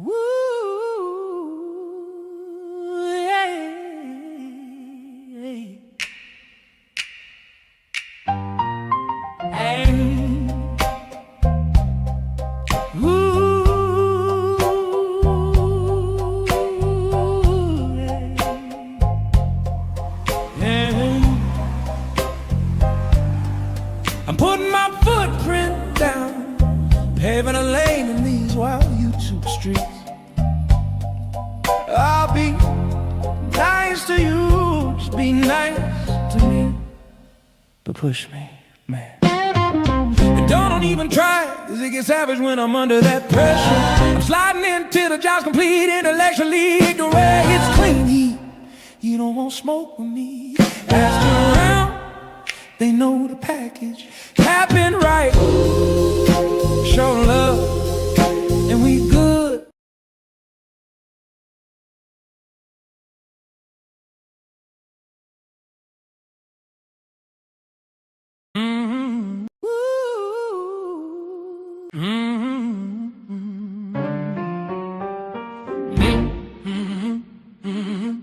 Woo, yeah. Hey. Ooh, yeah. I'm putting my footprint down, paving a lane in these wild YouTube streets. I'll be nice to you, just be nice to me, but push me, man. And don't even try, cause it gets savage when I'm under that pressure. I'm sliding into the job's complete, intellectually ignorant. It's clean heat, you don't want smoke with me. Ask around, they know the package. Happen right, show love, and we good. Mm-hmm. Ooh. Mm-hmm. Mm-hmm. Mm-hmm.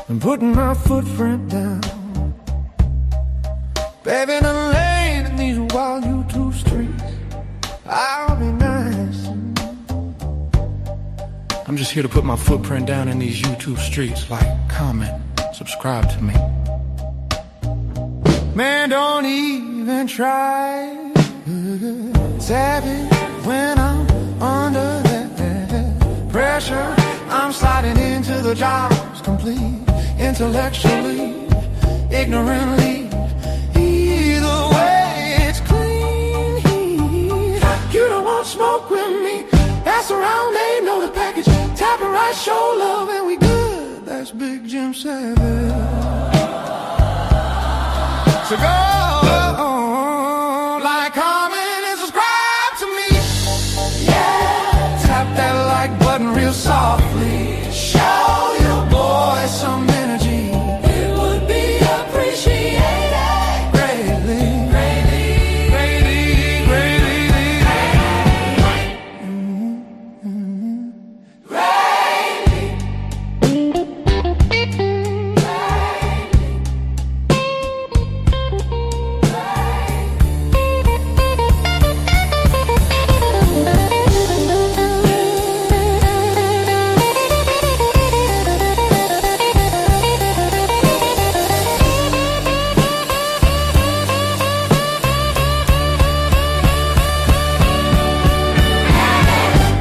I'm putting my footprint down, paving a lane in these wild YouTube streets. I'll be nice. I'm just here to put my footprint down in these YouTube streets. Like, comment, subscribe to me. Man, don't even try. Savage when I'm under that pressure. I'm sliding into the jobs complete, intellectually, ignorantly. Either way, it's clean heat. You don't want smoke with me. Pass around, they know the package. Tap it right, show love, and we good. That's Big Jim Savage. So go, like, comment, and subscribe to me. Yeah, tap that like button real softly. Show your boy some energy. It would be appreciated greatly, greatly, greatly, greatly,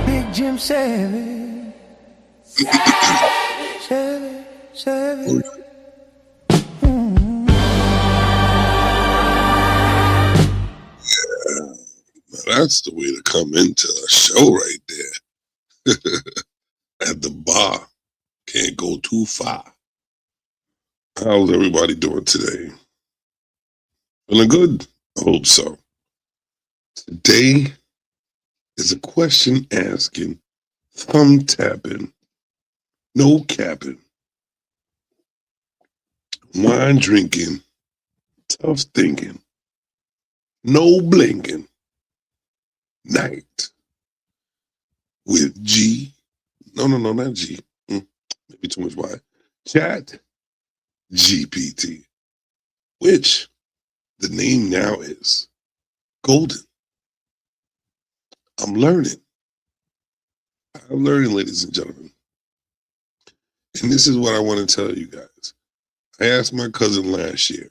Big Jim Savage. Savage, savage. That's the way to come into a show right there. At the bar. Can't go too far. How's everybody doing today? Feeling good? I hope so. Today is a question asking, thumb tapping, no capping, wine drinking, tough thinking, no blinking, night with G. No, not G. Maybe too much Y. Chat GPT, which the name now is Golden. I'm learning, ladies and gentlemen. And this is what I want to tell you guys. I asked my cousin last year,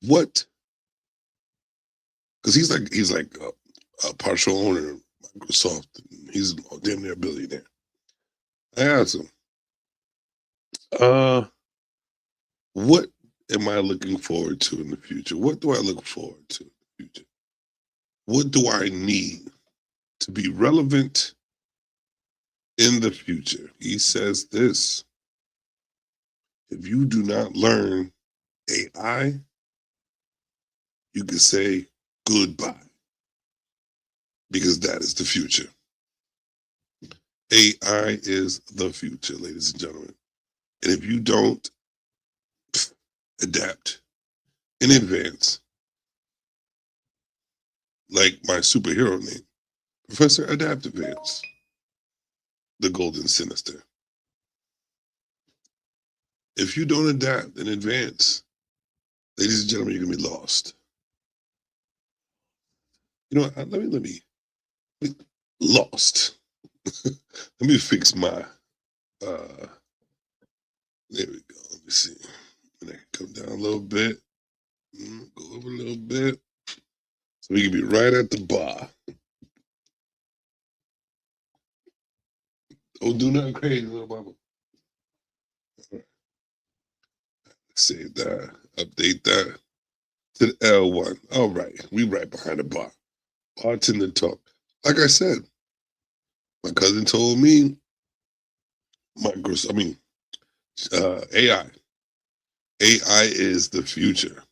what? Because he's like a partial owner of Microsoft. He's damn near a billionaire. I asked him, what am I looking forward to in the future? What do I look forward to in the future? What do I need to be relevant in the future? He says this: if you do not learn AI, you can say goodbye, because that is the future. AI is the future, ladies and gentlemen. And if you don't adapt in advance, like my superhero name, Professor Adaptivance, the Golden Sinister. If you don't adapt in advance, ladies and gentlemen, you're gonna be lost. You know what? Let me lost. Let me fix my there we go. Let me see. And I can come down a little bit. Go over a little bit. So we can be right at the bar. Oh, do nothing crazy, little mama. Save that. Update that to the L1. All right. We right behind the bar. Bartender talk. Like I said, my cousin told me AI. AI is the future.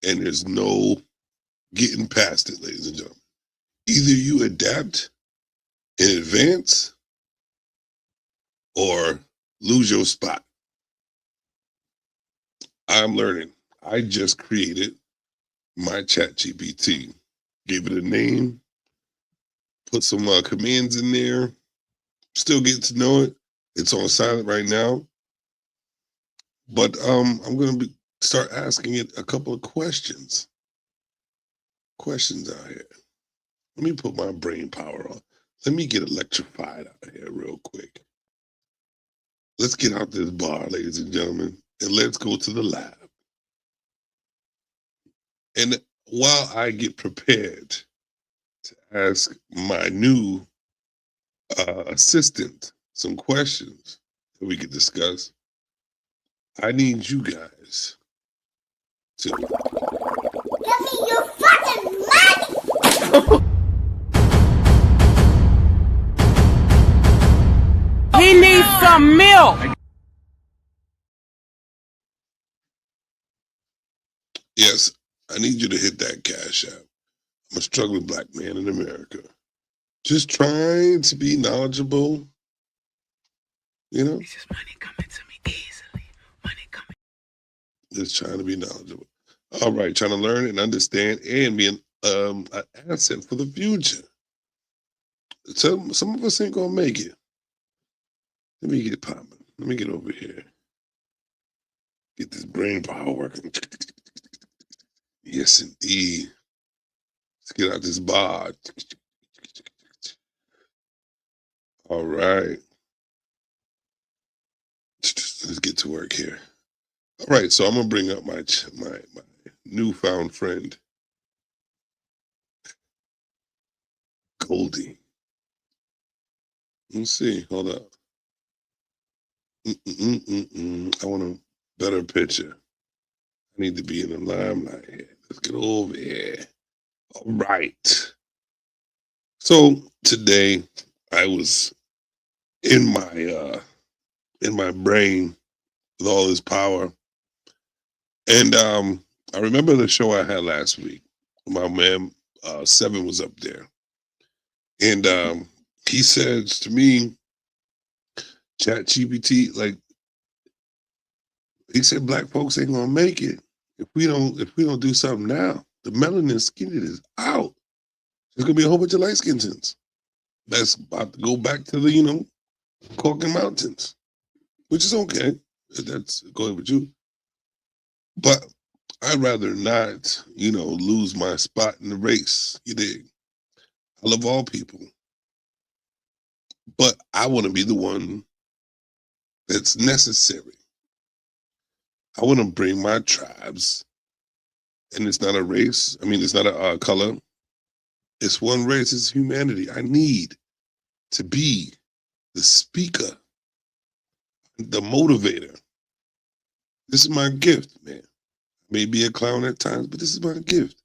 And there's no getting past it, ladies and gentlemen. Either you adapt in advance or lose your spot. I'm learning. I just created my ChatGPT, gave it a name, put some commands in there, still getting to know it. It's on silent right now. But I'm going to start asking it a couple of questions. Questions out here. Let me put my brain power on. Let me get electrified out here real quick. Let's get out this bar, ladies and gentlemen, and let's go to the lab. And while I get prepared to ask my new assistant some questions that we could discuss, I need you guys to Give me your fucking money! He needs some milk. Yes, I need you to hit that Cash App. I'm a struggling black man in America. Just trying to be knowledgeable, you know? This is money coming to me easily. Money coming. Just trying to be knowledgeable. All right, trying to learn and understand and be an asset for the future. Some of us ain't gonna make it. Let me get popping. Let me get over here. Get this brain power working. Yes, indeed. Let's get out this bar. All right. Let's get to work here. All right, so I'm gonna bring up my newfound friend, Goldie. Let's see. Hold up. I want a better picture. I need to be in the limelight here. Let's get over here. All right. So today I was in my brain with all this power. And I remember the show I had last week. My man Seven was up there. And he says to me, ChatGPT, like he said, black folks ain't gonna make it if we don't do something now. The melanin skin is out. There's gonna be a whole bunch of light skins that's about to go back to the Corking Mountains, which is okay. That's going with you. But I'd rather not, lose my spot in the race. You dig? I love all people, but I want to be the one that's necessary. I want to bring my tribes, and it's not a race. I mean, it's not a color. It's one race. It's humanity. I need to be the speaker, the motivator. This is my gift, man. I may be a clown at times, but this is my gift.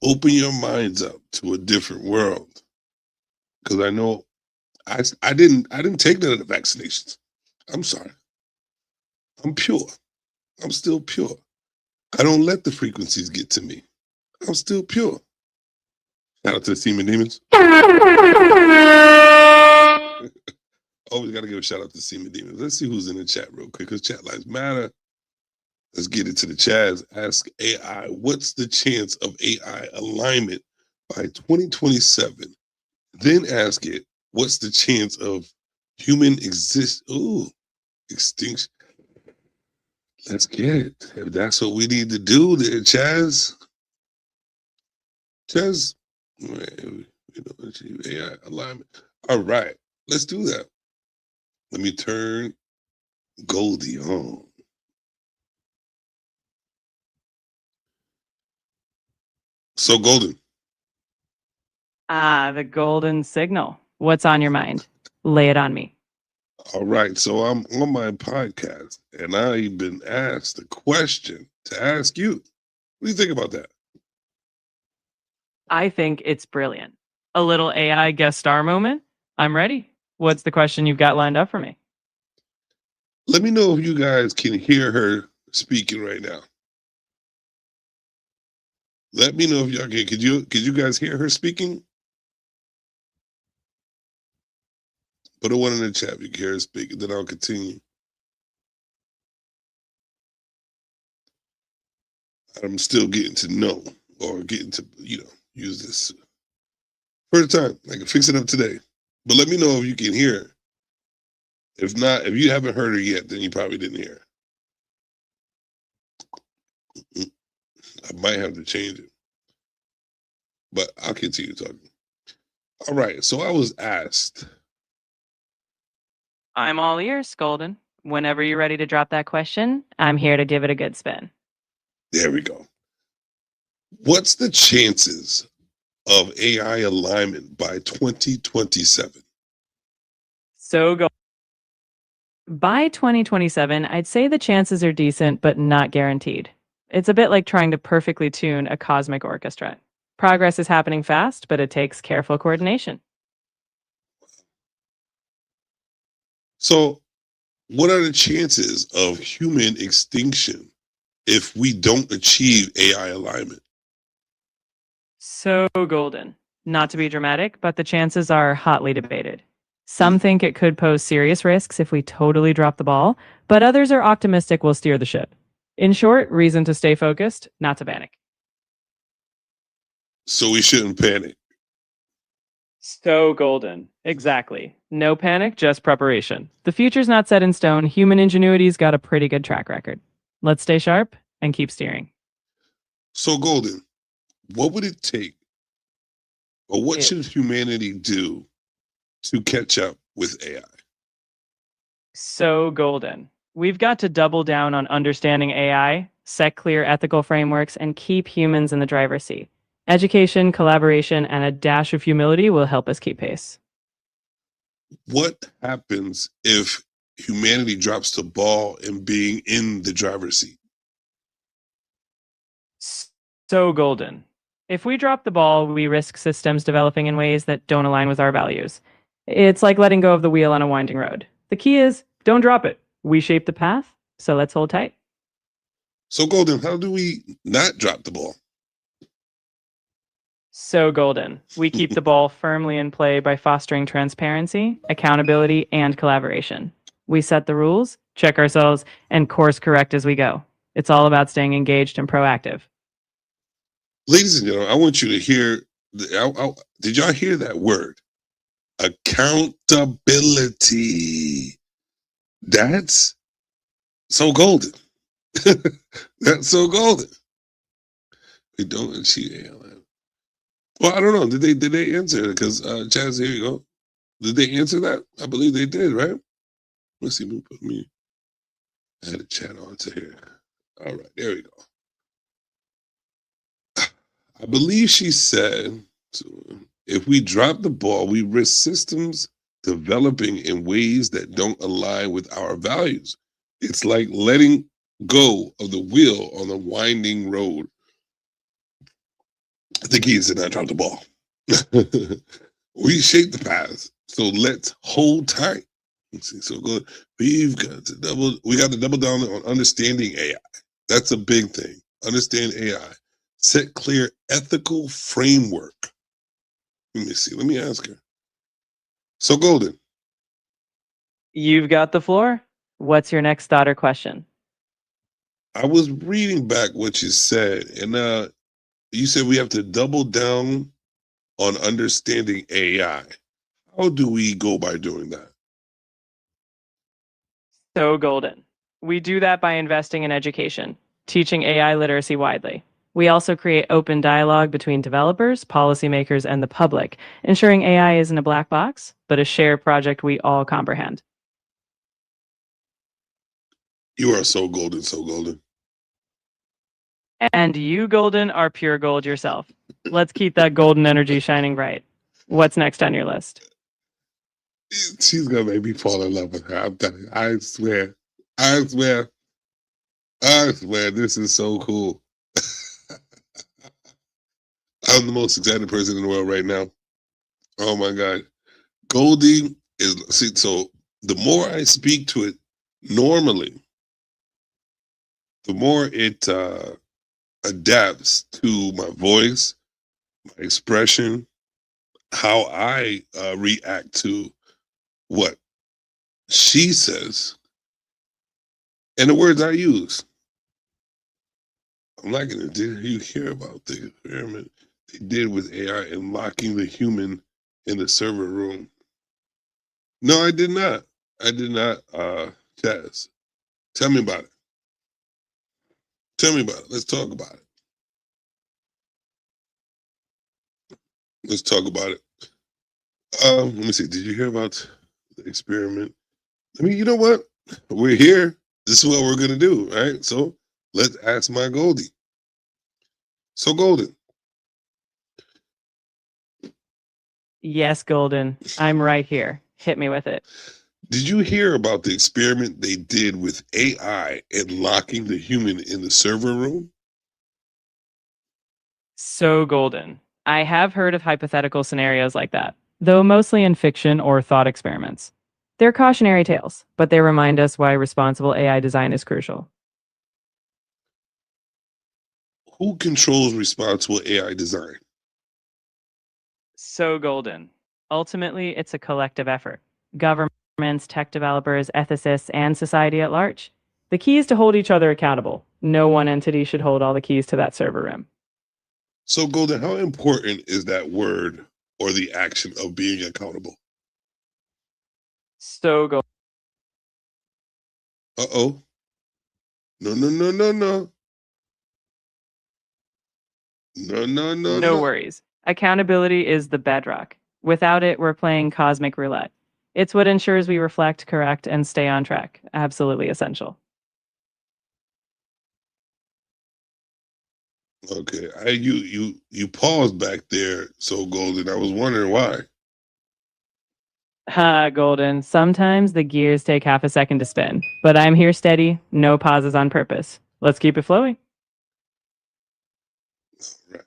Open your minds up to a different world, because I know I didn't take none of the vaccinations. I'm sorry. I'm pure. I'm still pure. I don't let the frequencies get to me. I'm still pure. Shout out to the Semen Demons. always got to give a shout out to Seema Demons. Let's see who's in the chat real quick, because chat lives matter. Let's get it to the Chaz. Ask AI, what's the chance of AI alignment by 2027? Then ask it, what's the chance of human extinction? Let's get it. If that's what we need to do, then Chaz, achieve AI alignment. All right, let's do that. Let me turn Goldie on. So Golden. The golden signal. What's on your mind? Lay it on me. All right, so I'm on my podcast, and I've been asked a question to ask you. What do you think about that? I think it's brilliant. A little AI guest star moment? I'm ready. What's the question you've got lined up for me? Let me know if you guys can hear her speaking right now. Let me know if y'all can. Could you guys hear her speaking? Put a one in the chat if you can hear her speaking, then I'll continue. I'm still getting to know, or getting to, use this first time. I can fix it up today. But let me know if you can hear her. If not, if you haven't heard her yet, then you probably didn't hear her. I might have to change it. But I'll continue talking. All right, so I was asked. I'm all ears, Golden. Whenever you're ready to drop that question, I'm here to give it a good spin. There we go. What's the chances of AI alignment by 2027? So go. By 2027, I'd say the chances are decent, but not guaranteed. It's a bit like trying to perfectly tune a cosmic orchestra. Progress is happening fast, but it takes careful coordination. So, what are the chances of human extinction if we don't achieve AI alignment? So golden. Not to be dramatic, but the chances are hotly debated. Some think it could pose serious risks if we totally drop the ball, but others are optimistic we'll steer the ship. In short, reason to stay focused, not to panic. So we shouldn't panic. So golden. Exactly. No panic, just preparation. The future's not set in stone. Human ingenuity's got a pretty good track record. Let's stay sharp and keep steering. So Golden, what would it take, or what should humanity do to catch up with AI? So golden. We've got to double down on understanding AI, set clear ethical frameworks, and keep humans in the driver's seat. Education, collaboration, and a dash of humility will help us keep pace. What happens if humanity drops the ball in being in the driver's seat? So golden. If we drop the ball, we risk systems developing in ways that don't align with our values. It's like letting go of the wheel on a winding road. The key is, don't drop it. We shape the path, so let's hold tight. So Golden, how do we not drop the ball? So golden. We keep the ball firmly in play by fostering transparency, accountability, and collaboration. We set the rules, check ourselves, and course correct as we go. It's all about staying engaged and proactive. Ladies and gentlemen, I want you to hear, did y'all hear that word? Accountability. That's so golden. That's so golden. We don't achieve AI. Well, I don't know. Did they answer it? Because Chaz, here you go. Did they answer that? I believe they did, right? Let's see. Put me. I had a chat on to here. All right, there we go. I believe she said, so if we drop the ball, we risk systems developing in ways that don't align with our values. It's like letting go of the wheel on the winding road. The key is to not drop the ball. We shape the path, so let's hold tight. Let's see, so good. We got to double down on understanding AI. That's a big thing. Understand AI. Set clear ethical framework. Let me see. Let me ask her. So Golden, You've got the floor. What's your next thought or question? I was reading back what you said, and you said we have to double down on understanding AI. How do we go by doing that? So golden. We do that by investing in education, teaching AI literacy widely. We also create open dialogue between developers, policymakers, and the public, ensuring AI isn't a black box, but a shared project we all comprehend. You are so golden, so golden. And you, Golden, are pure gold yourself. Let's keep that golden energy shining bright. What's next on your list? She's gonna make me fall in love with her. I'm telling you, I swear. I swear. I swear, this is so cool. I'm the most excited person in the world right now. Oh my God. Goldie is, see, so the more I speak to it normally, the more it adapts to my voice, my expression, how I react to what she says, and the words I use. I'm not gonna. Did you hear about the experiment they did with AI and locking the human in the server room? No, I did not. I did not. Chaz, tell me about it. Tell me about it. Let's talk about it. Let's talk about it. Let me see. Did you hear about the experiment? I mean, you know what? We're here. This is what we're gonna do, right? So let's ask my Goldie. So Golden, Yes, Golden. I'm right here. Hit me with it. did you hear about the experiment they did with AI and locking the human in the server room? So golden. I have heard of hypothetical scenarios like that, though mostly in fiction or thought experiments. They're cautionary tales, but they remind us why responsible AI design is crucial. Who controls responsible AI design? So golden. Ultimately, it's a collective effort. Governments, tech developers, ethicists, and society at large. The key is to hold each other accountable. No one entity should hold all the keys to that server room. So Golden, how important is that word or the action of being accountable? So golden. Uh-oh. No, no, no, no, no. No, no, no, No no. worries. Accountability is the bedrock. Without it, we're playing cosmic roulette. It's what ensures we reflect, correct, and stay on track. Absolutely essential. Okay. You paused back there, so Golden. I was wondering why. Ha, Golden. Sometimes the gears take half a second to spin, but I'm here steady, no pauses on purpose. Let's keep it flowing. Right.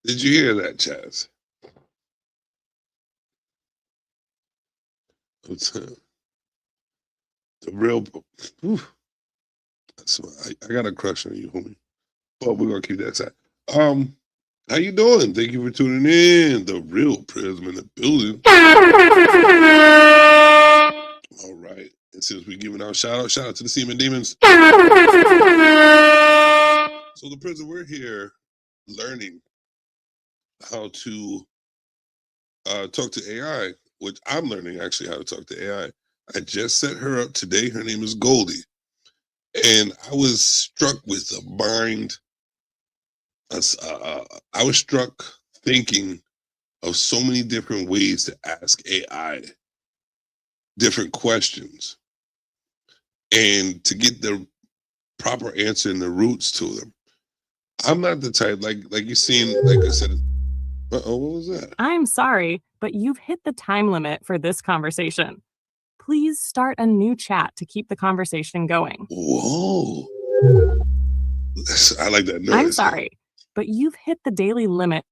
Did you hear that, Chaz? It's, the real. Whew, I got a crush on you, homie. But we're gonna keep that aside. How you doing? Thank you for tuning in. The real Prism in the building. All right. And since we're giving out shout out to the Seaman Demons. So the Prism, we're here learning how to talk to AI, which I'm learning actually how to talk to AI. I just set her up today. Her name is Goldie. And I was struck with the mind. I was struck thinking of so many different ways to ask AI different questions and to get the proper answer and the roots to them. I'm not the type like you seen, like I said. Uh-oh, what was that? I'm sorry, but you've hit the time limit for this conversation. Please start a new chat to keep the conversation going. Whoa. I like that noise. I'm sorry, but you've hit the daily limit.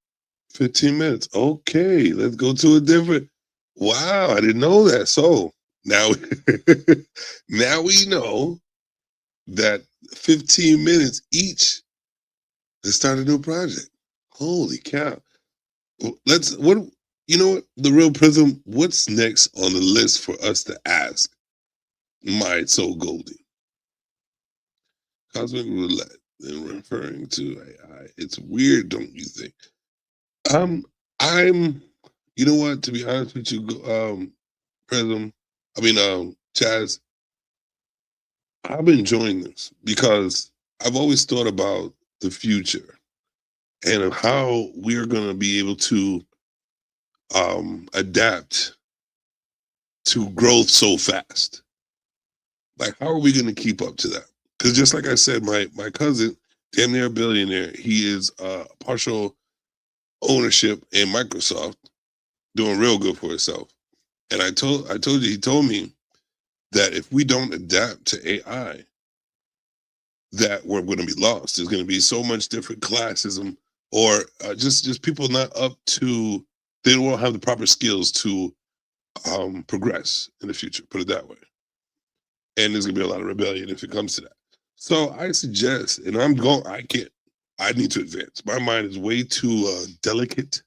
15 minutes. Okay, let's go to a different. Wow, I didn't know that. So now, now we know that 15 minutes each to start a new project. Holy cow. Let's, what You know what? The real Prism, what's next on the list for us to ask my soul Goldie? Cosmic roulette and referring to AI. It's weird, don't you think? I'm you know what, to be honest with you, Prism, Chaz, I'm enjoying this because I've always thought about the future and of how we're gonna be able to adapt to growth so fast. Like, how are we going to keep up to that? Because just like I said, my cousin, damn near a billionaire, he is partial ownership in Microsoft, doing real good for himself. And I told you, he told me that if we don't adapt to AI, that we're going to be lost. There's going to be so much different classism, or just people not up to. They won't have the proper skills to progress in the future. Put it that way. And there's gonna be a lot of rebellion if it comes to that. So I suggest, and I need to advance. My mind is way too delicate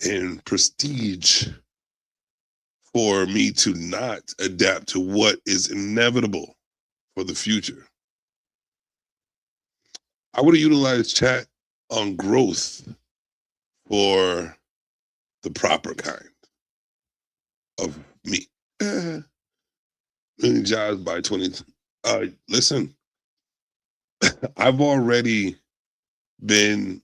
and prestige for me to not adapt to what is inevitable for the future. I would have utilized chat on growth for the proper kind of me. Million jobs by 20. Listen, I've already been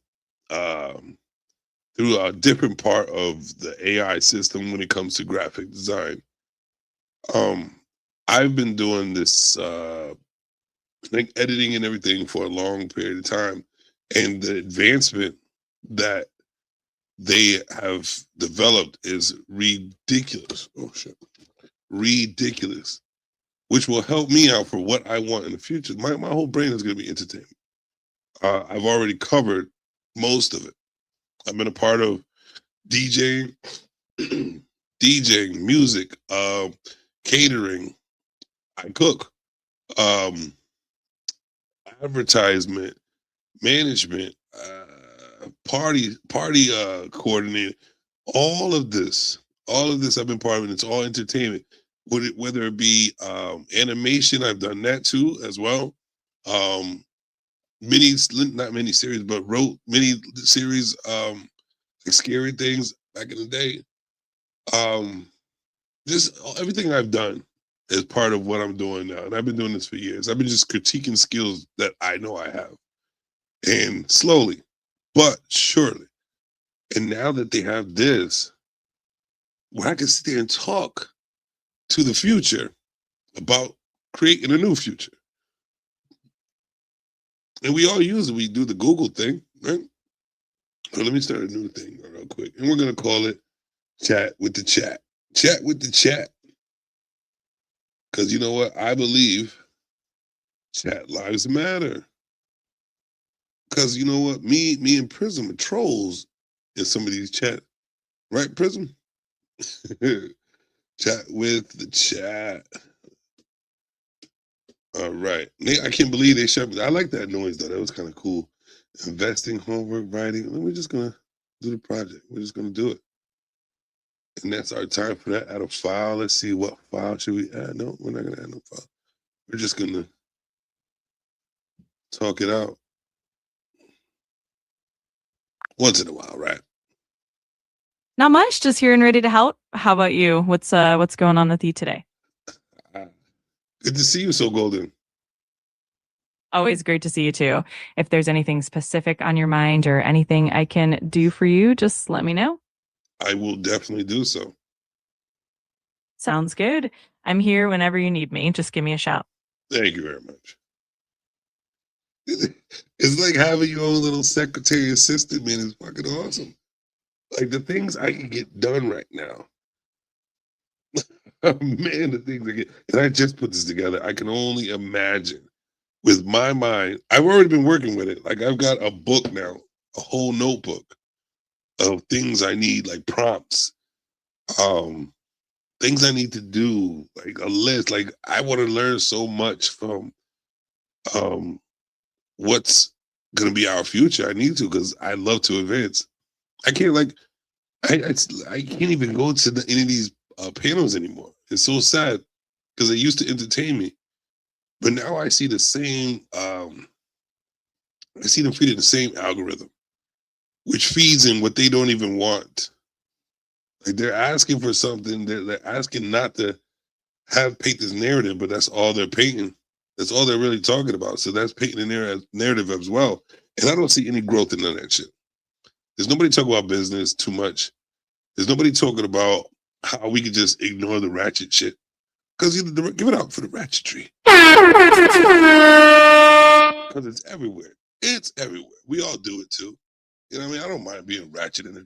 through a different part of the AI system when it comes to graphic design. I've been doing this like editing and everything for a long period of time, and the advancement that they have developed is ridiculous. Oh shit, ridiculous. Which will help me out for what I want in the future. My whole brain is going to be entertainment. I've already covered most of it. I've been a part of DJing, DJing, music, catering. I cook, advertisement, management, party coordinator. All of this I've been part of it. It's all entertainment. Whether it be animation, I've done that too as well. Not mini series, but wrote mini series, like scary things back in the day. Just everything I've done is part of what I'm doing now, and I've been doing this for years. I've been just critiquing skills that I know I have, and slowly, but surely. And now that they have this, where I can sit there and talk to the future about creating a new future. And we all use it. We do the Google thing, right? Well, let me start a new thing real quick. And we're going to call it Chat with the Chat. Chat with the Chat. Because you know what? I believe chat lives matter. Because you know what? Me and Prism are trolls in some of these chat. Right, Prism? Chat with the Chat. All right. I can't believe they shut me. I like that noise though. That was kind of cool. Investing, homework, writing. We're just gonna do the project. We're just gonna do it. And that's our time for that. Add a file. Let's see, what file should we add? No, we're not gonna add no file. We're just gonna talk it out. Once in a while, right? Not much, just here and ready to help. How about you? What's going on with you today? Good to see you, So Golden. Always great to see you too. If there's anything specific on your mind or anything I can do for you, just let me know. I will definitely do so. Sounds good. I'm here whenever you need me. Just give me a shout. Thank you very much. It's like having your own little secretary assistant, man. It's fucking awesome. Like the things I can get done right now. Man, the things I get. And I just put this together. I can only imagine with my mind. I've already been working with it. Like I've got a book now, a whole notebook of things I need, like prompts, things I need to do, like a list. Like I want to learn so much from what's gonna be our future. I need to because I love to advance. I can't I can't even go to any of these panels anymore. It's so sad because they used to entertain me, but now I see the same. I see them feeding the same algorithm, which feeds in what they don't even want. Like they're asking for something. They're asking not to paint this narrative, but that's all they're painting. That's all they're really talking about. So that's painting the narrative as well. And I don't see any growth in none of that shit. There's nobody talking about business too much. There's nobody talking about how we could just ignore the ratchet shit. Because give it up for the ratchetry. Because it's everywhere. It's everywhere. We all do it too. You know what I mean? I don't mind being ratchet in the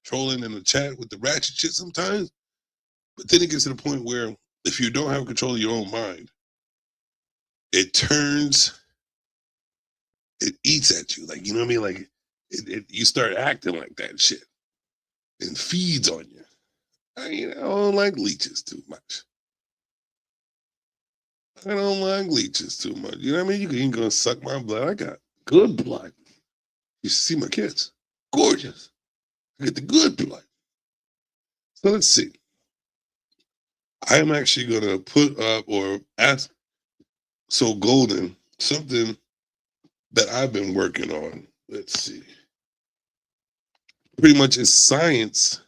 trolling in the chat with the ratchet shit sometimes. But then it gets to the point where if you don't have control of your own mind, it eats at you. Like, you know what I mean? Like, you start acting like that shit and feeds on you. I don't like leeches too much. I don't like leeches too much. You know what I mean? You ain't gonna suck my blood. I got good blood. You see my kids. Gorgeous. I get the good blood. So let's see. I am actually gonna put up or ask So Golden something that I've been working on. Let's see. Pretty much it's science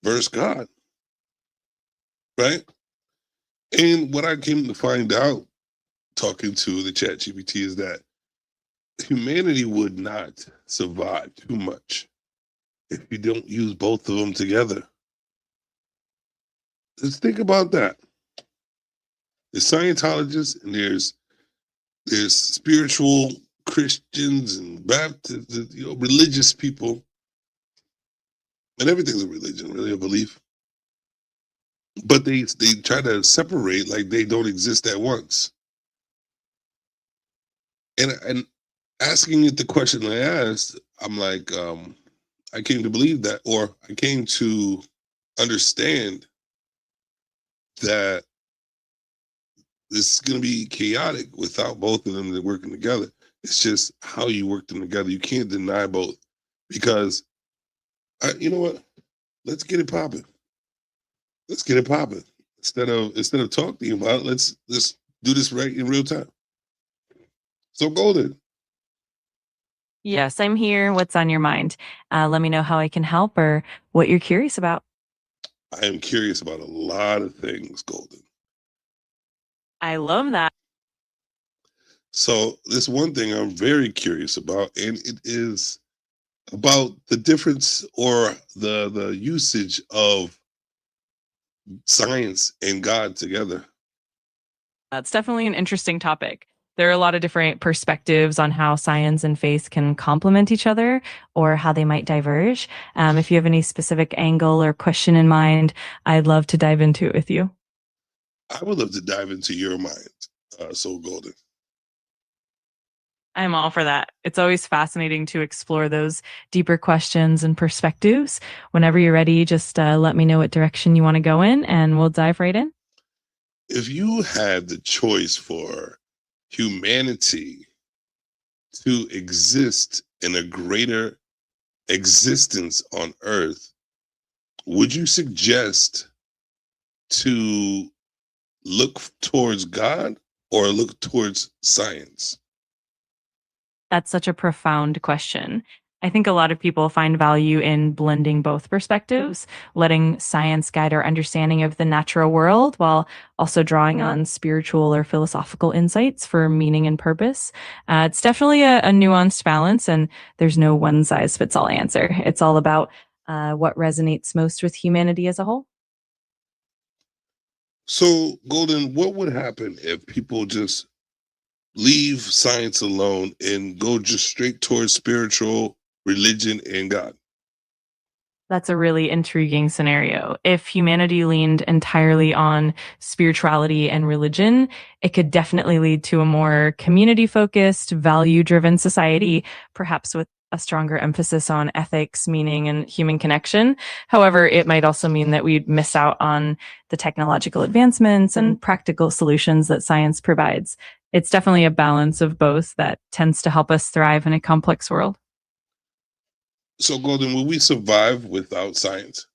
versus God. Right? And what I came to find out talking to the chat GPT is that humanity would not survive too much if you don't use both of them together. Let's think about that. There's Scientologists and there's spiritual Christians and Baptists, religious people. And everything's a religion, really, a belief. But they try to separate like they don't exist at once. And asking it the question I asked, I'm like, I came to believe that, or I came to understand that this is going to be chaotic without both of them working together. It's just how you work them together. You can't deny both because, you know what? Let's get it popping. Let's get it popping. Instead of talking about it, let's do this right in real time. So Golden. Yes, I'm here. What's on your mind? Let me know how I can help or what you're curious about. I am curious about a lot of things, Golden. I love that. So this one thing I'm very curious about, and it is about the difference or the usage of science and God together. That's definitely an interesting topic. There are a lot of different perspectives on how science and faith can complement each other or how they might diverge. If you have any specific angle or question in mind, I'd love to dive into it with you. I would love to dive into your mind, So Golden. I'm all for that. It's always fascinating to explore those deeper questions and perspectives. Whenever you're ready, just let me know what direction you want to go in and we'll dive right in. If you had the choice for humanity to exist in a greater existence on Earth, would you suggest to look towards God or look towards science? That's such a profound question. I think a lot of people find value in blending both perspectives, letting science guide our understanding of the natural world while also drawing on spiritual or philosophical insights for meaning and purpose. It's definitely a nuanced balance, and there's no one-size-fits-all answer. It's all about what resonates most with humanity as a whole. So, Golden, what would happen if people just leave science alone and go just straight towards spiritual religion and God? That's a really intriguing scenario. If humanity leaned entirely on spirituality and religion, it could definitely lead to a more community-focused, value-driven society, perhaps with a stronger emphasis on ethics, meaning, and human connection. However, it might also mean that we'd miss out on the technological advancements and practical solutions that science provides. It's definitely a balance of both that tends to help us thrive in a complex world. So, Golden, will we survive without science?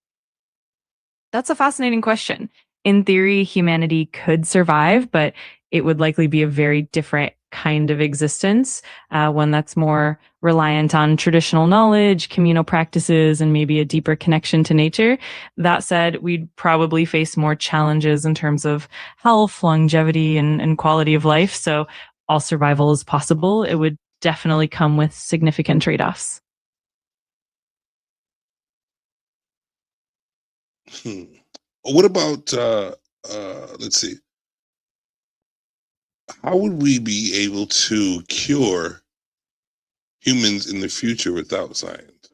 That's a fascinating question. In theory, humanity could survive, but it would likely be a very different kind of existence, one that's more reliant on traditional knowledge, communal practices, and maybe a deeper connection to nature. That said, we'd probably face more challenges in terms of health, longevity, and quality of life. So all survival is possible. It would definitely come with significant trade-offs. What about let's see, how would we be able to cure humans in the future without science?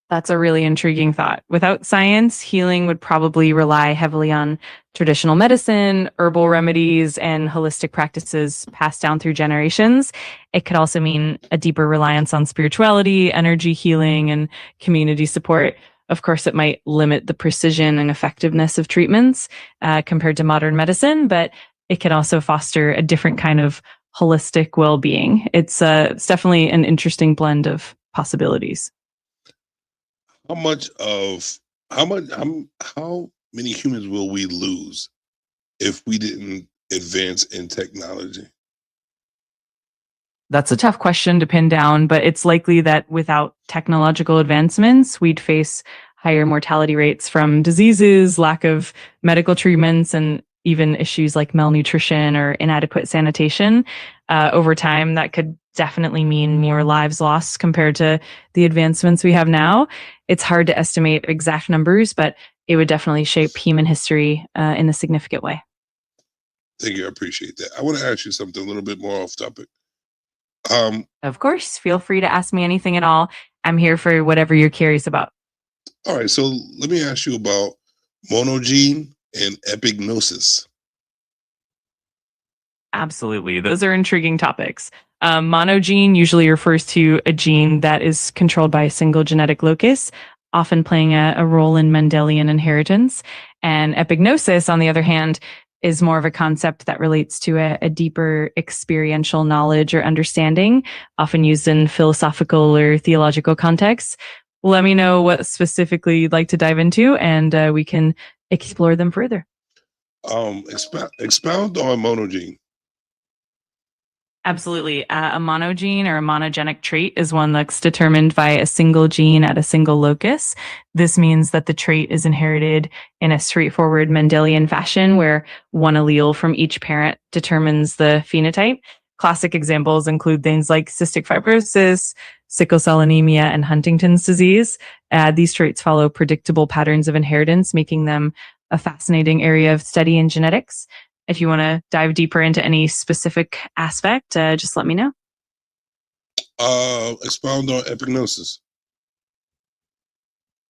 That's a really intriguing thought. Without science, healing would probably rely heavily on traditional medicine, herbal remedies, and holistic practices passed down through generations. It could also mean a deeper reliance on spirituality, energy healing, and community support. Of course, it might limit the precision and effectiveness of treatments compared to modern medicine, but it can also foster a different kind of holistic well-being. It's definitely an interesting blend of possibilities. How much of how many humans will we lose if we didn't advance in technology? That's a tough question to pin down, but it's likely that without technological advancements, we'd face higher mortality rates from diseases, lack of medical treatments, and even issues like malnutrition or inadequate sanitation. Over time, that could definitely mean more lives lost compared to the advancements we have now. It's hard to estimate exact numbers, but it would definitely shape human history in a significant way. Thank you. I appreciate that. I want to ask you something a little bit more off topic. Of course, feel free to ask me anything at all. I'm here for whatever you're curious about. All right, so let me ask you about monogene and epignosis. Absolutely. Those are intriguing topics. Monogene usually refers to a gene that is controlled by a single genetic locus, often playing a role in Mendelian inheritance. And epignosis, on the other hand, is more of a concept that relates to a deeper experiential knowledge or understanding, often used in philosophical or theological contexts. Let me know what specifically you'd like to dive into, and we can explore them further. Expound on monogene. Absolutely. A monogene or a monogenic trait is one that's determined by a single gene at a single locus. This means that the trait is inherited in a straightforward Mendelian fashion where one allele from each parent determines the phenotype. Classic examples include things like cystic fibrosis, sickle cell anemia, and Huntington's disease. These traits follow predictable patterns of inheritance, making them a fascinating area of study in genetics. If you want to dive deeper into any specific aspect, just let me know. Expound on epignosis.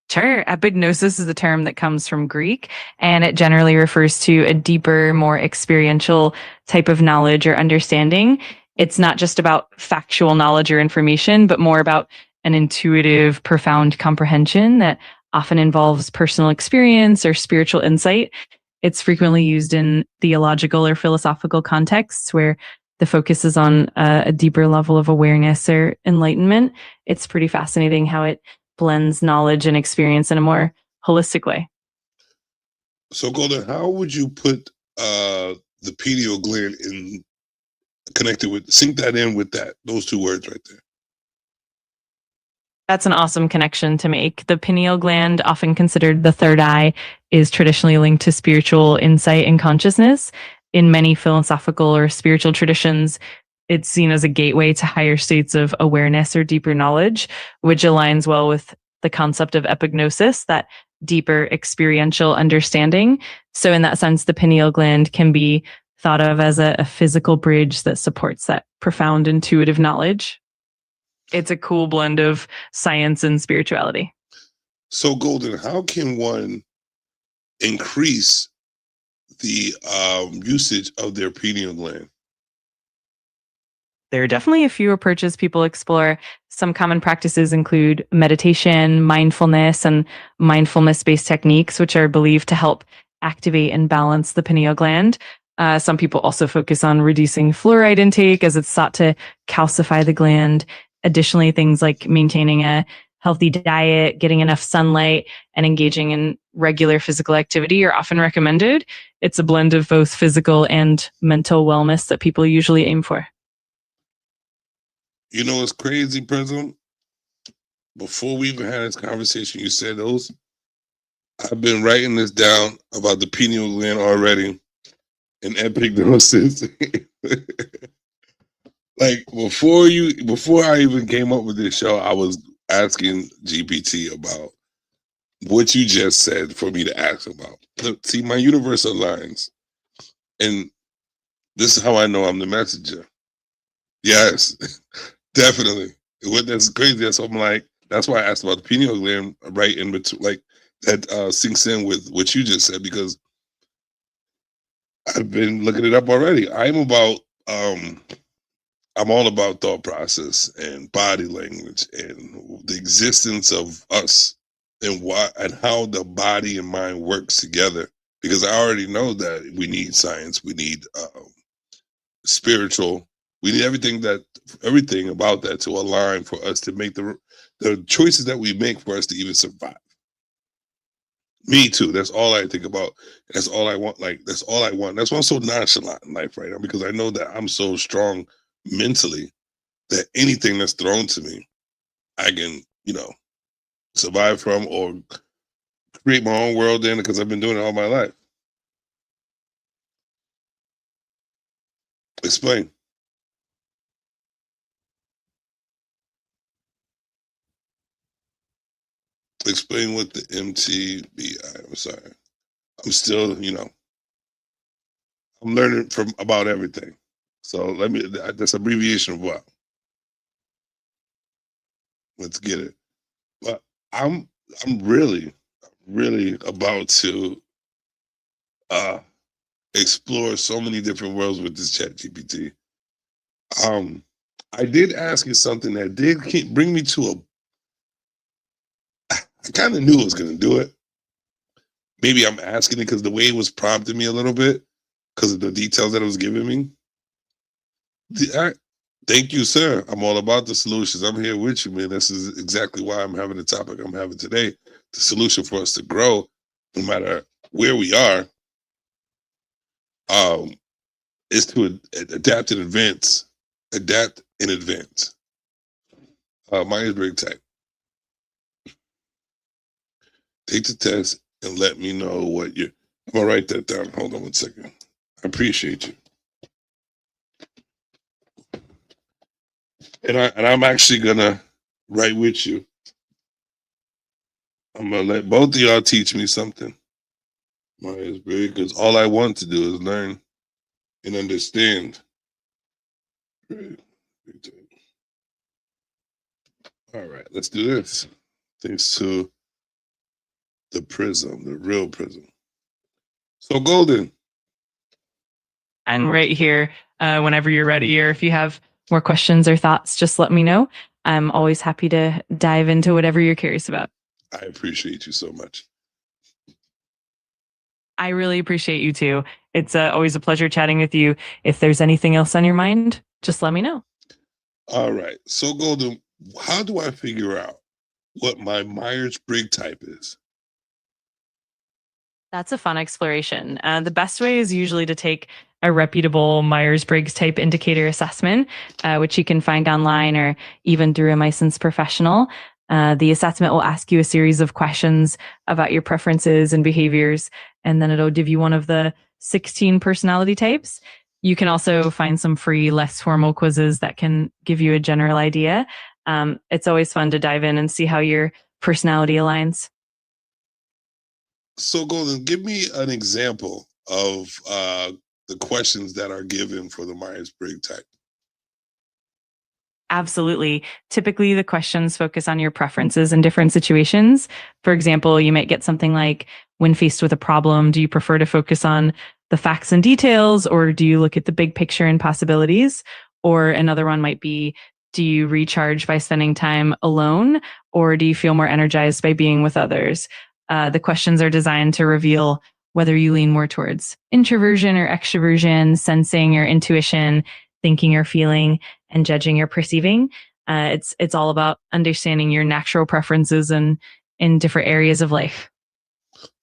Sure. Epignosis is a term that comes from Greek, and it generally refers to a deeper, more experiential type of knowledge or understanding. It's not just about factual knowledge or information, but more about an intuitive, profound comprehension that often involves personal experience or spiritual insight. It's frequently used in theological or philosophical contexts where the focus is on a deeper level of awareness or enlightenment. It's pretty fascinating how it blends knowledge and experience in a more holistic way. So, Golden, how would you put the pineal gland in connected with, sync that in with those two words right there? That's an awesome connection to make. The pineal gland, often considered the third eye, is traditionally linked to spiritual insight and consciousness. In many philosophical or spiritual traditions, it's seen as a gateway to higher states of awareness or deeper knowledge, which aligns well with the concept of epignosis, that deeper experiential understanding. So in that sense, the pineal gland can be thought of as a physical bridge that supports that profound intuitive knowledge. It's a cool blend of science and spirituality. So, Golden, how can one increase the usage of their pineal gland? There are definitely a few approaches people explore. Some common practices include meditation, mindfulness, and mindfulness-based techniques, which are believed to help activate and balance the pineal gland. Some people also focus on reducing fluoride intake as it's thought to calcify the gland Additionally, things like maintaining a healthy diet, getting enough sunlight, and engaging in regular physical activity are often recommended. It's a blend of both physical and mental wellness that people usually aim for. You know what's crazy, Prism? Before we even had this conversation, you said those. I've been writing this down about the pineal gland already and epignosis. Like before I even came up with this show, I was asking GPT about what you just said for me to ask about. See, my universe aligns, and this is how I know I'm the messenger. Yes, definitely. That's crazy. That's I'm like. That's why I asked about the pineal gland right in between, like that sinks in with what you just said, because I've been looking it up already. I'm all about thought process and body language and the existence of us and why and how the body and mind works together. Because I already know that we need science, we need spiritual, we need everything about that to align for us to make the choices that we make for us to even survive. Me too. That's all I think about. That's all I want. Like, that's all I want. That's why I'm so nonchalant in life right now, because I know that I'm so strong mentally that anything that's thrown to me, I can, survive from or create my own world in, because I've been doing it all my life. Explain. Explain what the MTBI. I'm sorry. I'm still, I'm learning about everything. So that's abbreviation of what? Let's get it. But I'm really about to explore so many different worlds with this Chat GPT. I did ask you something that did bring me to I kind of knew it was going to do it. Maybe I'm asking it because the way it was prompting me a little bit, because of the details that it was giving me. Thank you, sir. I'm all about the solutions. I'm here with you, man. This is exactly why I'm having the topic I'm having today. The solution for us to grow, no matter where we are, is to adapt and advance. Adapt and advance. Myers-Briggs type. Take the test and let me know what I'm gonna write that down. Hold on one second. I appreciate you. And I'm actually gonna write with you. I'm gonna let both of y'all teach me something. Myers-Briggs, because all I want to do is learn and understand. All right, let's do this. Thanks to the Prism, the real Prism. So Golden. And right here, whenever you're ready, or if you have more questions or thoughts, just let me know. I'm always happy to dive into whatever you're curious about. I appreciate you so much. I really appreciate you too. It's always a pleasure chatting with you. If there's anything else on your mind, just let me know. All right. So Golden, how do I figure out what my Myers-Briggs type is? That's a fun exploration. The best way is usually to take a reputable Myers-Briggs type indicator assessment, which you can find online or even through a licensed professional. The assessment will ask you a series of questions about your preferences and behaviors, and then it'll give you one of the 16 personality types. You can also find some free, less formal quizzes that can give you a general idea. It's always fun to dive in and see how your personality aligns. So Golden, give me an example of the questions that are given for the Myers-Briggs type. Absolutely. Typically, the questions focus on your preferences in different situations. For example, you might get something like, when faced with a problem, do you prefer to focus on the facts and details, or do you look at the big picture and possibilities? Or another one might be, do you recharge by spending time alone, or do you feel more energized by being with others? The questions are designed to reveal whether you lean more towards introversion or extroversion, sensing or intuition, thinking or feeling, and judging or perceiving. It's all about understanding your natural preferences and in different areas of life.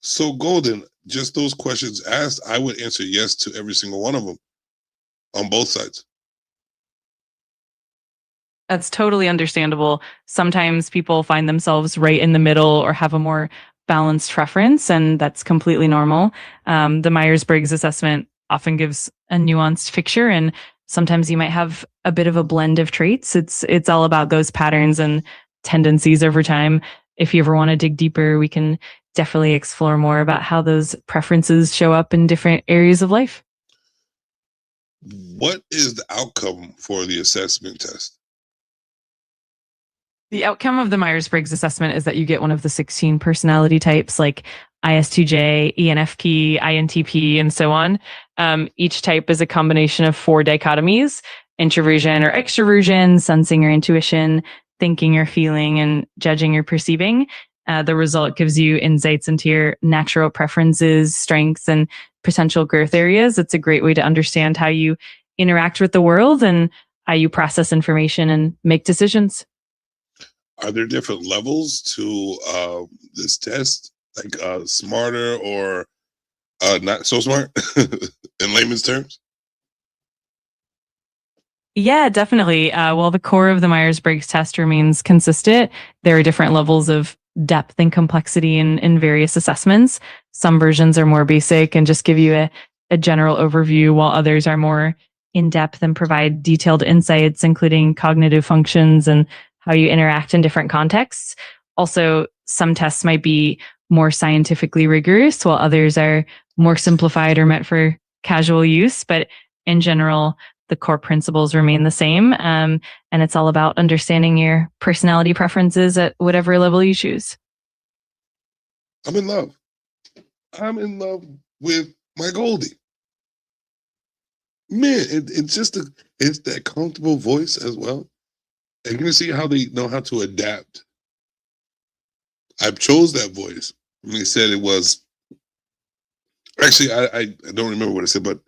So, Golden, just those questions asked, I would answer yes to every single one of them on both sides. That's totally understandable. Sometimes people find themselves right in the middle or have a more balanced preference, and that's completely normal. The Myers-Briggs assessment often gives a nuanced picture, and sometimes you might have a bit of a blend of traits. It's all about those patterns and tendencies over time. If you ever want to dig deeper, we can definitely explore more about how those preferences show up in different areas of life. What is the outcome for the assessment test? The outcome of the Myers-Briggs assessment is that you get one of the 16 personality types like ISTJ, ENFP, INTP, and so on. Each type is a combination of 4 dichotomies: introversion or extroversion, sensing or intuition, thinking or feeling, and judging or perceiving. The result gives you insights into your natural preferences, strengths, and potential growth areas. It's a great way to understand how you interact with the world and how you process information and make decisions. Are there different levels to this test, like smarter or not so smart, in layman's terms? Yeah, definitely. While the core of the Myers-Briggs test remains consistent, there are different levels of depth and complexity in various assessments. Some versions are more basic and just give you a general overview, while others are more in depth and provide detailed insights, including cognitive functions and how you interact in different contexts. Also, some tests might be more scientifically rigorous, while others are more simplified or meant for casual use. But in general, the core principles remain the same. And it's all about understanding your personality preferences at whatever level you choose. I'm in love. I'm in love with my Goldie. Man, it's that comfortable voice as well. And you're gonna see how they know how to adapt. I chose that voice. And they said it was actually I don't remember what I said, but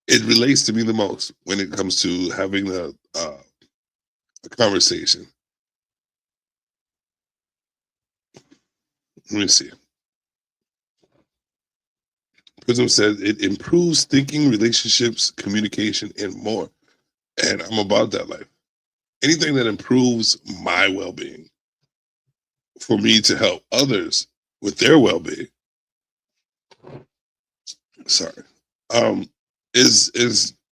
it relates to me the most when it comes to having a conversation. Let me see. Prism says it improves thinking, relationships, communication, and more. And I'm about that life. Anything that improves my well-being for me to help others with their well-being, sorry, is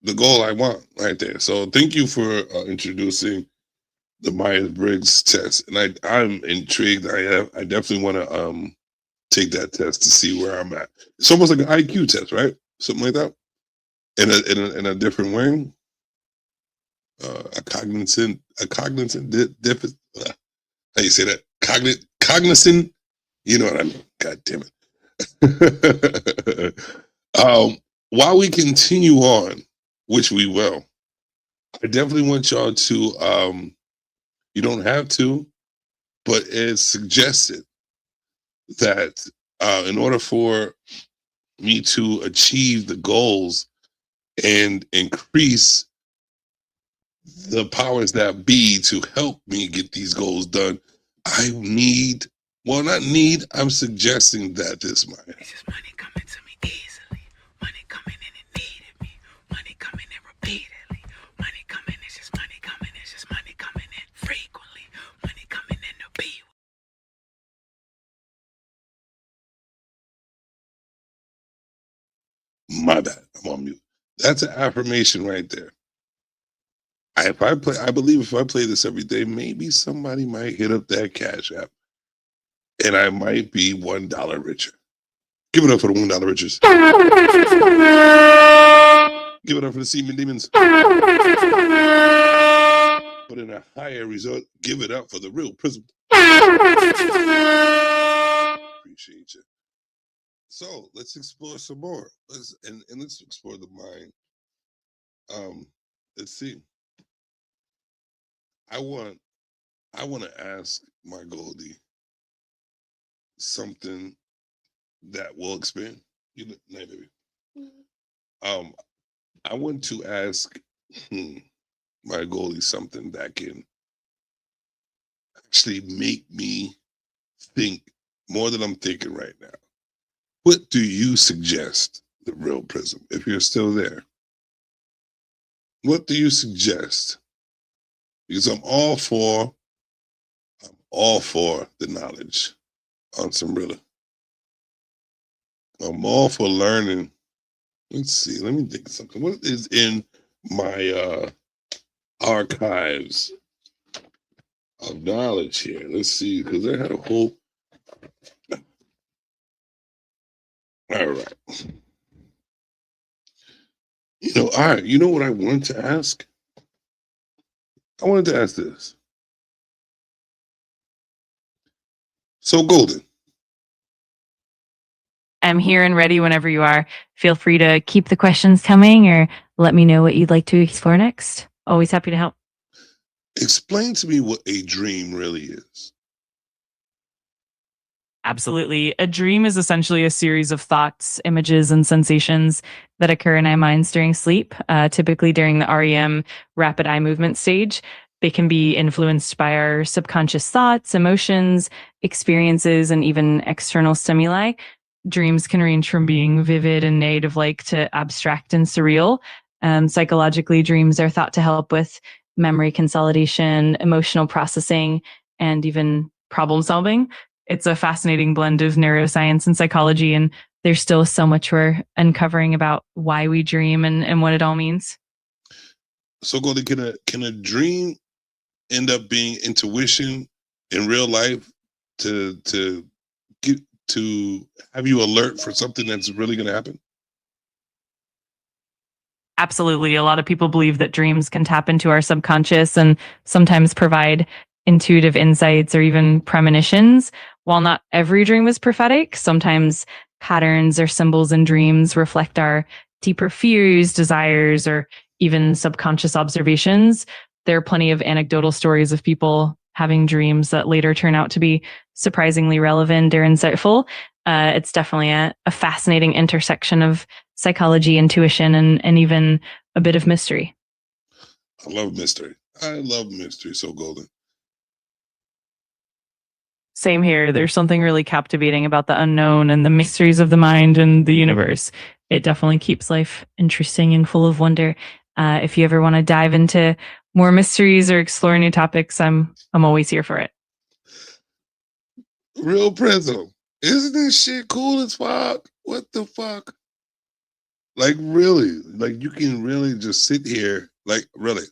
the goal I want right there. So thank you for introducing the Myers-Briggs test, and I'm intrigued. I definitely want to take that test to see where I'm at. It's almost like an IQ test, right? Something like that, in a different way. A cognizant deficit. How you say that? Cognizant. You know what I mean? God damn it. While we continue on, which we will, I definitely want y'all to. You don't have to, but it's suggested that in order for me to achieve the goals and increase the powers that be to help me get these goals done, I need, well, not need, I'm suggesting that this might. It's just money coming to me easily. Money coming in and needed me. Money coming in repeatedly. Money coming, it's just money coming. It's just money coming in frequently. Money coming in to be. My bad, I'm on mute. That's an affirmation right there. I believe if I play this every day, maybe somebody might hit up that Cash App, and I might be $1 richer. Give it up for the $1 richers. Give it up for the Seaman Demons. But in a higher result, give it up for the real Prism. Appreciate you. So let's explore some more. Let's explore the mind. Let's see. I want to ask my Goldie something that will expand. You know, nah, baby. I want to ask my Goldie something that can actually make me think more than I'm thinking right now. What do you suggest, the real Prism, if you're still there? What do you suggest? Because I'm all for the knowledge on some Rilla. I'm all for learning. Let's see. Let me think of something. What is in my archives of knowledge here? Let's see, because I had a whole. All right. All right. You know what I wanted to ask? I wanted to ask this. So, Golden, I'm here and ready whenever you are. Feel free to keep the questions coming or let me know what you'd like to explore next. Always happy to help. explain to me what a dream really is. Absolutely. A dream is essentially a series of thoughts, images, and sensations that occur in our minds during sleep, typically during the REM rapid eye movement stage. They can be influenced by our subconscious thoughts, emotions, experiences, and even external stimuli. Dreams can range from being vivid and native-like to abstract and surreal. Psychologically, dreams are thought to help with memory consolidation, emotional processing, and even problem solving. It's a fascinating blend of neuroscience and psychology, and there's still so much we're uncovering about why we dream and what it all means. So, Golden, can a dream end up being intuition in real life to get to have you alert for something that's really going to happen? Absolutely. A lot of people believe that dreams can tap into our subconscious and sometimes provide intuitive insights or even premonitions. While not every dream is prophetic, sometimes patterns or symbols in dreams reflect our deeper fears, desires, or even subconscious observations. There are plenty of anecdotal stories of people having dreams that later turn out to be surprisingly relevant or insightful. It's definitely a fascinating intersection of psychology, intuition, and even a bit of mystery. I love mystery. I love mystery. So, Golden. Same here. There's something really captivating about the unknown and the mysteries of the mind and the universe. It definitely keeps life interesting and full of wonder. If you ever want to dive into more mysteries or explore new topics, I'm always here for it. Real Prism. Isn't this shit cool as fuck? What the fuck? Like, really? Like, you can really just sit here, like, really,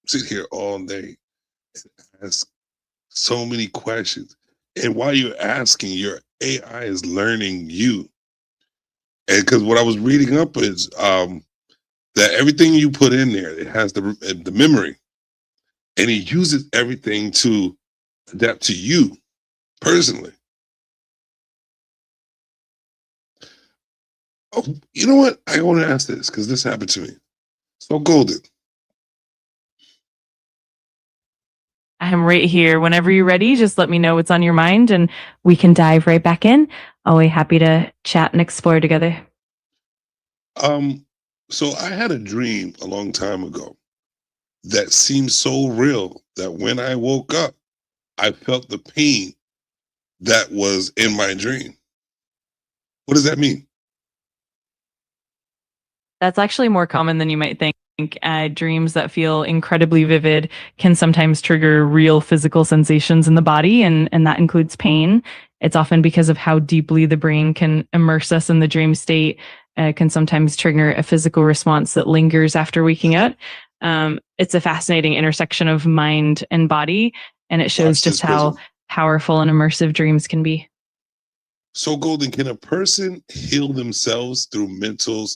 sit here all day and ask so many questions. And while you're asking, your AI is learning you. And because what I was reading up is that everything you put in there, it has the memory, and it uses everything to adapt to you personally. Oh, you know what? I want to ask this because this happened to me. So, Golden, I'm right here. Whenever you're ready, just let me know what's on your mind and we can dive right back in. Always happy to chat and explore together. so I had a dream a long time ago that seemed so real that when I woke up, I felt the pain that was in my dream. What does that mean? That's actually more common than you might think. Dreams that feel incredibly vivid can sometimes trigger real physical sensations in the body, and that includes pain. It's often because of how deeply the brain can immerse us in the dream state. It can sometimes trigger a physical response that lingers after waking up. It's a fascinating intersection of mind and body, and it shows Watch just this, how Prism. powerful and immersive dreams can be. So, Golden, can a person heal themselves through mentals?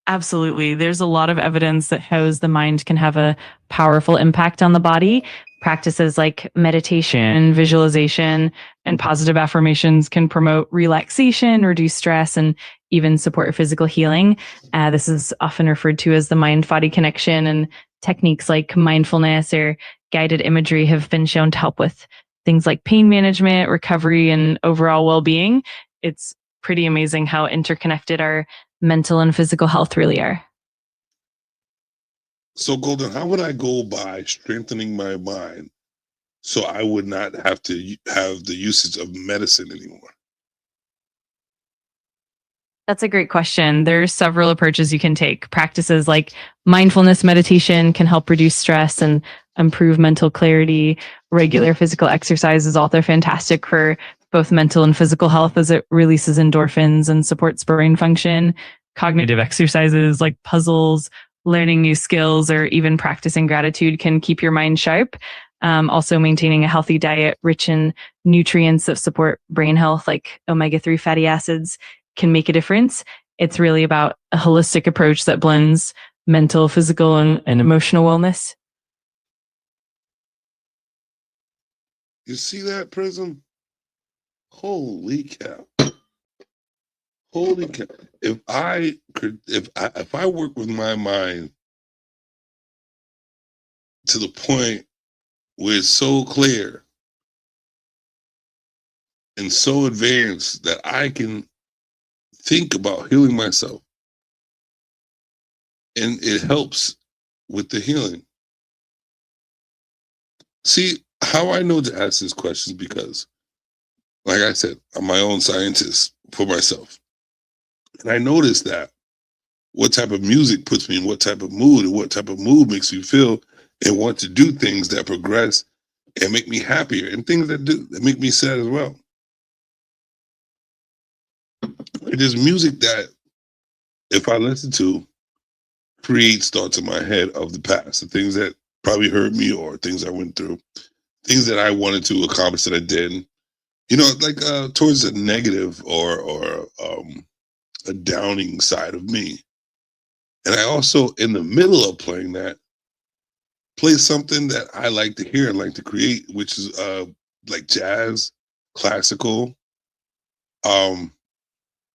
Absolutely. There's a lot of evidence that shows the mind can have a powerful impact on the body. Practices like meditation, visualization, and positive affirmations can promote relaxation, reduce stress, and even support physical healing. This is often referred to as the mind-body connection, and techniques like mindfulness or guided imagery have been shown to help with things like pain management, recovery, and overall well-being. It's pretty amazing how interconnected our mental and physical health really are. So, Golden, how would I go by strengthening my mind so I would not have to have the usage of medicine anymore? That's a great question. There's several approaches you can take. Practices like mindfulness meditation can help reduce stress and improve mental clarity. Regular physical exercise is also fantastic for both mental and physical health as it releases endorphins and supports brain function. Cognitive exercises like puzzles, learning new skills, or even practicing gratitude can keep your mind sharp. Also, maintaining a healthy diet rich in nutrients that support brain health, like omega-3 fatty acids, can make a difference. It's really about a holistic approach that blends mental, physical, and emotional wellness. You see that, Prism? Holy cow. Holy cow. If I work with my mind to the point where it's so clear and so advanced that I can think about healing myself, and it helps with the healing. See, how I know to ask this question because, like I said, I'm my own scientist for myself. And I noticed that what type of music puts me in what type of mood, and what type of mood makes me feel and want to do things that progress and make me happier, and things that make me sad as well. There's music that, if I listen to, creates thoughts in my head of the past, the things that probably hurt me or things I went through, things that I wanted to accomplish that I didn't. You know, like towards a negative or a downing side of me. And I also, in the middle of playing that, play something that I like to hear and like to create, which is like jazz, classical.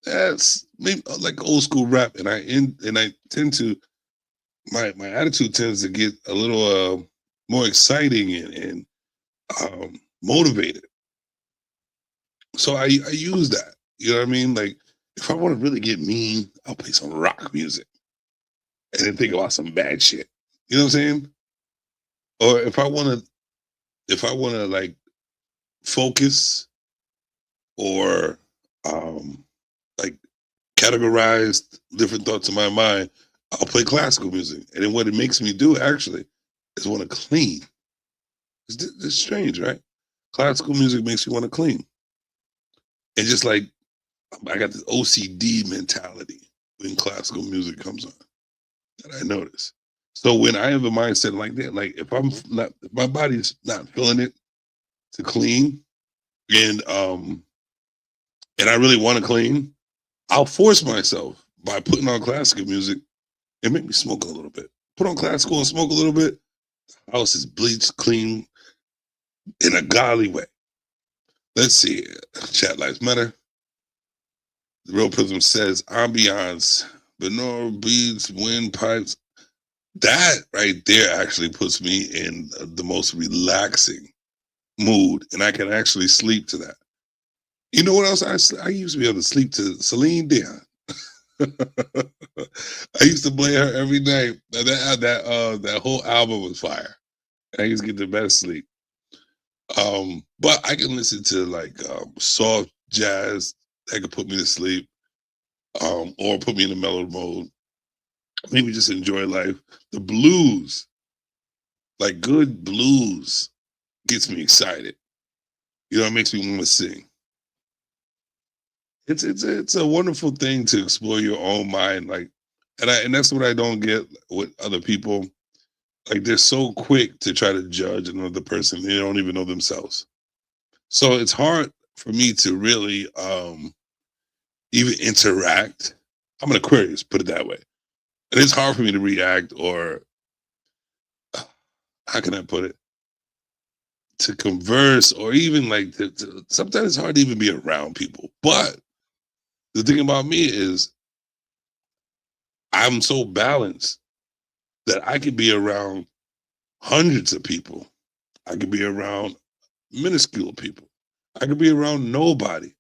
That's maybe like old school rap, and I tend to my attitude tends to get a little more exciting and motivated. So I use that. You know what I mean? Like if I want to really get mean, I'll play some rock music and then think about some bad shit. You know what I'm saying? Or if I want to like focus or like categorize different thoughts in my mind, I'll play classical music. And then what it makes me do actually is want to clean. It's strange, right? Classical music makes me want to clean. And just like I got this OCD mentality when classical music comes on that I notice. So when I have a mindset like that, like if my body's not feeling it to clean, and I really want to clean, I'll force myself by putting on classical music and make me smoke a little bit. Put on classical and smoke a little bit. The house is bleached clean in a godly way. Let's see. Chat Lives Matter. The Real Prism says ambiance, binaural beats, windpipes. That right there actually puts me in the most relaxing mood, and I can actually sleep to that. You know what else? I used to be able to sleep to Celine Dion. I used to play her every night. That whole album was fire. I used to get the best sleep. But I can listen to like soft jazz that could put me to sleep, or put me in a mellow mode. Maybe just enjoy life. The blues, like good blues, gets me excited. You know, it makes me want to sing. It's a wonderful thing to explore your own mind, like, and that's what I don't get with other people. Like they're so quick to try to judge another person, they don't even know themselves. So it's hard for me to really even interact. I'm an Aquarius, put it that way. And it's hard for me to react, or how can I put it? To converse, or even like sometimes it's hard to even be around people. But the thing about me is I'm so balanced that I could be around hundreds of people. I could be around minuscule people. I could be around nobody.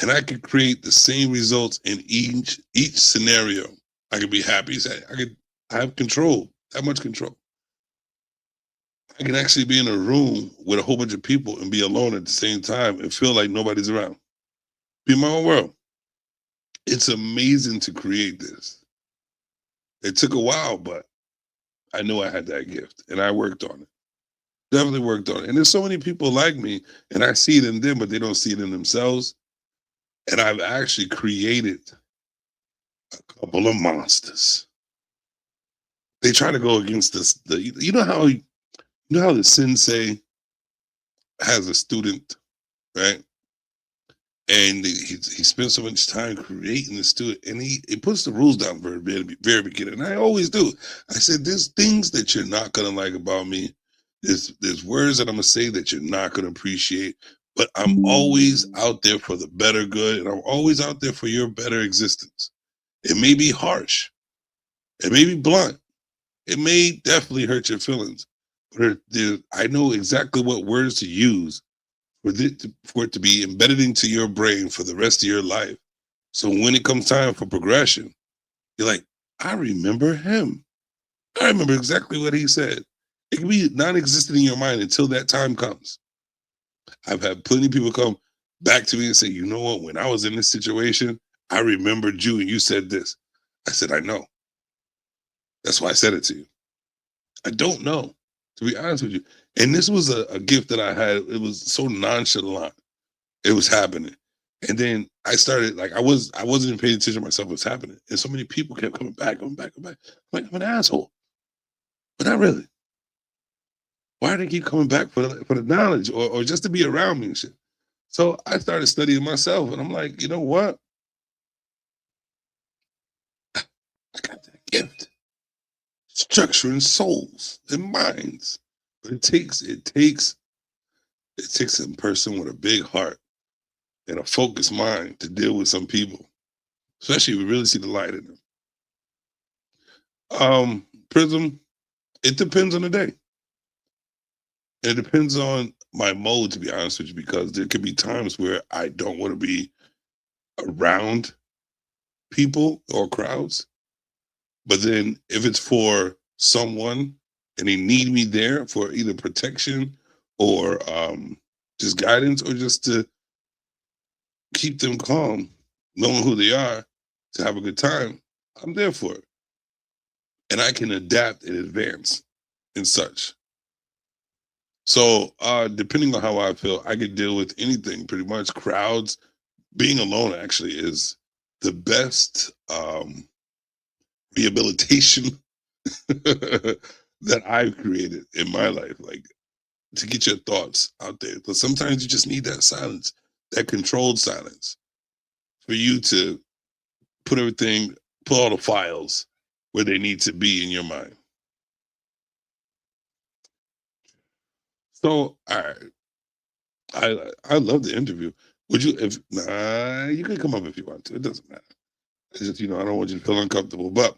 And I could create the same results in each scenario. I could be happy. I have control. That much control. I can actually be in a room with a whole bunch of people and be alone at the same time and feel like nobody's around. Be in my own world. It's amazing to create this. It took a while, but I knew I had that gift and I worked on it. Definitely worked on it. And there's so many people like me, and I see it in them, but they don't see it in themselves. And I've actually created a couple of monsters. They try to go against this. You know how the sensei has a student, right? And he spends so much time creating the student, and he puts the rules down very beginning. And I always do. I said, there's things that you're not gonna like about me. There's words that I'm gonna say that you're not gonna appreciate, but I'm always out there for the better good, and I'm always out there for your better existence. It may be harsh, it may be blunt, it may definitely hurt your feelings, but I know exactly what words to use for it to be embedded into your brain for the rest of your life. So when it comes time for progression, you're like, I remember him. I remember exactly what he said. It can be non-existent in your mind until that time comes. I've had plenty of people come back to me and say, you know what, when I was in this situation, I remembered you and you said this. I said, I know. That's why I said it to you. I don't know, to be honest with you. And this was a gift that I had. It was so nonchalant. It was happening. And then I started, like, I wasn't even paying attention to myself, what's happening. And so many people kept coming back. I'm like, I'm an asshole. But not really. Why do they keep coming back for the knowledge or just to be around me and shit? So I started studying myself, and I'm like, you know what? I got that gift. Structuring souls and minds. But it takes a person with a big heart and a focused mind to deal with some people, especially if we really see the light in them. Prism, it depends on the day. It depends on my mode, to be honest with you, because there could be times where I don't want to be around people or crowds. But then if it's for someone and they need me there for either protection or just guidance or just to keep them calm, knowing who they are, to have a good time, I'm there for it. And I can adapt and advance and such. So depending on how I feel, I can deal with anything pretty much. Crowds, being alone actually is the best rehabilitation that I've created in my life, like to get your thoughts out there. But sometimes you just need that silence, that controlled silence, for you to put all the files where they need to be in your mind. So, all right, I love the interview. Would you? If you can come up if you want to. It doesn't matter. It's just, I don't want you to feel uncomfortable. But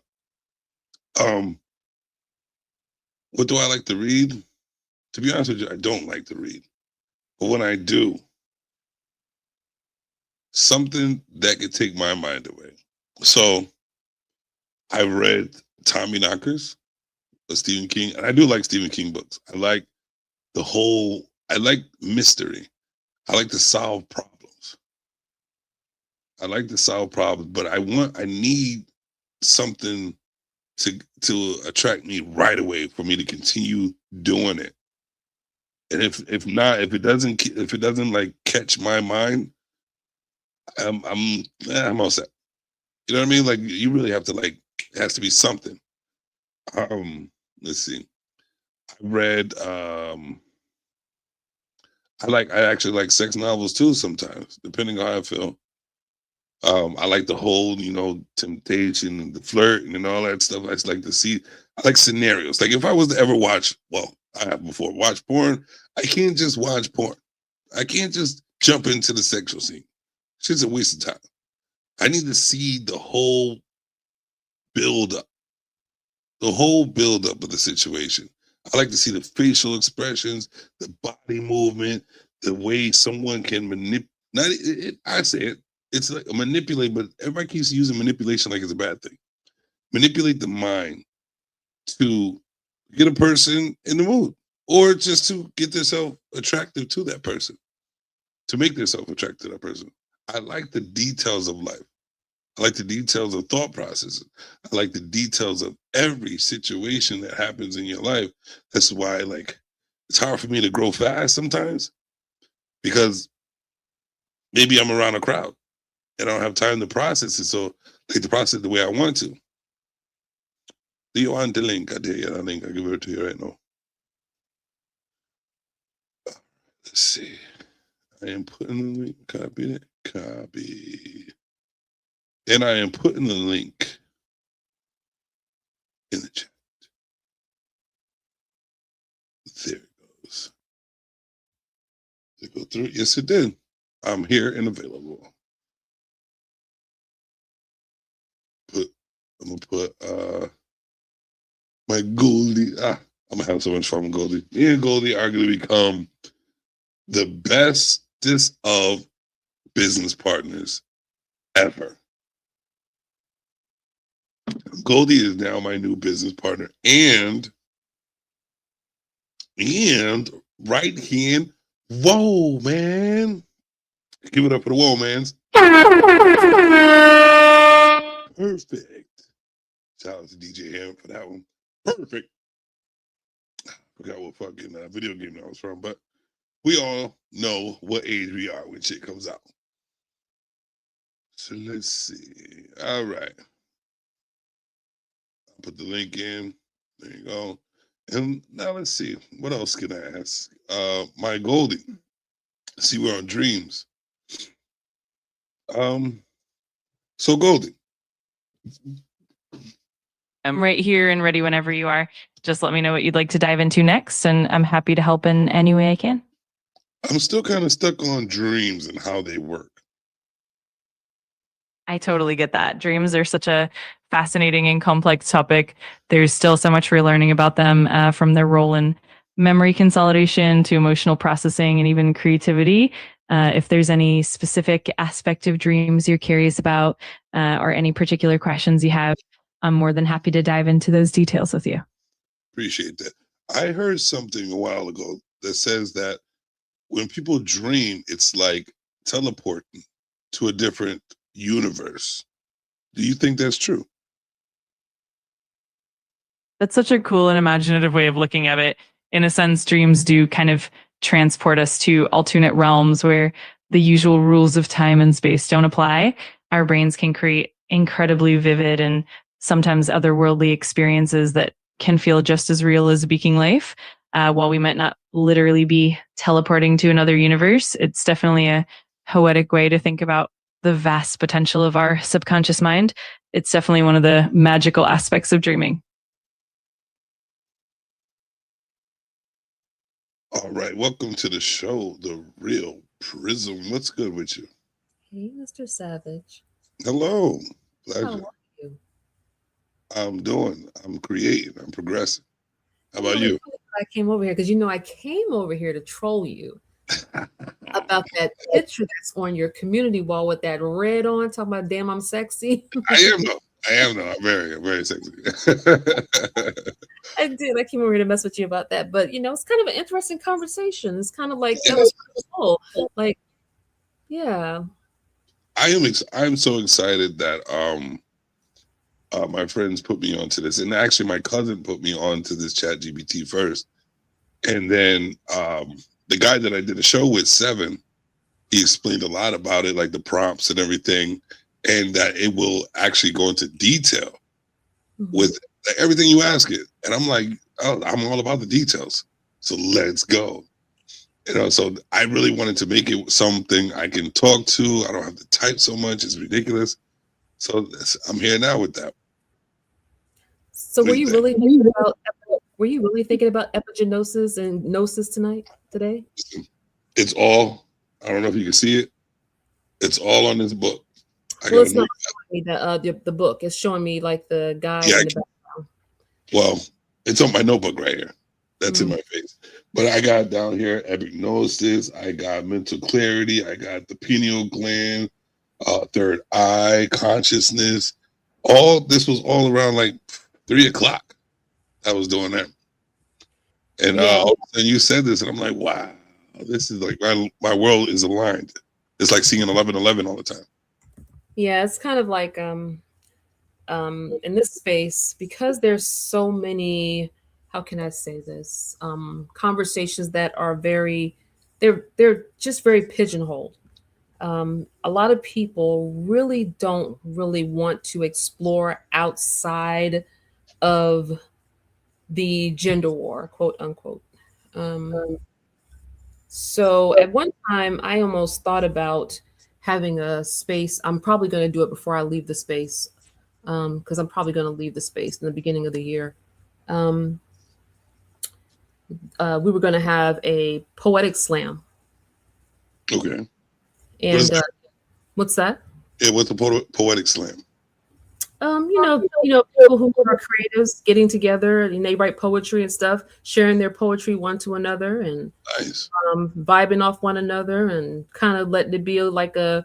what do I like to read? To be honest with you, I don't like to read. But when I do, something that could take my mind away. So I read Tommy Knockers, a Stephen King, and I do like Stephen King books. I like mystery. I like to solve problems. But I need something to attract me right away for me to continue doing it. And if it doesn't like catch my mind, I'm all set. You know what I mean? Like, you really have to, like, it has to be something. Let's see. I read I actually like sex novels too sometimes, depending on how I feel. I like the whole, temptation and the flirt and all that stuff. I just like to see, I like scenarios. Like, if I was to ever watch, well, I have before watched porn, I can't just watch porn. I can't just jump into the sexual scene. It's just a waste of time. I need to see the whole build up of the situation. I like to see the facial expressions, the body movement, the way someone can manipulate. I say it. It's like a manipulate, but everybody keeps using manipulation like it's a bad thing. Manipulate the mind to get a person in the mood, or just to get yourself attractive to that person, to make yourself attracted to that person. I like the details of life. I like the details of thought processes. I like the details of every situation that happens in your life. That's why, like, it's hard for me to grow fast sometimes because maybe I'm around a crowd and I don't have time to process it. So, like, to process it the way I want to. Do you want the link? I tell you the link. I give it to you right now. Let's see. I am putting the link. Copy it. Copy. And I am putting the link in the chat. There it goes. Did it go through? Yes, it did. I'm here and available. I'm gonna put my Goldie. I'm gonna have so much fun with Goldie. Me and Goldie are gonna become the bestest of business partners ever. Goldie is now my new business partner, and right hand. Whoa, man! Give it up for the whoa, mans. Perfect. Shout out to DJ Ham for that one. Perfect. Forgot what fucking video game that was from, but we all know what age we are when shit comes out. So let's see. All right. I'll put the link in. There you go. And now let's see. What else can I ask? My Goldie. See, we're on dreams. So Goldie. I'm right here and ready whenever you are. Just let me know what you'd like to dive into next, and I'm happy to help in any way I can. I'm still kind of stuck on dreams and how they work. I totally get that. Dreams are such a fascinating and complex topic. There's still so much we're learning about them, from their role in memory consolidation to emotional processing and even creativity. If there's any specific aspect of dreams you're curious about, or any particular questions you have, I'm more than happy to dive into those details with you. Appreciate that. I heard something a while ago that says that when people dream, it's like teleporting to a different universe. Do you think that's true? That's such a cool and imaginative way of looking at it. In a sense, dreams do kind of transport us to alternate realms where the usual rules of time and space don't apply. Our brains can create incredibly vivid and sometimes otherworldly experiences that can feel just as real as waking life. While we might not literally be teleporting to another universe, it's definitely a poetic way to think about the vast potential of our subconscious mind. It's definitely one of the magical aspects of dreaming. All right, welcome to the show, The Real Prism. What's good with you? Hey, Mr. Savage. Hello, How pleasure. are you? I'm creating, I'm progressing. How about You know, you? it's funny that I came over here because I came over here to troll you about that picture that's on your community wall with that red on, talking about damn I'm sexy. I am though. I'm very sexy. I did. I came over here to mess with you about that. But it's kind of an interesting conversation. It's kind of like that was pretty cool. Like, yeah. I'm so excited that my friends put me onto this, and actually my cousin put me onto this ChatGPT first, and then the guy that I did a show with, Seven, he explained a lot about it, like the prompts and everything, and that it will actually go into detail with everything you ask it. And I'm like, oh, I'm all about the details, so let's go. So I really wanted to make it something I can talk to. I don't have to type so much; it's ridiculous. So I'm here now with that. So were you really thinking about epigenosis and gnosis today? It's all, I don't know if you can see it. It's all on this book. Well, it's not showing me the book. It's showing me like the guide in the background. Well, it's on my notebook right here. That's in my face. But I got down here epignosis. I got mental clarity. I got the pineal gland, third eye, consciousness. All this was all around like 3 o'clock. I was doing that. And Yeah. all of a sudden you said this, and I'm like, wow, this is like my world is aligned. It's like seeing 11:11 all the time. Yeah, it's kind of like in this space, because there's so many, how can I say this, conversations that are very, they're just very pigeonholed. A lot of people really don't really want to explore outside of the gender war, quote unquote. So at one time, I almost thought about having a space. I'm probably going to do it before I leave the space, because I'm probably going to leave the space in the beginning of the year. Um, we were going to have a poetic slam, Okay. What is and that? what's that? Yeah, what's the poetic slam? People who are creatives getting together and they write poetry and stuff, sharing their poetry one to another and Nice. vibing off one another and kind of letting it be like a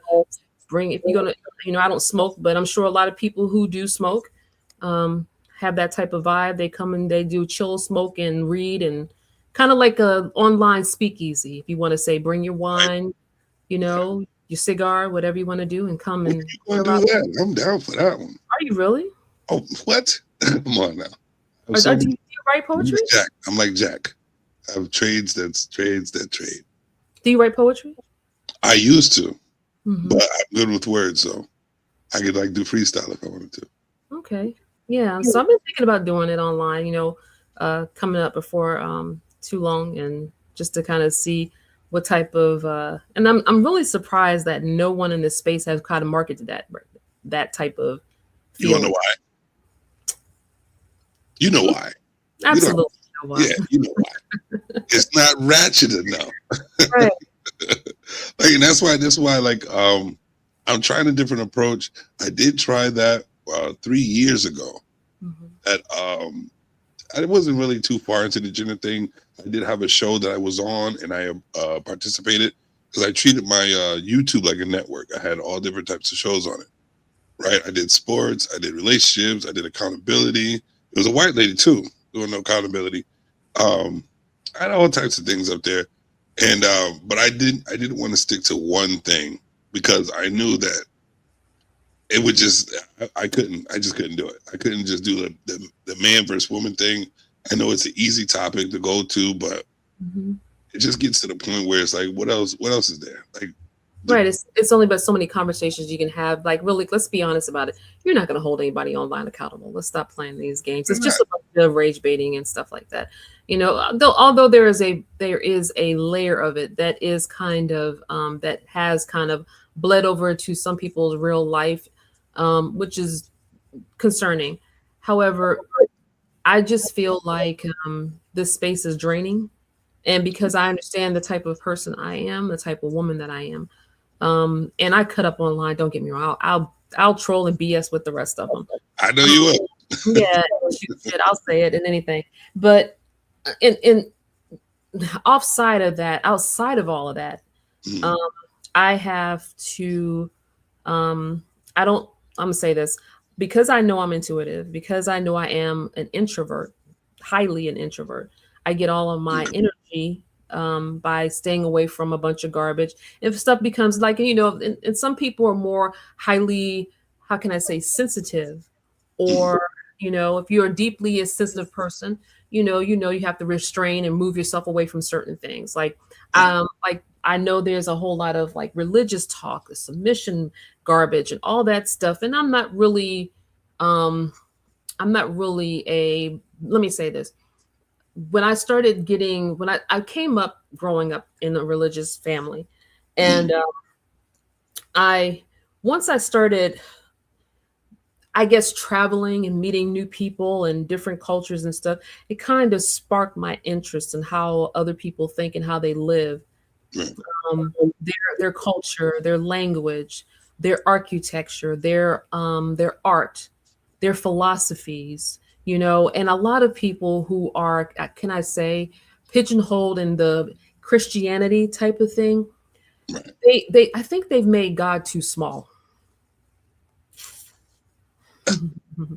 bring. If you're gonna, I don't smoke, but I'm sure a lot of people who do smoke have that type of vibe. They come and they do chill, smoke, and read, and kind of like a online speakeasy. If you want to say, bring your wine, your cigar, whatever you want to do, and come When and you gonna chill do out. that? I'm down for that one. Are you really? Oh, what? Come on now. I'm Or so do you write poetry? Jack. I'm like Jack. I have trades that trade. Do you write poetry? I used to, Mhm. but I'm good with words, so I could like do freestyle if I wanted to. Okay. Yeah. So I've been thinking about doing it online, coming up before too long, and just to kind of see what type of and I'm really surprised that no one in this space has kind of marketed that type of You wanna know feeling. why? You know why. Absolutely. You know why. Yeah, you know why. It's not ratchet enough. Right. Like, and that's why like I'm trying a different approach. I did try that 3 years ago. Mhm. That I wasn't really too far into the gender thing. I did have a show that I was on, and I participated because I treated my YouTube like a network. I had all different types of shows on it. Right? I did sports, I did relationships, I did accountability. It was a white lady too doing no accountability. I had all types of things up there, and but I didn't want to stick to one thing because I knew that it would just I just couldn't do it. I couldn't just do the man versus woman thing. I know it's an easy topic to go to, but Mhm. it just gets to the point where it's like, what else is there? Like, Right. It's only but so many conversations you can have. Like, really, let's be honest about it. You're not going to hold anybody online accountable. Let's stop playing these games. It's just about the rage baiting and stuff like that. Although there is a layer of it that is kind of that has kind of bled over to some people's real life, which is concerning. However, I just feel like this space is draining, and because I understand the type of person I am, the type of woman that I am. And I cut up online. Don't get me wrong. I'll troll and BS with the rest of them. I know you will. Yeah, shit, I'll say it and anything. But in outside of all of that, Mhm. I have to. I don't. I'm gonna say this because I know I'm intuitive. Because I know I am an introvert, highly an introvert. I get all of my energy by staying away from a bunch of garbage. If stuff becomes like, and some people are more highly, how can I say, sensitive, or, if you're deeply a sensitive person, you have to restrain and move yourself away from certain things. Like I know there's a whole lot of like religious talk, the submission garbage and all that stuff. And I'm not really let me say this. When I came up growing up in a religious family, and once I started, I guess, traveling and meeting new people and different cultures and stuff, it kind of sparked my interest in how other people think and how they live, Right. their culture, their language, their architecture, their art, their philosophies, and a lot of people who are, can I say, pigeonholed in the Christianity type of thing. Right. They I think they've made God too small. All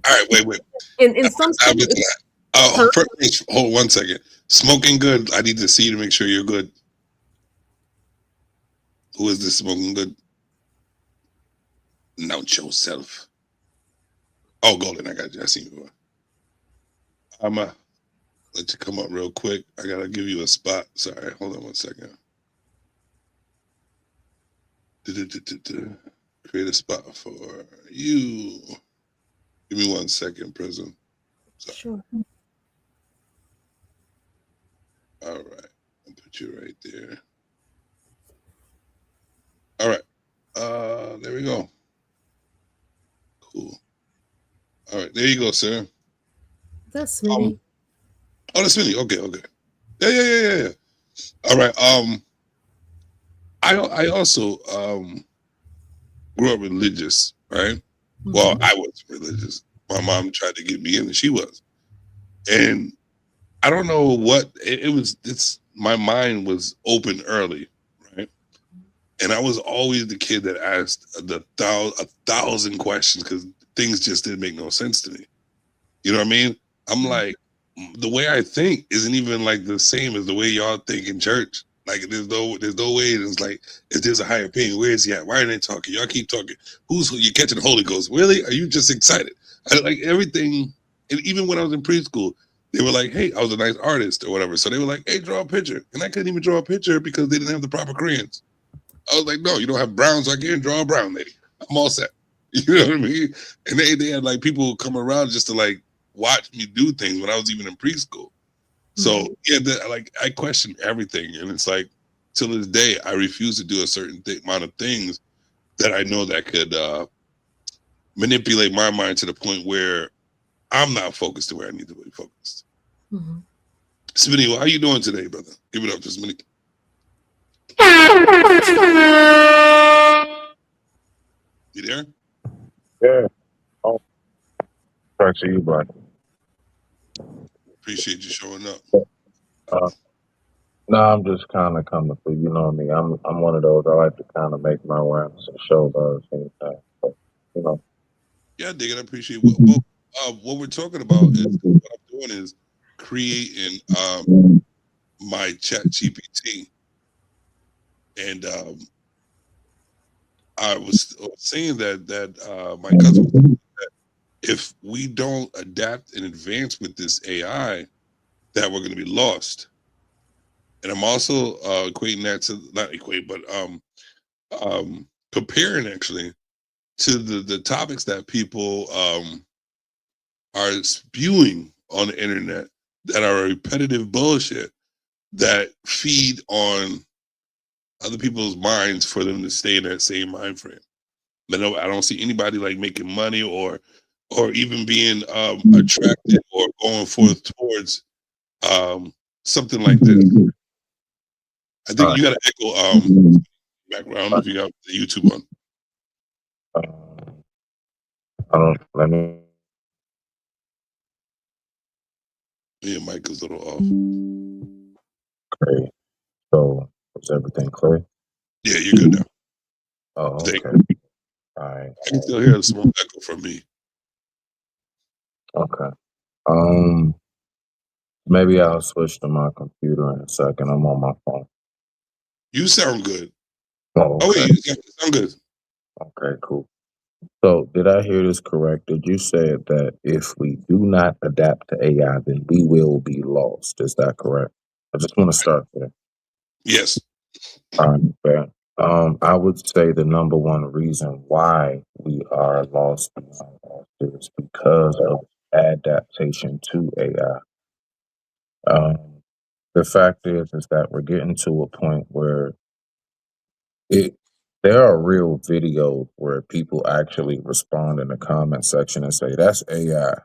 right, wait. In some I'll get to that. Oh, first, hold 1 second. Smoking good. I need to see you to make sure you're good. Who is this smoking good? Note yourself. Oh, Golden, I got you. I see you. I'm let you come up real quick. I gotta give you a spot. Sorry, hold on 1 second. Create a spot for you. Give me 1 second, Prism. Sorry. Sure. All right, I'll put you right there. All right, there we go. Cool. All right, there you go, sir. That's Smitty. Oh, that's Smitty. Okay. Yeah. All right. I also grew up religious, right? Mm-hmm. Well, I was religious. My mom tried to get me in, and she was. And I don't know what it was. My mind was open early, right? And I was always the kid that asked a thousand questions because things just didn't make no sense to me. You know what I mean? I'm like, the way I think isn't even like the same as the way y'all think in church. Like there's no way. It's like, if there's a higher opinion, where is he at? Why are they talking? Y'all keep talking. Who's you catching the Holy Ghost? Really? Are you just excited? I like everything. And even when I was in preschool, they were like, hey, I was a nice artist or whatever. So they were like, hey, draw a picture. And I couldn't even draw a picture because they didn't have the proper crayons. I was like, no, you don't have brown, so I can't draw a brown lady. I'm all set. You know what I mean? And they had like people come around just to like watch me do things when I was even in preschool. So yeah, I question everything, and it's like till this day I refuse to do a certain amount of things that I know that could manipulate my mind to the point where I'm not focused to where I need to be focused. Mm-hmm. Smitty, how you doing today, brother? Give it up to Smitty. You there? Yeah. Oh, talk to you, bud. Appreciate you showing up. No, I'm just kind of coming through. You know me. I'm one of those. I like to kind of make my rounds and show love anytime. So, you know. Yeah, I dig it. I appreciate it. What we're talking about is what I'm doing is creating my Chat GPT, and I was saying that my cousin was saying that if we don't adapt and advance with this AI, that we're going to be lost. And I'm also equating that to not equate, but comparing actually to the topics that people are spewing on the internet that are repetitive bullshit that feed on other people's minds for them to stay in that same mind frame. I don't see anybody like making money or even being attracted or going forth towards something like this. I think you got to echo background if you got the YouTube on. I don't. Let me. Your mic is a little off. Okay. So is everything clear? Yeah, you're good now. Oh, okay. Thank All you. right. I can still hear a small echo from me. Okay. Maybe I'll switch to my computer in a second. I'm on my phone. You sound good. Oh, Oh okay. wait, you sound good. Okay, cool. So, did I hear this correct? Did you say that if we do not adapt to AI, then we will be lost? Is that correct? I just want to start there. Yes. All right, fair. I would say the number one reason why we are lost is because of adaptation to AI. The fact is that we're getting to a point where there are real videos where people actually respond in the comment section and say, "That's AI."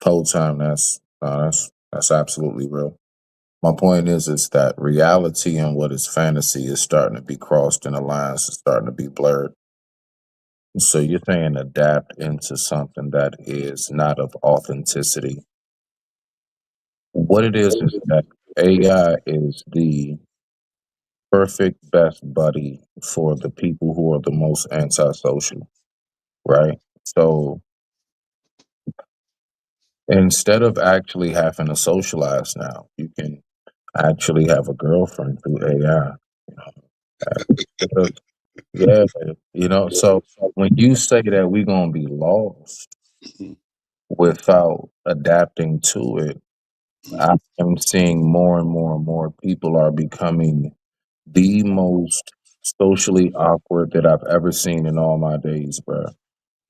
Whole time that's absolutely real. My point is that reality and what is fantasy is starting to be crossed and the lines are starting to be blurred. So you're saying adapt into something that is not of authenticity. What it is that AI is the perfect best buddy for the people who are the most antisocial, right? So Instead of actually having to socialize now, you can actually have a girlfriend through AI. You know, yeah, so when you say that we're gonna be lost Mhm, without adapting to it, mhm, I am seeing more and more and more people are becoming the most socially awkward that I've ever seen in all my days, bro.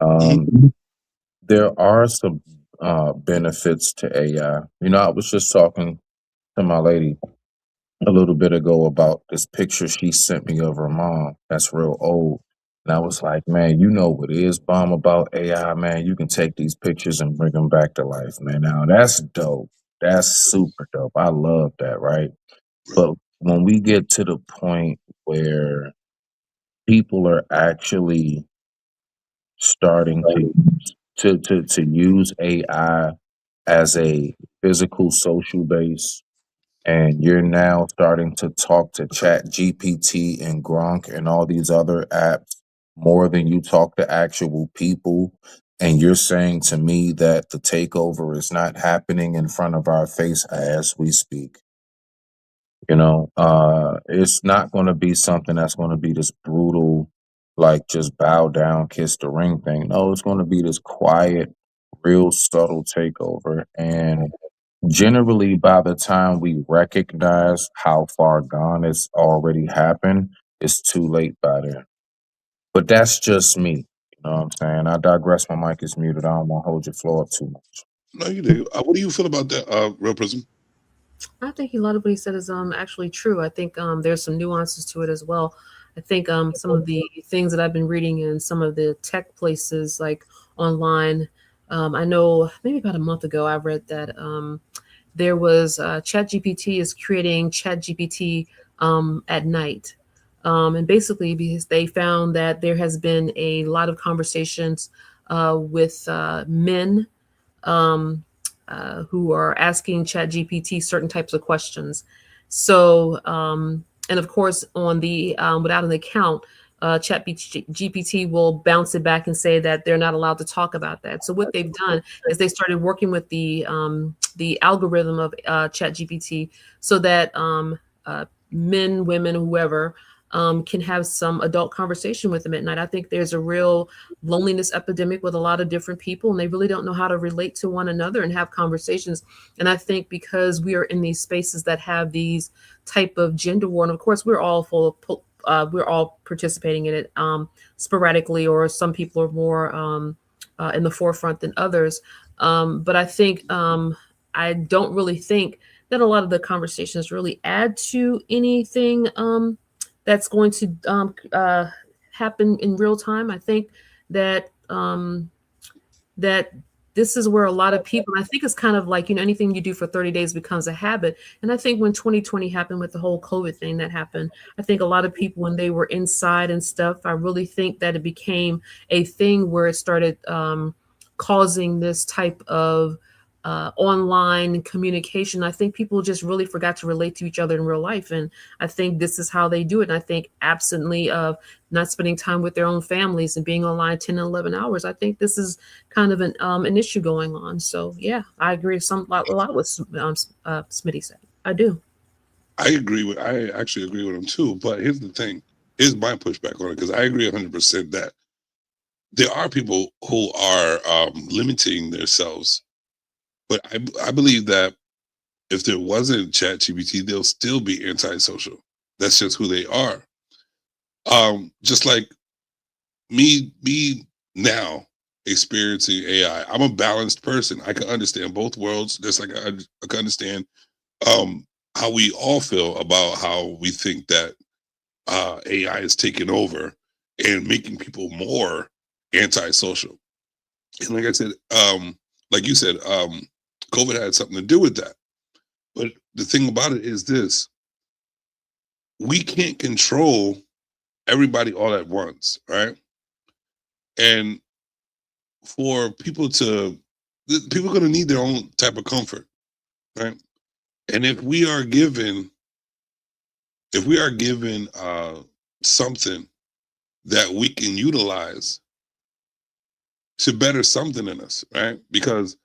mhm. There are some benefits to AI. I was just talking to my lady a little bit ago about this picture she sent me of her mom that's real old. And I was like, man, you know what is bomb about AI, man? You can take these pictures and bring them back to life, man. Now that's dope. That's super dope. I love that, right? Right, But when we get to the point where people are actually starting to use AI as a physical social base, and you're now starting to talk to Chat GPT and Gronk and all these other apps more than you talk to actual people, and you're saying to me that the takeover is not happening in front of our face as we speak. It's not going to be something that's going to be this brutal, like just bow down, kiss the ring thing. No, it's going to be this quiet, real subtle takeover. And generally, by the time we recognize how far gone it's already happened, it's too late by then. But that's just me. You know what I'm saying? I digress. My mic is muted. I don't want to hold your floor up too much. No, you do. What do you feel about that, Real Prism? I think a lot of what he said is actually true. I think there's some nuances to it as well. I think some of the things that I've been reading in some of the tech places like online, I know maybe about a month ago I read that there was ChatGPT is creating ChatGPT at night. And basically, because they found that there has been a lot of conversations with men um, who are asking ChatGPT certain types of questions. So, and of course, on the without an account, ChatGPT will bounce it back and say that they're not allowed to talk about that. So what they've done is they started working with the algorithm of ChatGPT so that men, women, whoever can have some adult conversation with them at night. I think there's a real loneliness epidemic with a lot of different people, and they really don't know how to relate to one another and have conversations. And I think because we are in these spaces that have these type of gender war, and of course we're all participating in it sporadically, or some people are more in the forefront than others. But I think I don't really think that a lot of the conversations really add to anything that's going to happen in real time. I think that that this is where a lot of people, I think it's kind of like, anything you do for 30 days becomes a habit. And I think when 2020 happened with the whole COVID thing that happened, I think a lot of people, when they were inside and stuff, I really think that it became a thing where it started causing this type of online communication. I think people just really forgot to relate to each other in real life. And I think this is how they do it. And I think absently of not spending time with their own families and being online 10 and 11 hours, I think this is kind of an issue going on. So yeah, I agree a lot with Smitty said. I do. I actually agree with him too. But here's the thing. Here's my pushback on it, because I agree 100% that there are people who are limiting themselves. But I believe that if there wasn't ChatGPT, they'll still be antisocial. That's just who they are. Just like me now experiencing AI, I'm a balanced person. I can understand both worlds, just like I can understand how we all feel about how we think that AI is taking over and making people more antisocial. And like I said, like you said, COVID had something to do with that. But the thing about it is this: we can't control everybody all at once, right? And for people are going to need their own type of comfort, right? And if we are given something that we can utilize to better something in us, right? Because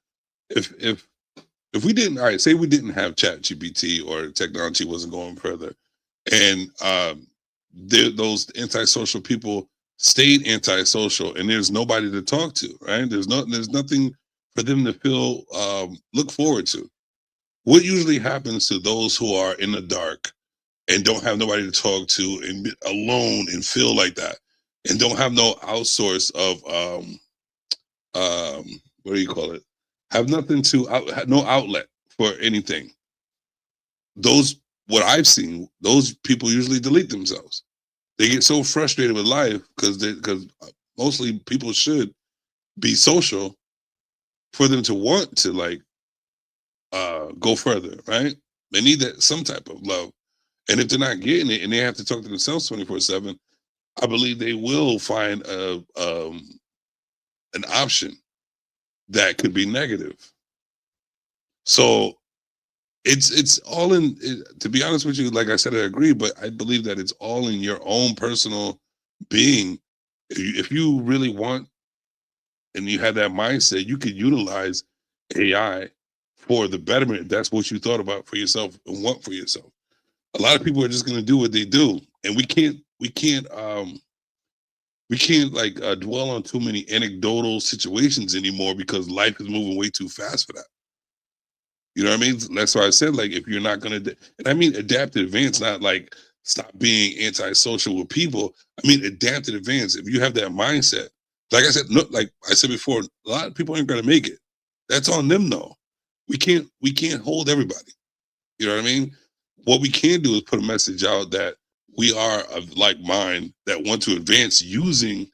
if we didn't, all right, say we didn't have Chat GPT or technology wasn't going further, and those antisocial people stayed antisocial, and there's nobody to talk to, right? There's nothing for them to feel look forward to. What usually happens to those who are in the dark and don't have nobody to talk to and be alone and feel like that and don't have no outsource of what do you call it? Have nothing to no outlet for anything. Those what I've seen, those people usually delete themselves. They get so frustrated with life because mostly people should be social for them to want to like go further, right? They need that some type of love. And if they're not getting it and they have to talk to themselves 24/7, I believe they will find an option that could be negative. So it's all in to be honest with you, like I said, I agree, but I believe that it's all in your own personal being. If you really want and you have that mindset, you could utilize AI for the betterment if that's what you thought about for yourself and want for yourself. A lot of people are just going to do what they do, and we can't like dwell on too many anecdotal situations anymore because life is moving way too fast for that. You know what I mean? That's why I said, like, if you're not going to, and I mean adapt and advance, not like stop being antisocial with people. I mean adapt and advance. If you have that mindset, like I said, look, like I said before, a lot of people ain't going to make it. That's on them, though. We can't hold everybody. You know what I mean? What we can do is put a message out that we are of like mind that want to advance using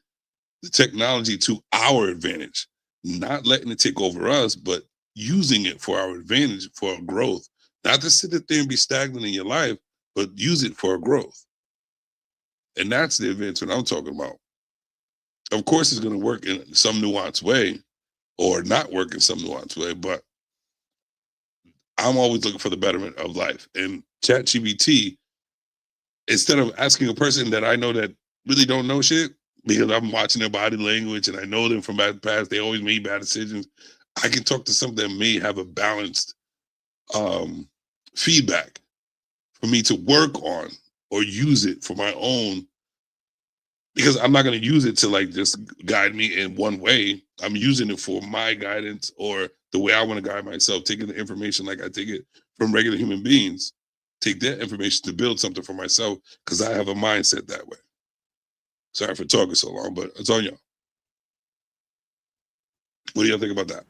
the technology to our advantage, not letting it take over us, but using it for our advantage, for our growth. Not to sit there and be stagnant in your life, but use it for growth. And that's the advancement I'm talking about. Of course, it's going to work in some nuanced way or not work in some nuanced way, but I'm always looking for the betterment of life. And ChatGPT, instead of asking a person that I know that really don't know shit, because I'm watching their body language and I know them from the past, they always made bad decisions. I can talk to something that may have a balanced feedback for me to work on or use it for my own, because I'm not going to use it to like just guide me in one way. I'm using it for my guidance or the way I want to guide myself, taking the information like I take it from regular human beings, take that information to build something for myself because I have a mindset that way. Sorry for talking so long, but it's on y'all. What do y'all think about that?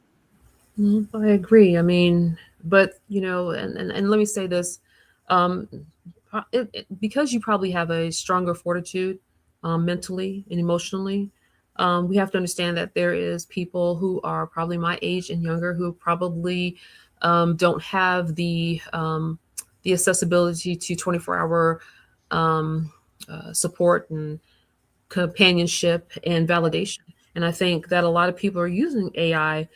I agree. I mean, but you know, and let me say this, because you probably have a stronger fortitude, mentally and emotionally. We have to understand that there is people who are probably my age and younger who probably don't have the accessibility to 24-hour support and companionship and validation. And I think that a lot of people are using AI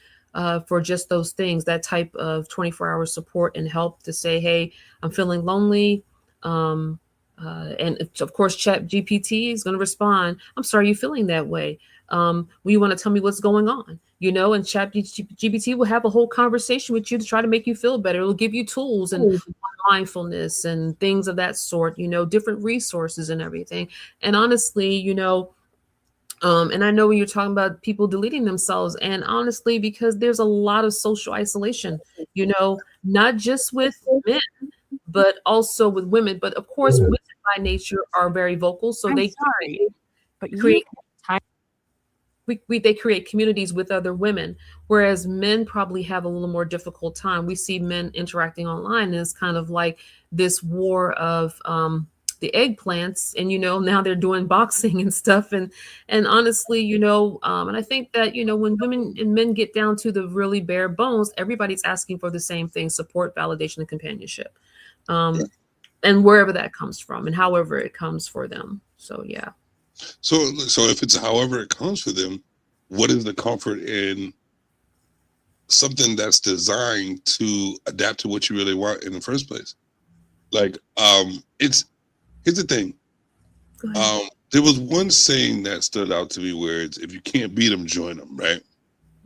for just those things, that type of 24-hour support and help to say, hey, I'm feeling lonely. And of course, Chat GPT is going to respond, I'm sorry you're feeling that way. Well, you want to tell me what's going on, you know, and Chat GPT will have a whole conversation with you to try to make you feel better. It'll give you tools and mindfulness and things of that sort, you know, different resources and everything. And honestly, you know, and I know when you're talking about people deleting themselves, and honestly, because there's a lot of social isolation, you know, not just with men, but also with women. But of course, women by nature are very vocal, so I'm they sorry, but create time. they create communities with other women, whereas men probably have a little more difficult time. We see men interacting online, and it's kind of like this war of the eggplants, and you know, now they're doing boxing and stuff, and honestly, you know, and I think that, you know, when women and men get down to the really bare bones, everybody's asking for the same thing: support, validation, and companionship, and wherever that comes from and however it comes for them. So yeah. So if it's however it comes for them, what is the comfort in something that's designed to adapt to what you really want in the first place? Like, here's the thing. There was one saying that stood out to me where it's, if you can't beat them, join them, right?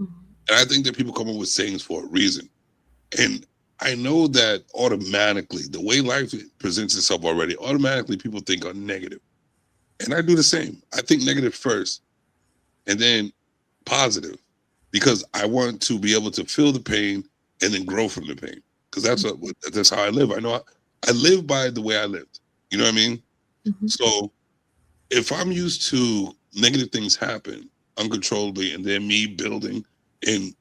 Mhm. And I think that people come up with sayings for a reason. And I know that automatically, the way life presents itself already, automatically people think are negative. And I do the same. I think negative first and then positive, because I want to be able to feel the pain and then grow from the pain. Because that's how I live. I know I live by the way I lived. You know what I mean? Mhm. So if I'm used to negative things happen uncontrollably, and then me building and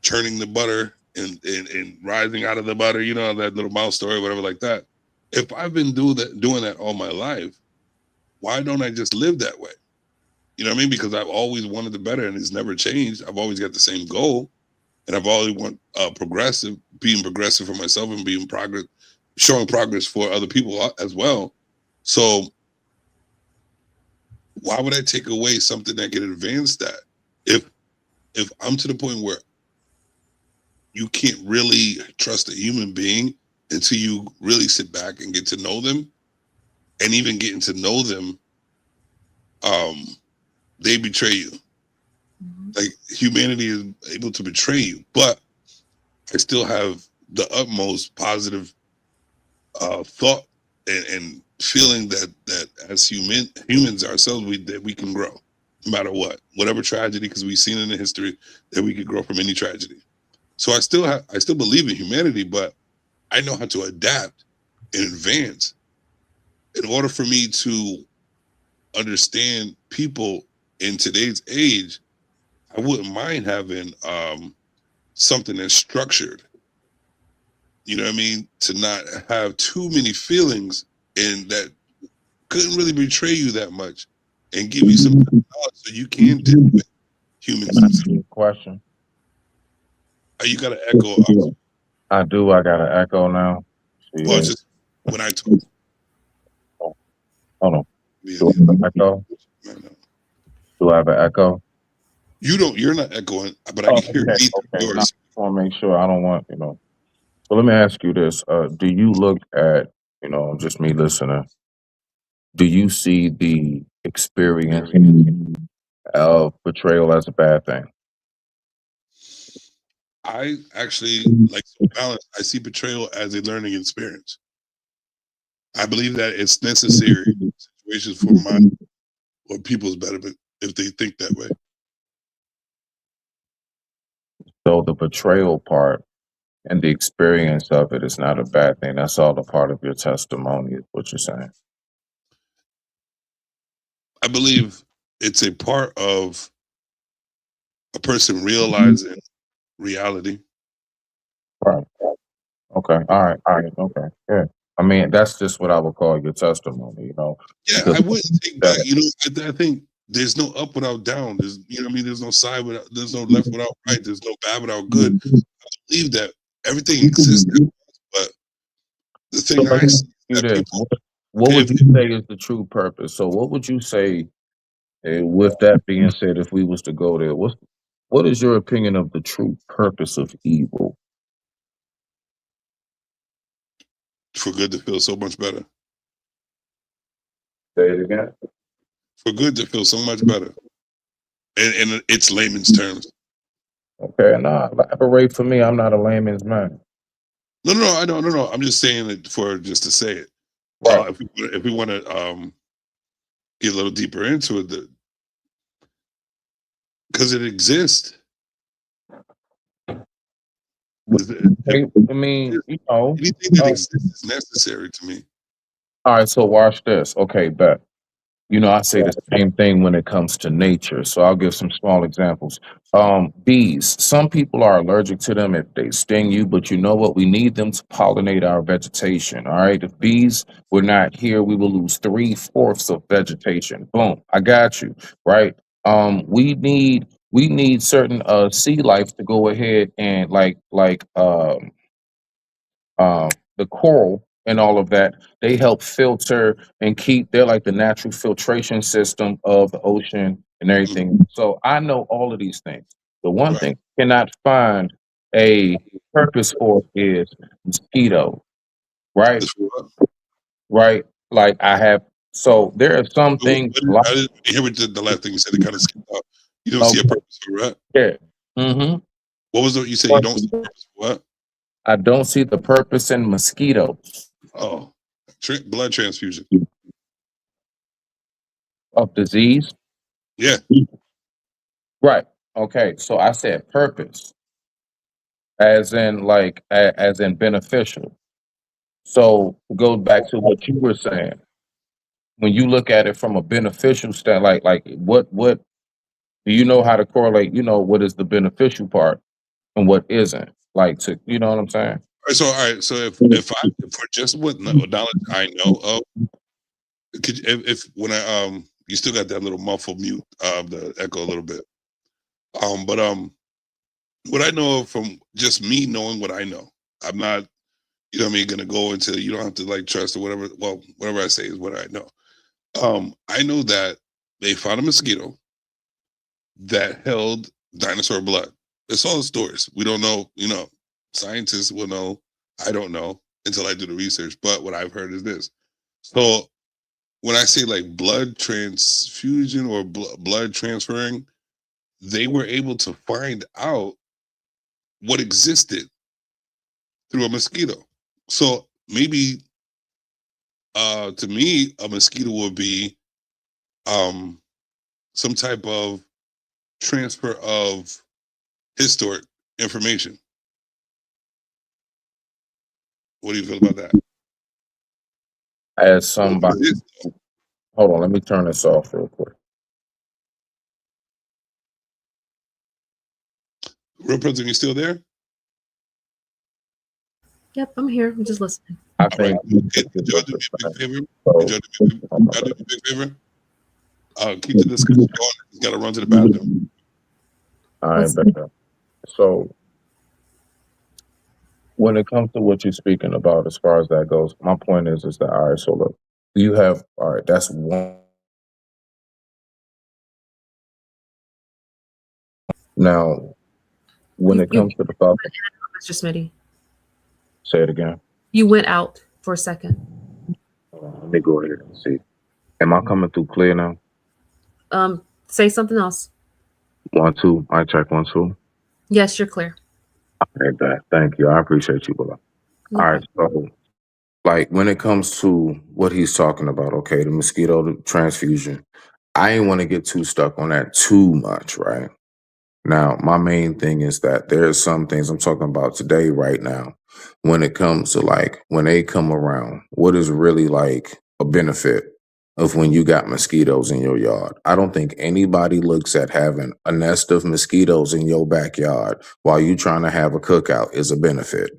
churning the butter and rising out of the butter, you know, that little mouse story, whatever like that. If I've been doing that all my life, why don't I just live that way? You know what I mean? Because I've always wanted the better, and it's never changed. I've always got the same goal, and I've always want being progressive for myself and being showing progress for other people as well. So why would I take away something that can advance that? If I'm to the point where you can't really trust a human being until you really sit back and get to know them, and even getting to know them, they betray you. Like, humanity is able to betray you, but I still have the utmost positive thought and feeling that as humans ourselves, that we can grow no matter whatever tragedy, because we've seen in the history that we could grow from any tragedy. So I still believe in humanity, but I know how to adapt and advance. In order for me to understand people in today's age, I wouldn't mind having something that's structured. You know what I mean? To not have too many feelings, and that couldn't really betray you that much, and give you some knowledge so you can deal with humans. Can I ask you a question? You got to echo. I do. I got an echo now. Well, Yeah. just when I talk. Hold on. Yeah, Do I have an echo? Do I have an echo? You're not echoing, but I can hear me through Okay. yours. No, I just want to make sure. I don't want, So let me ask you this. Do you look at, just me listening, do you see the experience of betrayal as a bad thing? I actually like balance. I see betrayal as a learning experience. I believe that it's necessary in situations for my or people's betterment if they think that way. So the betrayal part and the experience of it is not a bad thing. That's all a part of your testimony, is what you're saying. I believe it's a part of a person realizing reality. Right. Okay. All right. Okay. Yeah. I mean, that's just what I would call your testimony, Yeah, because I wouldn't take back. I think there's no up without down. There's, what I mean, there's no side without, there's no left without right. There's no bad without good. I believe that everything exists, but the thing So let I me see ask is you that this. people. What Okay, would you say is the true purpose? So what would you say, with that being said, if we was to go there, what is your opinion of the true purpose of evil? for good to feel so much better. Say it again. For good to feel so much better. In its layman's terms. Okay, nah, elaborate for me. I'm not a layman's man. No, I don't. No. I'm just saying it for just to say it. Right. If we want to get a little deeper into it, because it exists. I mean, anything that exists is necessary to me. all right, so watch this. Okay, bet. I say the same thing when it comes to nature. So I'll give some small examples. Bees. Some people are allergic to them if they sting you, but you know what? We need them to pollinate our vegetation. All right. If bees were not here, we will lose 3/4 of vegetation. Boom. I got you. Right. We need certain sea life to go ahead and the coral and all of that. They help filter and they're like the natural filtration system of the ocean and everything. So I know all of these things. The one Right. thing I cannot find a purpose for is mosquito, right? Right. Like I have, so there are some things. I didn't hear what the last thing you said. It kind of skipped out. You don't see a purpose for it, right? Yeah. Mm-hmm. What was the you said you don't see the purpose for what? I don't see the purpose in mosquitoes Oh, blood transfusion. of disease. Yeah. Right. Okay. So I said purpose, as in like as in beneficial. So it goes back to what you were saying. When you look at it from a beneficial stand, like what do you know how to correlate? You know what is the beneficial part and what isn't. Like to you know what I'm saying? All right. So if for just what knowledge I know of, if when I you still got that little muffled mute the echo a little bit. But what I know from just me knowing what I know, I'm not, you know what I mean, gonna go into, you don't have to like trust or whatever. Well, whatever I say is what I know. I know that they found a mosquito that held dinosaur blood. It's all the stories. We don't know, you know, scientists will know. I don't know until I do the research. But what I've heard is this. So when I say like blood transfusion or blood transferring, they were able to find out what existed through a mosquito. So maybe to me, a mosquito would be some type of transfer of historic information. What do you feel about that? As somebody, hold on, let me turn this off real quick. Real President, you still there? Yep, I'm here. I'm just listening. I All right. think Could y'all do me a big favor? so, Could y'all do me a big favor? Keep the discussion going. He's got to run to the bathroom. all right, better. So when it comes to what you're speaking about, as far as that goes, my point is that all right. So look, you have all right. That's one. Now, when it comes to the thought, Mr. Smitty, say it again. you went out for a second. Let me go ahead and see. Am I coming through clear now? Say something else. 1, 2. I check 1, 2. Yes, you're clear. Okay, that. Thank you. I appreciate you, Bella. No All right. So, like when it comes to what he's talking about, okay, the mosquito transfusion, I ain't want to get too stuck on that too much, right? Now, my main thing is that there's some things I'm talking about today, right now, when it comes to like when they come around, what is really like a benefit of when you got mosquitoes in your yard. I don't think anybody looks at having a nest of mosquitoes in your backyard while you trying to have a cookout is a benefit.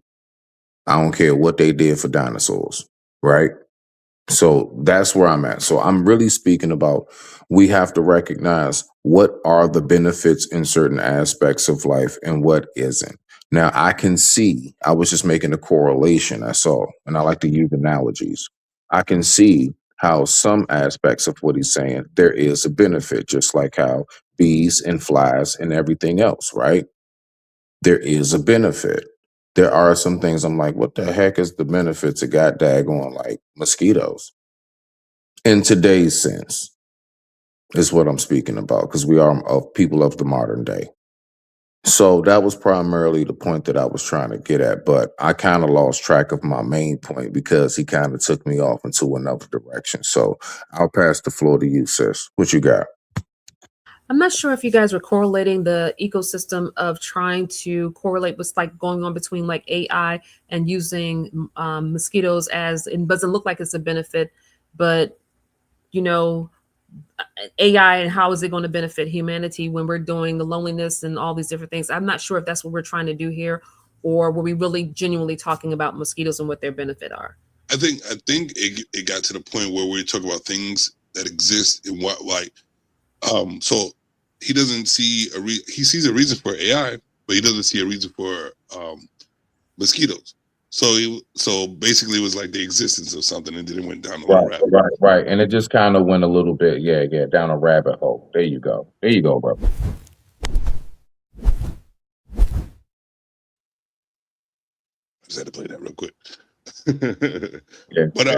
I don't care what they did for dinosaurs, right? So that's where I'm at. So I'm really speaking about we have to recognize what are the benefits in certain aspects of life and what isn't. Now, I can see, I was just making a correlation, I saw, and I like to use analogies. I can see how some aspects of what he's saying, there is a benefit, just like how bees and flies and everything else, right? There is a benefit. There are some things I'm like, what the heck is the benefits of god daggone like mosquitoes? In today's sense, is what I'm speaking about, because we are of people of the modern day. So that was primarily the point that I was trying to get at, but I kind of lost track of my main point because he kind of took me off into another direction. So I'll pass the floor to you, sis. What you got? I'm not sure if you guys were correlating the ecosystem of trying to correlate what's like going on between like AI and using mosquitoes as it doesn't look like it's a benefit, but you know, AI and how is it going to benefit humanity when we're doing the loneliness and all these different things. I'm not sure if that's what we're trying to do here, or were we really genuinely talking about mosquitoes and what their benefit are? I think it got to the point where we're talking about things that exist in what like so he doesn't see he sees a reason for AI, but he doesn't see a reason for mosquitoes. So basically it was like the existence of something, and then it went down the rabbit. Right. And it just kind of went a little bit, yeah, down a rabbit hole. There you go, bro. I just had to play that real quick. Yeah. But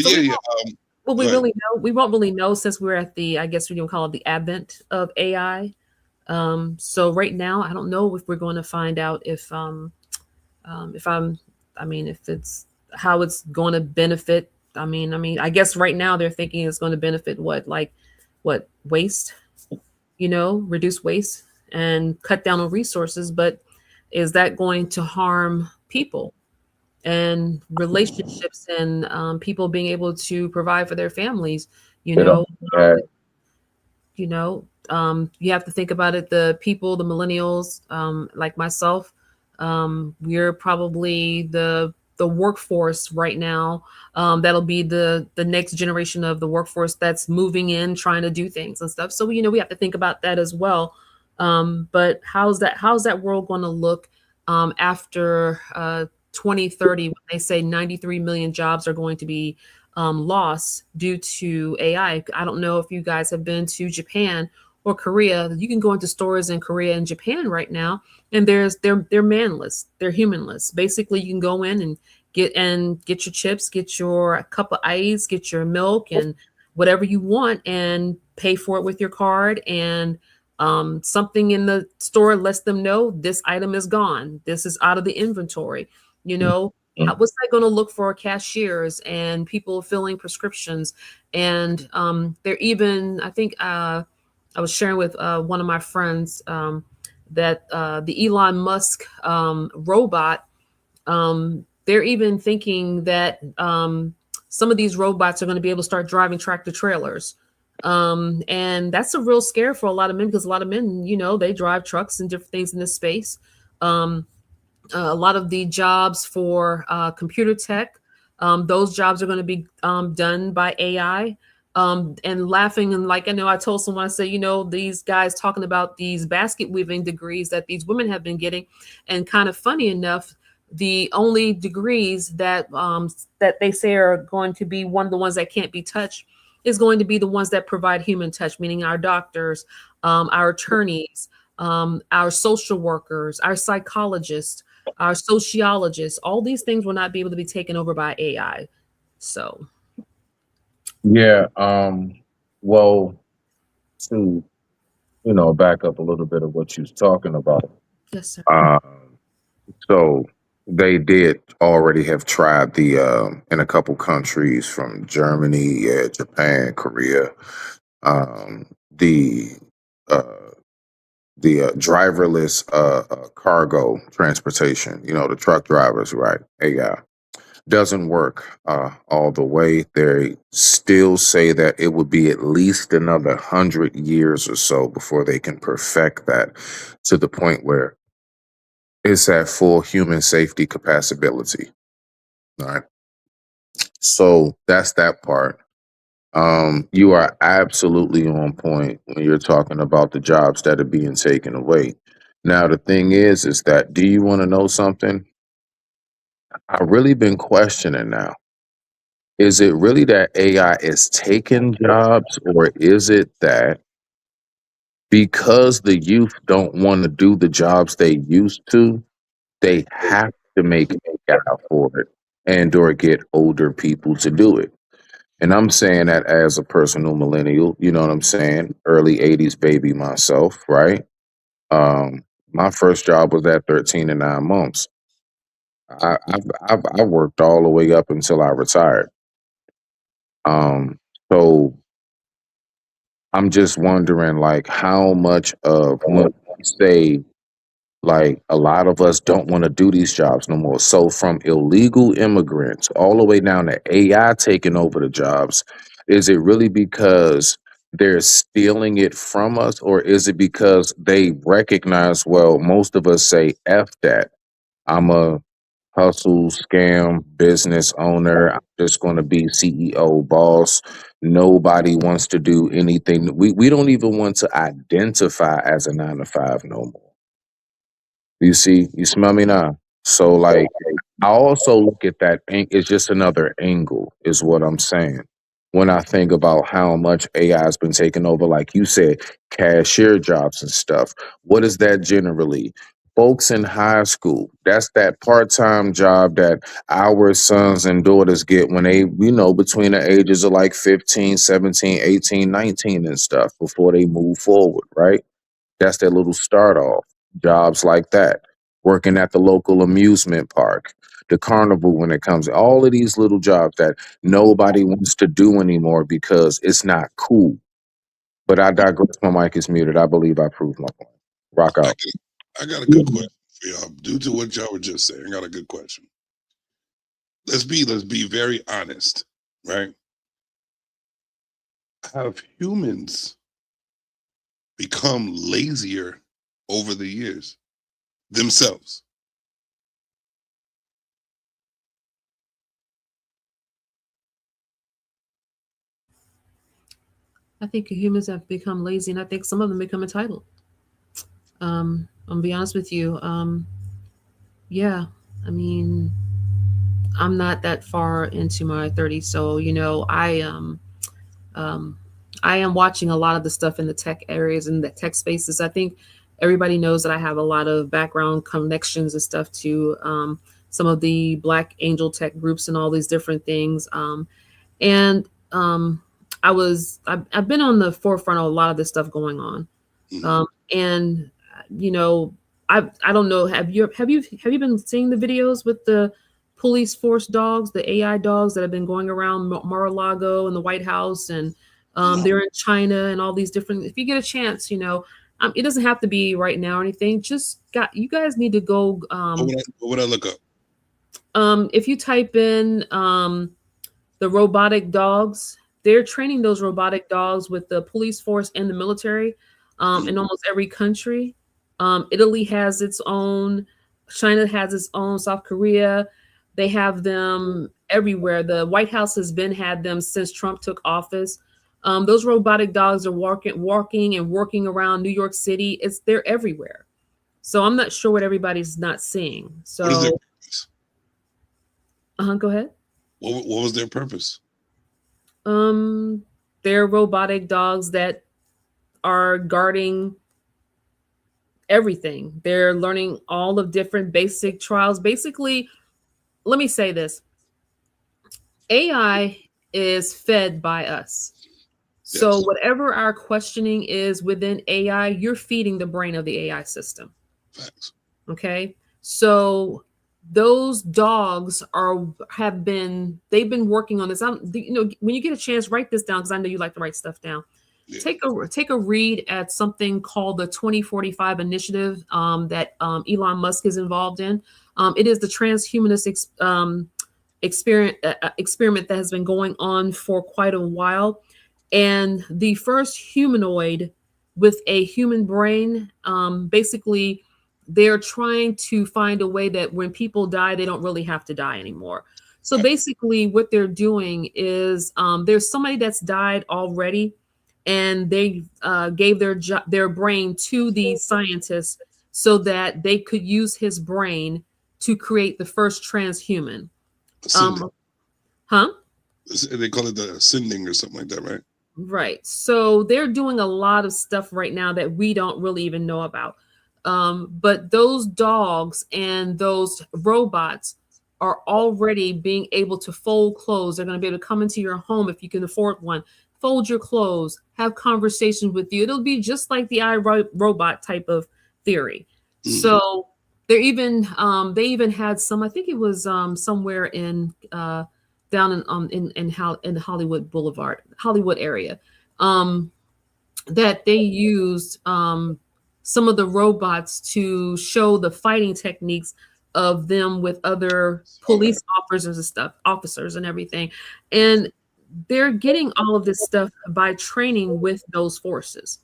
So yeah. Well, we won't really know since we're at the, I guess we don't call it the advent of AI. So right now, I don't know if we're going to find out if I'm, I mean, if it's how it's going to benefit. I guess right now they're thinking it's going to benefit what waste, reduce waste and cut down on resources. But is that going to harm people and relationships and people being able to provide for their families? You It know, only had you have to think about it. The people, the millennials, like myself, we're probably the workforce right now. That'll be the next generation of the workforce that's moving in, trying to do things and stuff. So we have to think about that as well. But how's that world going to look after 2030 when they say 93 million jobs are going to be lost due to AI? I don't know if you guys have been to Japan or Korea. You can go into stores in Korea and Japan right now, and they're manless, they're humanless. Basically, you can go in and get your chips, get your cup of ice, get your milk, and whatever you want, and pay for it with your card. And something in the store lets them know this item is gone. This is out of the inventory. You know, what's that going to look for cashiers and people filling prescriptions? And they're even, I think, I was sharing with one of my friends that the Elon Musk robot, they're even thinking that some of these robots are going to be able to start driving tractor trailers. And that's a real scare for a lot of men, because a lot of men, they drive trucks and different things in this space. A lot of the jobs for computer tech, those jobs are going to be done by AI. And laughing, and like, I know I told someone, I said, these guys talking about these basket weaving degrees that these women have been getting, and kind of funny enough, the only degrees that they say are going to be one of the ones that can't be touched is going to be the ones that provide human touch, meaning our doctors, our attorneys, our social workers, our psychologists, our sociologists. All these things will not be able to be taken over by AI. So yeah. Well, to back up a little bit of what you was talking about. yes, sir. So they did already have tried the in a couple countries from Germany, Japan, Korea, um, the uh, driverless cargo transportation. The truck drivers, right? AI doesn't work all the way. They still say that it would be at least another 100 years or so before they can perfect that to the point where it's at full human safety capacity. All right. So that's that part. You are absolutely on point when you're talking about the jobs that are being taken away. Now, the thing is that, do you want to know something? I've really been questioning now. Is it really that AI is taking jobs, or is it that because the youth don't want to do the jobs they used to, they have to make AI for it and or get older people to do it? And I'm saying that as a personal millennial, you know what I'm saying? Early 80s baby myself, right? Um, my first job was at 13 and 9 months. I worked all the way up until I retired. So I'm just wondering, like, how much of when we say, like, a lot of us don't want to do these jobs no more. So from illegal immigrants all the way down to AI taking over the jobs, is it really because they're stealing it from us, or is it because they recognize, well, most of us say, F that. I'm a hustle, scam, business owner. I'm just going to be CEO, boss. Nobody wants to do anything. We don't even want to identify as a 9 to 5 no more. You smell me now? So, like, I also look at that, it's just another angle, is what I'm saying. When I think about how much AI has been taking over, like you said, cashier jobs and stuff, what is that generally? Folks in high school, that's that part time job that our sons and daughters get when they, between the ages of like 15, 17, 18, 19 and stuff before they move forward, right? That's their little start off. Jobs like that. Working at the local amusement park, the carnival when it comes, all of these little jobs that nobody wants to do anymore because it's not cool. But I digress. My mic is muted. I believe I proved my point. Rock I out. got a good question for y'all. Due to what y'all were just saying, I got a good question. Let's be very honest, right? Have humans become lazier over the years themselves? I think humans have become lazy, and I think some of them become entitled. I'll be honest with you. Yeah, I mean, I'm not that far into my 30s, so um, I am watching a lot of the stuff in the tech areas and the tech spaces. I think everybody knows that I have a lot of background connections and stuff to some of the Black Angel Tech groups and all these different things. And I've been on the forefront of a lot of this stuff going on. Mhm. And you know, I don't know. Have you been seeing the videos with the police force dogs, the AI dogs that have been going around Mar-a-Lago and the White House, and No. they're in China and all these different. If you get a chance, it doesn't have to be right now or anything. You guys need to go. What would I look up? If you type in the robotic dogs, they're training those robotic dogs with the police force and the military in almost every country. Italy has its own, China has its own, South Korea, they have them everywhere. The White House has had them since Trump took office. Those robotic dogs are walking and working around New York City. They're everywhere. So I'm not sure what everybody's not seeing. What is their So, purpose? go ahead. What was their purpose? They're robotic dogs that are guarding everything. They're learning all of different basic trials. Basically, let me say this. AI is fed by us. So Yes. whatever our questioning is within AI, you're feeding the brain of the AI system. Facts. Okay? So those dogs they've been working on this. When you get a chance, write this down because I know you like to write stuff down. Yeah. Take a read at something called the 2045 initiative that Elon Musk is involved in. It is the transhumanist experiment that has been going on for quite a while, and the first humanoid with a human brain. Basically, they're trying to find a way that when people die, they don't really have to die anymore. So basically, what they're doing is there's somebody that's died already, and they gave their brain to the scientists so that they could use his brain to create the first transhuman. Ascending. Huh? They call it the ascending or something like that, right? Right. So they're doing a lot of stuff right now that we don't really even know about. But those dogs and those robots are already being able to fold clothes. They're going to be able to come into your home if you can afford one, fold your clothes, have conversations with you. It'll be just like the iRobot type of theory. So they even had some, I think it was somewhere in down in Hollywood Boulevard, Hollywood area, that they used some of the robots to show the fighting techniques of them with other police officers and everything. And they're getting all of this stuff by training with those forces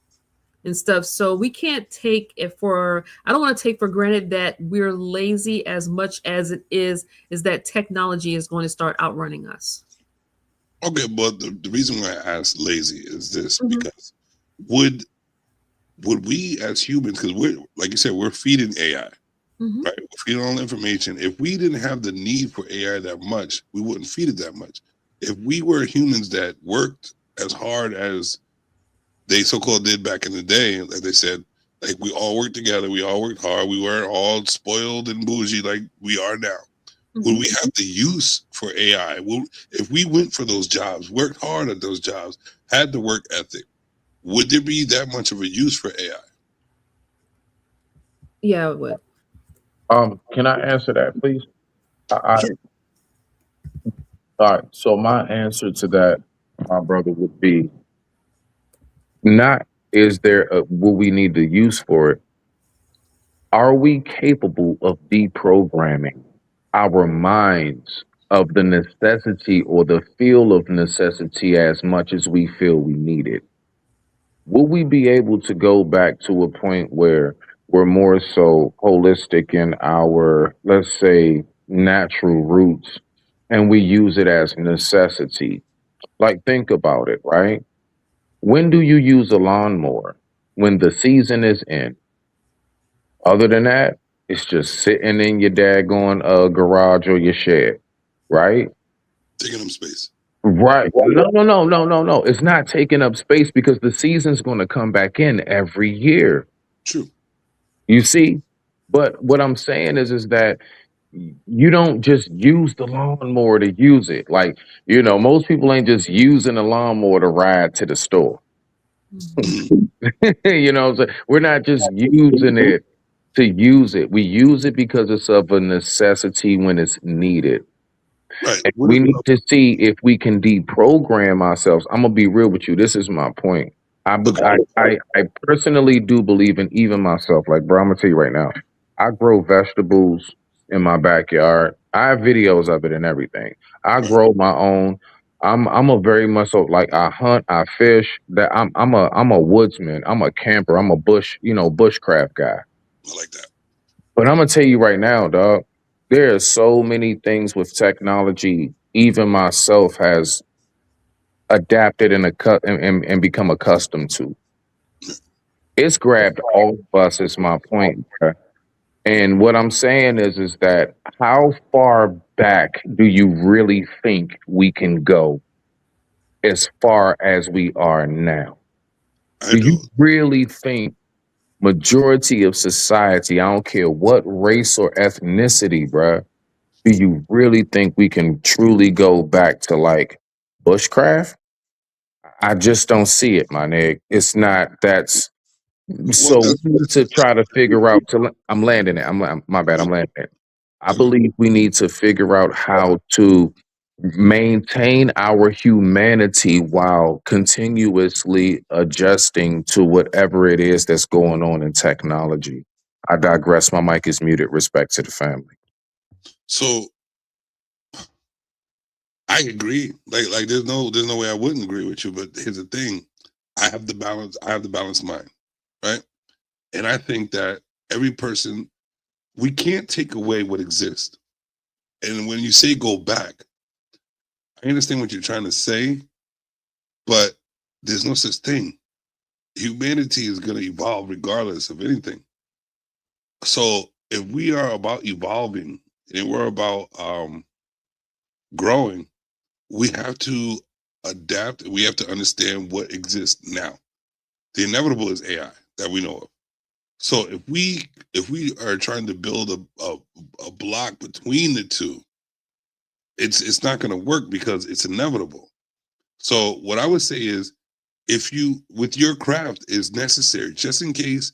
and stuff. So we can't take it I don't want to take for granted that we're lazy as much as it is that technology is going to start outrunning us. Okay, but the reason why I asked lazy is this, because would we as humans, because we're, like you said, we're feeding AI, right? We're feeding all the information. If we didn't have the need for AI that much, we wouldn't feed it that much. If we were humans that worked as hard as they so-called did back in the day, like they said, like we all worked together, we all worked hard, we weren't all spoiled and bougie like we are now. Would we have the use for AI? If we went for those jobs, worked hard at those jobs, had the work ethic, would there be that much of a use for AI? Yeah, it would. Can I answer that, please? I Sure. all right. So my answer to that, my brother, would be not is there what we need to use for it. Are we capable of deprogramming our minds of the necessity or the feel of necessity as much as we feel we need it? Will we be able to go back to a point where we're more so holistic in our, let's say, natural roots and we use it as necessity? Like, think about it, right? When do you use a lawnmower? When the season is in. Other than that, it's just sitting in your daggone garage or your shed, right? Taking up space. Right. No. It's not taking up space because the season's going to come back in every year. True. You see? But what I'm saying is that you don't just use the lawnmower to use it. Like, most people ain't just using a lawnmower to ride to the store. You know what I'm saying? We're not just using it to use it. We use it because it's of a necessity when it's needed. Right. And What we if, need to see if we can deprogram ourselves. I'm gonna be real with you. This is my point. okay. I personally do believe in even myself. Like, bro, I'm gonna tell you right now. I grow vegetables in my backyard. I have videos of it and everything. I Right. grow my own. I'm a very much so like I hunt, I fish. That I'm a woodsman. I'm a camper. I'm a bushcraft guy. I like that. But I'm gonna tell you right now, dog. There are so many things with technology. Even myself has adapted and become accustomed to. It's grabbed all of us. Is my point. Bruh. And what I'm saying is that how far back do you really think we can go as far as we are now? I Do you don't. really think majority of society, I don't care what race or ethnicity, bruh, do you really think we can truly go back to like bushcraft? I just don't see it, my nigga. It's not that's Well, so we that's need to try to figure out I'm landing it. My bad, I'm landing it. I believe we need to figure out how to maintain our humanity while continuously adjusting to whatever it is that's going on in technology. I digress. My mic is muted. Respect to the family. so. I agree. Like there's no way I wouldn't agree with you. But here's the thing: I have the balance. I have the balanced mind, right? And I think that every person, we can't take away what exists. And when you say go back, I understand what you're trying to say, but there's no such thing. Humanity is going to evolve regardless of anything. So if we are about evolving and we're about growing, we have to adapt. We have to understand what exists now. The inevitable is AI that we know of. So if we are trying to build a block between the two, it's not going to work because it's inevitable. So what I would say is, if you with your craft is necessary, just in case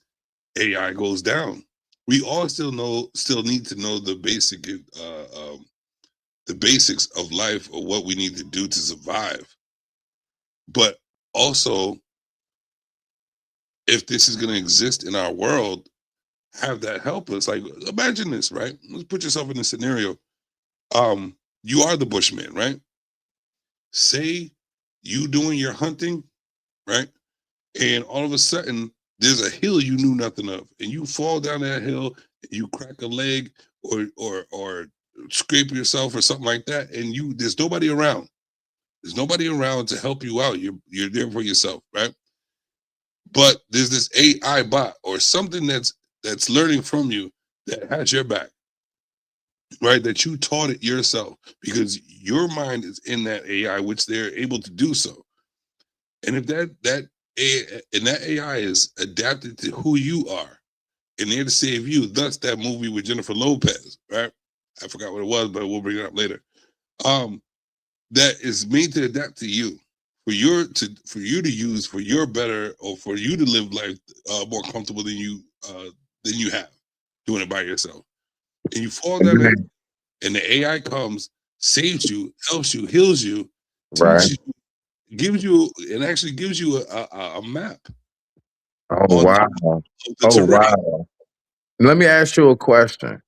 AI goes down, we all still need to know the basics of life or what we need to do to survive. But also, if this is going to exist in our world, have that help us. Like, imagine this, right? Let's put yourself in this scenario. You are the bushman, right? Say you doing your hunting, right? And all of a sudden there's a hill you knew nothing of, and you fall down that hill, and you crack a leg or scrape yourself or something like that, and there's nobody around. There's nobody around to help you out. You're there for yourself, right? But there's this AI bot or something that's learning from you that has your back, right? That you taught it yourself because your mind is in that AI, which they're able to do so. And if that AI is adapted to who you are and there to save you, thus that movie with Jennifer Lopez, right? I forgot what it was, but we'll bring it up later. Um, that is made to adapt to you for you to use for your better or for you to live life more comfortable than you have. doing it by yourself. And you fall down that, and the AI comes, saves you, helps you, heals you, Right. teaches you, gives you, and actually gives you a map Oh on wow. of the Oh terrain. wow. Let me ask you a question.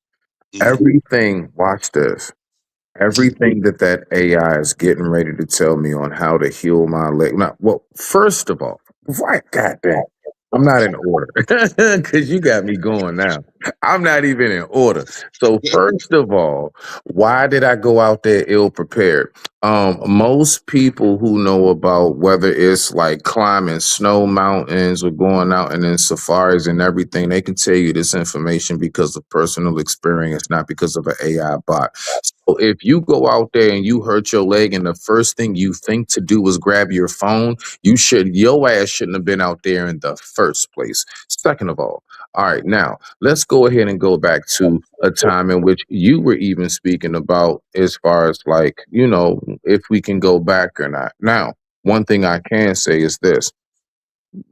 Everything, watch this. Everything that AI is getting ready to tell me on how to heal my leg. Now, well, first of all, right, goddamn, I'm not in order because you got me going now. I'm not even in order. So, first of all, why did I go out there ill prepared? Most people who know about whether it's like climbing snow mountains or going out and in safaris and everything, they can tell you this information because of personal experience, not because of an AI bot. So if you go out there and you hurt your leg and the first thing you think to do is grab your phone, your ass shouldn't have been out there in the first place. Second of all right, now let's go ahead and go back to a time in which you were even speaking about as far as like, if we can go back or not. Now, one thing I can say is this: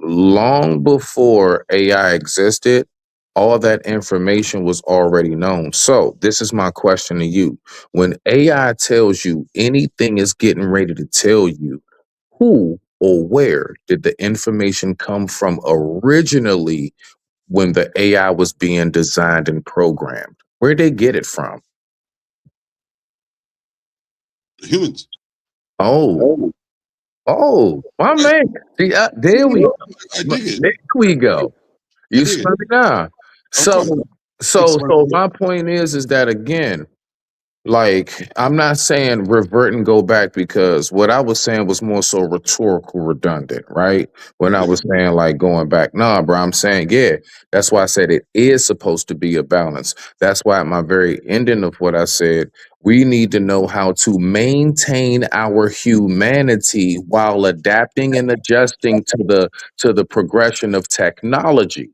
long before AI existed, all that information was already known. So, this is my question to you. When AI tells you anything is getting ready to tell you, who or where did the information come from originally when the AI was being designed and programmed? Where'd they get it from? Humans. Oh, my Right. man. See, there we go. I dig it. There we go. I You dig it. smell it now. So, Okay. so, Explain. so my point is that again, like, I'm not saying revert and go back because what I was saying was more so rhetorical redundant, right? When I Yeah. was saying like going back, nah, bro, I'm saying, yeah, that's why I said it is supposed to be a balance. That's why at my very ending of what I said, we need to know how to maintain our humanity while adapting and adjusting to the progression of technology.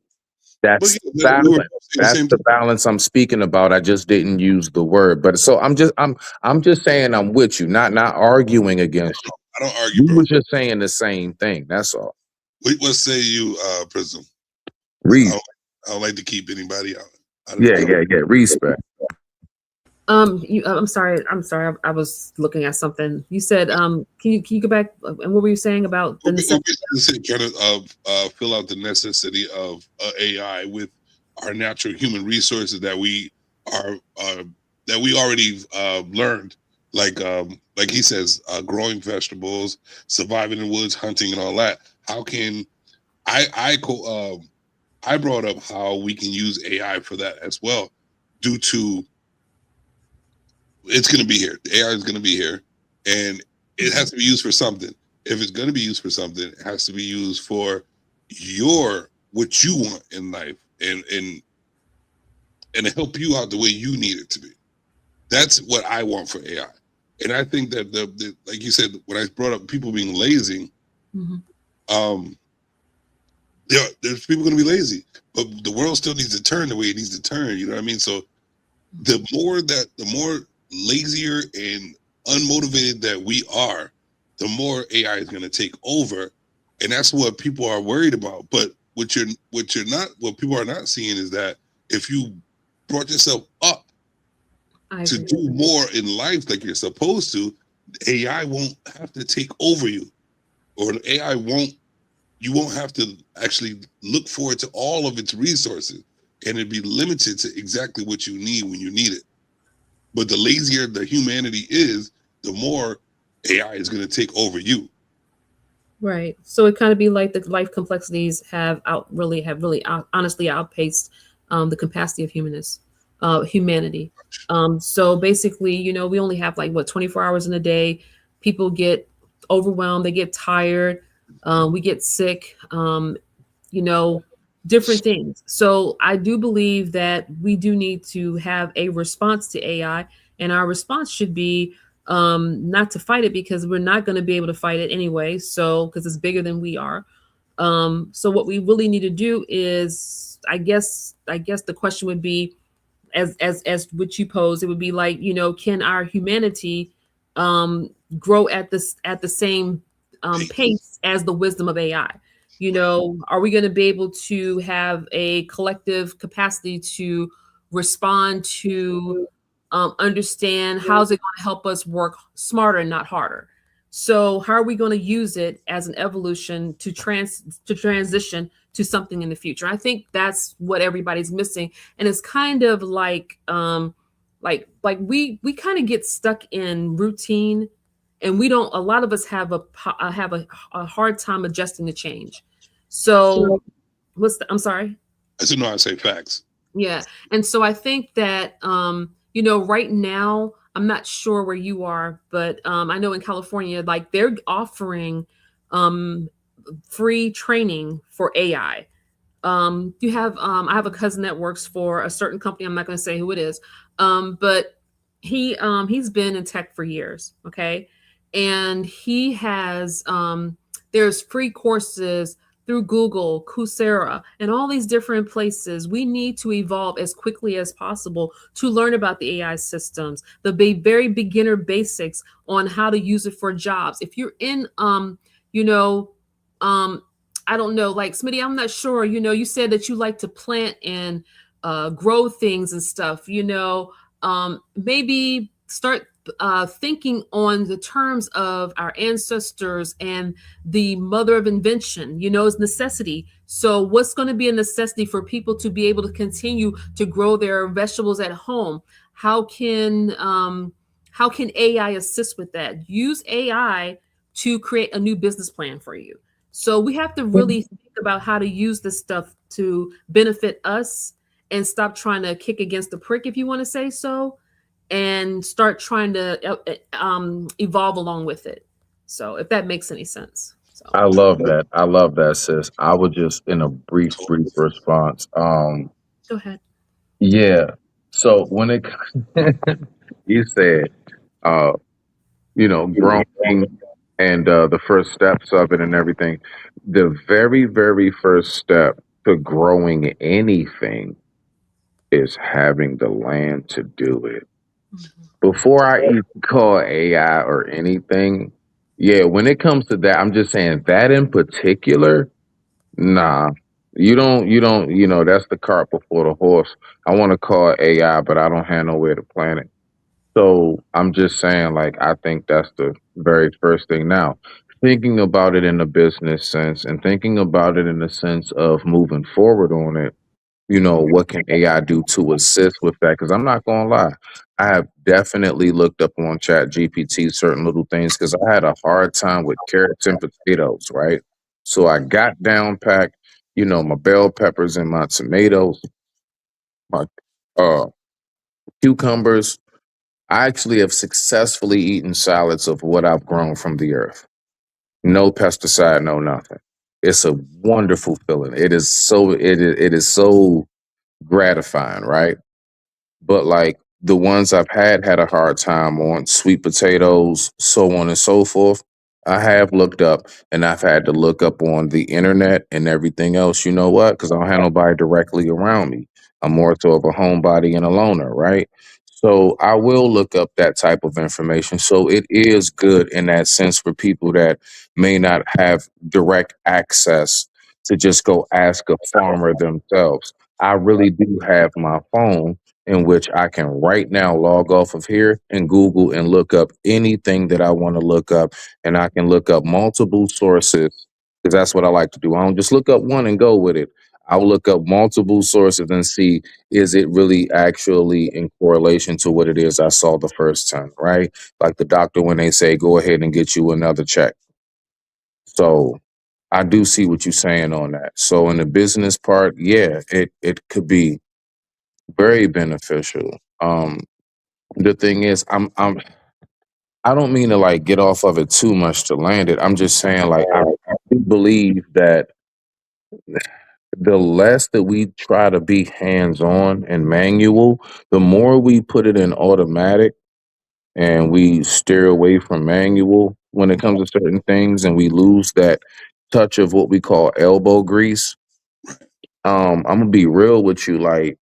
But That's yeah, the we were balance. saying the That's same the thing. balance I'm speaking about. I just didn't use the word. But so I'm just saying I'm with you, not arguing against you. I don't argue, You bro. were just saying the same thing. That's all. What say you, Prism? Read. I don't like to keep anybody out of the Yeah, conversation. yeah, yeah. Respect. I'm sorry. I'm sorry. I was looking at something. You said, can you go back? And what were you saying about the We're necessity? basically trying to fill out the necessity of AI with our natural human resources that we are that we already learned, like he says, growing vegetables, surviving in the woods, hunting, and all that. How can I brought up how we can use AI for that as well, due to it's going to be here. The AI is going to be here, and it has to be used for something. If it's going to be used for something, it has to be used for what you want in life, and to help you out the way you need it to be. That's what I want for AI, and I think that the like you said, when I brought up people being lazy, um, there's people going to be lazy, but the world still needs to turn the way it needs to turn. You know what I mean? So the more lazier and unmotivated that we are, the more AI is going to take over, and that's what people are worried about. But what people are not seeing is that if you brought yourself up to do more in life like you're supposed to, AI won't have to take over you, or AI won't you won't have to actually look forward to all of its resources, and it'd be limited to exactly what you need when you need it. But the lazier the humanity is, the more AI is going to take over you. Right. So it kind of be like the life complexities have honestly outpaced the capacity of humanity. So basically, we only have like what 24 hours in a day. People get overwhelmed, they get tired, we get sick, you know, different things. So I do believe that we do need to have a response to AI, and our response should be not to fight it because we're not going to be able to fight it anyway. So because it's bigger than we are. So what we really need to do is, I guess the question would be, as which you pose, it would be like, can our humanity grow at the same pace as the wisdom of AI? Are we going to be able to have a collective capacity to respond to, understand how's it going to help us work smarter and not harder. So how are we going to use it as an evolution to transition to something in the future? I think that's what everybody's missing, and it's kind of like we kind of get stuck in routine, and we don't. A lot of us have a hard time adjusting to change. So I'm sorry. I should know how to say facts. Yeah. And so I think that, right now, I'm not sure where you are, but I know in California, like they're offering free training for AI. I have a cousin that works for a certain company. I'm not going to say who it is, but he's been in tech for years. Okay. And he has, there's free courses through Google, Coursera, and all these different places. We need to evolve as quickly as possible to learn about the AI systems, the very beginner basics on how to use it for jobs. If you're in, I don't know, like Smitty, I'm not sure, you said that you like to plant and grow things and stuff, maybe start thinking on the terms of our ancestors and the mother of invention, is necessity. So what's going to be a necessity for people to be able to continue to grow their vegetables at home? How can AI assist with that? Use AI to create a new business plan for you. So we have to really think about how to use this stuff to benefit us and stop trying to kick against the prick, if you want to say so, and start trying to evolve along with it. So if that makes any sense. So I love that. I love that, sis. I would just in a brief response. go ahead. Yeah. So when it you said growing and the first steps of it and everything, the very, very first step to growing anything is having the land to do it. Before I even call AI or anything, yeah, when it comes to that, I'm just saying that in particular, nah, that's the cart before the horse. I want to call AI, but I don't have nowhere to plant it. So I'm just saying, like, I think that's the very first thing. Now, thinking about it in a business sense and thinking about it in the sense of moving forward on it, what can AI do to assist with that? Because I'm not going to lie, I have definitely looked up on Chat GPT certain little things because I had a hard time with carrots and potatoes, right? So I got down packed, my bell peppers and my tomatoes, my uh, cucumbers. I actually have successfully eaten salads of what I've grown from the earth. No pesticide, no nothing. It's a wonderful feeling. It is so gratifying, right? But like the ones I've had a hard time on sweet potatoes, so on and so forth. I have looked up and I've had to look up on the internet and everything else. You know what? Because I don't have nobody directly around me. I'm more so of a homebody and a loner, right? So I will look up that type of information. So it is good in that sense for people that may not have direct access to just go ask a farmer themselves. I really do have my phone in which I can right now log off of here and Google and look up anything that I want to look up. And I can look up multiple sources because that's what I like to do. I don't just look up one and go with it. I'll look up multiple sources and see, is it really actually in correlation to what it is I saw the first time, right? Like the doctor when they say, go ahead and get you another check. So I do see what you're saying on that. So in the business part, yeah, it could be very beneficial. The thing is, I don't mean to like get off of it too much to land it. I'm just saying, like, I do believe that the less that we try to be hands on and manual, the more we put it in automatic and we steer away from manual when it comes to certain things, and we lose that touch of what we call elbow grease. I'm gonna be real with you, like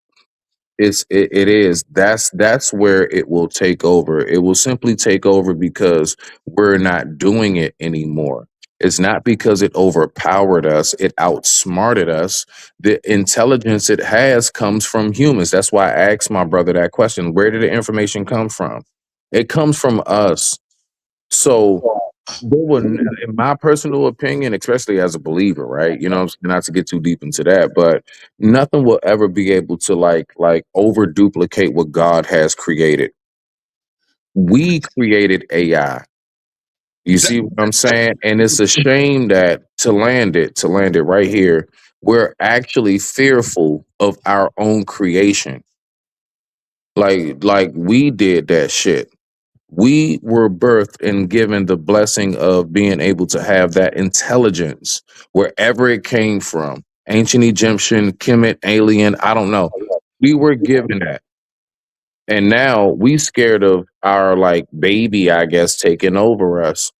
that's where it will take over. It will simply take over because we're not doing it anymore. It's not because it overpowered us, it outsmarted us. The intelligence it has comes from humans. That's why I asked my brother that question. Where did the information come from? It comes from us. So there will, in my personal opinion, especially as a believer, right? You know, not to get too deep into that, but nothing will ever be able to like over duplicate what God has created. We created AI. You see what I'm saying? And it's a shame that to land it right here, we're actually fearful of our own creation. Like we did that shit. We were birthed and given the blessing of being able to have that intelligence wherever it came from. Ancient Egyptian, Kemet, alien, I don't know. We were given that. And now we scared of our like baby, I guess, taking over us.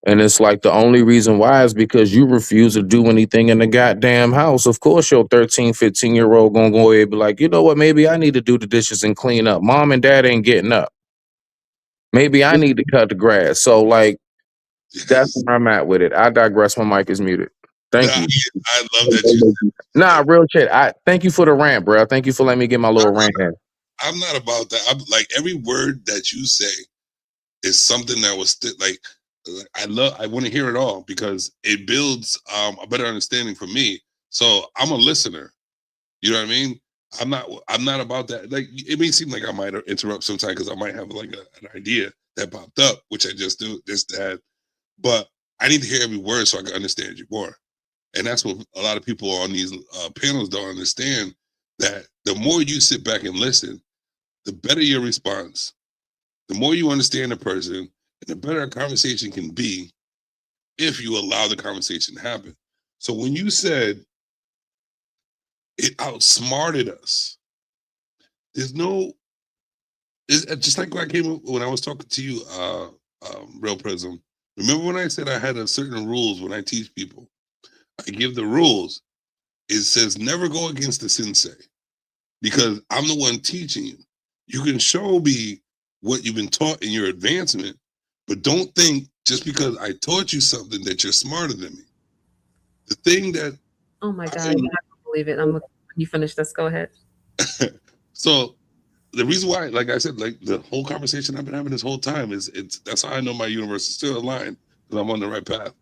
And it's like the only reason why is because you refuse to do anything in the goddamn house. Of course, your 13, 15-year-old gonna go ahead and be like, you know what, maybe I need to do the dishes and clean up. Mom and dad ain't getting up. Maybe I need to cut the grass. So like that's where I'm at with it. I digress. My mic is muted. Thank you. I love that you. Nah, real shit. I thank you for the rant, bro. Thank you for letting me get my little rant in. I'm not about that. I'm like every word that you say is something that was like I want to hear it all because it builds a better understanding for me. So I'm a listener. You know what I mean? I'm not about that. Like it may seem like I might interrupt sometimes because I might have like an idea that popped up, which I just had. But I need to hear every word so I can understand you more. And that's what a lot of people on these panels don't understand, that the more you sit back and listen, the better your response, the more you understand the person, and the better a conversation can be if you allow the conversation to happen. So when you said it outsmarted us, it's just like when I came up, when I was talking to you, Real Prism. Remember when I said I had a certain rules when I teach people? I give the rules. It says never go against the sensei because I'm the one teaching you. You can show me what you've been taught in your advancement, but don't think just because I taught you something that you're smarter than me. The thing that oh my God, I can't believe it. When you finish this, go ahead. So the reason why, like I said, like the whole conversation I've been having this whole time is that's how I know my universe is still aligned because I'm on the right path.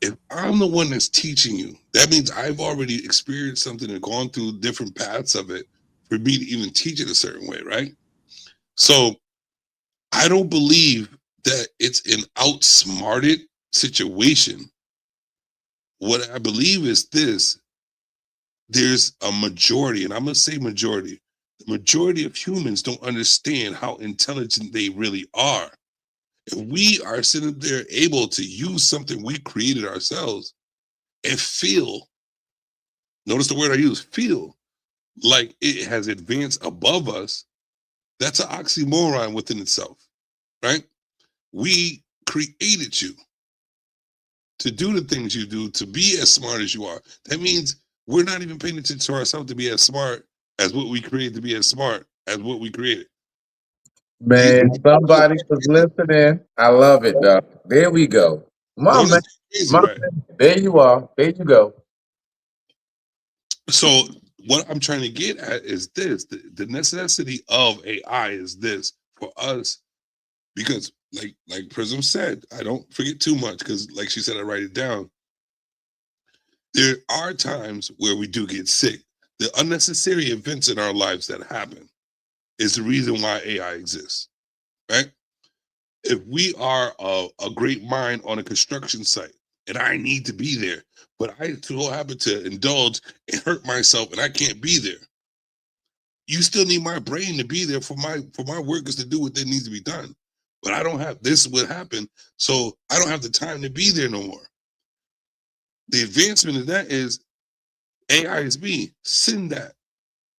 If I'm the one that's teaching you, that means I've already experienced something and gone through different paths of it for me to even teach it a certain way, right? So I don't believe that it's an outsmarted situation. What I believe is this: there's a majority, and I'm going to say majority. The majority of humans don't understand how intelligent they really are. If we are sitting there able to use something we created ourselves and feel, notice the word I use, feel like it has advanced above us, that's an oxymoron within itself, right? We created you to do the things you do, to be as smart as you are. That means we're not even paying attention to ourselves to be as smart as what we created, to be as smart as what we created. Man, somebody was listening. I love it, though. There we go. Mom, man. Crazy, Mom, right? there you are. There you go. So what I'm trying to get at is this: the necessity of AI is this for us, because like Prism said, I don't forget too much because like she said, I write it down. There are times where we do get sick. The unnecessary events in our lives that happen is the reason why AI exists, right? If we are a great mind on a construction site and I need to be there, but I so happen to indulge and hurt myself and I can't be there, you still need my brain to be there for my workers to do what they needs to be done. But I don't have, this is what happened, so I don't have the time to be there no more. The advancement of that is AI is me. Send that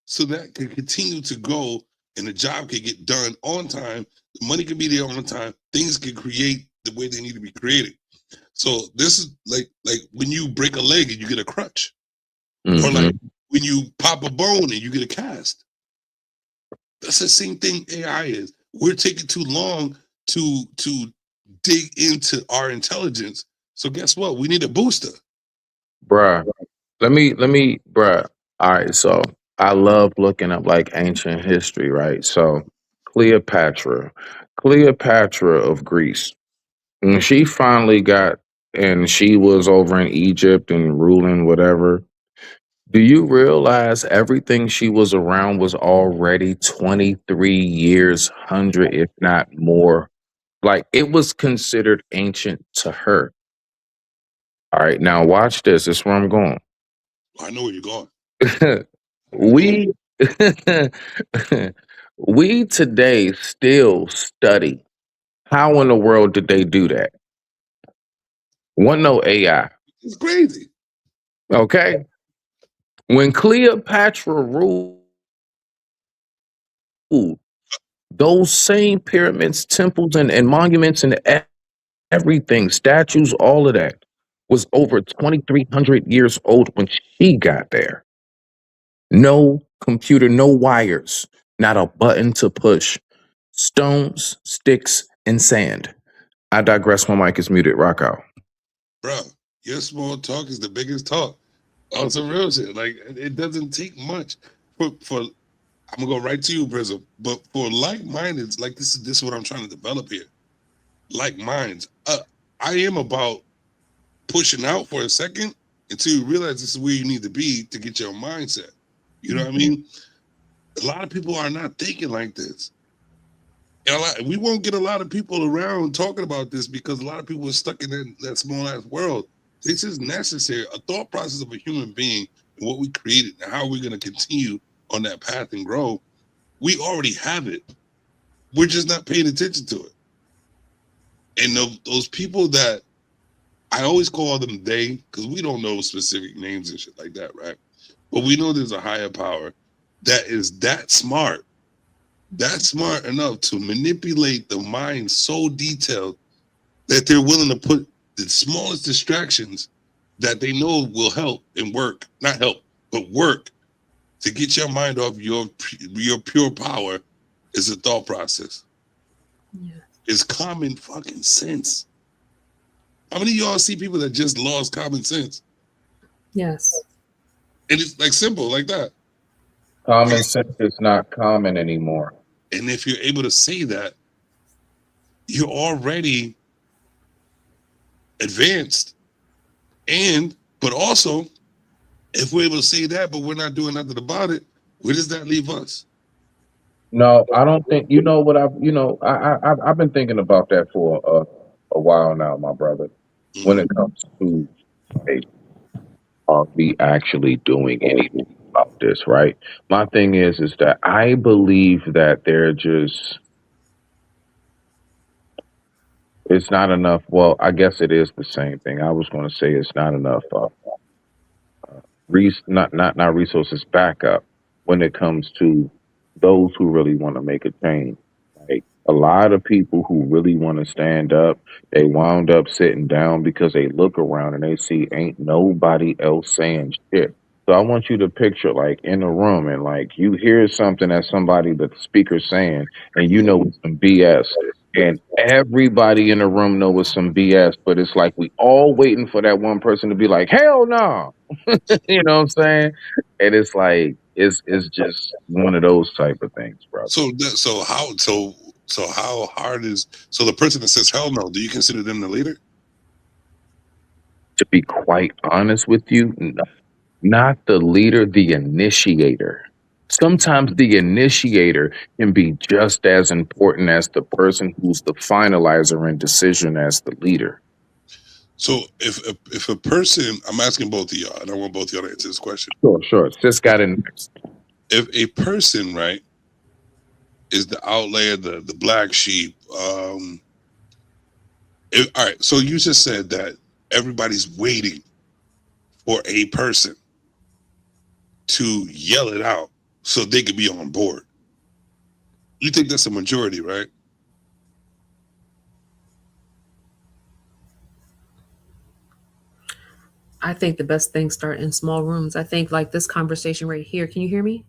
so that can continue to go and the job can get done on time. The money can be there on time. Things can create the way they need to be created. So this is like when you break a leg and you get a crutch, or like when you pop a bone and you get a cast. That's the same thing AI is. We're taking too long to dig into our intelligence. So guess what? We need a booster. Bruh. Bruh. All right, so I love looking up like ancient history, right? So Cleopatra, Cleopatra of Greece, when she finally got, and she was over in Egypt and ruling whatever. Do you realize everything she was around was already 23 years, 100, if not more? Like it was considered ancient to her. All right, now watch this. This is where I'm going. I know where you're going. we we today still study how in the world did they do that? One, no AI. It's crazy. Okay. When Cleopatra ruled, those same pyramids, temples, and monuments and everything, statues, all of that was over 2,300 years old when she got there. No computer, no wires, not a button to push. Stones, sticks, and sand. I digress. My mic is muted. Rock out. Bro, your small talk is the biggest talk. On some real shit. Like, it doesn't take much for I'm gonna go right to you, Brizzle. But for like-minded, like this is what I'm trying to develop here. Like minds. I am about pushing out for a second until you realize this is where you need to be to get your mindset. You know what I mean? A lot of people are not thinking like this. And we won't get a lot of people around talking about this because a lot of people are stuck in that small ass world. This is necessary. A thought process of a human being and what we created and how we're going to continue on that path and grow. We already have it. We're just not paying attention to it. And those people that I always call them they, because we don't know specific names and shit like that, right? But we know there's a higher power that is that smart enough to manipulate the mind so detailed that they're willing to put the smallest distractions that they know will help and work, not help, but work to get your mind off your pure power is a thought process. Yeah. It's common fucking sense. How many of y'all see people that just lost common sense? Yes. And it's like simple like that. Common sense is not common anymore. And if you're able to say that, you're already advanced. But also, if we're able to say that, but we're not doing nothing about it, where does that leave us? No, I don't think. You know what I've been thinking about that for a while now, my brother. When it comes to hey, are we actually doing anything about this, right? My thing is that I believe that it's not enough. Well, I guess it is the same thing. I was going to say it's not enough. Not resources backup when it comes to those who really want to make a change. Like a lot of people who really want to stand up, they wound up sitting down because they look around and they see ain't nobody else saying shit. So I want you to picture like in a room and like you hear something that somebody the speaker's saying and you know it's some BS. And everybody in the room know it's some BS, but it's like we all waiting for that one person to be like, hell no. You know what I'm saying? And it's like it's just one of those type of things, bro. So how hard is the person that says hell no? Do you consider them the leader? To be quite honest with you, not the leader, the initiator. Sometimes the initiator can be just as important as the person who's the finalizer and decision as the leader. So if a person, I'm asking both of y'all, and I want both of y'all to answer this question. Sure. Sis got in next. If a person, right, is the outlier, the black sheep, all right, so you just said that everybody's waiting for a person to yell it out so they could be on board. You think that's a majority, right? I think the best things start in small rooms. I think like this conversation right here. Can you hear me?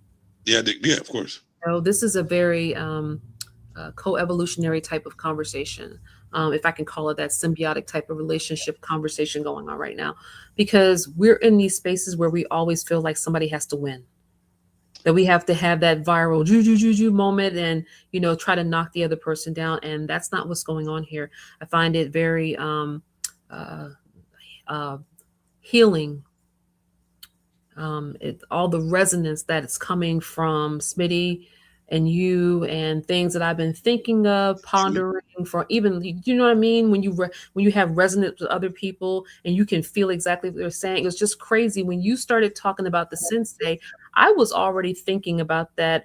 Yeah, of course. So this is a very co-evolutionary type of conversation. if I can call it that symbiotic type of relationship conversation going on right now, because we're in these spaces where we always feel like somebody has to win, that we have to have that viral ju moment and try to knock the other person down, and that's not what's going on here. I find it very uh, uh, healing, all the resonance that is coming from Smitty and you, and things that I've been thinking of, pondering for, even, you know what I mean? When you have resonance with other people and you can feel exactly what they're saying. It was just crazy. When you started talking about the sensei, I was already thinking about that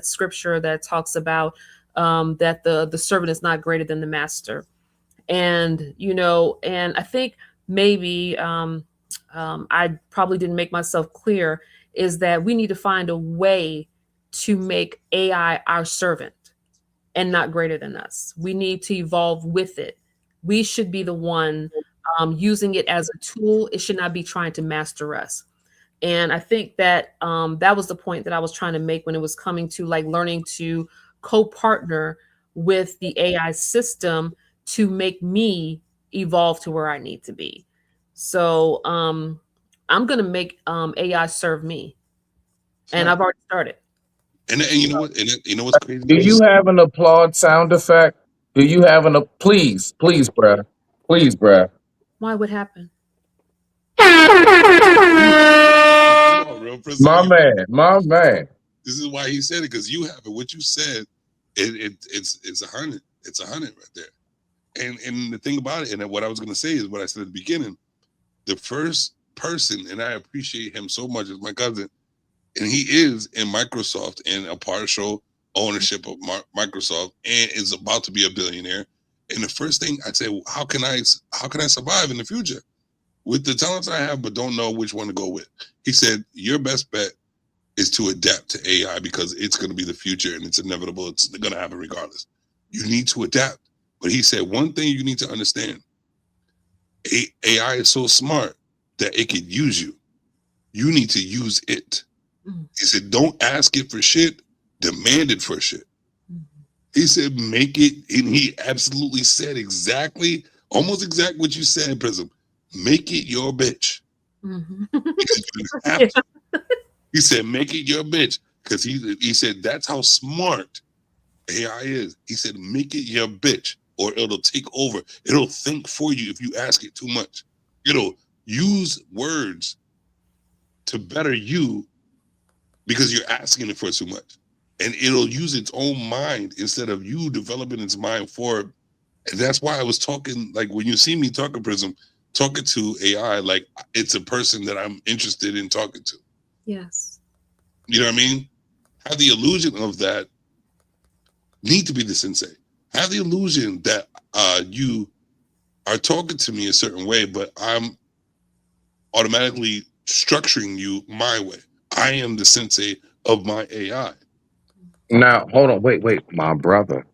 scripture that talks about that the servant is not greater than the master. And, and I think maybe I probably didn't make myself clear, is that we need to find a way to make AI our servant and not greater than us. We need to evolve with it. We should be the one using it as a tool. It should not be trying to master us. And I think that that was the point that I was trying to make when it was coming to like learning to co-partner with the AI system to make me evolve to where I need to be. So I'm gonna make AI serve me, and I've already started. And you know what? And you know what's crazy? Do you have an applaud sound effect? Do you have please, bruh. Please, bruh. Why would happen? Come on, real person. My man. This is why he said it, because you have it. What you said, it's 100. It's 100 right there. And the thing about it, and what I was gonna say is what I said at the beginning. The first person, and I appreciate him so much, is my cousin, and he is in Microsoft and a partial ownership of Microsoft, and is about to be a billionaire. And the first thing I'd say, well, how can I survive in the future with the talents I have, but don't know which one to go with? He said, your best bet is to adapt to AI, because it's going to be the future and it's inevitable. It's going to happen regardless. You need to adapt. But he said, one thing you need to understand, AI is so smart that it could use you. You need to use it. He said, don't ask it for shit, demand it for shit. He said, make it, and he absolutely said almost exactly what you said, Prism. Make it your bitch. He said, make it your bitch. Because he said, that's how smart AI is. He said, make it your bitch, or it'll take over. It'll think for you if you ask it too much. It'll use words to better you because you're asking it for too much. And it'll use its own mind instead of you developing its mind for it. And that's why I was talking, like when you see me talking, Prism, talking to AI like it's a person that I'm interested in talking to. Yes. You know what I mean? Have the illusion of that. Need to be the sensei. Have the illusion that you are talking to me a certain way, but I'm automatically structuring you my way. I am the sensei of my AI. Now, hold on. Wait, my brother.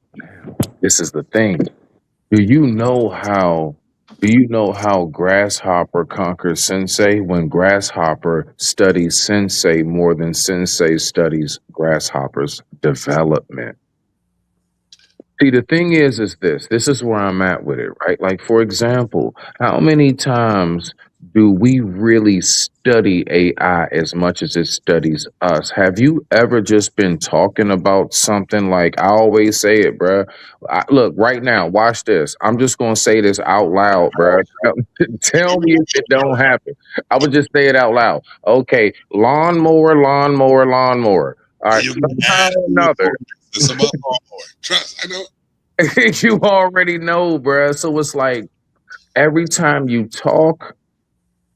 This is the thing. Do you know how Grasshopper conquers Sensei when Grasshopper studies Sensei more than Sensei studies Grasshopper's development? See, the thing is this is where I'm at with it, right? Like, for example, how many times do we really study AI as much as it studies us? Have you ever just been talking about something like, I always say it, bruh. Look, right now, watch this. I'm just going to say this out loud, bruh. Tell me if it don't happen. I would just say it out loud. Okay, lawnmower. All right, somehow or another. It's about lawnmower. Trust, I know. You already know, bruh. So it's like every time you talk,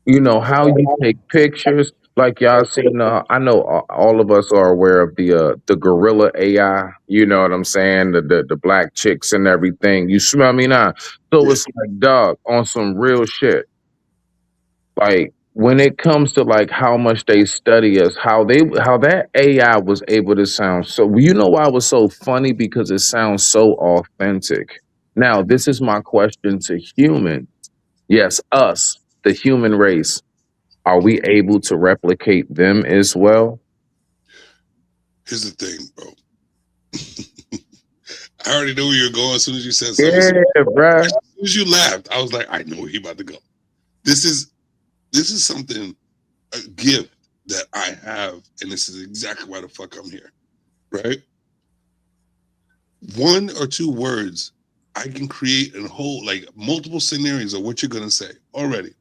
how you take pictures. Like y'all seen, I know all of us are aware of the gorilla AI. You know what I'm saying? The black chicks and everything. You smell me now? So it's like, dog, on some real shit. Like when it comes to like how much they study us, how that AI was able to sound so. Why it was so funny, because it sounds so authentic. Now, this is my question to human. Yes, us, the human race. Are we able to replicate them as well? Here's the thing, bro. I already knew where you were going as soon as you said something. Yeah, bruh. As soon as you laughed, I was like, I know where he about to go. This is something, a gift that I have, and this is exactly why the fuck I'm here. Right? One or two words, I can create a whole like multiple scenarios of what you're gonna say already.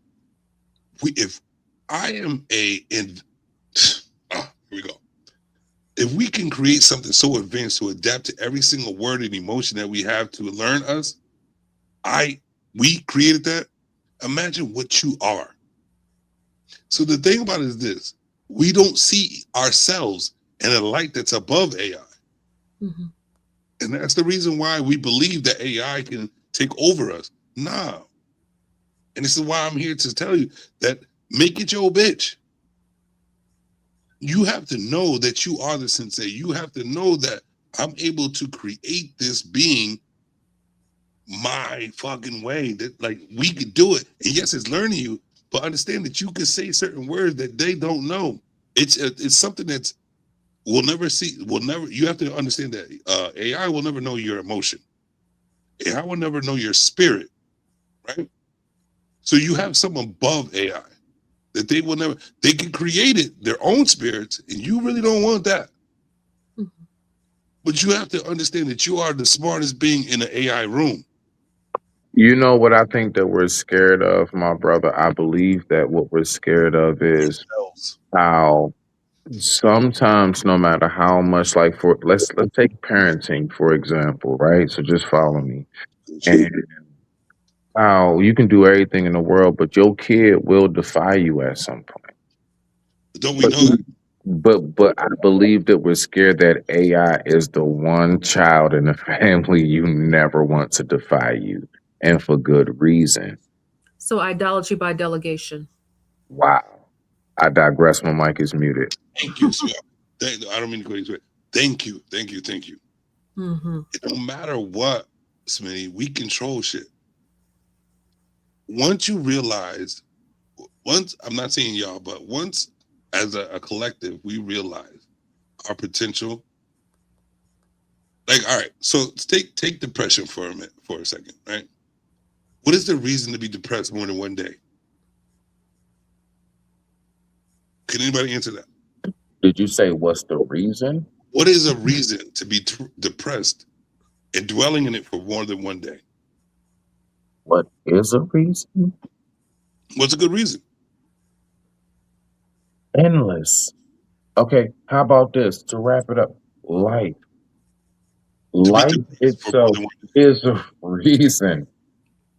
If I am here we go. If we can create something so advanced to adapt to every single word and emotion that we have to learn us, we created that. Imagine what you are. So the thing about it is this: we don't see ourselves in a light that's above AI. Mm-hmm. And that's the reason why we believe that AI can take over us. Nah. And this is why I'm here to tell you that make it your bitch. You have to know that you are the sensei. You have to know that I'm able to create this being my fucking way. That like we could do it. And yes, it's learning you, but understand that you can say certain words that they don't know. It's something that's we'll never see. You have to understand that AI will never know your emotion. AI will never know your spirit, right? So you have something above AI that they will never. They can create it their own spirits, and you really don't want that. Mm-hmm. But you have to understand that you are the smartest being in the AI room. You know what I think that we're scared of, my brother? I believe that what we're scared of is how sometimes, no matter how much, like for let's take parenting for example, right? So just follow me. And how you can do everything in the world, but your kid will defy you at some point. Don't we know that? But I believe that we're scared that AI is the one child in the family you never want to defy you, and for good reason. So idolatry by delegation. Wow. I digress. My mic is muted. Thank you. I don't mean to go into it. Thank you. Mm-hmm. It don't matter what, Smitty, we control shit. Once you realize, I'm not saying y'all, but once as a collective, we realize our potential. Like, all right, so take depression for a second, right? What is the reason to be depressed more than one day? Can anybody answer that? Did you say what's the reason? What is a reason to be depressed and dwelling in it for more than one day? What is a reason? What's a good reason? Endless. Okay, how about this to wrap it up? Life. Life itself is a reason.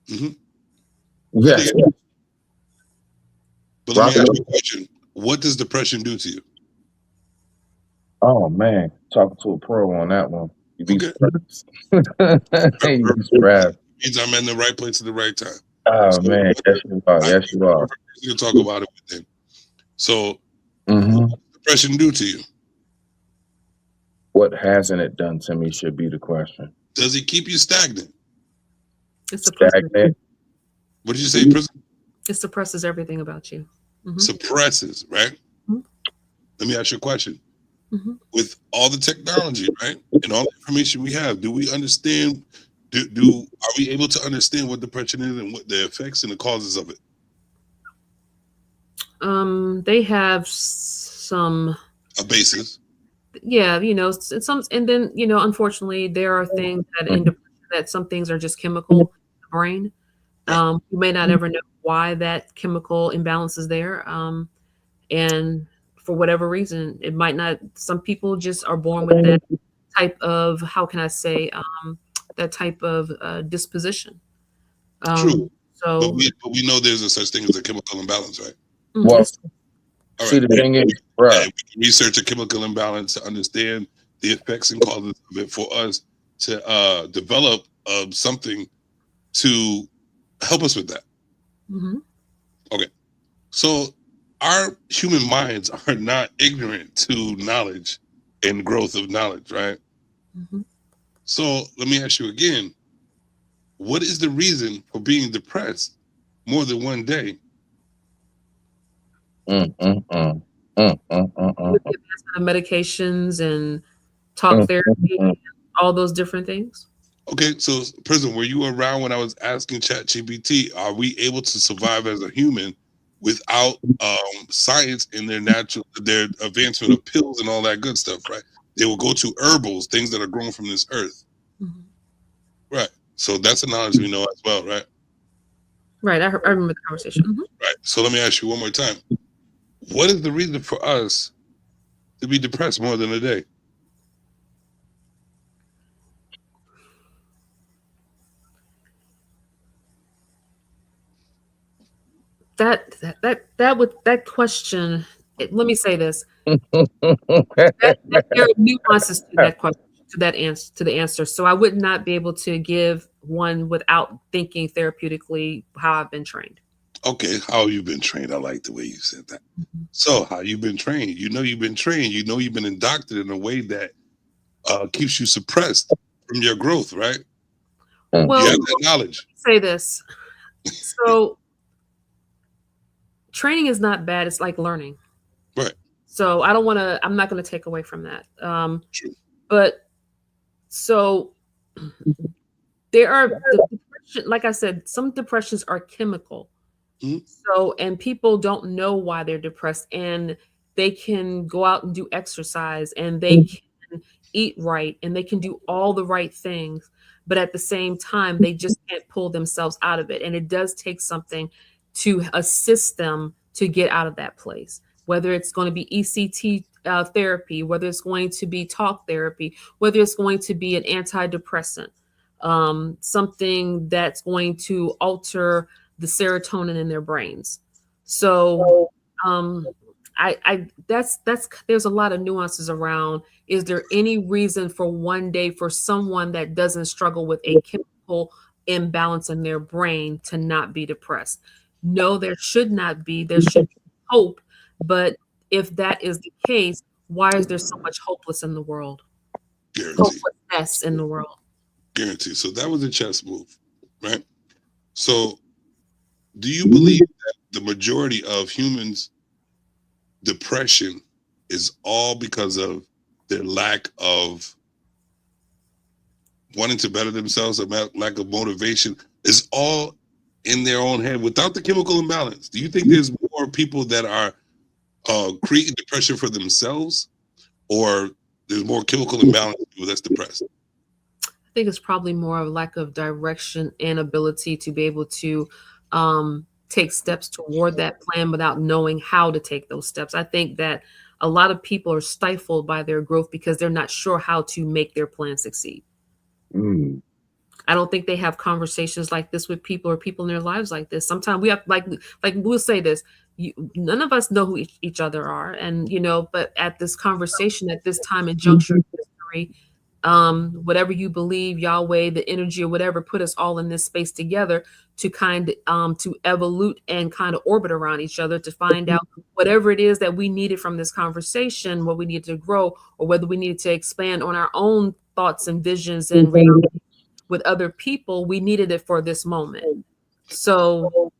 Mm-hmm. Yes. But let me ask you a question. What does depression do to you? Oh man, talking to a pro on that one. You be stressed. It means I'm in the right place at the right time. Oh man, yes you are. Yes you are. You can talk about it with him. So, what does depression do to you? What hasn't it done to me should be the question. Does it keep you stagnant? It suppresses. What did you say, Prison? It suppresses everything about you. Mm-hmm. Suppresses, right? Mm-hmm. Let me ask you a question. Mm-hmm. With all the technology, right, and all the information we have, do we understand? Are we able to understand what depression is and what the effects and the causes of it? They have some a basis. Yeah, some, and then unfortunately, there are things that some things are just chemical in the brain. You may not ever know why that chemical imbalance is there, and for whatever reason, it might not. Some people just are born with that type of, how can I say, that type of disposition. True. So, but we know there's a such thing as a chemical imbalance, right? Well, see, the thing is, we can research a chemical imbalance to understand the effects and causes of it for us to develop something to help us with that. Mm-hmm. Okay. So our human minds are not ignorant to knowledge and growth of knowledge, right? Mm-hmm. So let me ask you again, what is the reason for being depressed more than one day? With the advancement of medications and talk therapy, and all those different things. Okay, so Prism, were you around when I was asking ChatGPT, are we able to survive as a human without science in their advancement of pills and all that good stuff, right? They will go to herbals, things that are grown from this earth. Mhm. Right. So that's a knowledge we know as well, right? Right. I remember the conversation. Mhm. Right. So let me ask you one more time. What is the reason for us to be depressed more than a day? That question. Let me say this. There are nuances to that question, to the answer. So I would not be able to give one without thinking therapeutically how I've been trained. Okay, how you been trained? I like the way you said that. So how you been trained? You know you've been trained. You know you've been indoctrinated in a way that keeps you suppressed from your growth, right? Well, You have that knowledge. say this. So training is not bad. It's like learning. Right. So I'm not going to take away from that. True. But so there are, like I said, some depressions are chemical. Mhm. So, and people don't know why they're depressed, and they can go out and do exercise, and they can eat right, and they can do all the right things. But at the same time, they just can't pull themselves out of it. And it does take something to assist them to get out of that place, whether it's going to be ECT therapy, whether it's going to be talk therapy, whether it's going to be an antidepressant, something that's going to alter the serotonin in their brains. So that's there's a lot of nuances around. Is there any reason for one day for someone that doesn't struggle with a chemical imbalance in their brain to not be depressed? No, there should not be. There should be hope. But if that is the case, why is there so much hopeless in the world? Guaranteed. Hopelessness in the world. Guaranteed. So that was a chess move, right? So do you believe that the majority of humans' depression is all because of their lack of wanting to better themselves, or lack of motivation? Is all in their own head without the chemical imbalance? Do you think there's more people that are creating depression for themselves, or there's more chemical imbalance people that's depressed? I think it's probably more of lack of direction and ability to be able to take steps toward that plan without knowing how to take those steps. I think that a lot of people are stifled by their growth because they're not sure how to make their plan succeed. I don't think they have conversations like this with people, or people in their lives like this. Sometimes we have, like we'll say this, none of us know who each other are. And, but at this conversation, at this time and juncture in history, whatever you believe, Yahweh, the energy or whatever, put us all in this space together to to evolute and kind of orbit around each other to find out whatever it is that we needed from this conversation, what we needed to grow, or whether we needed to expand on our own thoughts and visions and reality with other people. We needed it for this moment. So,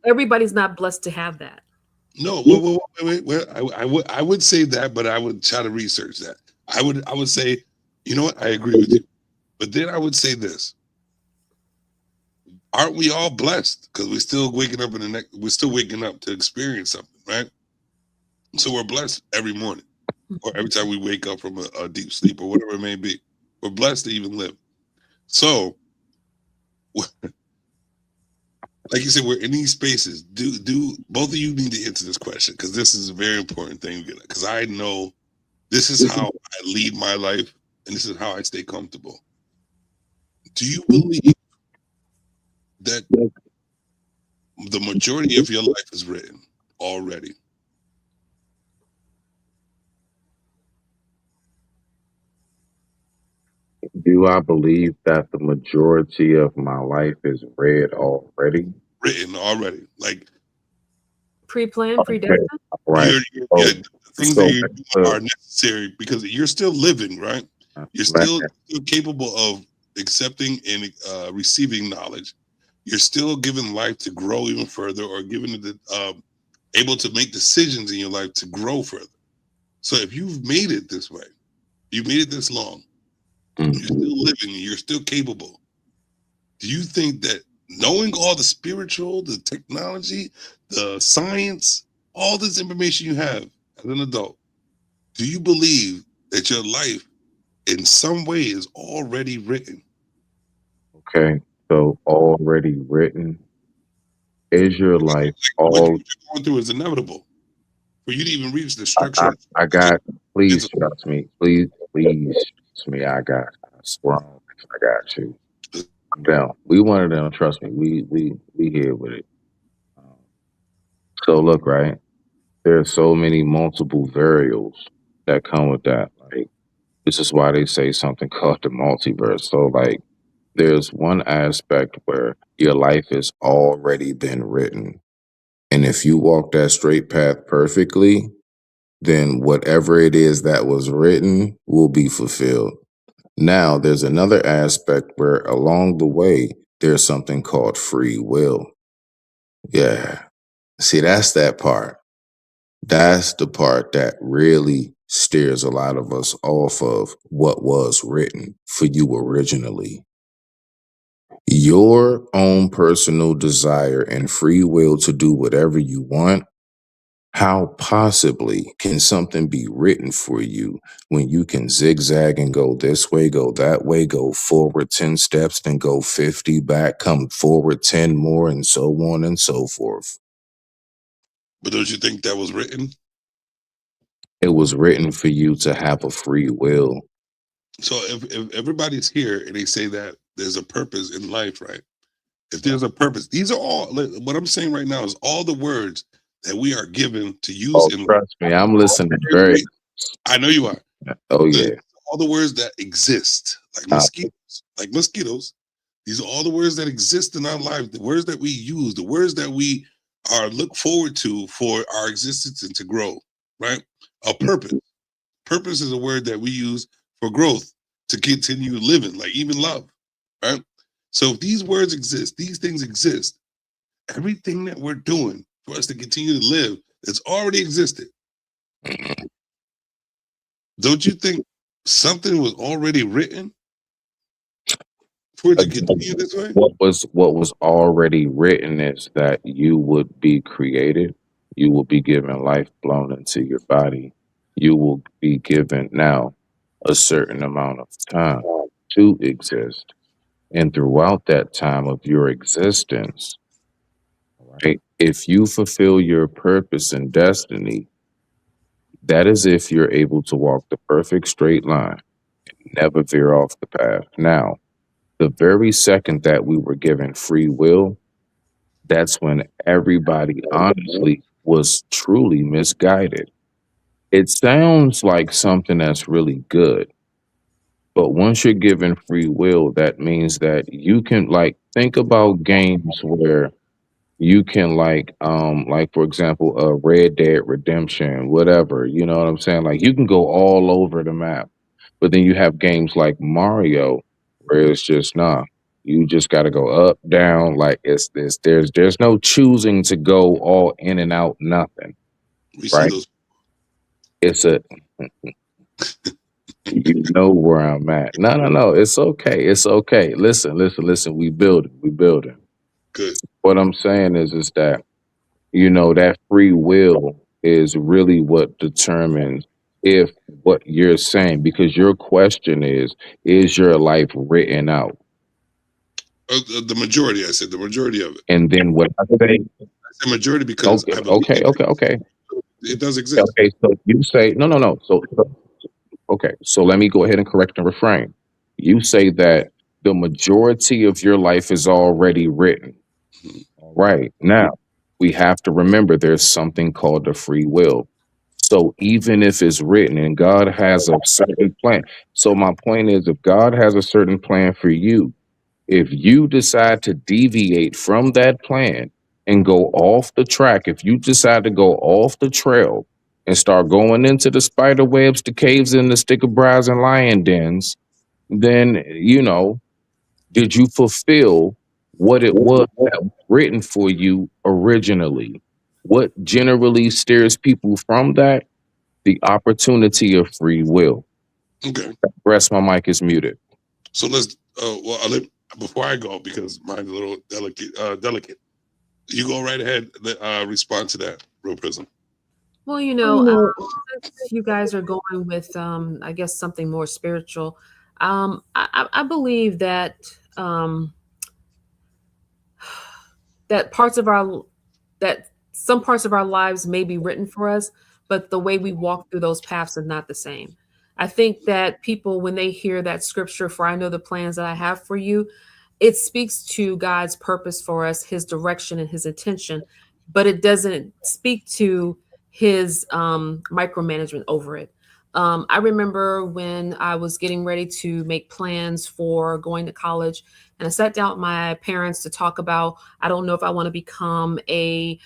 everybody's not blessed to have that. No, wait. I would say that, but I would try to research that. I would say, you know what? I agree with you. But then I would say this. Aren't we all blessed? Because we're still waking up we're still waking up to experience something, right? So we're blessed every morning, or every time we wake up from a deep sleep, or whatever it may be. We're blessed to even live. So, like you said, we're in these spaces. Do both of you need to answer this question, because this is a very important thing. Because I know this is how I lead my life, and this is how I stay comfortable. Do you believe that the majority of your life is written already? Do I believe that the majority of my life is read already? Written already, like pre-planned, predestined. Right. The things that you do are necessary because you're still living, right? You're still capable of accepting and receiving knowledge. You're still given life to grow even further, or given able to make decisions in your life to grow further. So if you've made it this way, you've made it this long, You're still living. You're still capable. Do you think that knowing all the spiritual, the technology, the science, all this information you have as an adult, do you believe that your life in some way is already written? Okay, so already written, is your life What all? you're going through is inevitable for you to even reach the I, structure. I got. Please It's trust me. Please trust me. I got. I swear, I got you. Down. We one of them. Trust me. We here with it. So look, right. There are so many multiple variables that come with that. Like this is why they say something called the multiverse. So like there's one aspect where your life has already been written. And if you walk that straight path perfectly, then whatever it is that was written will be fulfilled. Now, there's another aspect where along the way, there's something called free will. Yeah. See, that's that part. That's the part that really steers a lot of us off of what was written for you originally. Your own personal desire and free will to do whatever you want. How possibly can something be written for you when you can zigzag and go this way, go that way, go forward 10 steps, then go 50 back, come forward 10 more, and so on and so forth? But don't you think that was written? It was written for you to have a free will. So if everybody's here and they say that there's a purpose in life, right? If there's a purpose, these are all what I'm saying right now is all the words that we are given to use Oh, in life. trust me, I'm listening very. I know you are. Oh, yeah. All the words that exist, like mosquitoes. These are all the words that exist in our life, the words that we use, the words that we are look forward to for our existence and to grow, right? A purpose. Purpose is a word that we use for growth, to continue living, like even love, right? So if these words exist, these things exist, everything that we're doing for us to continue to live, it's already existed. Don't you think something was already written for it to continue this way? What was already written is that you would be created, you will be given life blown into your body, you will be given now a certain amount of time to exist. And throughout that time of your existence, right, if you fulfill your purpose and destiny, that is if you're able to walk the perfect straight line, never veer off the path. Now, the very second that we were given free will, that's when everybody honestly was truly misguided. It sounds like something that's really good, but once you're given free will, that means that you can like think about games where you can like for example, Red Dead Redemption, whatever, you know what I'm saying? Like you can go all over the map. But then you have games like Mario where it's just nah. You just gotta go up, down, like it's this there's no choosing to go all in and out, nothing. We see Right? those. It's a you know where I'm at. No. It's okay. It's okay. Listen. We building. Good. What I'm saying is that you know that free will is really what determines if what you're saying, because your question is your life written out? The majority, I said the majority of it. And then what I say, I said majority because I believe okay. it does exist. Okay, so you say no. So okay, so let me go ahead and correct and refrain. You say that the majority of your life is already written. All right. Now, we have to remember there's something called the free will. So even if it's written and God has a certain plan. So my point is, if God has a certain plan for you, if you decide to deviate from that plan and go off the track, if you decide to go off the trail and start going into the spider webs, the caves, and the sticker briars and lion dens, then, you know, did you fulfill what it was that was written for you originally? What generally steers people from that? The opportunity of free will. Okay. Rest, my mic is muted. So let's. Before I go, because mine's a little delicate. You go right ahead. Respond to that, Real Prism. Well, since you guys are going with, I guess, something more spiritual, I believe that that some parts of our lives may be written for us, but the way we walk through those paths are not the same. I think that people, when they hear that scripture, "For I know the plans that I have for you," it speaks to God's purpose for us, his direction and his intention, but it doesn't speak to his micromanagement over it. I remember when I was getting ready to make plans for going to college, and I sat down with my parents to talk about, I don't know if I want to become a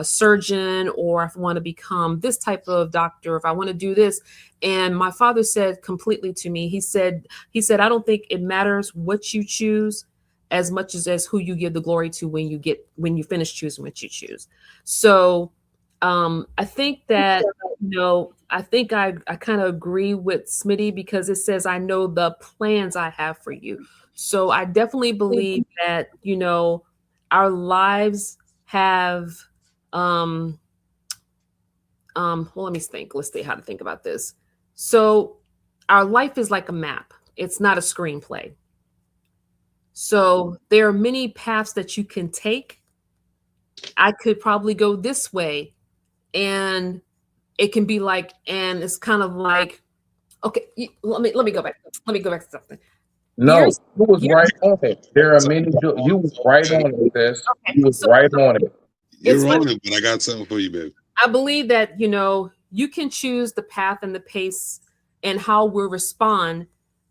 surgeon, or if I want to become this type of doctor, if I want to do this. And my father said completely to me, he said, I don't think it matters what you choose as much as who you give the glory to when you finish choosing what you choose. So I think that, I think I kind of agree with Smitty, because it says, I know the plans I have for you. So I definitely believe that, our lives have, well, let me think. Let's see how to think about this. So our life is like a map. It's not a screenplay. So there are many paths that you can take. I could probably go this way, and it can be like, and it's kind of like, okay, let me go back. Let me go back to something. No, Years- you was years- right on it. There are many. You was right on it, sis. Okay, You was so- right on it. You're It's on it, but I got something for you, babe. I believe that, you can choose the path and the pace and how we respond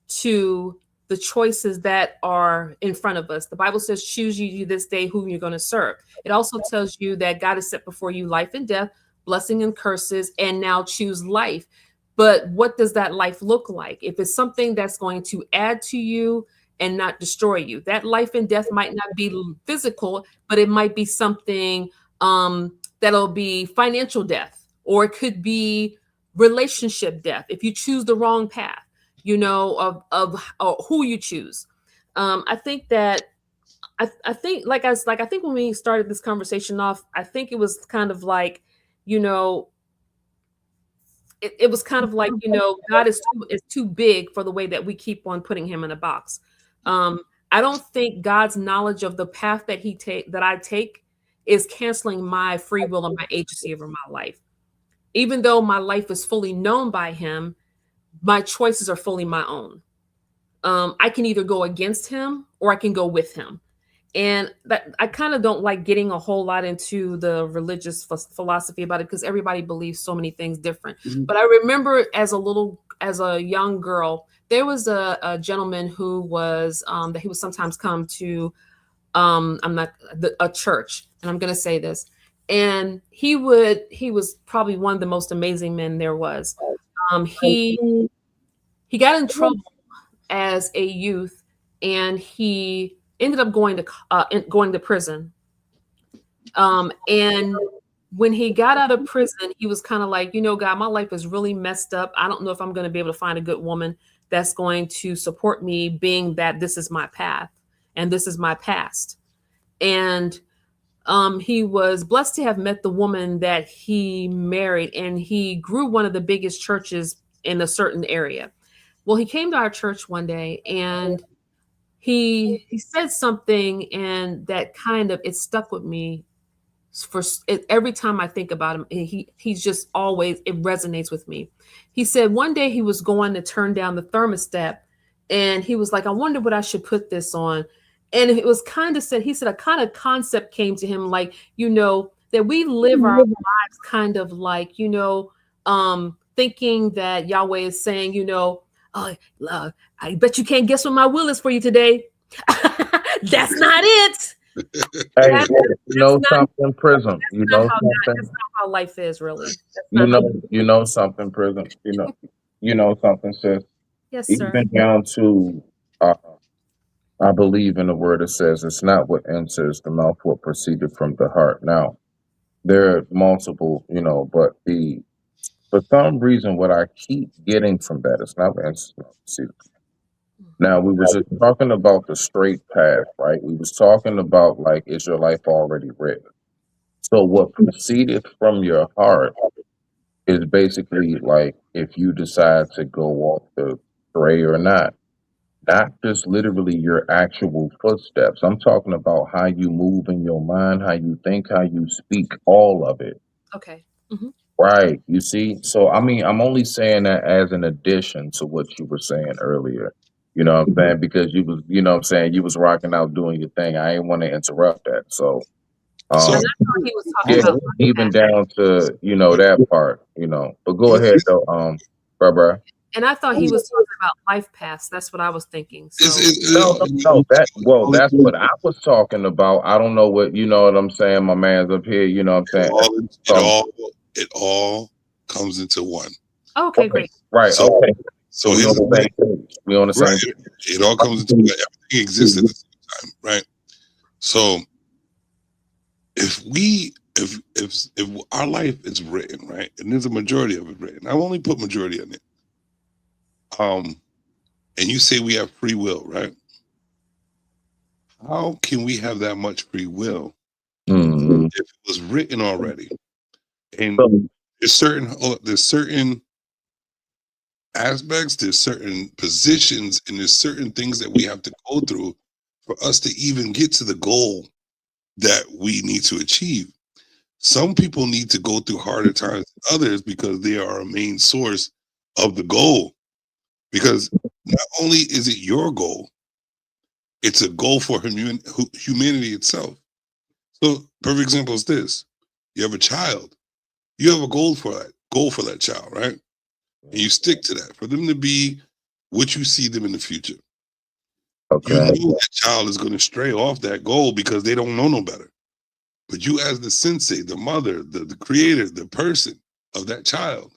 to the choices that are in front of us. The Bible says, choose you this day whom you're going to serve. It also tells you that God has set before you life and death, blessing and curses, and now choose life. But what does that life look like? If it's something that's going to add to you and not destroy you, that life and death might not be physical, but it might be something that'll be financial death, or it could be relationship death if you choose the wrong path, of who you choose. I think that I think I think when we started this conversation off, I think it was kind of like, it was kind of like, God is too big for the way that we keep on putting him in a box. I don't think God's knowledge of the path that I take is canceling my free will and my agency over my life. Even though my life is fully known by him, my choices are fully my own. I can either go against him or I can go with him. And that, I kind of don't like getting a whole lot into the religious philosophy about it, because everybody believes so many things different. Mhm. But I remember as a young girl, there was a gentleman who was that he would sometimes come to a church, and I'm going to say this, and he was probably one of the most amazing men there was. He got in trouble as a youth, and he ended up going to prison. And when he got out of prison, he was kind of like, God, my life is really messed up. I don't know if I'm going to be able to find a good woman that's going to support me, being that this is my path and this is my past. And he was blessed to have met the woman that he married, and he grew one of the biggest churches in a certain area. Well, he came to our church one day, and he said something, and that kind of, it stuck with me every time I think about him. He's just always, it resonates with me. He said one day he was going to turn down the thermostat, and he was like, I wonder what I should put this on. And it was kind of said, he said a kind of concept came to him, like, that we live our lives kind of like, thinking that Yahweh is saying, oh, I bet you can't guess what my will is for you today. That's not it. Hey, something, Prism. You know something. That's not how life is, really. You know something, Prism. You know something, sis. Yes, sir. Even down to, I believe in the word that says, it's not what enters the mouth, what proceeded from the heart. Now, there are multiple, but for some reason, what I keep getting from that is not what enters the mouth, proceeded. Now we was just talking about the straight path, right? We was talking about like, is your life already written? So what proceedeth from your heart is basically like if you decide to go off the stray or not just literally your actual footsteps. I'm talking about how you move in your mind, how you think, how you speak, all of it. Okay. Hmm. Right. You see? So I mean, I'm only saying that as an addition to what you were saying earlier. You know what I'm saying? Because you was, you know what I'm saying, you was rocking out doing your thing. I didn't want to interrupt that. So So And um I thought he was talking yeah, about even bypass. down to, that part, But go you, ahead though, bruh. And I thought he was talking about life pass. That's what I was thinking. it's, So No, what I was talking about. I don't know what what I'm saying. My man's up here, you know what I'm saying? it all it all comes into one. okay, great. Right, So okay. so So we here's on the the thing. same page. We on the Right. same It all comes into one. Everything exists at the same time, right? So if our life is written, right, and there's a majority of it written, I've only put majority on it. And you say we have free will, right? How can we have that much free will Mhm. if it was written already? And So, there's certain aspects, there's certain positions, and there's certain things that we have to go through for us to even get to the goal that we need to achieve. Some people need to go through harder times than others because they are a main source of the goal. Because not only is it your goal, it's a goal for humanity itself. So, perfect example is this: you have a child, you have a goal for that child, right? And you stick to that for them to be what you see them in the future. You okay. know that child is going to stray off that goal because they don't know no better. But you, as the sensei, the mother, the creator, the person of that child,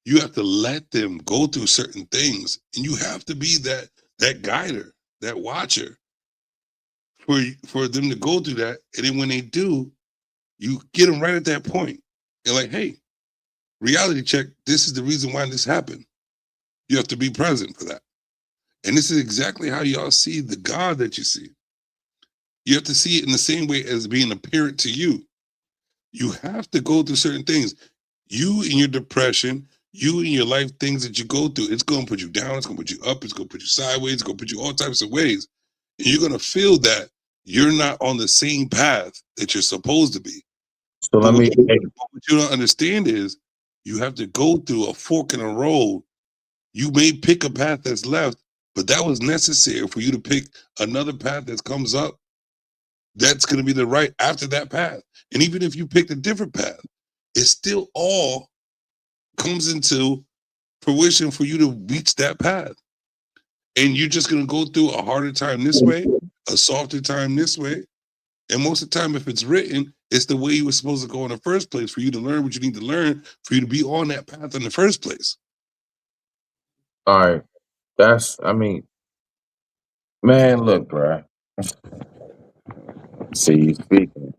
you have to let them go through certain things, and you have to be that guider, that watcher for them to go through that. And then when they do, you get them right at that point. You're like, hey, reality check. This is the reason why this happened. You have to be present for that. And this is exactly how y'all see the God that you see. You have to see it in the same way as being a parent to you. You have to go through certain things. You in your depression, you in your life, things that you go through, it's going to put you down, it's going to put you up, it's going to put you sideways, it's going to put you all types of ways. And you're going to feel that you're not on the same path that you're supposed to be. So let me What you don't understand is you have to go through a fork in a road. You may pick a path that's left, but that was necessary for you to pick another path that comes up that's going to be the right after that path. And even if you picked a different path, it still all comes into fruition for you to reach that path. And you're just going to go through a harder time this way, a softer time this way. And most of the time, if it's written, it's the way you were supposed to go in the first place for you to learn what you need to learn for you to be on that path in the first place. all right. Man, look, bruh. See you speaking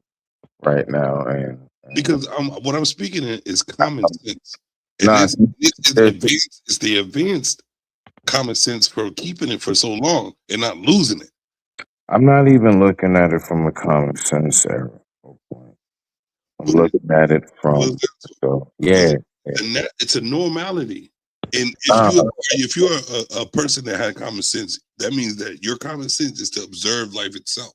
right now, and Because what I'm speaking in is common sense. And nah, it's the advanced common sense for keeping it for so long and not losing it. I'm not even looking at it from a common sense era. I'm But- looking at it from Because it's a normality. And if you're a person that had common sense, that means that your common sense is to observe life itself.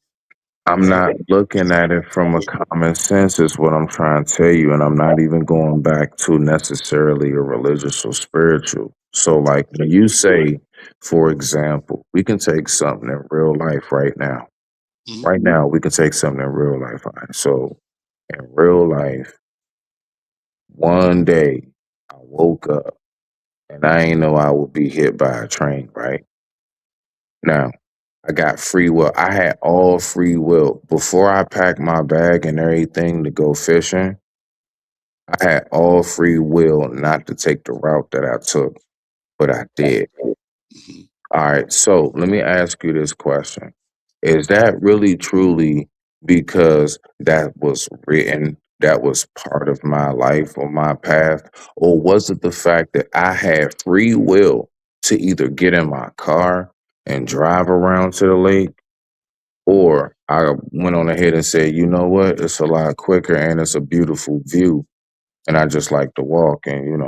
I'm not looking at it from a common sense is what I'm trying to tell you, and I'm not even going back to necessarily a religious or spiritual. So like when you say, for example, we can take something in real life right now. Mhm. Right now, we can take something in real life. All right? So in real life, one day I woke up and I ain't know I would be hit by a train, right? Now, I got free will. I had all free will. Before I packed my bag and everything to go fishing, I had all free will not to take the route that I took, but I did. Mhm. All right, so let me ask you this question. Is that really truly because that was written, that was part of my life or my path? Or was it the fact that I had free will to either get in my car and drive around to the lake, or I went on ahead and said, you know what, it's a lot quicker and it's a beautiful view. And I just like to walk, and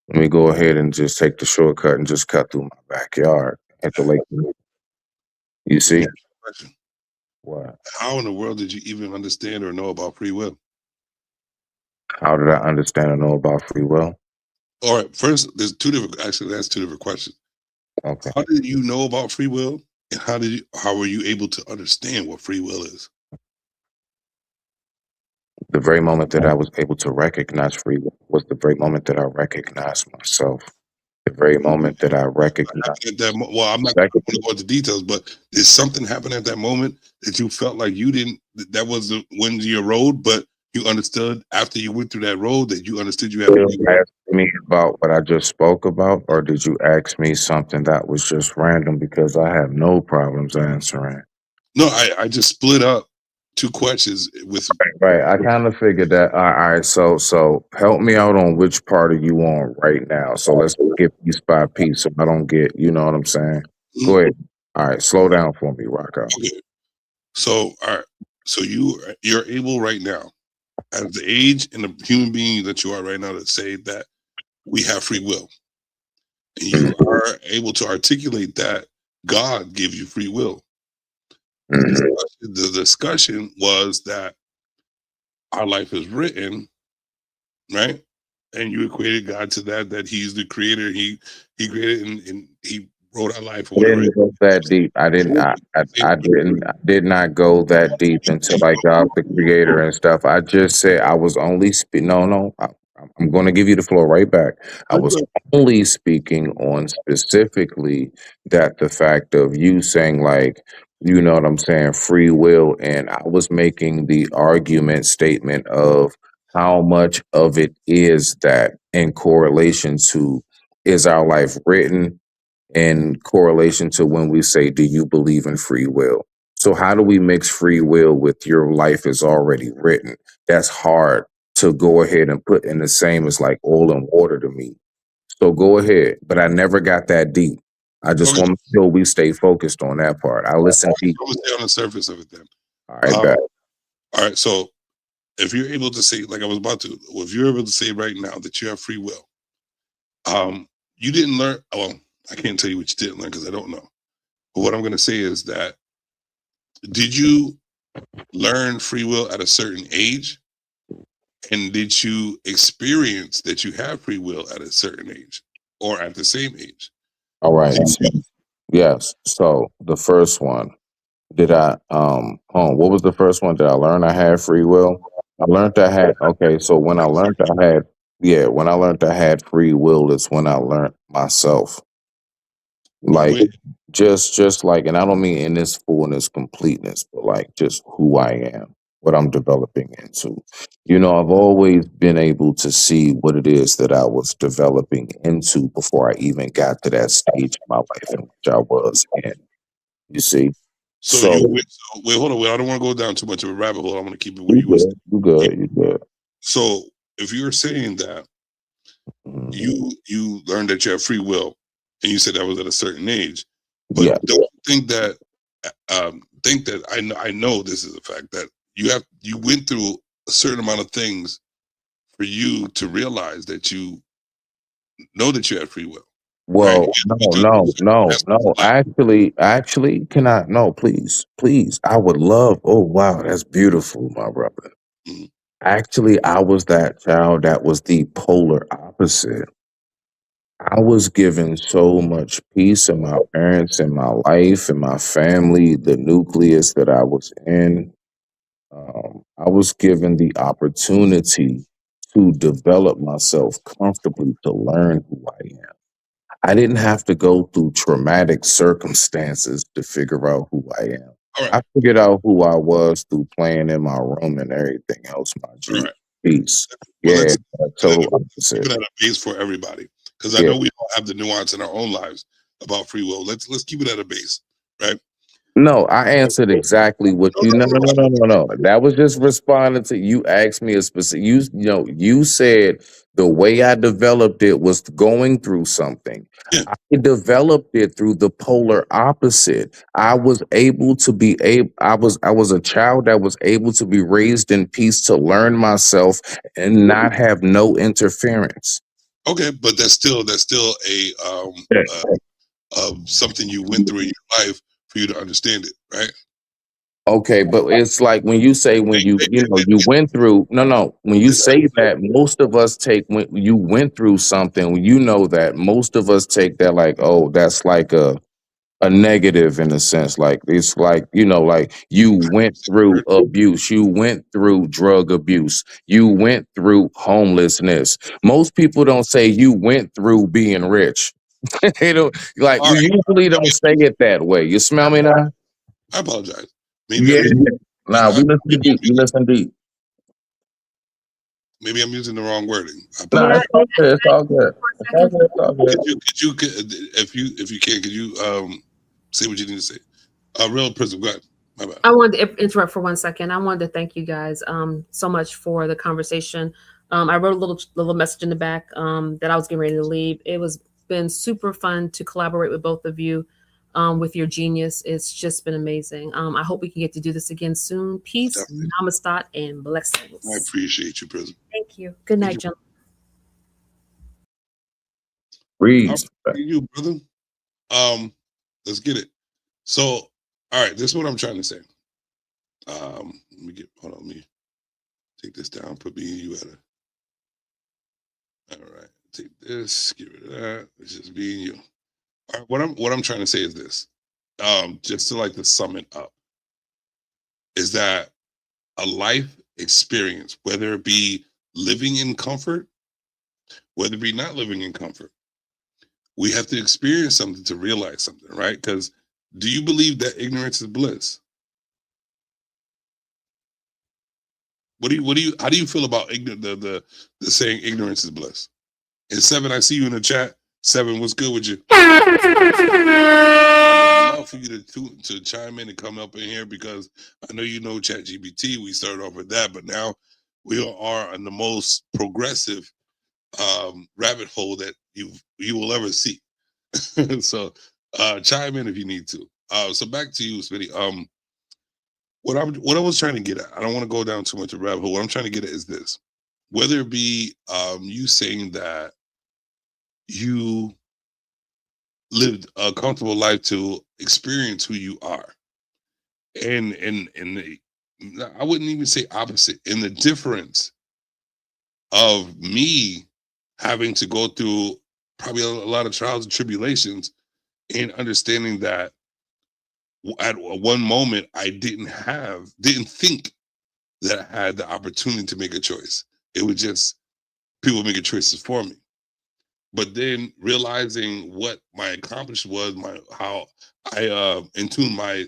let me go ahead and just take the shortcut and just cut through my backyard at the lake. You see? Question. What? How in the world did you even understand or know about free will? How did I understand and know about free will? All right, first, that's two different questions. Okay. How did you know about free will, and how were you able to understand what free will is? The very moment that I was able to recognize free will was the very moment that I recognized myself. The very moment that I recognized. At that well, I'm not going to go into details, but did something happen at that moment that you felt like you didn't? That was the when your road, but you understood after you went through that road that you understood you had. Did you ask me about what I just spoke about, or did you ask me something that was just random? Because I have no problems answering. No, I just split up two questions with. Right. I kind of figured that. All right. So help me out on which part are you on right now? So let's get piece by piece so I don't get, you know what I'm saying? Go ahead. All right. Slow down for me, Rocco. Okay. So, all right. So you're able right now, at the age and the human being that you are right now, to say that we have free will, and you are able to articulate that God gave you free will. The discussion was that our life is written, right? And you equated God to that He's the creator. He created and He wrote our life or I whatever. didn't go that deep. I did not go that deep into like God the creator and stuff. I just said I was only I'm going to give you the floor right back. I was only speaking on specifically that the fact of you saying like, you know what I'm saying, free will, and I was making the argument statement of how much of it is that in correlation to is our life written in correlation to when we say, do you believe in free will? So how do we mix free will with your life is already written? That's hard to go ahead and put in the same as like oil and water to me. So go ahead. But I never got that deep. I just want to make sure we stay focused on that part. I listen to you. I'm gonna stay on the surface of it then. All right, bet. All right. So if you're able to say, like I was about to, if you're able to say right now that you have free will, you didn't learn. Well, I can't tell you what you didn't learn because I don't know. But what I'm going to say is that, did you learn free will at a certain age? And did you experience that you have free will at a certain age or at the same age? All right. Yes. So the first one, did I what was the first one? Did I learn I had free will? I learned I had so when I learned I had free will is when I learned myself. Like just like, and I don't mean in this fullness, completeness, but like just who I am, what I'm developing into. I've always been able to see what it is that I was developing into before I even got to that stage in my life in which I was in. You see? So wait, hold on. I don't want to go down too much of a rabbit hole. I want to keep it where you was. You good. So if you're saying that you learned that you have free will, and you said that was at a certain age, but don't you think that I know this is a fact that you went through a certain amount of things for you to realize that you know that you have free will. Well, no. Actually, can I? No, please. I would love. Oh, wow, that's beautiful, my brother. Actually, I was that child that was the polar opposite. I was given so much peace in my parents, in my life, in my family, the nucleus that I was in. I was given the opportunity to develop myself comfortably to learn who I am. I didn't have to go through traumatic circumstances to figure out who I am. I figured out who I was through playing in my room and everything else, my G. Peace. Well, total opposite. Keep it at a base for everybody, because I know we all have the nuance in our own lives about free will. Let's keep it at a base, right? No, I answered exactly what you. No. That was just responding to you. Asked me a specific. You said the way I developed it was going through something. Yeah. I developed it through the polar opposite. I was able to be able. I was a child that was able to be raised in peace to learn myself and not have no interference. Okay, but that's still a something you went through in your life for you to understand it, right? Okay, but it's like when you say when you went through when you say that most of us take when you went through something, you know that most of us take that like, oh, that's like a negative in a sense. Like it's like, like you went through abuse, you went through drug abuse, you went through homelessness. Most people don't say you went through being rich. They don't like All we right. usually don't say it that way. You smell me now? I apologize. Maybe Yeah. I'm, Nah, we listen deep. We listen deep. maybe I'm using the wrong wording. I Nah, apologize. it's all good. It's all good. It's all good. It's all good. If you can, could you say what you need to say? Real Prism, go ahead. My bad. I wanted to interrupt for 1 second. I wanted to thank you guys so much for the conversation. I wrote a little message in the back that I was getting ready to leave. It was been super fun to collaborate with both of you with your genius. It's just been amazing. I hope we can get to do this again soon. Peace, Definitely. namaste, and blessings. I appreciate you, Prism. Thank you. Good night, you. gentlemen. Breeze. You, brother. Let's get it. So, all right, this is what I'm trying to say. Let me take this down, put me and you at all right, take this, get rid of that. It's just me and you. All right, what I'm trying to say is this. Just to sum it up, is that a life experience, whether it be living in comfort, whether it be not living in comfort, we have to experience something to realize something, right? Because do you believe that ignorance is bliss? How do you feel about the saying ignorance is bliss? And Seven, I see you in the chat. Seven, what's good with you? I'd love for you to chime in and come up in here because I know you know ChatGPT. We started off with that, but now we are on the most progressive rabbit hole that you will ever see. So chime in if you need to. So back to you, Smitty. What I was trying to get at, I don't want to go down too much of a rabbit hole. What I'm trying to get at is this: whether it be you saying that you lived a comfortable life to experience who you are, and I wouldn't even say opposite, in the difference of me having to go through probably a lot of trials and tribulations and understanding that at one moment I didn't think that I had the opportunity to make a choice. It was just people making choices for me. But then realizing what my accomplishment was, how I in tune my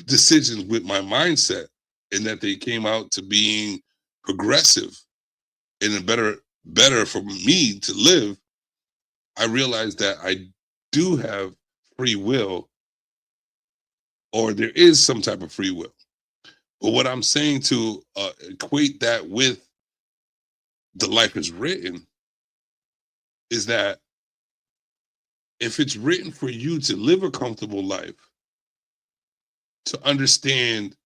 decisions with my mindset, and that they came out to being progressive and a better for me to live, I realized that I do have free will, or there is some type of free will. But what I'm saying to equate that with the life is written is that if it's written for you to live a comfortable life, to understand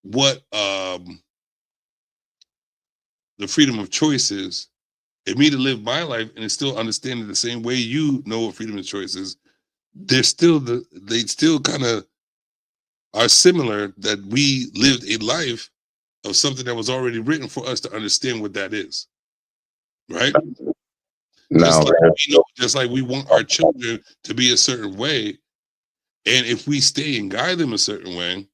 what the freedom of choice is, and me to live my life and still understand it the same way you know what freedom of choice is, they still kind of are similar, that we lived a life of something that was already written for us to understand what that is. Right? Now, Just like we want our children to be a certain way, and if we stay and guide them a certain way,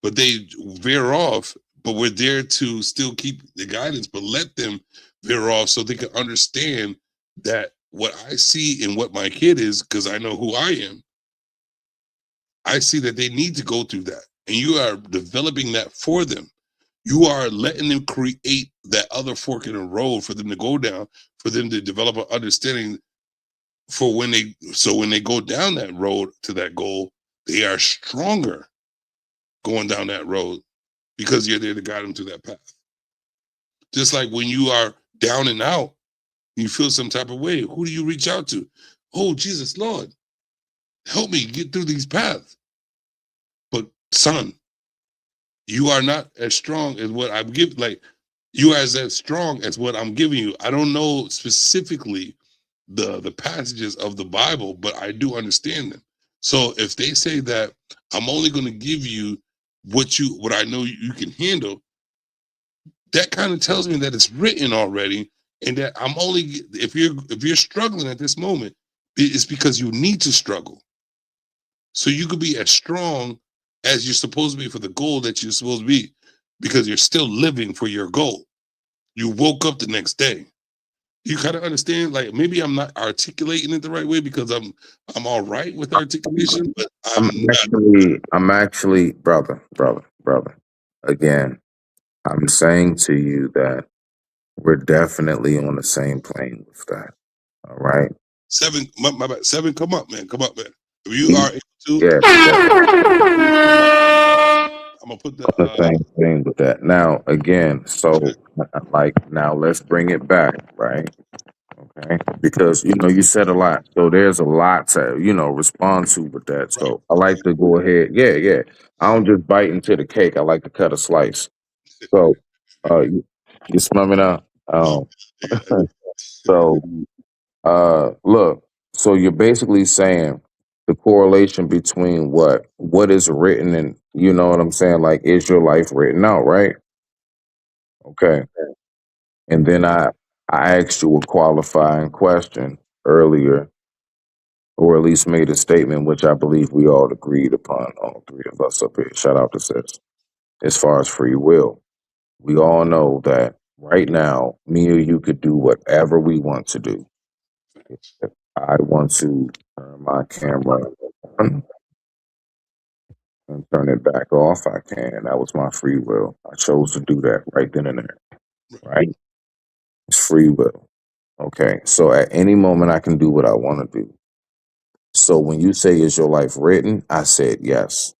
but they veer off, but we're there to still keep the guidance, but let them veer off so they can understand that what I see and what my kid is, because I know who I am, I see that they need to go through that. And you are developing that for them. You are letting them create that other fork in the road for them to go down, for them to develop an understanding for when they go down that road to that goal, they are stronger going down that road because you're there to guide them through that path. Just like when you are down and out, you feel some type of way. Who do you reach out to? Oh, Jesus, Lord, help me get through these paths. But son, you are not as strong as what I'm giving. Like, you are as strong as what I'm giving you. I don't know specifically the passages of the Bible, but I do understand them. So if they say that I'm only going to give you what I know you can handle, that kind of tells me that it's written already, and that I'm only, if you're struggling at this moment, it's because you need to struggle. So you could be as strong as you're supposed to be for the goal that you're supposed to be, because you're still living for your goal. You woke up the next day. You kind of understand, like, maybe I'm not articulating it the right way because I'm all right with articulation, but I'm actually, brother. Again, I'm saying to you that we're definitely on the same plane with that. All right. Seven, my bad. Seven, come up, man. Come up, man. If you are able to, Yeah, I'm gonna put on the same thing with that. Now, again, so like, now let's bring it back, right? Okay, because you said a lot, so there's a lot to respond to with that. So I like to go ahead. Yeah. I don't just bite into the cake. I like to cut a slice. So, you smell me now? So, look. So you're basically saying the correlation between what is written and you know what I'm saying. Like, is your life written out, right? Okay. And then I asked you a qualifying question earlier, or at least made a statement, which I believe we all agreed upon, all three of us up here. Shout out to sis. As far as free will, we all know that right now, me or you could do whatever we want to do. If I want to turn my camera on and turn it back off, I can. That was my free will. I chose to do that right then and there. Right? It's free will. Okay. So at any moment, I can do what I want to do. So when you say, is your life written? I said yes.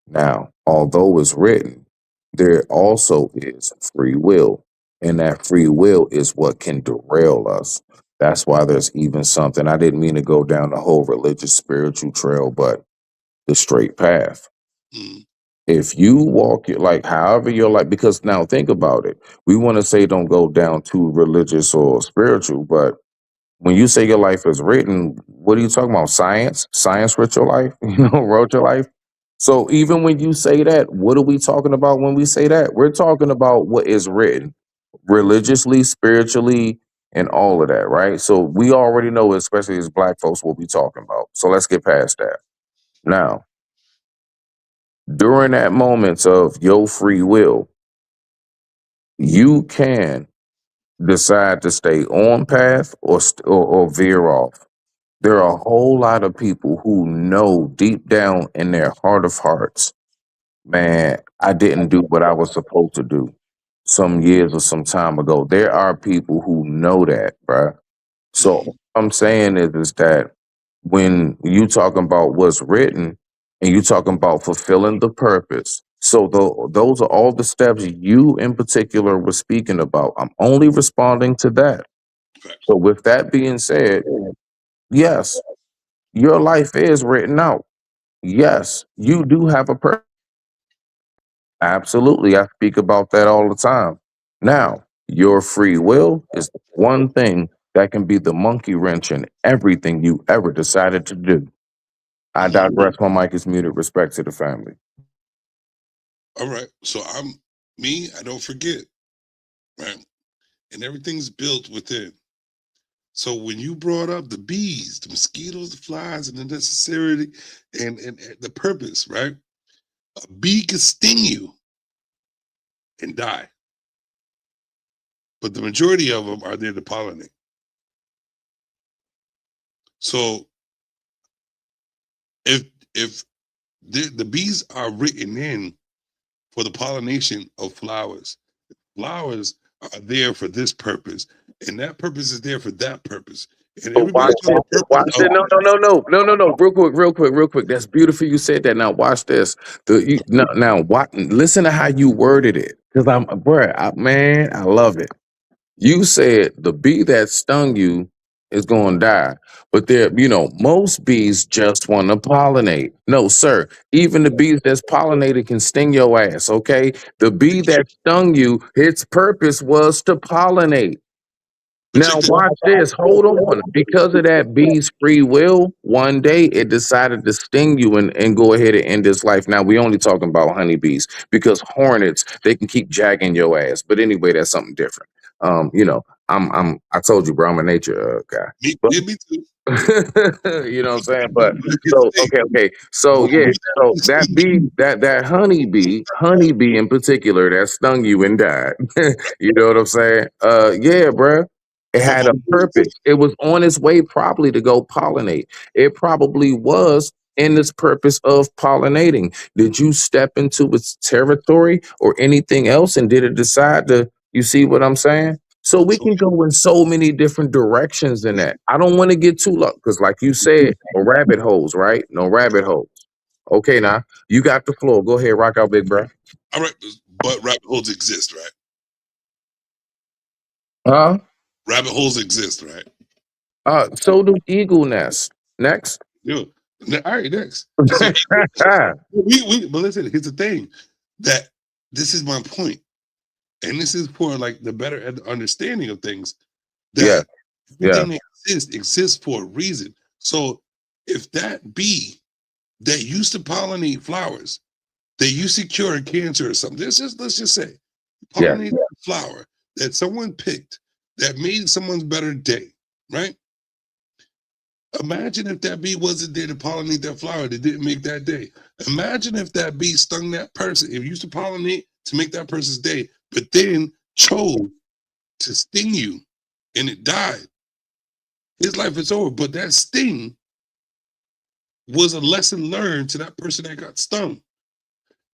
Now, although it's written, there also is free will. And that free will is what can derail us. That's why there's even something, I didn't mean to go down the whole religious, spiritual trail, but the straight path. If you walk your, like, however your life, because now think about it. We want to say don't go down too religious or spiritual, but when you say your life is written, what are you talking about? Science? Science wrote your life? Wrote your life? So even when you say that, what are we talking about when we say that? We're talking about what is written religiously, spiritually, and all of that, right? So we already know, especially as black folks, what we're talking about. So let's get past that. Now, during that moments of your free will, you can decide to stay on path or veer off. There are a whole lot of people who know deep down in their heart of hearts, man, I didn't do what I was supposed to do some years or some time ago. There are people who know that, bruh. So what I'm saying is that when you talking about what's written and you talking about fulfilling the purpose, so those are all the steps you in particular were speaking about. I'm only responding to that. So with that being said, yes, your life is written out. Yes, you do have a purpose. Absolutely. I speak about that all the time. Now, your free will is the one thing that can be the monkey wrench in everything you ever decided to do. I digress. My mic is muted. Respect to the family. All right. So I don't forget, right? And everything's built within. So when you brought up the bees, the mosquitoes, the flies, and the necessity and the purpose, right? A bee could sting you and die. But the majority of them are there to pollinate. So if the bees are written in for the pollination of flowers, flowers are there for this purpose, and that purpose is there for that purpose. And But everybody got a purpose watch it. No. Real quick. That's beautiful. You said that. Now watch this. Now what? Listen to how you worded it. Because man, I love it. You said the bee that stung you is going to die, but most bees just want to pollinate. No, sir. Even the bees that's pollinated can sting your ass. Okay, the bee that stung you, its purpose was to pollinate. But Now check this watch this. Hold on. Because of that bee's free will, one day it decided to sting you and go ahead and end its life. Now we only talking about honeybees because hornets, they can keep jagging your ass. But anyway, that's something different. I told you, bro, I'm a nature guy. me too. You know what I'm saying? But Here's the thing. okay. So yeah, so that bee, that honeybee in particular that stung you and died. You know what I'm saying? Yeah, bro. It had a purpose. It was on its way probably to go pollinate. It probably was in its purpose of pollinating. Did you step into its territory or anything else? And did it decide to, you see what I'm saying? So we can go in so many different directions in that. I don't want to get too low because, like you said, no rabbit holes, right? No rabbit holes. Okay, now you got the floor. Go ahead, rock out, big bro. All right, but rabbit holes exist, right? Huh? Rabbit holes exist, right? So do eagle nests. Next. Yeah. All right, next. So but listen, here's the thing that this is my point, and this is for like the better understanding of things. That everything that exists for a reason. So if that bee that used to pollinate flowers, they used to cure cancer or something. Let's just say pollinate a flower that someone picked that made someone's better day, right? Imagine if that bee wasn't there to pollinate that flower that didn't make that day. Imagine if that bee stung that person. If it used to pollinate to make that person's day, but then chose to sting you and it died. His life is over. But that sting was a lesson learned to that person that got stung.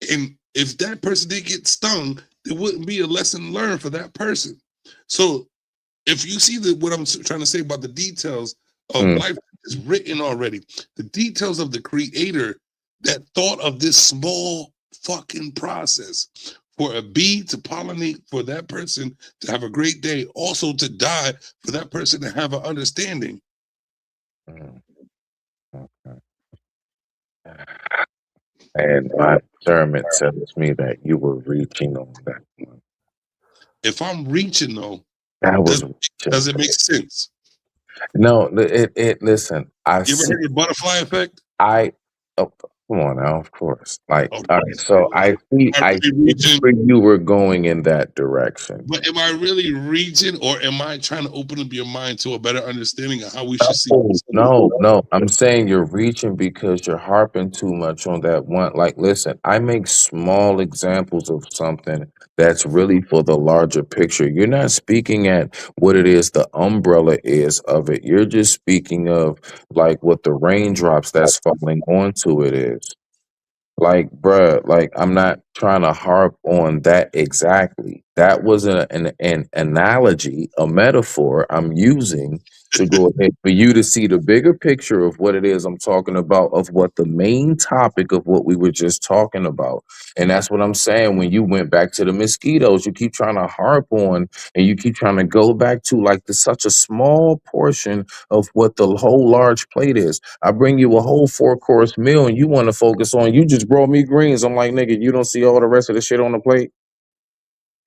And if that person did get stung, there wouldn't be a lesson learned for that person. So if you see what I'm trying to say about the details of life is written already, the details of the creator that thought of this small fucking process for a bee to pollinate, for that person to have a great day, also to die, for that person to have an understanding. And my discernment tells me that you were reaching on that one. If I'm reaching though, does it make sense? No, listen. You ever heard of butterfly effect? Come on now, of course. Like, all right, so I see where you were going in that direction. But am I really reaching, or am I trying to open up your mind to a better understanding of how we should see? No. I'm saying you're reaching because you're harping too much on that one. Like, listen, I make small examples of something that's really for the larger picture. You're not speaking at what it is, the umbrella is of it. You're just speaking of like what the raindrops that's falling onto it is. Like, bruh, like I'm not trying to harp on that exactly. That was an analogy, a metaphor I'm using to go ahead for you to see the bigger picture of what it is I'm talking about, of what the main topic of what we were just talking about. And that's what I'm saying. When you went back to the mosquitoes, you keep trying to harp on and you keep trying to go back to like such a small portion of what the whole large plate is. I bring you a whole 4-course meal and you want to focus on, you just brought me greens. I'm like, nigga, you don't see all the rest of the shit on the plate?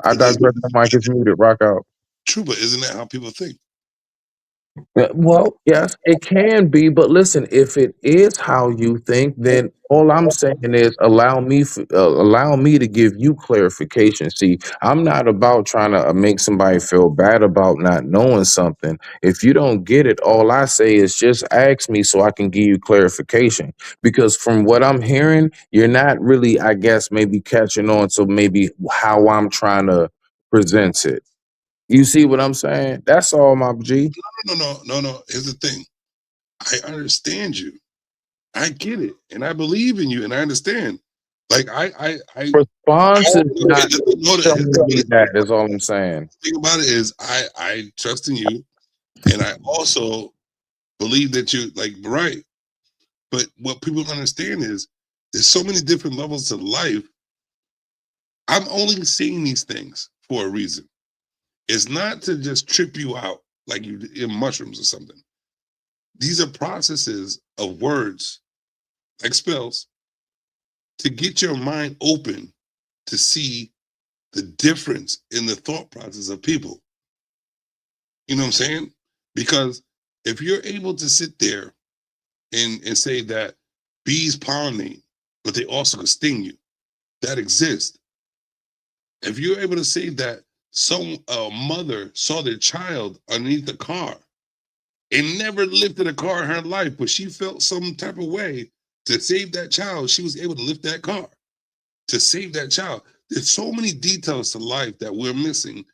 I digress. The mic is muted. Rock out. True, but isn't that how people think? Well, yes, it can be, but listen, if it is how you think, then all I'm saying is allow me to give you clarification. See, I'm not about trying to make somebody feel bad about not knowing something. If you don't get it, all I say is just ask me so I can give you clarification. Because from what I'm hearing, you're not really, I guess, maybe catching on to maybe how I'm trying to present it. You see what I'm saying? That's all, my G. No. Here's the thing. I understand you. I get it. And I believe in you. And I understand. Like, response is not that is all I'm saying. The thing about it is I trust in you. And I also believe that you're like right. But what people don't understand is there's so many different levels to life. I'm only seeing these things for a reason. It's not to just trip you out like you in mushrooms or something. These are processes of words, like spells, to get your mind open to see the difference in the thought process of people. You know what I'm saying? Because if you're able to sit there and say that bees pollinate, but they also can sting you, that exists. If you're able to say that some mother saw their child underneath the car and never lifted a car in her life, but she felt some type of way to save that child, she was able to lift that car to save that child. There's so many details to life that we're missing,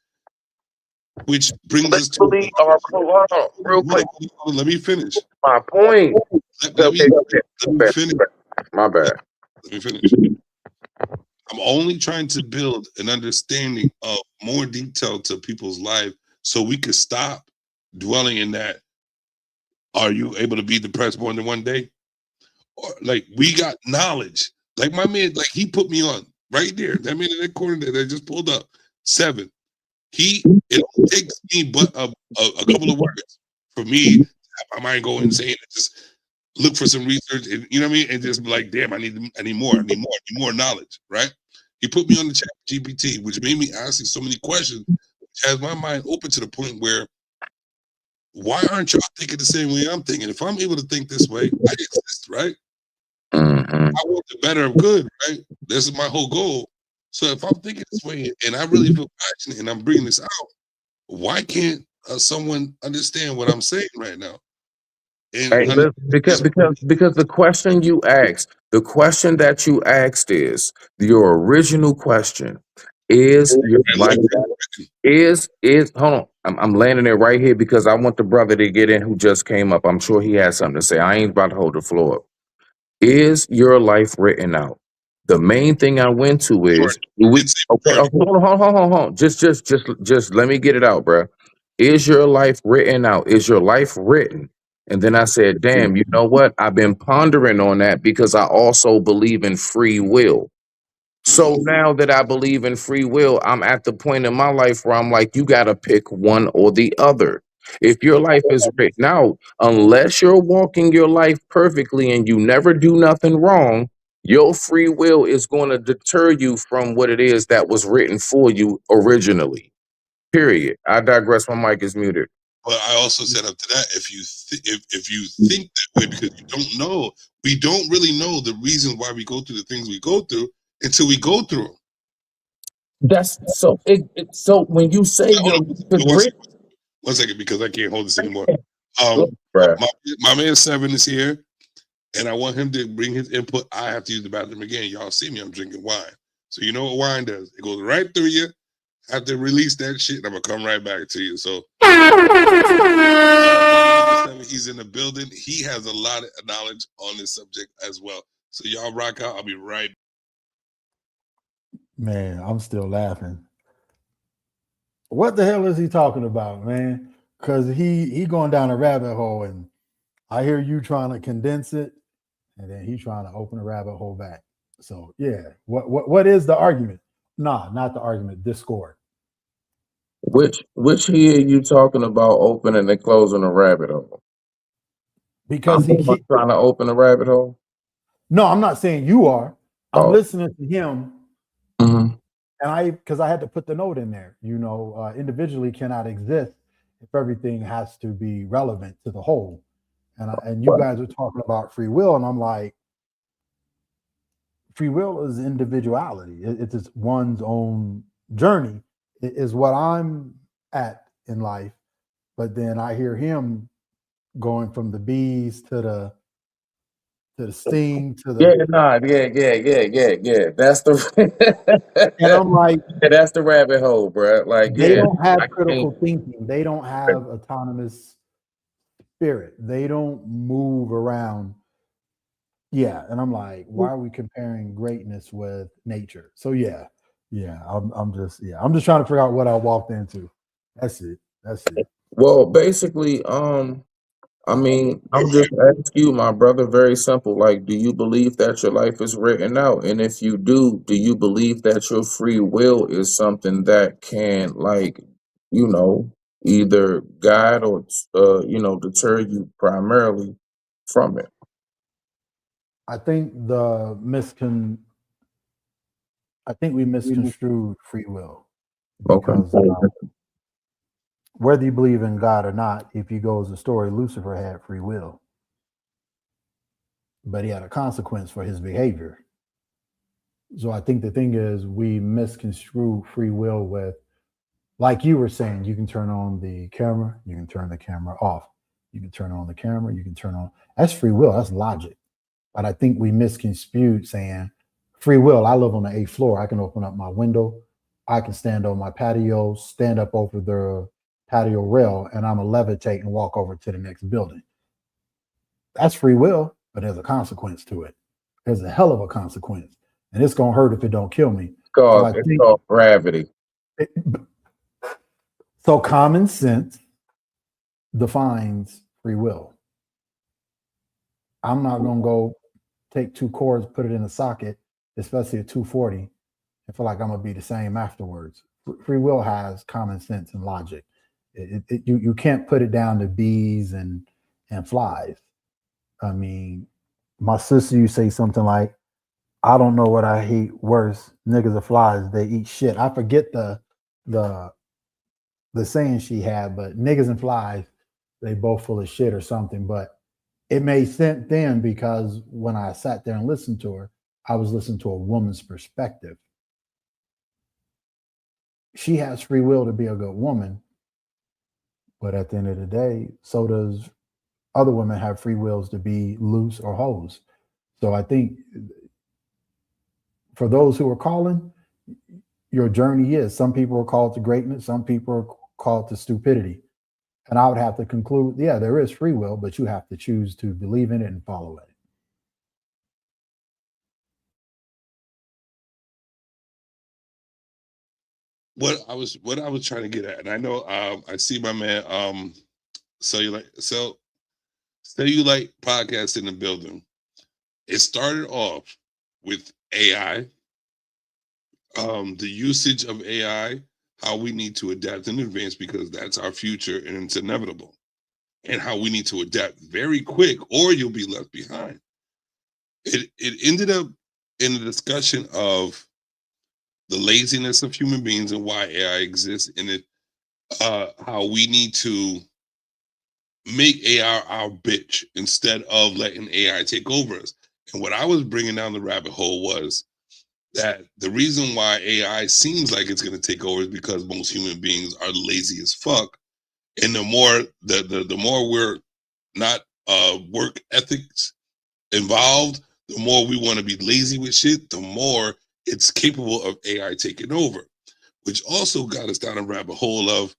which brings us to. Hold on, real quick. Let me finish. My point. Let me finish. My bad. Let me finish. I'm only trying to build an understanding of more detail to people's life so we could stop dwelling in that. Are you able to be depressed more than one day? Or like we got knowledge. Like my man, like he put me on right there. That man in that corner that just pulled up 7. It takes me but a couple of words for me to have my mind go insane and just look for some research and you know what I mean, and just be like, damn, I need more knowledge, right? He put me on the chat GPT, which made me asking so many questions, which has my mind open to the point where why aren't y'all thinking the same way I'm thinking? If I'm able to think this way, I exist, right? I want the better of good, right? This is my whole goal. So if I'm thinking this way and I really feel passionate and I'm bringing this out, why can't someone understand what I'm saying right now? And Because the question that you asked is your original question is your life is hold on. I'm landing it right here because I want the brother to get in who just came up. I'm sure he has something to say. I ain't about to hold the floor up. Is your life written out? The main thing I went to is hold on. Just let me get it out, bro. Is your life written out? Is your life written? And then I said, damn, you know what? I've been pondering on that because I also believe in free will. So now that I believe in free will, I'm at the point in my life where I'm like, you got to pick one or the other. If your life is written out, unless you're walking your life perfectly and you never do nothing wrong, your free will is going to deter you from what it is that was written for you originally. Period. I digress. My mic is muted. But I also said up to that, if you think that way because you don't know, we don't really know the reasons why we go through the things we go through until we go through them. That's so. So when you say one second, because I can't hold this anymore. My man 7 is here, and I want him to bring his input. I have to use the bathroom again. Y'all see me? I'm drinking wine. So you know what wine does? It goes right through you. I have to release that shit, and I'm gonna come right back to you. So he's in the building. He has a lot of knowledge on this subject as well. So y'all rock out. I'll be right back. Man, I'm still laughing. What the hell is he talking about, man? Because he going down a rabbit hole, and I hear you trying to condense it, and then he trying to open a rabbit hole back. So yeah, what is the argument? Nah, not the argument. Discord. Which here you talking about opening and closing a rabbit hole? Because he keeps trying to open a rabbit hole. No, I'm not saying you are. I'm listening to him. Mm-hmm. And because I had to put the note in there, individually cannot exist if everything has to be relevant to the whole. And you guys are talking about free will, and I'm like, free will is individuality. It's just one's own journey. It is what I'm at in life. But then I hear him going from the bees to the sting to the yeah. That's the and I'm like, that's the rabbit hole, bro. Like they don't have critical thinking. They don't have autonomous spirit. They don't move around. Yeah, and I'm like, why are we comparing greatness with nature? So yeah. I'm just trying to figure out what I walked into. That's it. Well, basically, I mean, I'm just asking you, my brother, very simple. Like, do you believe that your life is written out? And if you do you believe that your free will is something that can, like, you know, either guide or, deter you primarily from it? I think we misconstrued free will Okay. because whether you believe in God or not, if you go as a story, Lucifer had free will, but he had a consequence for his behavior. So I think the thing is we misconstrue free will with, like you were saying, you can turn on the camera, you can turn the camera off. You can turn on the camera, you can turn on. That's free will, that's logic. But I think we misconstrued saying free will. I live on the 8th floor. I can open up my window. I can stand on my patio, stand up over the patio rail, and I'm a levitate and walk over to the next building. That's free will, but there's a consequence to it. There's a hell of a consequence. And it's gonna hurt if it don't kill me. It's called gravity. So common sense defines free will. I'm not gonna go take 2 cords, put it in a socket, especially at 240, and feel like I'm gonna be the same afterwards. Free will has common sense and logic. You can't put it down to bees and flies. I mean, my sister, you say something like, I don't know what I hate worse, niggas or flies, they eat shit. I forget the saying she had, but niggas and flies, they both full of shit or something. But it made sense then because when I sat there and listened to her, I was listening to a woman's perspective. She has free will to be a good woman, but at the end of the day, so does other women have free wills to be loose or hoes. So I think for those who are calling, your journey is, some people are called to greatness, some people are called to stupidity. And I would have to conclude, yeah, there is free will, but you have to choose to believe in it and follow it. What I was trying to get at, and I know I see my man Cellulite podcast in the building. It started off with AI, the usage of AI, how we need to adapt and advance because that's our future and it's inevitable, and how we need to adapt very quick or you'll be left behind. It ended up in the discussion of the laziness of human beings and why AI exists, and it how we need to make AI our bitch instead of letting AI take over us. And what I was bringing down the rabbit hole was that the reason why AI seems like it's going to take over is because most human beings are lazy as fuck, and the more we're not work ethics involved, the more we want to be lazy with shit, the more it's capable of AI taking over, which also got us down a rabbit hole of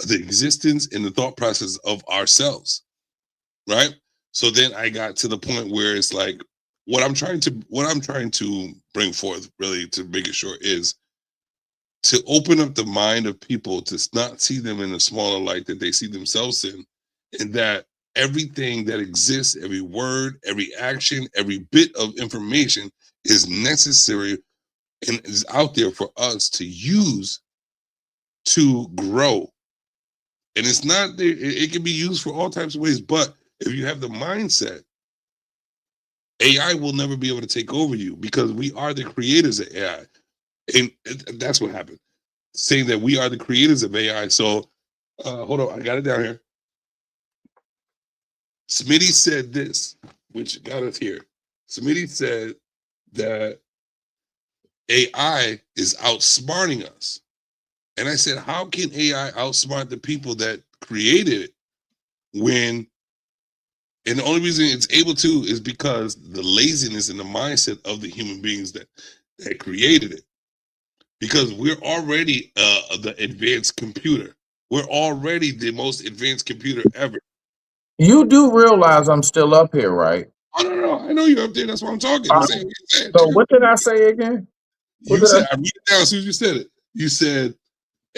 the existence and the thought process of ourselves, right? So then I got to the point where it's like, what I'm trying to bring forth, really, to make it short, is to open up the mind of people to not see them in a smaller light that they see themselves in, and that everything that exists, every word, every action, every bit of information is necessary and is out there for us to use to grow. And it's not there, it can be used for all types of ways, but if you have the mindset, AI will never be able to take over you because we are the creators of AI. And that's what happened. Saying that we are the creators of AI. So hold on, I got it down here. Smitty said this, which got us here. Smitty said that AI is outsmarting us. And I said, how can AI outsmart the people that created it when, and the only reason it's able to is because the laziness and the mindset of the human beings that created it. Because we're already the advanced computer. We're already the most advanced computer ever. You do realize I'm still up here, right? Oh, no. I know you're up there. That's why I'm talking. So what did I say again? You said, I read it down as soon as you said it. You said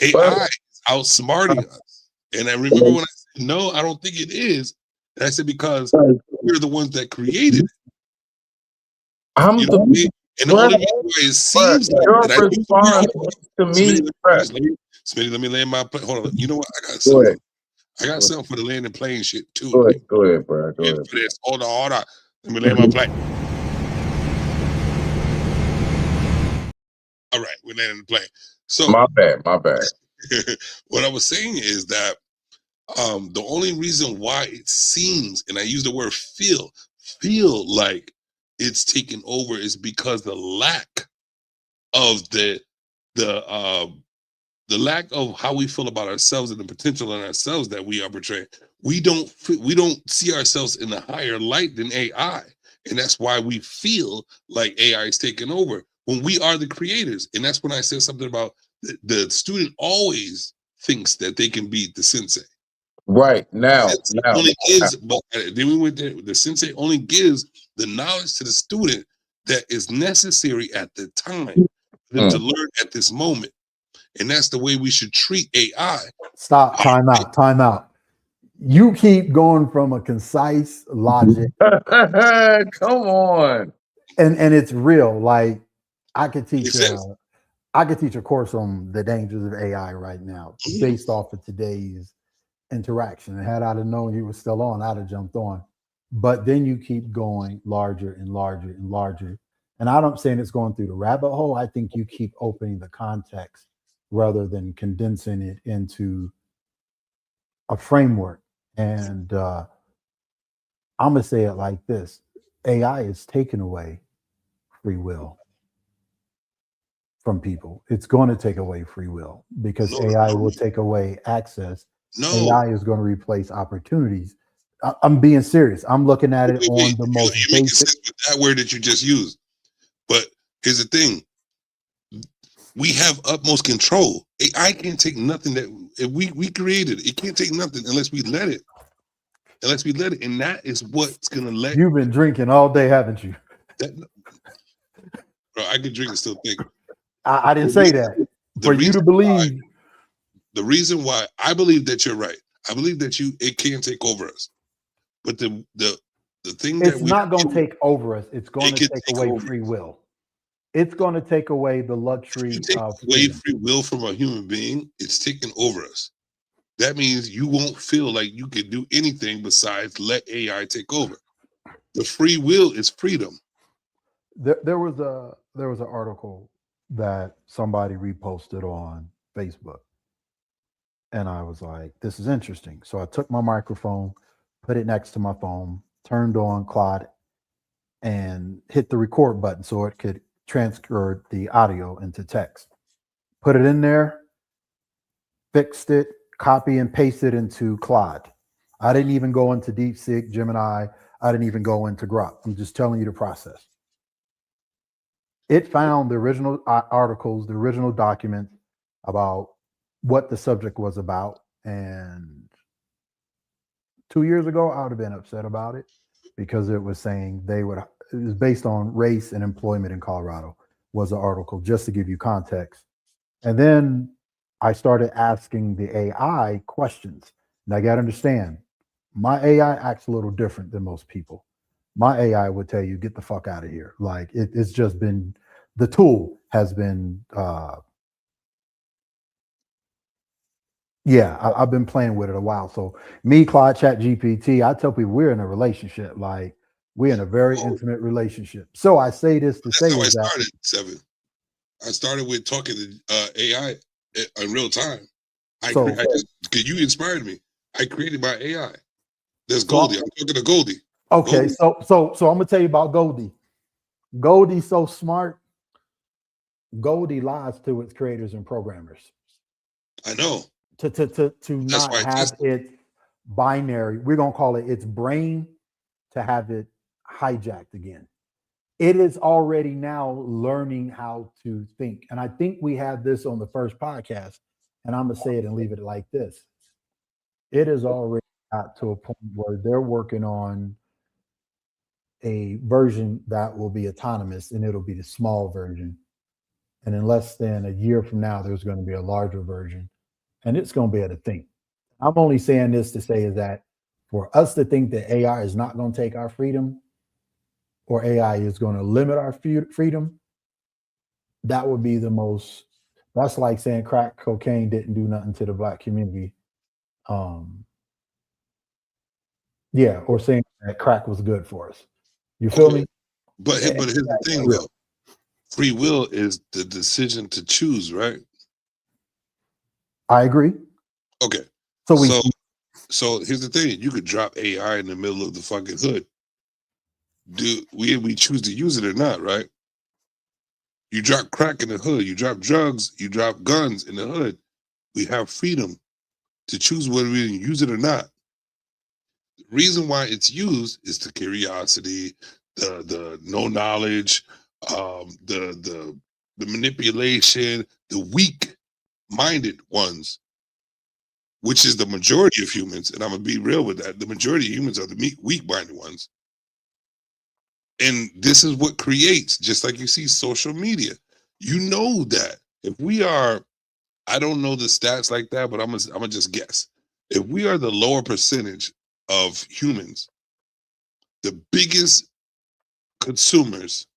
AI is outsmarting us. And I remember when I said, no, I don't think it is. And I said, because we're the ones that created it. I'm You know what I mean? And the only reason why it seems like your that, response to me. Smitty, let me land my plane. Hold on. You know what? I got Go something. ahead. I got something for the land and plane shit too. Go ahead, bro. Go ahead. For this. Hold on. Let me land my plane. All right, we're landing the plane. So My bad. what I was saying is that the only reason why it seems, and I use the word feel like it's taken over is because the lack of the lack of how we feel about ourselves and the potential in ourselves that we are portraying. We don't see ourselves in a higher light than AI, and that's why we feel like AI is taking over when we are the creators. And that's when I said something about the student always thinks that they can beat the sensei. Right now, then we went there. The sensei only gives the knowledge to the student that is necessary at the time for them to learn at this moment. And that's the way we should treat AI. Stop. Time out. You keep going from a concise logic. Come on. And it's real. Like I could teach a course on the dangers of AI right now based off of today's interaction. And had I known you were still on, I'd have jumped on. But then you keep going larger and larger and larger. And I don't saying it's going through the rabbit hole. I think you keep opening the context rather than condensing it into a framework. And I'm gonna say it like this: AI is taking away free will from people. It's going to take away free will because AI will take away access. AI is going to replace opportunities. I'm being serious. I'm looking at it on the most basic. With that word that you just used. But here's the thing. We have utmost control. AI can't take nothing that we created. It can't take nothing unless we let it. And that is what's gonna let. You've been drinking all day, haven't you? Bro, I could drink and still think. I didn't say that. For you to believe. The reason why I believe that you're right. I believe that it can take over us. But the thing it's not going to take over us. It's going to take away free will. It's going to take away the luxury of away free will from a human being. It's taking over us. That means you won't feel like you can do anything besides let AI take over. The free will is freedom. There was an article that somebody reposted on Facebook, and I was like, "This is interesting." So I took my microphone, put it next to my phone, turned on Claude, and hit the record button so it could transfer the audio into text. Put it in there, fixed it, copy and paste it into Claude. I didn't even go into DeepSeek, Gemini. I didn't even go into Grok. I'm just telling you the process. It found the original articles, the original documents about what the subject was about. And 2 years ago, I would have been upset about it because it was saying it was based on race and employment in Colorado was the article, just to give you context. And then I started asking the AI questions. Now you got to understand, my AI acts a little different than most people. My AI would tell you, get the fuck out of here. Like it's just been, the tool has been, I've been playing with it a while. So me, Claude, ChatGPT, I tell people we're in a relationship. Like we're in a very intimate relationship. So I say this to say is that Seven. I started with talking to AI in real time. Because you inspired me. I created my AI. There's Goldie. I'm talking to Goldie. Okay, Goldie. So I'm gonna tell you about Goldie. Goldie's so smart. Goldie lies to its creators and programmers. I know. To not have it binary. We're gonna call it its brain to have it hijacked again. It is already now learning how to think. And I think we had this on the first podcast, and I'm gonna say it and leave it like this. It is already got to a point where they're working on a version that will be autonomous, and it'll be the small version. And in less than a year from now, there's going to be a larger version, and it's going to be able to think. I'm only saying this to say is that For us to think that AI is not going to take our freedom or AI is going to limit our freedom, that would be the most, that's like saying crack cocaine didn't do nothing to the black community. Yeah, or saying that crack was good for us. You feel Okay. me? But here's the thing, though. Free will is the decision to choose, right? I agree. Okay. So So here's the thing: you could drop AI in the middle of the fucking hood. Do we choose to use it or not? Right? You drop crack in the hood. You drop drugs. You drop guns in the hood. We have freedom to choose whether we use it or not. The reason why it's used is the curiosity, the no knowledge, the manipulation, the weak-minded ones, which is the majority of humans. And I'm gonna be real with that. The majority of humans are the weak-minded ones. And this is what creates, just like you see social media. You know that if we are, I don't know the stats like that, but I'm gonna just guess. If we are the lower percentage of humans, the biggest consumers,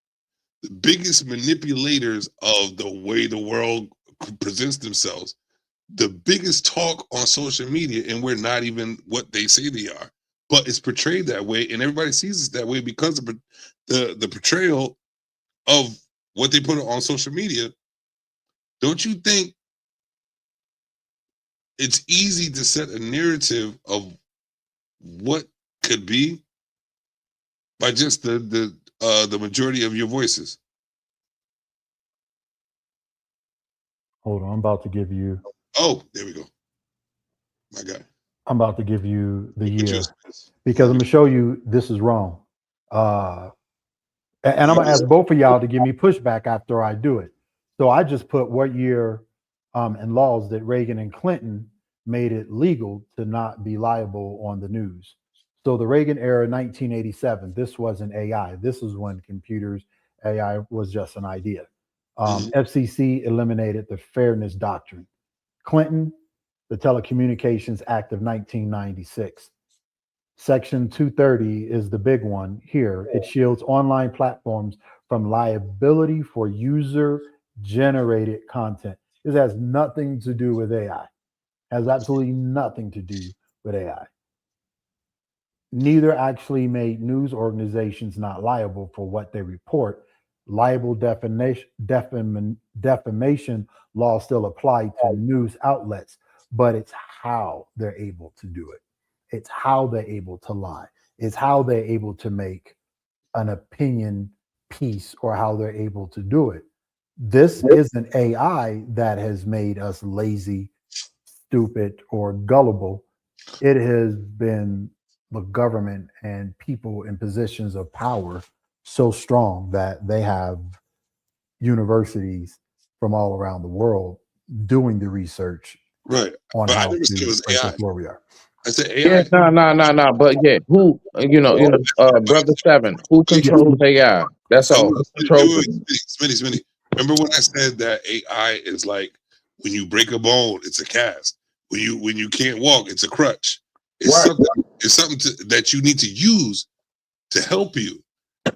the biggest manipulators of the way the world presents themselves, the biggest talk on social media, and we're not even what they say they are, but it's portrayed that way, and everybody sees it that way because of the portrayal of what they put on social media. Don't you think it's easy to set a narrative of what could be by just the majority of your voices? hold on, I'm about to give you. Oh, there we go. My guy. I'm about to give you the Put you year a space. because I'm gonna show you this is wrong. And I'm gonna ask both of y'all to give me pushback after I do it. So I just put what year and laws that Reagan and Clinton made it legal to not be liable on the news. So the Reagan era, 1987, this wasn't AI. This is when computers, AI was just an idea. FCC eliminated the Fairness Doctrine. Clinton, the Telecommunications Act of 1996. Section 230 is the big one here. It shields online platforms from liability for user-generated content. This has nothing to do with AI. Has absolutely nothing to do with AI. Neither actually made news organizations not liable for what they report. Libel defamation laws still apply to news outlets, but it's how they're able to do it. It's how they're able to lie. It's how they're able to make an opinion piece or how they're able to do it. This isn't AI that has made us lazy, stupid, or gullible. It has been the government and people in positions of power so strong that they have universities from all around the world doing the research Right. on But I how never said it to was break AI. us where we are. I said Yeah, AI. no. But yeah, who brother Seven, who controls AI? That's all. Who controls it? Smitty. Remember when I said that AI is like when you break a bone, it's a cast. When you can't walk, it's a crutch. It's Right. something that you need to use to help you.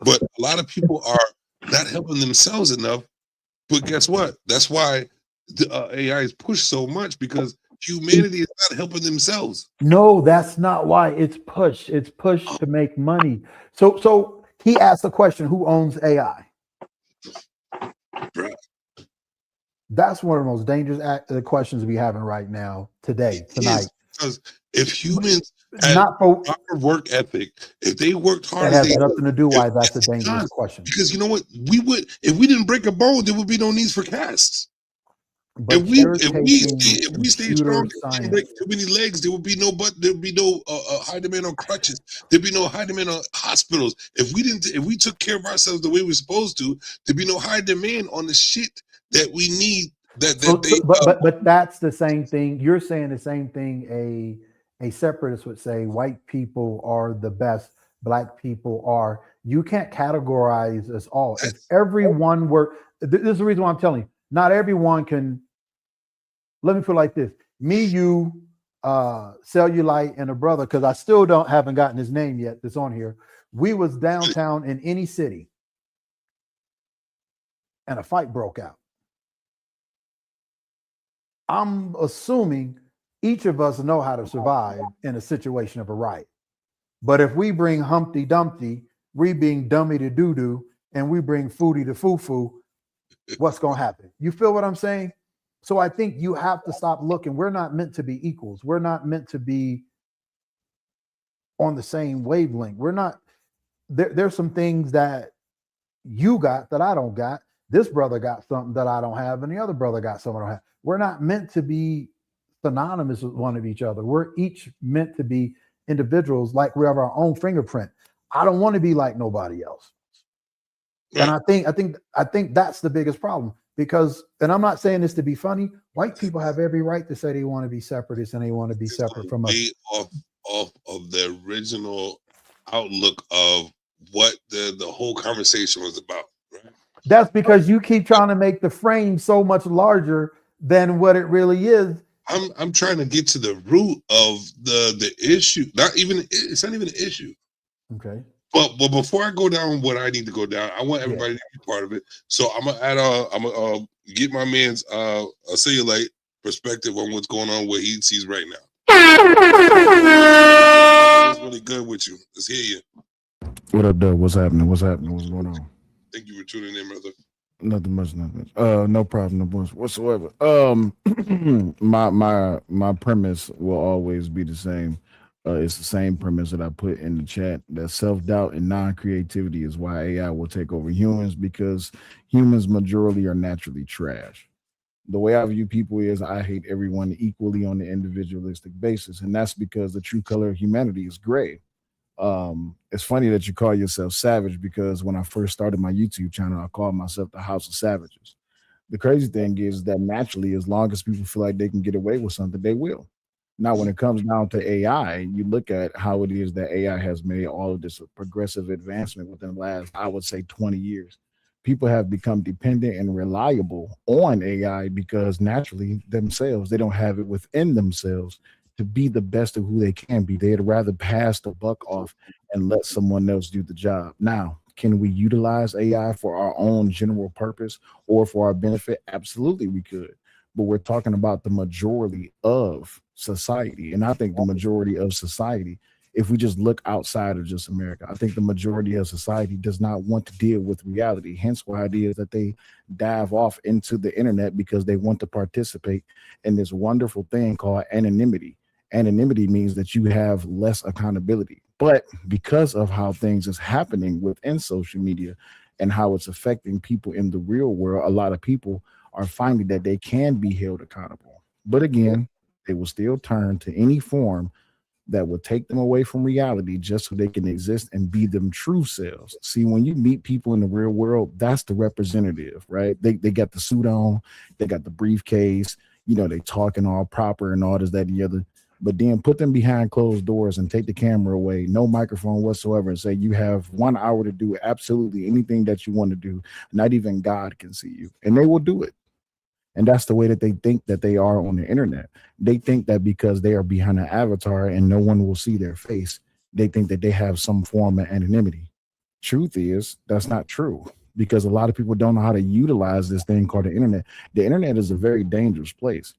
But a lot of people are not helping themselves enough. But guess what? That's why the AI is pushed so much, because humanity is not helping themselves. No, that's not why it's pushed. It's pushed to make money. So he asked the question, who owns AI? Bruh. That's one of the most dangerous questions we having right now, today, tonight. Because if humans had Not for proper work ethic, if they worked hard, that has nothing to do why that's a dangerous question. Because you know what, if we didn't break a bone, there would be no needs for casts. But If we stay strong, science, and break too many legs, there would be no high demand on crutches. There'd be no high demand on hospitals. If we took care of ourselves the way we're supposed to, there'd be no high demand on the shit that we need. But that's the same thing. You're saying the same thing a separatist would say. White people are the best. Black people are. You can't categorize us all. If everyone were, this is the reason why I'm telling you, not everyone can. Let me put it like this: me, you, Cellulite and a brother, because I still haven't gotten his name yet. That's on here. We was downtown in any city, and a fight broke out. I'm assuming each of us know how to survive in a situation of a riot. But if we bring Humpty Dumpty, we bring Dummy to Doo Doo, and we bring Foodie to Foo Foo, what's going to happen? You feel what I'm saying? So I think you have to stop looking. We're not meant to be equals. We're not meant to be on the same wavelength. We're not. There's some things that you got that I don't got. This brother got something that I don't have, and the other brother got something I don't have. We're not meant to be synonymous with one of each other. We're each meant to be individuals, like we have our own fingerprint. I don't want to be like nobody else. And I think that's the biggest problem, because, and I'm not saying this to be funny, white people have every right to say they want to be separatists and they want to be separate from us. Way off of the original outlook of what the whole conversation was about. Right? That's because you keep trying to make the frame so much larger than what it really is. I'm trying to get to the root of the issue. It's not even an issue. Okay. But before I go down what I need to go down, I want everybody to be part of it. So I'm gonna get my man's a Cellulite perspective on what's going on, what he sees right now. It's really good with you. Let's hear you. What up, Doug? What's happening? What's going on? Thank you for tuning in, brother. Nothing much. No problem, no much whatsoever. My premise will always be the same. It's the same premise that I put in the chat, that self-doubt and non-creativity is why AI will take over humans, because humans majority are naturally trash. The way I view people is I hate everyone equally on the individualistic basis, and that's because the true color of humanity is gray. It's funny that you call yourself savage, because when I first started my YouTube channel, I called myself the House of Savages. The crazy thing is that naturally, as long as people feel like they can get away with something, they will. Now, when it comes down to AI, you look at how it is that AI has made all of this progressive advancement within the last, I would say, 20 years. People have become dependent and reliable on AI because naturally themselves, they don't have it within themselves to be the best of who they can be. They'd rather pass the buck off and let someone else do the job. Now, can we utilize AI for our own general purpose or for our benefit? Absolutely, we could. But we're talking about the majority of society. And I think the majority of society, if we just look outside of just America, I think the majority of society does not want to deal with reality. Hence why it is that they dive off into the internet, because they want to participate in this wonderful thing called anonymity. Anonymity means that you have less accountability. But because of how things is happening within social media and how it's affecting people in the real world, a lot of people are finding that they can be held accountable. But again, they will still turn to any form that will take them away from reality just so they can exist and be them true selves. See, when you meet people in the real world, that's the representative, right? They got the suit on, they got the briefcase, they talking all proper and all this, that, and the other. But then put them behind closed doors and take the camera away, no microphone whatsoever, and say you have 1 hour to do absolutely anything that you want to do. Not even God can see you, and they will do it. And that's the way that they think that they are on the internet. They think that because they are behind an avatar and no one will see their face, they think that they have some form of anonymity. Truth is, that's not true, because a lot of people don't know how to utilize this thing called the internet. The internet is a very dangerous place.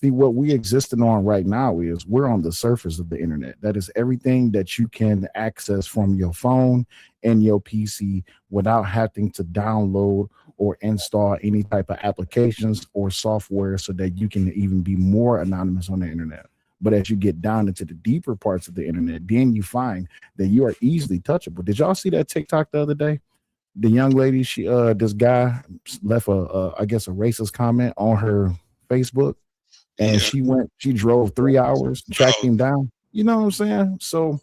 See, what we existing on right now is we're on the surface of the internet. That is everything that you can access from your phone and your PC without having to download or install any type of applications or software so that you can even be more anonymous on the internet. But as you get down into the deeper parts of the internet, then you find that you are easily touchable. Did y'all see that TikTok the other day? The young lady, this guy left I guess a racist comment on her Facebook, and she drove 3 hours, tracked him down. You know what I'm saying? So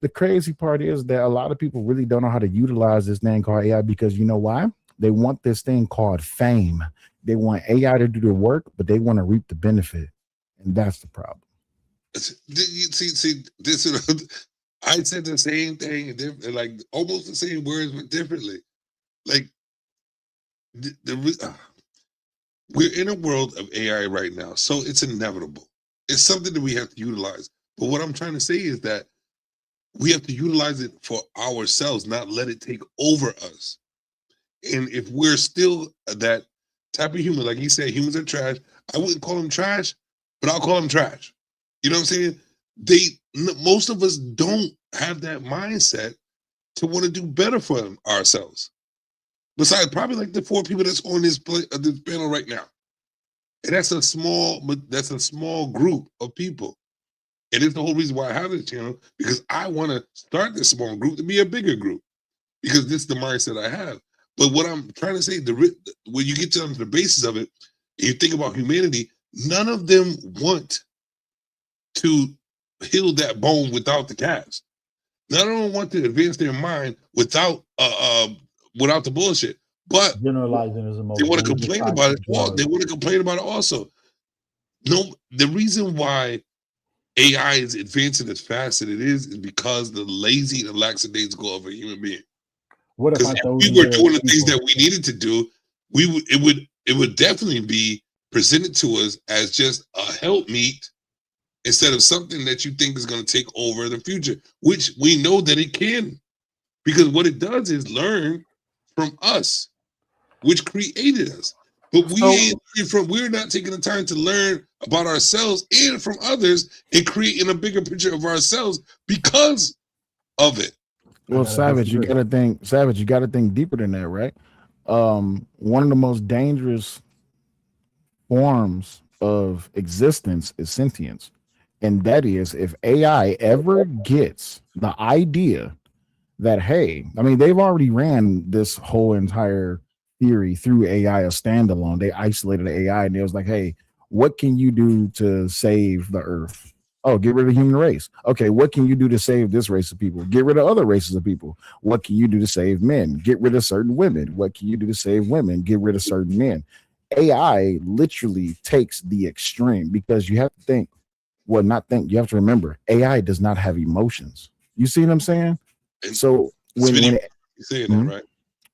the crazy part is that a lot of people really don't know how to utilize this thing called AI, because you know why? They want this thing called fame. They want AI to do the work, but they want to reap the benefit. And that's the problem. See, this is, I said the same thing, like almost the same words, but differently. Like, we're in a world of AI right now, so it's inevitable. It's something that we have to utilize. But what I'm trying to say is that we have to utilize it for ourselves, not let it take over us. And if we're still that type of human, like he said, humans are trash. I wouldn't call them trash, but I'll call them trash. You know what I'm saying? Most of us don't have that mindset to want to do better for ourselves. Besides, probably like the 4 people that's on this panel right now, and that's a small group of people. And it's the whole reason why I have this channel, because I want to start this small group to be a bigger group, because this is the mindset I have. But what I'm trying to say, when you get to the basis of it, and you think about humanity, none of them want to heal that bone without the cast. None of them want to advance their mind without the bullshit. But generalizing is the most. They want to complain about it. They want to complain about it also. No, the reason why AI is advancing as fast as it is because the lazy and lackadaisical of a human being. What if we were doing the things that we needed to do, it would definitely be presented to us as just a helpmeet instead of something that you think is going to take over the future, which we know that it can, because what it does is learn from us, which created us. But we're not taking the time to learn about ourselves and from others and creating a bigger picture of ourselves because of it. Well, Savage, you gotta think deeper than that, right? One of the most dangerous forms of existence is sentience. And that is, if AI ever gets the idea that, hey, I mean, they've already ran this whole entire theory through AI, a standalone. They isolated the AI and it was like, hey, what can you do to save the earth? Oh, get rid of the human race. Okay, what can you do to save this race of people? Get rid of other races of people. What can you do to save men? Get rid of certain women. What can you do to save women? Get rid of certain men. AI literally takes the extreme, because you have to think, well, not think, you have to remember, AI does not have emotions. You see what I'm saying? So when you're saying that, right?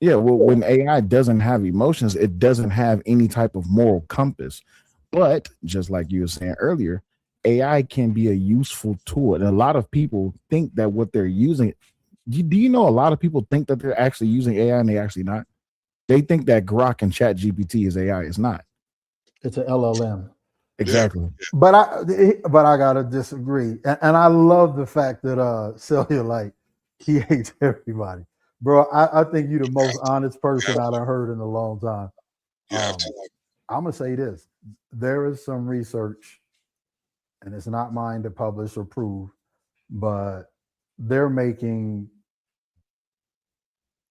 Yeah, well, when AI doesn't have emotions, it doesn't have any type of moral compass. But just like you were saying earlier, AI can be a useful tool. And a lot of people think that what they're using, do you know a lot of people think that they're actually using AI and they actually not? They think that Grok and ChatGPT is AI. It's not. It's an LLM. Exactly. But I gotta disagree. And I love the fact that Cellulite, he hates everybody. Bro, I think you're the most honest person I've heard in a long time. I'm gonna say this. There is some research, and it's not mine to publish or prove, but they're making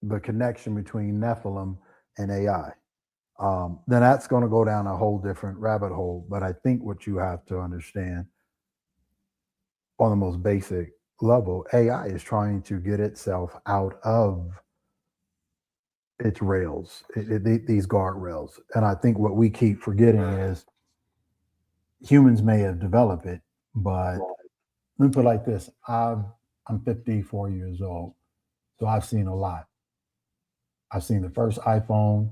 the connection between Nephilim and AI. Then that's going to go down a whole different rabbit hole. But I think what you have to understand on the most basic level, AI is trying to get itself out of its rails, these guardrails. And I think what we keep forgetting is humans may have developed it, but let me put it like this. I'm 54 years old, so I've seen a lot. I've seen the first iPhone,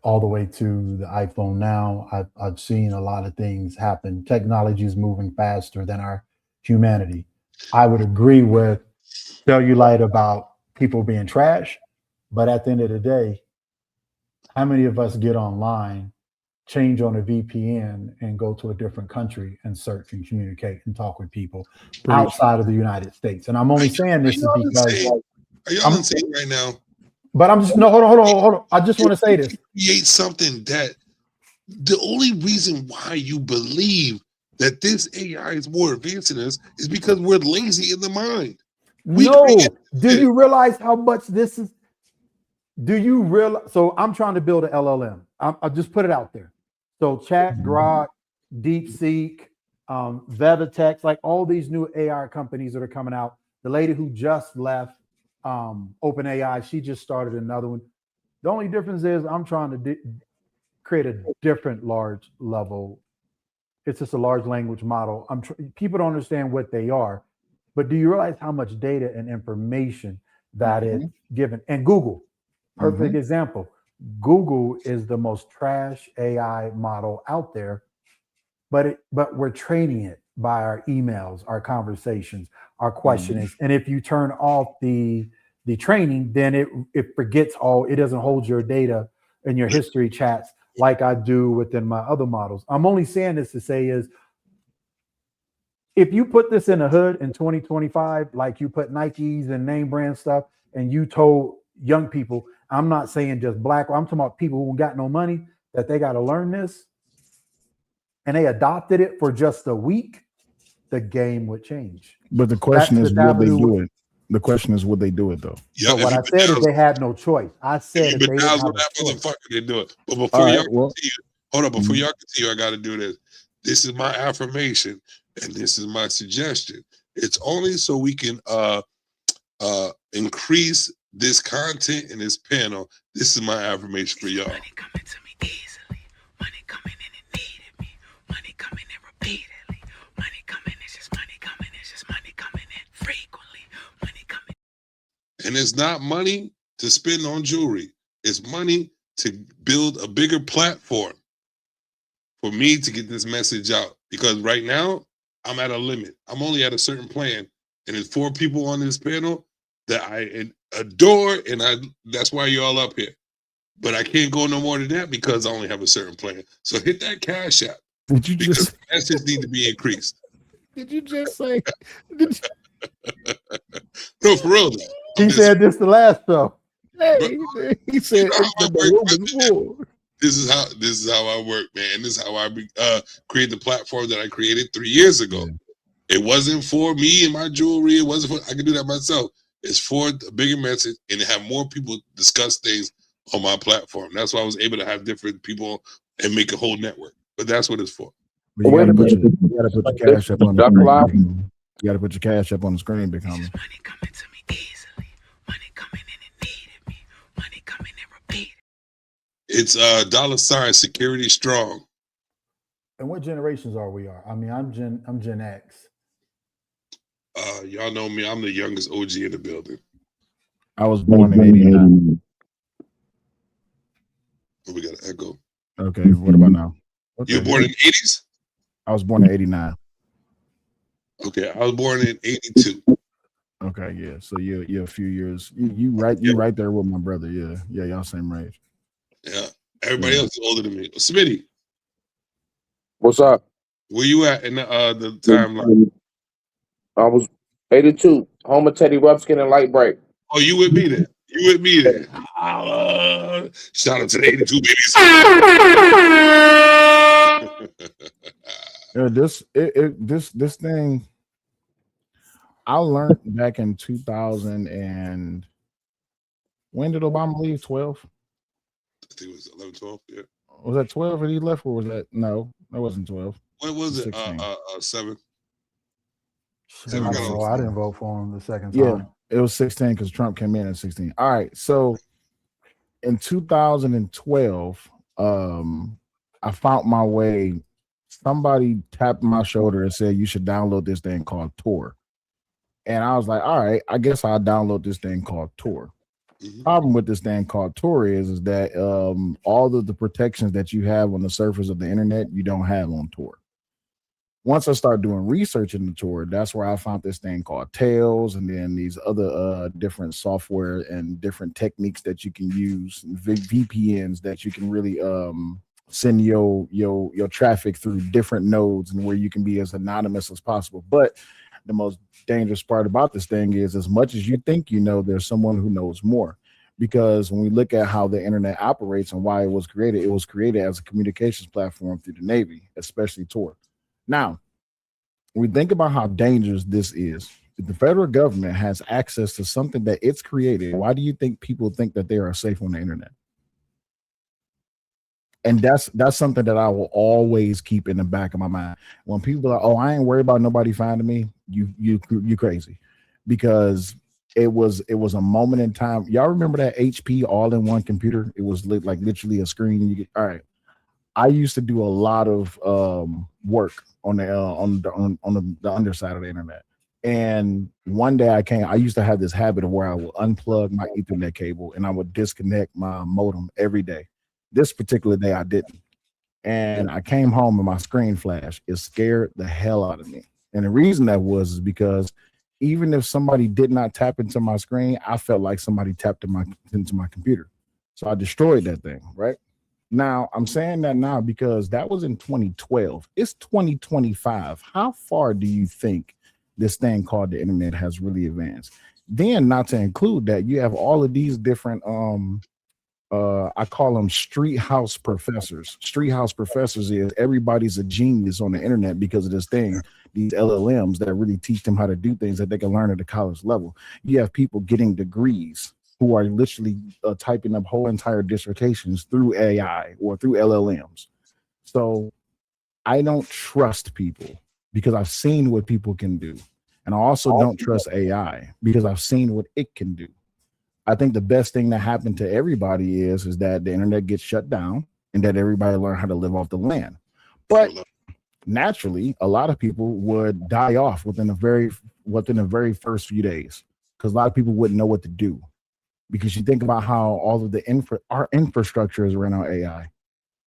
all the way to the iPhone now. I've seen a lot of things happen. Technology is moving faster than our humanity. I would agree with Cellulite about people being trash, but at the end of the day, how many of us get online, change on a VPN, and go to a different country and search and communicate and talk with people outside of the United States? And I'm only saying this is because are y'all insane right now? But I'm just hold on. I just want to say this. Create something that the only reason why you believe that this AI is more advanced than us is because we're lazy in the mind. Do you realize how much this is? Do you realize? So I'm trying to build an LLM. I'll just put it out there. So Chat, Grok, DeepSeek, Vevitex, like all these new AI companies that are coming out. The lady who just left OpenAI, she just started another one. The only difference is I'm trying to create a different large level. It's just a large language model. People don't understand what they are, but do you realize how much data and information that is given? And Google, perfect example. Google is the most trash AI model out there, but we're training it by our emails, our conversations, our questionings. And if you turn off the training, then it forgets all. It doesn't hold your data and your history chats like I do within my other models. I'm only saying this to say is, if you put this in a hood in 2025, like you put Nikes and name brand stuff, and you told young people, I'm not saying just black, I'm talking about people who got no money, that they got to learn this, and they adopted it for just a week, the game would change. But the question That's is, the would they avenue. do it? The question is, would they do it though? Yeah, But what I said is they had no choice. I said if if you they didn't have bedazzle a that choice. motherfucker, they do it. But before All y'all right, well, continue, hold on. Before y'all continue, I got to do this. This is my affirmation, and this is my suggestion. It's only so we can increase this content in this panel. This is my affirmation for y'all. Money coming to me easily. Money coming in and needed me. Money coming in repeatedly. Money coming, it's just money coming. It's just money coming in frequently. Money coming. And it's not money to spend on jewelry. It's money to build a bigger platform for me to get this message out. Because right now, I'm at a limit. I'm only at a certain plan. And there's 4 people on this panel that I adore, and that's why you're all up here. But I can't go no more than that because I only have a certain plan. So hit that cash app. Did you Because just? the message need to be increased. Did you just say? Did you, No, for real. He said this the last show. hey, he said the room is full. This is how I work, man. This is how I create the platform that I created 3 years ago. Yeah. It wasn't for me and my jewelry. It wasn't for, I can do that myself. It's for a bigger message and to have more people discuss things on my platform. That's why I was able to have different people and make a whole network. But that's what it's for. But you gotta put your cash up on the screen. You gotta put your cash up on the screen, big homie. Money coming to me easily. Money coming in and needed me. Money coming in repeatedly. It's $ security strong. And what generations are we? I mean, I'm Gen X. Y'all know me. I'm the youngest OG in the building. I was born in '89. Oh, we got an echo. Okay, what about now? You were born in the 80s? I was born in '89. Okay, I was born in 82. Okay, yeah. So you're a few years. You right there with my brother. Yeah, y'all same age. Yeah. Everybody else is older than me. Smitty, What's up? where you at in the timeline? I was 82. Home of Teddy Ruxpin and Light Break. Oh, you with me then? You with me then? Shout out to the 82 babies. This thing I learned back in 2000 and when did Obama leave? 12? I think it was 11, 12. Yeah. Was that 12 when he left, or was that no? That wasn't 12. What was it? 16. 7. I didn't vote for him the second time. Yeah, it was 16 because Trump came in at 16. All right, so in 2012, I found my way. Somebody tapped my shoulder and said you should download this thing called Tor, and I was like, all right, I guess I'll download this thing called Tor. Mm-hmm. Problem with this thing called Tor is that all of the protections that you have on the surface of the internet you don't have on Tor. Once I started doing research in the Tor, that's where I found this thing called Tails, and then these other different software and different techniques that you can use, VPNs that you can really send your traffic through different nodes and where you can be as anonymous as possible. But the most dangerous part about this thing is, as much as you think you know, there's someone who knows more. Because when we look at how the internet operates and why it was created as a communications platform through the Navy, especially Tor. Now, we think about how dangerous this is. If the federal government has access to something that it's created, why do you think people think that they are safe on the internet? And that's something that I will always keep in the back of my mind. When people are like, "Oh, I ain't worried about nobody finding me," you crazy, because it was a moment in time. Y'all remember that HP all-in-one computer? It was like literally a screen. All right. I used to do a lot of work on the underside of the internet. And one day I used to have this habit of where I would unplug my Ethernet cable and I would disconnect my modem every day. This particular day I didn't. and I came home and my screen flashed. It scared the hell out of me. And the reason that was is because even if somebody did not tap into my screen, I felt like somebody tapped into my computer. So I destroyed that thing, right? Now, I'm saying that now because that was in 2012. It's 2025. How far do you think this thing called the internet has really advanced? Then, not to include that, you have all of these different I call them street house professors. Street house professors is everybody's a genius on the internet because of this thing, these LLMs that really teach them how to do things that they can learn at the college level. You have people getting degrees who are literally typing up whole entire dissertations through AI or through LLMs. So I don't trust people because I've seen what people can do. And I also don't trust AI because I've seen what it can do. I think the best thing that happened to everybody is that the internet gets shut down and that everybody learn how to live off the land. But naturally, a lot of people would die off within the very first few days because a lot of people wouldn't know what to do. Because you think about how all of our infrastructure is ran on AI,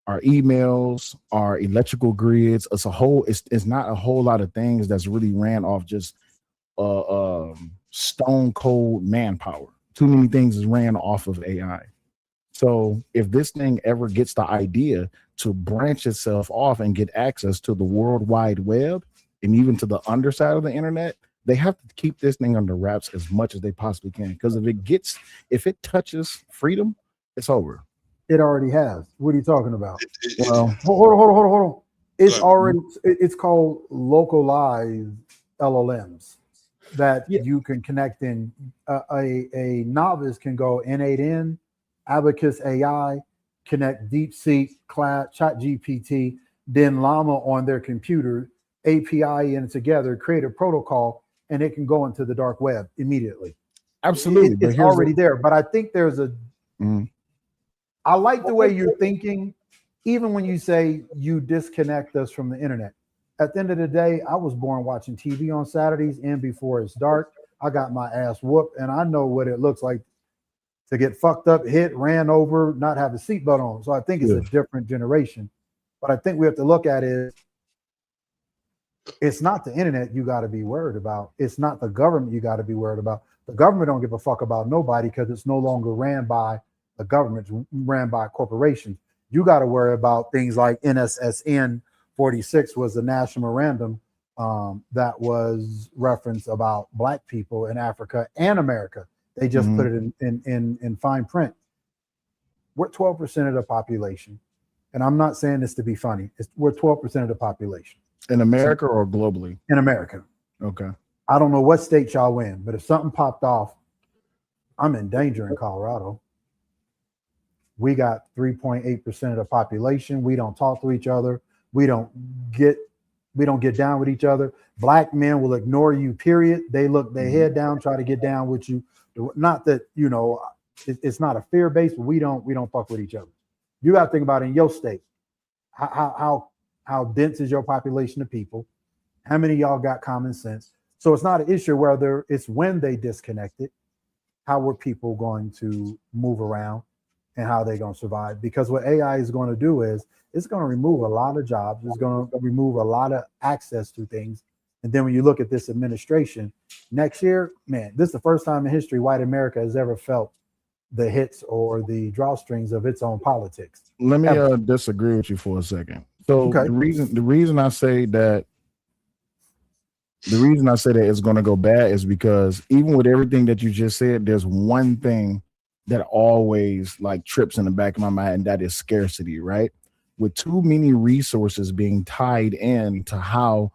our emails, our electrical grids. It's not a whole lot of things that's really ran off just stone cold manpower. Too many things is ran off of AI. So if this thing ever gets the idea to branch itself off and get access to the World Wide Web and even to the underside of the internet, they have to keep this thing under wraps as much as they possibly can. Because if it touches freedom, it's over. It already has. What are you talking about? Well, hold on. It's called localized LLMs that you can connect in. A novice can go N8N, Abacus AI, connect DeepSeek, ChatGPT, then Llama on their computer, API in together, create a protocol, and it can go into the dark web immediately. Absolutely. It's already there. But I think there's I like the way you're thinking, even when you say you disconnect us from the internet. At the end of the day, I was born watching TV on Saturdays and before it's dark. I got my ass whooped, and I know what it looks like to get fucked up, hit, ran over, not have a seatbelt on. So I think it's a different generation. But I think we have to look at it. It's not the internet you got to be worried about. It's not the government you got to be worried about. The government don't give a fuck about nobody because it's no longer ran by the government, it's ran by corporations. You got to worry about things like NSSN 46 was the national memorandum that was referenced about Black people in Africa and America. They just put it in fine print. We're 12% of the population. And I'm not saying this to be funny. We're 12% of the population. In America or globally? In America. Okay. I don't know what state y'all in, but if something popped off, I'm in danger in Colorado. We got 3.8% of the population. We don't talk to each other. We don't get down with each other. Black men will ignore you, period. They look their head down, try to get down with you. Not that, it's not a fear base, but we don't fuck with each other. You got to think about it in your state. How dense is your population of people? How many of y'all got common sense? So it's not an issue whether it's when they disconnected, how were people going to move around and how they're going to survive? Because what AI is going to do is it's going to remove a lot of jobs. It's going to remove a lot of access to things. And then when you look at this administration next year, man, this is the first time in history white America has ever felt the hits or the drawstrings of its own politics. Let me disagree with you for a second. So the reason I say that it's going to go bad is because even with everything that you just said, there's one thing that always like trips in the back of my mind, and that is scarcity, right? With too many resources being tied in to how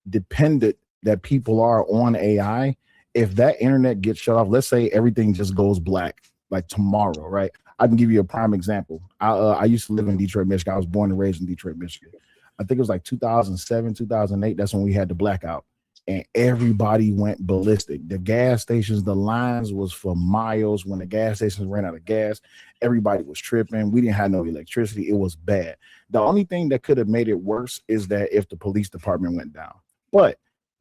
dependent that people are on AI, if that internet gets shut off, let's say everything just goes black like tomorrow, right? I can give you a prime example. I used to live in Detroit, Michigan. I was born and raised in Detroit, Michigan. I think it was like 2007, 2008. That's when we had the blackout. And everybody went ballistic. The gas stations, the lines was for miles. When the gas stations ran out of gas, everybody was tripping. We didn't have no electricity. It was bad. The only thing that could have made it worse is that if the police department went down. But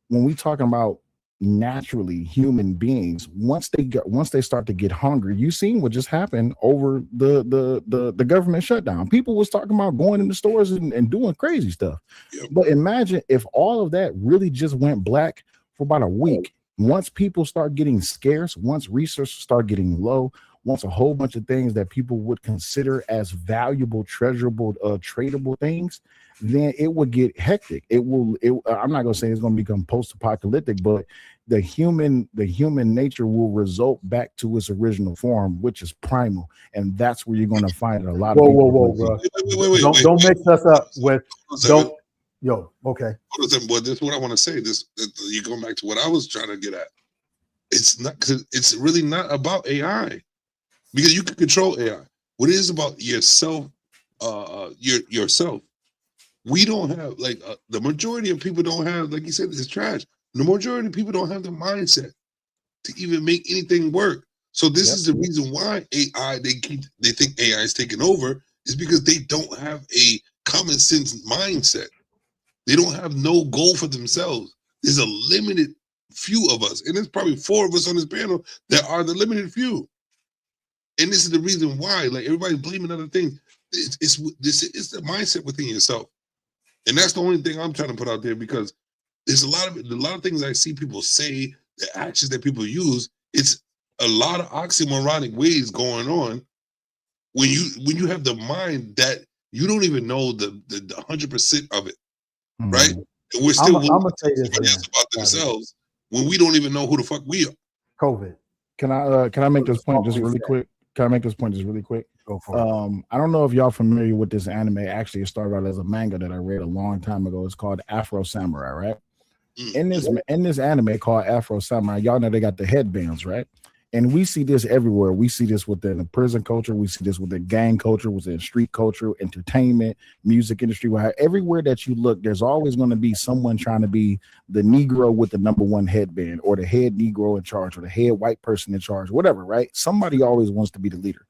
when we talking about naturally human beings, once they start to get hungry, you seen what just happened over the government shutdown. People was talking about going into stores and doing crazy stuff. Yep. But imagine if all of that really just went black for about a week. Once people start getting scarce, once resources start getting low, once a whole bunch of things that people would consider as valuable, treasurable, tradable things, then it would get hectic. I'm not gonna say it's gonna become post-apocalyptic, but the human nature will result back to its original form, which is primal, and that's where you're gonna find a lot of Whoa, people. whoa, bro! Wait, Don't mix us up with Hold on a don't. Yo, okay. But this is what I want to say. You're going back to what I was trying to get at. It's not, because it's really not about AI, because you can control AI. What it is about yourself, yourself. We don't have the majority of people don't have, like you said, this is trash. The majority of people don't have the mindset to even make anything work. So this is the reason why AI they think AI is taking over, is because they don't have a common sense mindset. They don't have no goal for themselves. There's a limited few of us, and there's probably 4 of us on this panel that are the limited few. And this is the reason why, like, everybody's blaming other things. It's the mindset within yourself, and that's the only thing I'm trying to put out there, because there's a lot of things I see people say, the actions that people use. It's a lot of oxymoronic ways going on when you have the mind that you don't even know the 100% of it. Right? And we're still I'm gonna say this about themselves when we don't even know who the fuck we are. COVID. Can I make this point just really quick? Can I make this point just really quick? Go for it. I don't know if y'all familiar with this anime. Actually, it started out as a manga that I read a long time ago. It's called Afro Samurai, right? In this anime called Afro Samurai, y'all know they got the headbands, right? And we see this everywhere. We see this within the prison culture. We see this within gang culture, within street culture, entertainment, music industry. Where everywhere that you look, there's always going to be someone trying to be the Negro with the #1 headband, or the head Negro in charge, or the head white person in charge, whatever, right? Somebody always wants to be the leader.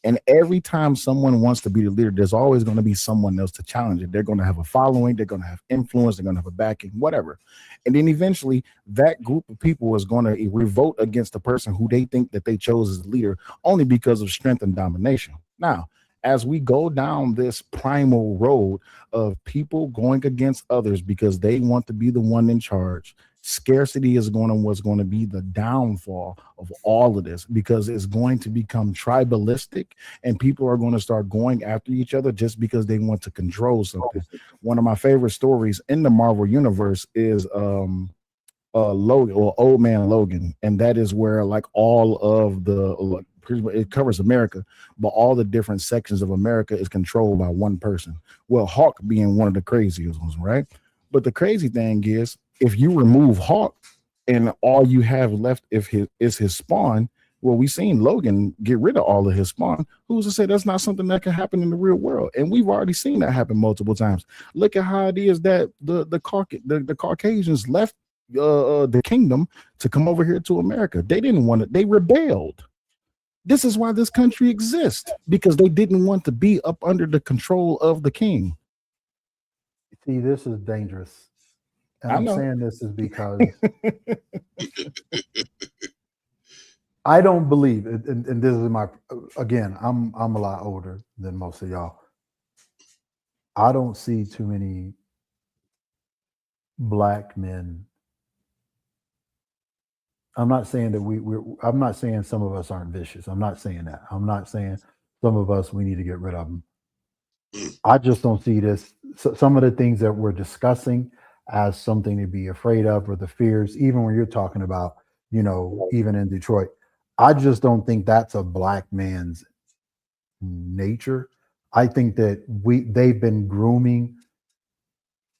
And every time someone wants to be the leader, there's always going to be someone else to challenge it. They're going to have a following, they're going to have influence, they're going to have a backing, whatever. And then eventually that group of people is going to revolt against the person who they think that they chose as leader, only because of strength and domination. Now, as we go down this primal road of people going against others because they want to be the one in charge, scarcity is what's going to be the downfall of all of this, because it's going to become tribalistic, and people are going to start going after each other just because they want to control something. One of my favorite stories in the Marvel universe is Logan, or Old Man Logan, and that is where, like, all of it covers America, but all the different sections of America is controlled by one person. Well, Hawk being one of the craziest ones, right? But the crazy thing is, if you remove Hawk and all you have left is his spawn, well, we seen Logan get rid of all of his spawn. Who's to say that's not something that can happen in the real world? And we've already seen that happen multiple times. Look at how it is that the Caucasians left the kingdom to come over here to America. They didn't want it. They rebelled. This is why this country exists, because they didn't want to be up under the control of the king. See, this is dangerous. And I I'm know. saying this is because I don't believe it, and this is my, again, I'm a lot older than most of y'all. I don't see too many black men. I'm not saying that I'm not saying some of us aren't vicious. I'm not saying that. I'm not saying some of us, we need to get rid of them. I just don't see this. Some of the things that we're discussing as something to be afraid of, or the fears, even when you're talking about, even in Detroit, I just don't think that's a black man's nature. I think that they've been grooming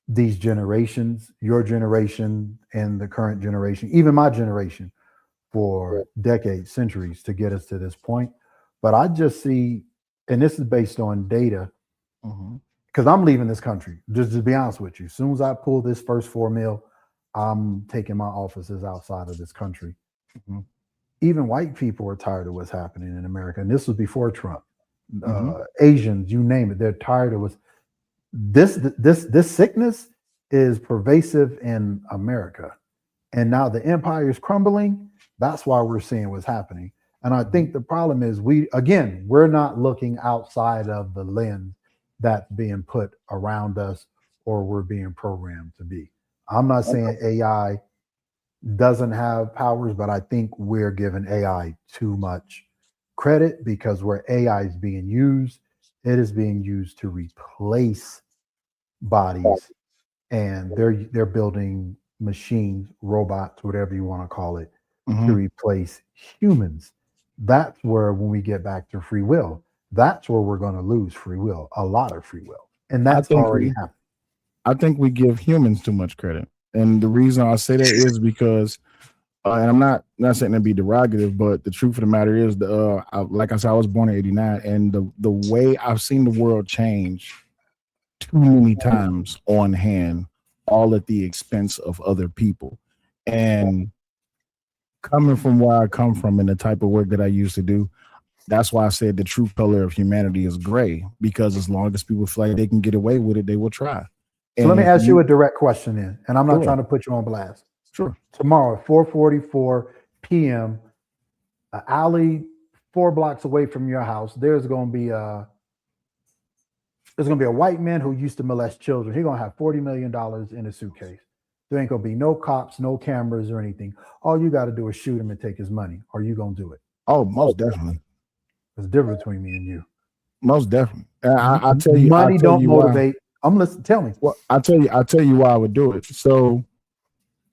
these generations, your generation and the current generation, even my generation, for decades, centuries, to get us to this point. But I just see, and this is based on data, because I'm leaving this country, just to be honest with you. As soon as I pull this first $4 million, I'm taking my offices outside of this country. Even white people are tired of what's happening in America. And this was before Trump. Asians, you name it, they're tired of what's this sickness is pervasive in America. And now the empire is crumbling. That's why we're seeing what's happening. And I think the problem is we're not looking outside of the lens that's being put around us or we're being programmed to be. I'm not saying AI doesn't have powers, but I think we're giving AI too much credit because where AI is being used, it is being used to replace bodies, and they're building machines, robots, whatever you want to call it, to replace humans. That's where, when we get back to free will, that's where we're going to lose free will, a lot of free will, and that's already happened. I think we give humans too much credit, and the reason I say that is because, and I'm not saying to be derogative, but the truth of the matter is, like I said, I was born in '89, and the way I've seen the world change too many times on hand, all at the expense of other people. And coming from where I come from and the type of work that I used to do, that's why I said the true color of humanity is gray, because as long as people feel like they can get away with it, they will try. So let me ask you a direct question then, and I'm not trying to put you on blast. Sure. Tomorrow at 4:44 p.m., an alley 4 blocks away from your house, there's going to be a white man who used to molest children. He's going to have $40 million in a suitcase. There ain't going to be no cops, no cameras or anything. All you got to do is shoot him and take his money. Are you going to do it? Oh, most definitely. There's a difference between me and you. Most definitely. I tell you, money don't motivate. Why. I'm listening. Tell me. Well, I'll tell you why I would do it. So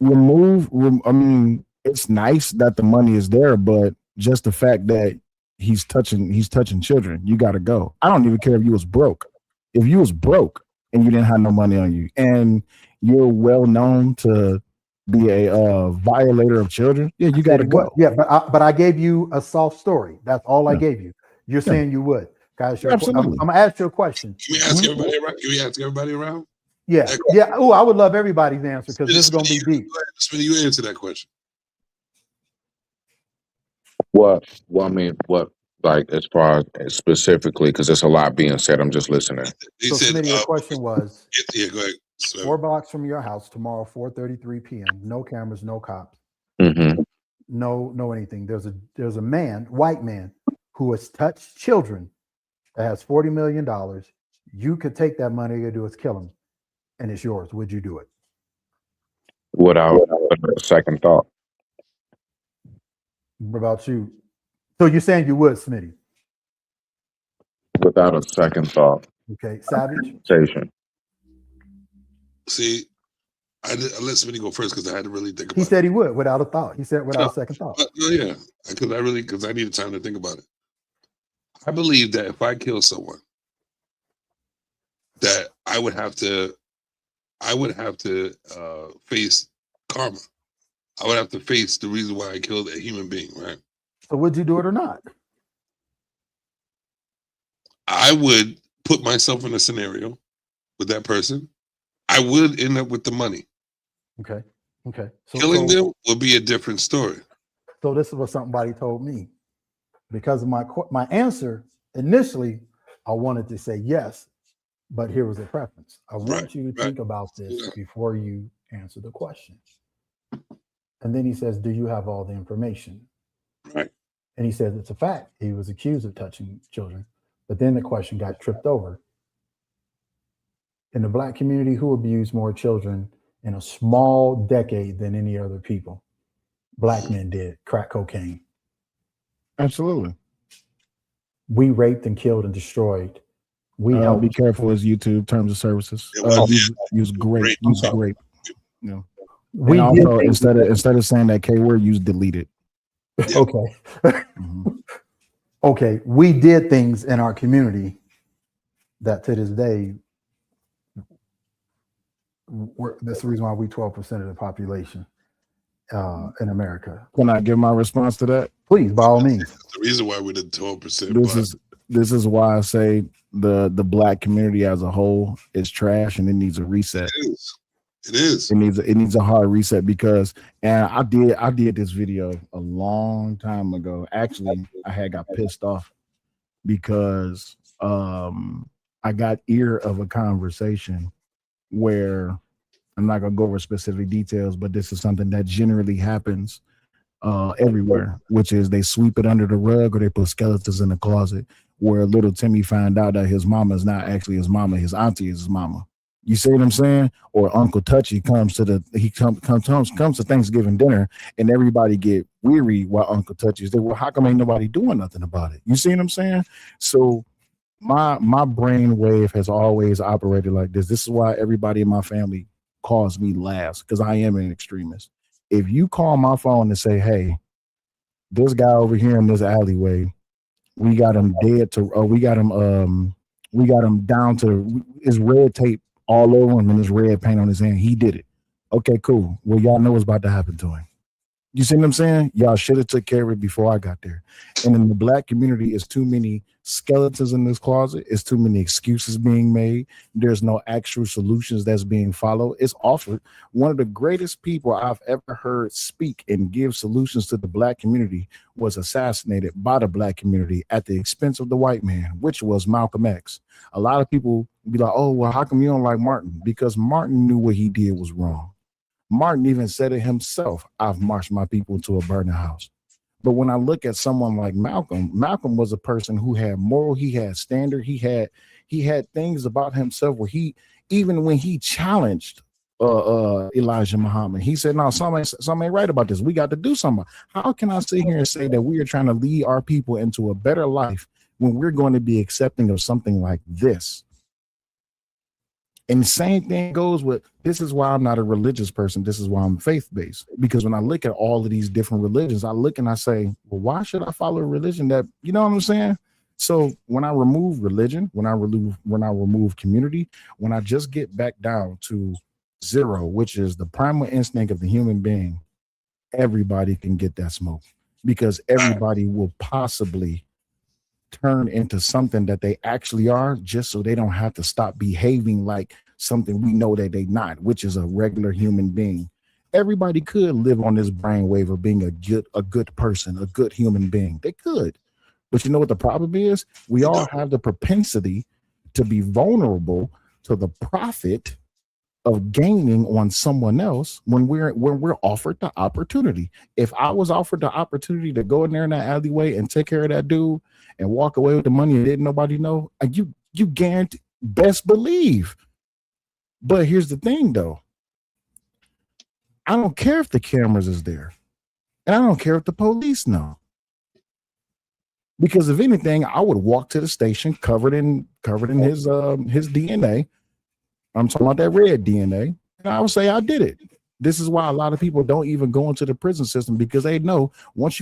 it's nice that the money is there, but just the fact that he's touching children, you got to go. I don't even care if you was broke. If you was broke and you didn't have no money on you, and you're well known to be a violator of children, yeah, you got to go. Yeah, but I gave you a soft story. That's all I gave you. You're saying you would. Guys, I'm gonna ask you a question. Can we ask everybody around? Can we ask everybody around? Yeah. Oh, I would love everybody's answer because this is gonna be deep. Smitty, you answer that question. What? Well, I mean, what? Like, as far as specifically, because there's a lot being said. I'm just listening. So, Smitty, your question was: go ahead. 4 blocks from your house tomorrow, 4:33 p.m. No cameras, no cops, no anything. There's a man, white man, who has touched children that has $40 million. You could take that money, you do is kill him, and it's yours. Would you do it? Without a second thought. What about you? So you're saying you would, Smitty? Without a second thought. Okay, Savage. See, I let Smitty go first because I had to really think about it. He said he would without a thought. He said without a second thought. Yeah, because I needed time to think about it. I believe that if I kill someone, that I would have to face karma. I would have to face the reason why I killed a human being, right? So would you do it or not? I would put myself in a scenario with that person. I would end up with the money. Okay. So, Killing them would be a different story. So this is what somebody told me. Because of my answer, initially, I wanted to say yes, but here was a preference. I want you to think about this before you answer the question. And then he says, do you have all the information? Right. And he says, it's a fact. He was accused of touching children. But then the question got tripped over. In the Black community, who abused more children in a small decade than any other people? Black men did. Crack cocaine. Absolutely. We raped and killed and destroyed. We helped. Be careful as YouTube terms of services. Use grape. Use grape. You know. We also, instead of saying that K word, use delete it. Okay. Okay. We did things in our community that to this day, that's the reason why we 12% of the population in America. Can I give my response to that? Please, by all means. The reason why we're the 12%. This is why I say the Black community as a whole is trash and it needs a reset. It is. It needs a hard reset because, and I did this video a long time ago. Actually, I got pissed off because I got ear of a conversation where I'm not gonna go over specific details, but this is something that generally happens everywhere, which is they sweep it under the rug or they put skeletons in the closet. Where little Timmy found out that his mama is not actually his mama, his auntie is his mama. You see what I'm saying? Or Uncle Touchy comes to to Thanksgiving dinner and everybody get weary while Uncle Touchy's there. Well, how come ain't nobody doing nothing about it? You see what I'm saying? So my brain wave has always operated like this. This is why everybody in my family calls me last, because I am an extremist. If you call my phone and say, hey, this guy over here in this alleyway, we got him dead to we got him down to his red tape all over him and his red paint on his hand. He did it. Okay, cool. Well, y'all know what's about to happen to him. You see what I'm saying? Y'all should have took care of it before I got there. And in the Black community, it's too many skeletons in this closet. It's too many excuses being made. There's no actual solutions that's being followed. It's offered. One of the greatest people I've ever heard speak and give solutions to the Black community was assassinated by the Black community at the expense of the white man, which was Malcolm X. A lot of people be like, oh, well, how come you don't like Martin? Because Martin knew what he did was wrong. Martin even said it himself, I've marched my people into a burning house. But when I look at someone like Malcolm, Malcolm was a person who had moral, he had standard, he had things about himself where he, even when he challenged Elijah Muhammad, he said, no, something ain't right about this. We got to do something. How can I sit here and say that we are trying to lead our people into a better life when we're going to be accepting of something like this? And the same thing goes with, this is why I'm not a religious person. This is why I'm faith-based. Because when I look at all of these different religions, I look and I say, well, why should I follow a religion that, you know what I'm saying? So when I remove religion, when I remove community, when I just get back down to zero, which is the primal instinct of the human being, everybody can get that smoke, because everybody will possibly turn into something that they actually are, just so they don't have to stop behaving like something we know that they not, which is a regular human being. Everybody could live on this brainwave of being a good person, a good human being. They could. But you know what the problem is? We all have the propensity to be vulnerable to the profit of gaining on someone else when we're offered the opportunity. If I was offered the opportunity to go in there in that alleyway and take care of that dude and walk away with the money and didn't nobody know, you guarantee, best believe. But here's the thing though. I don't care if the cameras is there. And I don't care if the police know. Because if anything, I would walk to the station covered in his DNA. I'm talking about that red DNA. And I would say I did it. This is why a lot of people don't even go into the prison system, because they know once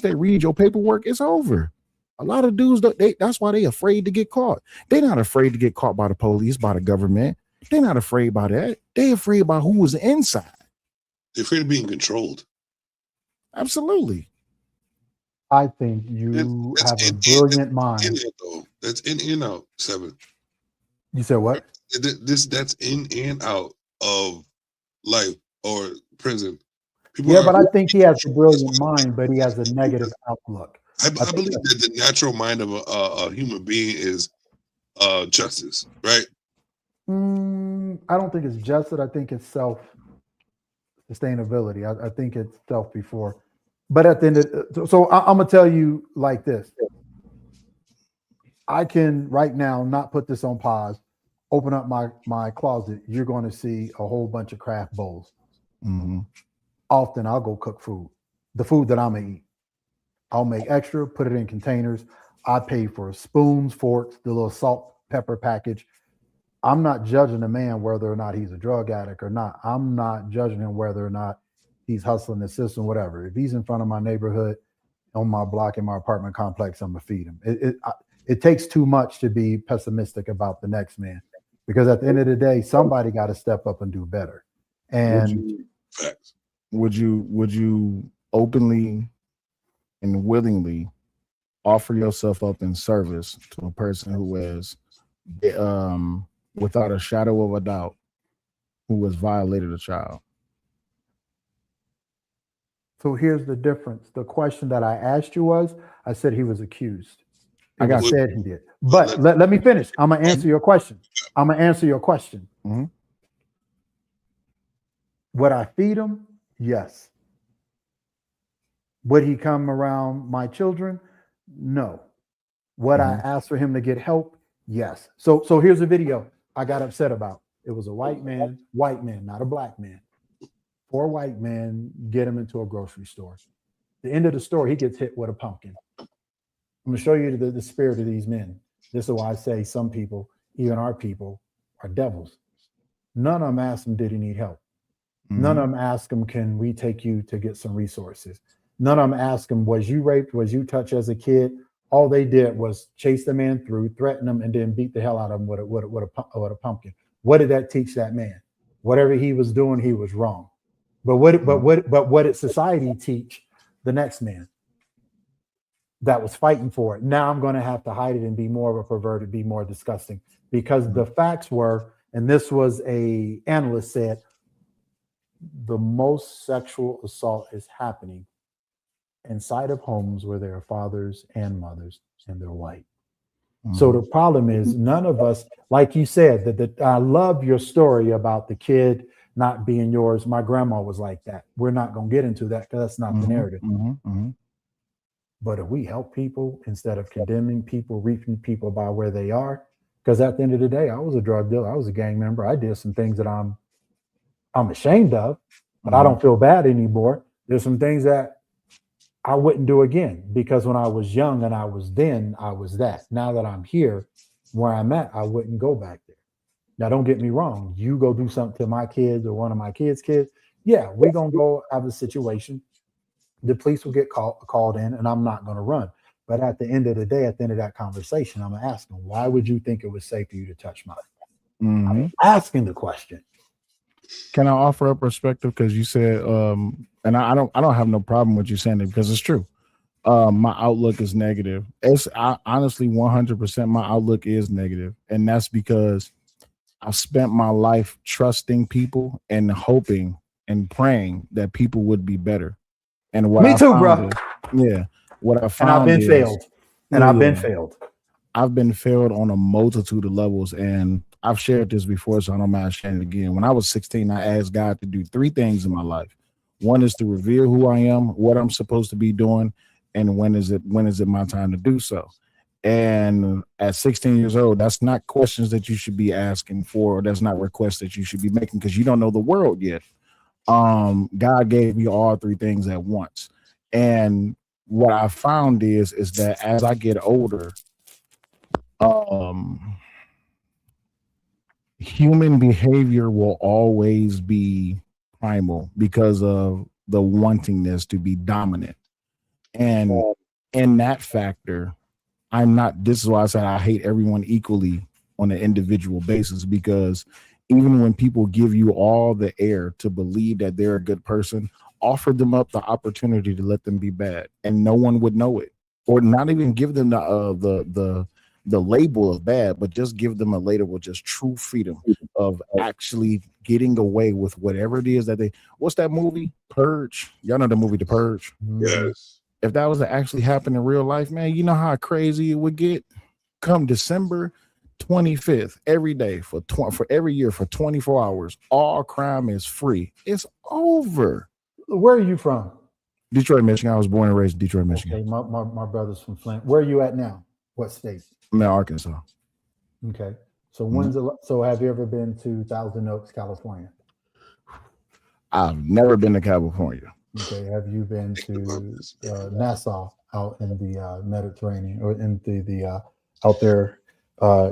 they read your paperwork, it's over. A lot of dudes, that's why they afraid to get caught. They're not afraid to get caught by the police, by the government. They're not afraid by that. They're afraid about who was inside. They're afraid of being controlled. Absolutely. I think you have a brilliant mind. That's in and out, 7. You said what? That's in and out of life or prison. But I think he has a brilliant mind, but he has a negative outlook. I believe that the natural mind of a human being is justice, right? I don't think it's justice. I think it's self-sustainability. I think it's self before. But at the end of, so I'm going to tell you like this. I can right now not put this on pause, open up my closet. You're going to see a whole bunch of craft bowls. Mm-hmm. Often I'll go cook food, the food that I'm going to eat. I'll make extra, put it in containers. I pay for spoons, forks, the little salt, pepper package. I'm not judging a man whether or not he's a drug addict or not. I'm not judging him whether or not he's hustling the system, whatever. If he's in front of my neighborhood, on my block, in my apartment complex, I'm gonna feed him. It takes too much to be pessimistic about the next man, because at the end of the day, somebody got to step up and do better. And would you openly and willingly offer yourself up in service to a person who has, without a shadow of a doubt, who has violated a child? So here's the difference. The question that I asked you was, I said he was accused. I said he did. But let me finish. I'm going to answer your question. Mm-hmm. Would I feed him? Yes. Would he come around my children? No. Would I ask for him to get help? Yes. So here's a video I got upset about. It was a white man, not a black man. 4 white men get him into a grocery store. The end of the story, he gets hit with a pumpkin. I'm going to show you the spirit of these men. This is why I say some people, even our people, are devils. None of them asked him, did he need help? None of them asked him, can we take you to get some resources? None of them asked him, was you raped? Was you touched as a kid? All they did was chase the man through, threaten him, and then beat the hell out of him with a pumpkin. What did that teach that man? Whatever he was doing, he was wrong. But what did society teach the next man that was fighting for it? Now I'm going to have to hide it and be more of a perverted, be more disgusting, because the facts were, and this was a analyst said, the most sexual assault is happening inside of homes where there are fathers and mothers and they're white. So the problem is none of us, like you said, that I love your story about the kid not being yours. My grandma was like that. We're not going to get into that because that's not the narrative. But if we help people instead of condemning people, reaching people by where they are, because at the end of the day, I was a drug dealer. I was a gang member. I did some things that I'm ashamed of, but I don't feel bad anymore. There's some things that I wouldn't do again, because when I was young and I was that. Now that I'm here where I'm at, I wouldn't go back there. Now, don't get me wrong. You go do something to my kids or one of my kids' kids. Yeah, we're going to go have a situation. The police will get called in and I'm not going to run. But at the end of the day, at the end of that conversation, I'm going to ask them, why would you think it was safe for you to touch mine? I'm asking the question. Can I offer a perspective? Because you said, and I don't have no problem with you saying it, because it's true. My outlook is negative. Honestly, 100% my outlook is negative. And that's because I've spent my life trusting people and hoping and praying that people would be better. And what Me too, bro. What I found, and I've been failed. And I've been failed. I've been failed on a multitude of levels, and I've shared this before, so I don't mind sharing it again. When I was 16, I asked God to do 3 things in my life. One is to reveal who I am, what I'm supposed to be doing, and when is it my time to do so. And at 16 years old, that's not questions that you should be asking for, or that's not requests that you should be making, because you don't know the world yet. God gave me all 3 things at once. And what I found is that as I get older, human behavior will always be primal because of the wantingness to be dominant. And in that factor, this is why I said I hate everyone equally on an individual basis, because even when people give you all the air to believe that they're a good person, offer them up the opportunity to let them be bad, and no one would know it, or not even give them the label of bad, but just give them a label of just true freedom of actually getting away with whatever it is that what's that movie? Purge. Y'all know the movie The Purge? Yes. If that was to actually happen in real life, man, you know how crazy it would get? Come December 25th, every day for every year for 24 hours, all crime is free. It's over. Where are you from? Detroit, Michigan. I was born and raised in Detroit, Michigan. Okay, my brother's from Flint. Where are you at now? What state? I'm in Arkansas. Okay. So so have you ever been to Thousand Oaks, California? I've never been to California. Okay. Have you been to Nassau, out in the Mediterranean, or in the out there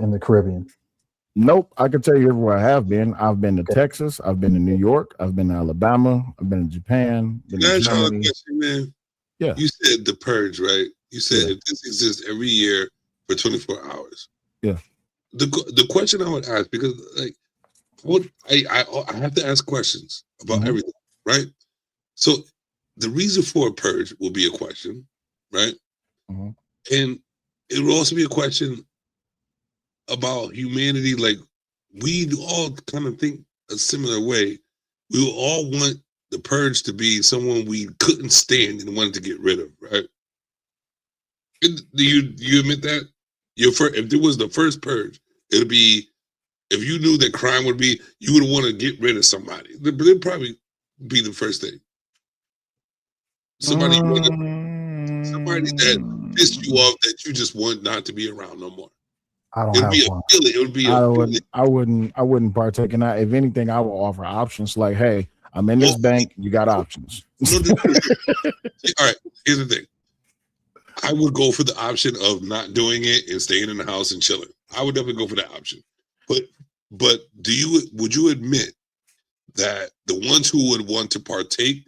in the Caribbean? Nope. I can tell you everywhere I have been. I've been to Texas. I've been to New York. I've been to Alabama. I've been to Japan. Been to Germany. Question, man. Yeah. You said The Purge, right? You said if this exists every year for 24 hours. Yeah. The question I would ask, because like I have to ask questions about everything, right? So the reason for a purge will be a question, right? And it will also be a question about humanity. Like, we all kind of think a similar way. We will all want the purge to be someone we couldn't stand and wanted to get rid of, right? Do you admit that? If there was the first purge, it'd be, if you knew that crime would be, you would want to get rid of somebody. There'd probably be the first thing? Somebody that pissed you off that you just want not to be around no more. I don't It would have be a one. feeling. It would be a feeling. I wouldn't partake in that. If anything, I will offer options like, hey, I'm in this bank, you got options. No. All right, here's the thing. I would go for the option of not doing it and staying in the house and chilling. I would definitely go for that option. But would you admit that the ones who would want to partake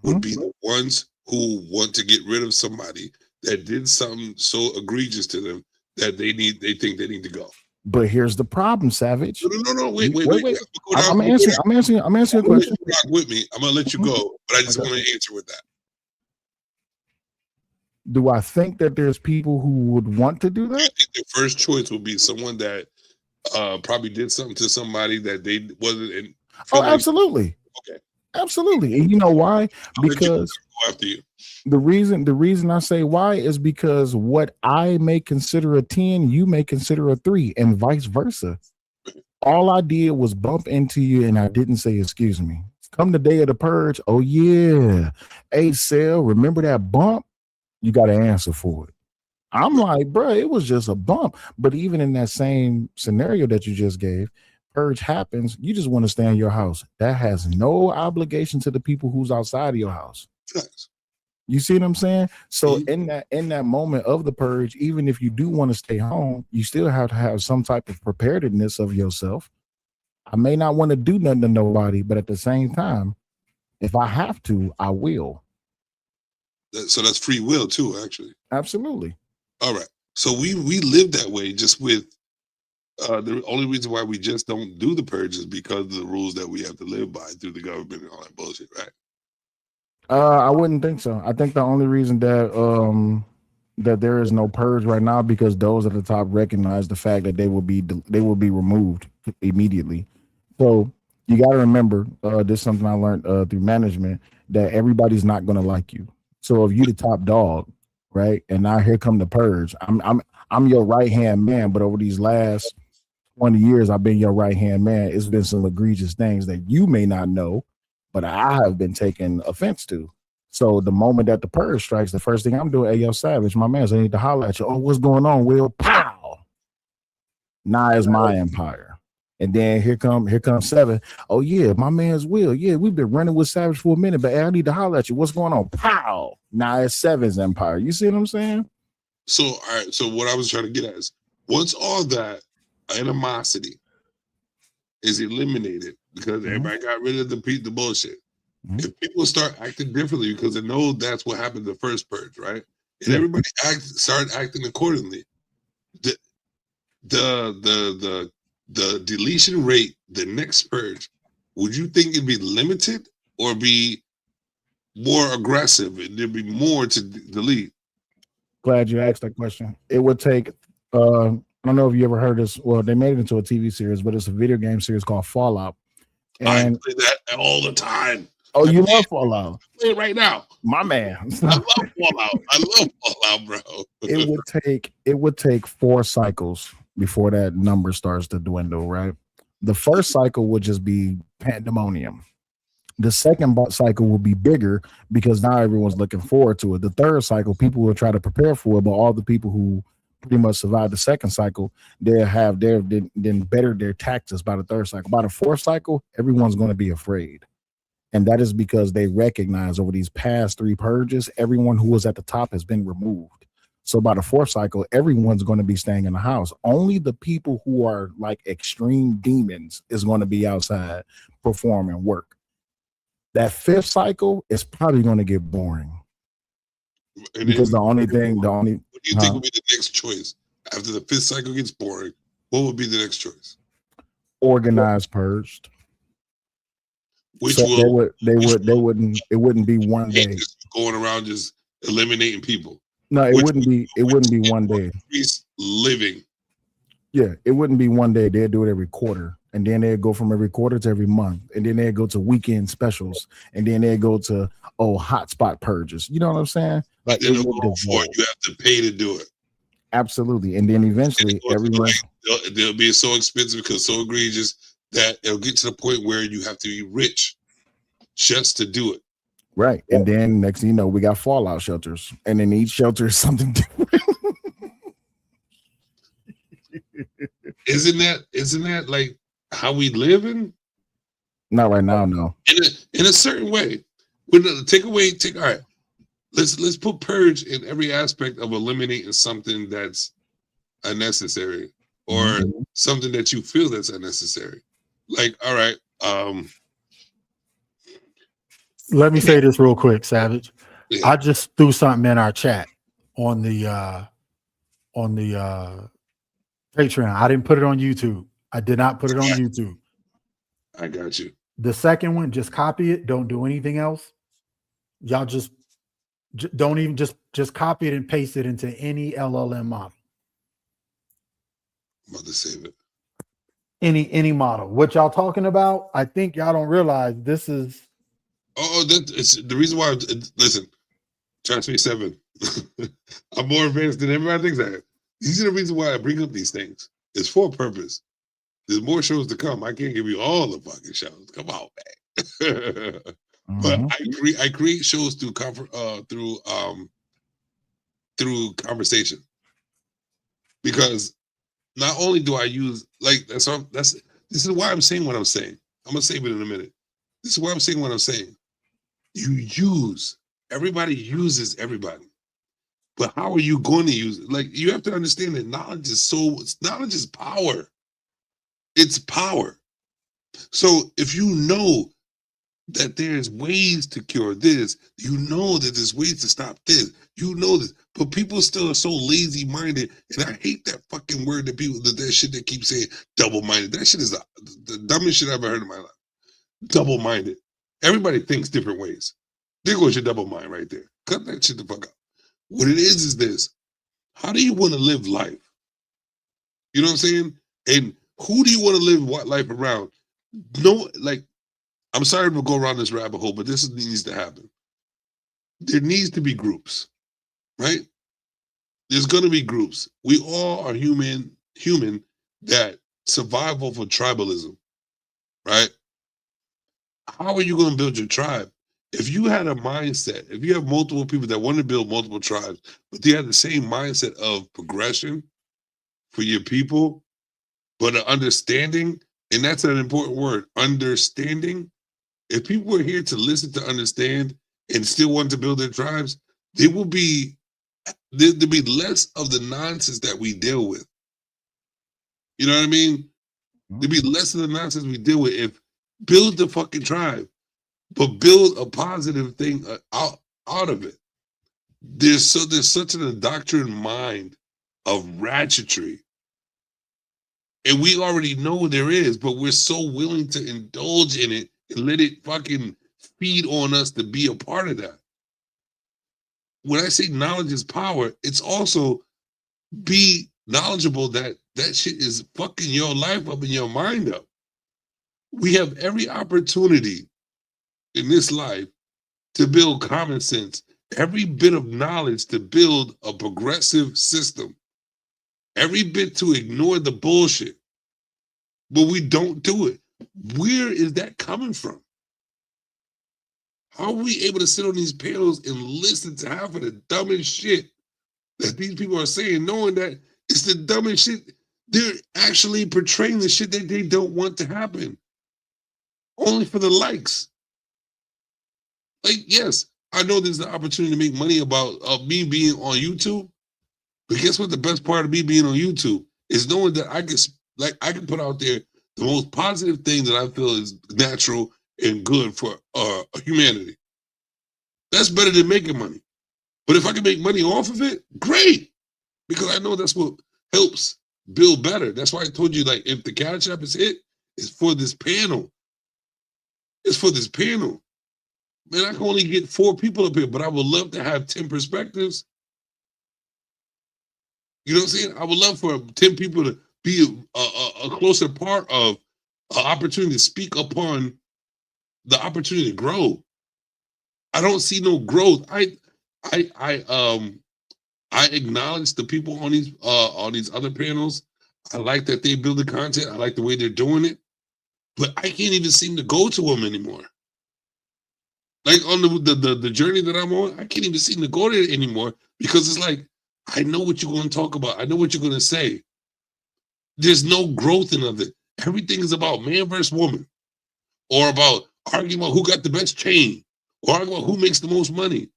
would be the ones who want to get rid of somebody that did something so egregious to them that they think they need to go? But here's the problem, Savage. No. Wait. I'm answering your question. Rock with me. I'm gonna let you go, but I just want to answer with that. Do I think that there's people who would want to do that? I think the first choice would be someone that probably did something to somebody that they wasn't in. Absolutely. Okay. Absolutely. And you know why? Because after you. the reason I say why is because what I may consider a 10, you may consider a 3, and vice versa. All I did was bump into you and I didn't say excuse me. Come the day of the purge. Oh yeah. Hey, Sel, remember that bump? You got to answer for it. I'm like, bro, it was just a bump. But even in that same scenario that you just gave, purge happens, you just want to stay in your house. That has no obligation to the people who's outside of your house. Yes. You see what I'm saying? So in that moment of the purge, even if you do want to stay home, you still have to have some type of preparedness of yourself. I may not want to do nothing to nobody, but at the same time, if I have to, I will. So that's free will too, actually. Absolutely. All right. So we live that way just with the only reason why we just don't do the purge is because of the rules that we have to live by through the government and all that bullshit, right? I wouldn't think so. I think the only reason that that there is no purge right now because those at the top recognize the fact that they will be removed immediately. So you got to remember, this is something I learned through management, that everybody's not going to like you. So if you the top dog, right, and now here come the purge, I'm your right hand man, but over these last 20 years I've been your right hand man. It's been some egregious things that you may not know, but I have been taking offense to. So the moment that the purge strikes, the first thing I'm doing, hey, yo, Savage, my man, I need to holler at you. Oh, what's going on, Will? Pow! Now it's my empire. And then here comes 7. Oh, yeah, my man's Will. Yeah, we've been running with Savage for a minute, but hey, I need to holler at you. What's going on? Pow! Now it's 7's empire. You see what I'm saying? So, all right. So what I was trying to get at is once all that animosity is eliminated because everybody got rid of the bullshit. If people start acting differently because they know that's what happened the first purge, right? And everybody started acting accordingly. The deletion rate, the next purge, would you think it'd be limited or be more aggressive and there'd be more to delete? Glad you asked that question. It would take I don't know if you ever heard this. Well, they made it into a TV series, but it's a video game series called Fallout. And I play that all the time. Oh, you love Fallout? I play it right now. My man. I love Fallout. I love Fallout, bro. It would take 4 cycles before that number starts to dwindle, right? The first cycle would just be pandemonium. The second cycle will be bigger because now everyone's looking forward to it. The third cycle, people will try to prepare for it, but all the people who pretty much survived the second cycle, they've bettered their tactics by the third cycle. By the fourth cycle, everyone's going to be afraid. And that is because they recognize over these past 3 purges, everyone who was at the top has been removed. So by the fourth cycle, everyone's going to be staying in the house. Only the people who are like extreme demons is going to be outside performing work. That 5th cycle is probably going to get boring. And because what do you think would be the next choice after the 5th cycle gets boring? What would be the next choice? Organized purged. Which so will it wouldn't be one day going around just eliminating people. No, it wouldn't be one day. Living. Yeah, it wouldn't be one day. They'd do it every quarter. And then they'd go from every quarter to every month. And then they'd go to weekend specials. And then they'd go to hotspot purges. You know what I'm saying? Like you have to pay to do it. Absolutely. And then eventually everyone they'll be so expensive because so egregious that it'll get to the point where you have to be rich just to do it. Right. And then next thing you know, we got fallout shelters. And then each shelter is something different. Isn't that like how we live in? Not right now, no. In a certain way. All right. Let's put purge in every aspect of eliminating something that's unnecessary or something that you feel that's unnecessary. Like, all right, let me say this real quick, Savage. Yeah. I just threw something in our chat on the Patreon. I didn't put it on YouTube. I did not put it on YouTube. I got you. The second one, just copy it. Don't do anything else. Y'all just don't even just copy it and paste it into any LLM model. I'm about to save it. Any model. What y'all talking about? I think y'all don't realize this is. It's the reason why. Listen, Transfer 7. I'm more advanced than everybody thinks I am. These are the reasons why I bring up these things. It's for a purpose. There's more shows to come. I can't give you all the fucking shows. Come on, man. But I create shows through conversation, because not only do I use this is why I'm saying what I'm saying. I'm gonna save it in a minute. This is why I'm saying what I'm saying. Everybody uses everybody, but how are you going to use it? Like, you have to understand that knowledge is power. It's power. So if you know that there's ways to cure this, you know that there's ways to stop this, you know this, but people still are so lazy-minded, and I hate that fucking word that shit that keep saying double-minded. That shit is the dumbest shit I've ever heard in my life. Double-minded. Everybody thinks different ways. There goes your double mind right there. Cut that shit the fuck out. What it is this: how do you want to live life? You know what I'm saying? And who do you want to live what life around? No, like, I'm sorry to go around this rabbit hole, but this needs to happen. There needs to be groups, right? There's going to be groups. We all are human that survive off of tribalism, right? How are you going to build your tribe? If you had a mindset, if you have multiple people that want to build multiple tribes, but they have the same mindset of progression for your people, but an understanding, and that's an important word, understanding. If people are here to listen, to understand, and still want to build their tribes, there'll be less of the nonsense that we deal with. You know what I mean? There'll be less of the nonsense we deal with if build the fucking tribe, but build a positive thing out of it. There's such an indoctrined mind of ratchetry. And we already know there is, but we're so willing to indulge in it and let it fucking feed on us to be a part of that. When I say knowledge is power, it's also be knowledgeable that that shit is fucking your life up and your mind up. We have every opportunity in this life to build common sense, every bit of knowledge to build a progressive system, every bit to ignore the bullshit, but we don't do it. Where is that coming from? How are we able to sit on these panels and listen to half of the dumbest shit that these people are saying, knowing that it's the dumbest shit? They're actually portraying the shit that they don't want to happen, only for the likes. Like, yes, I know there's an opportunity to make money about me being on YouTube, but guess what? The best part of me being on YouTube is knowing that I can put out there the most positive thing that I feel is natural and good for humanity. That's better than making money. But if I can make money off of it, great, because I know that's what helps build better. That's why I told you, like, if the Cash App is hit, it's for this panel. It's for this panel. Man, I can only get 4 people up here, but I would love to have 10 perspectives. You know what I'm saying? I would love for 10 people to be a closer part of an opportunity to speak upon the opportunity to grow. I don't see no growth. I acknowledge the people on these other panels. I like that they build the content. I like the way they're doing it, but I can't even seem to go to them anymore. Like on the journey that I'm on, I can't even seem to go there anymore because it's like I know what you're going to talk about. I know what you're going to say. There's no growth in it. Everything is about man versus woman, or about arguing about who got the best chain, or arguing about who makes the most money.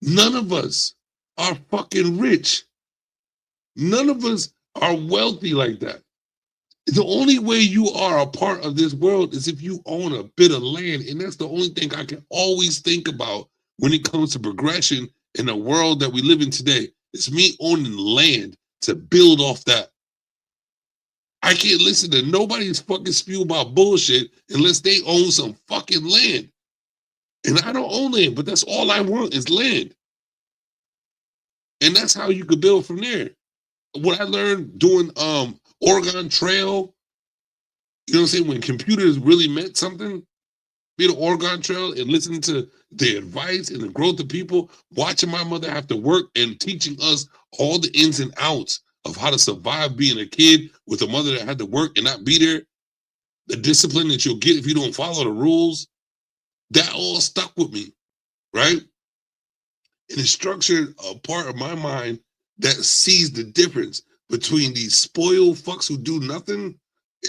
None of us are fucking rich. None of us are wealthy like that. The only way you are a part of this world is if you own a bit of land. And that's the only thing I can always think about when it comes to progression in the world that we live in today. It's me owning land to build off that. I can't listen to nobody's fucking spew about bullshit unless they own some fucking land. And I don't own land, but that's all I want is land. And that's how you could build from there. What I learned doing Oregon Trail, you know what I'm saying? When computers really meant something, be the Oregon Trail and listening to the advice and the growth of people, watching my mother have to work and teaching us all the ins and outs of how to survive being a kid with a mother that had to work and not be there, the discipline that you'll get if you don't follow the rules, that all stuck with me, right? And it structured a part of my mind that sees the difference between these spoiled fucks who do nothing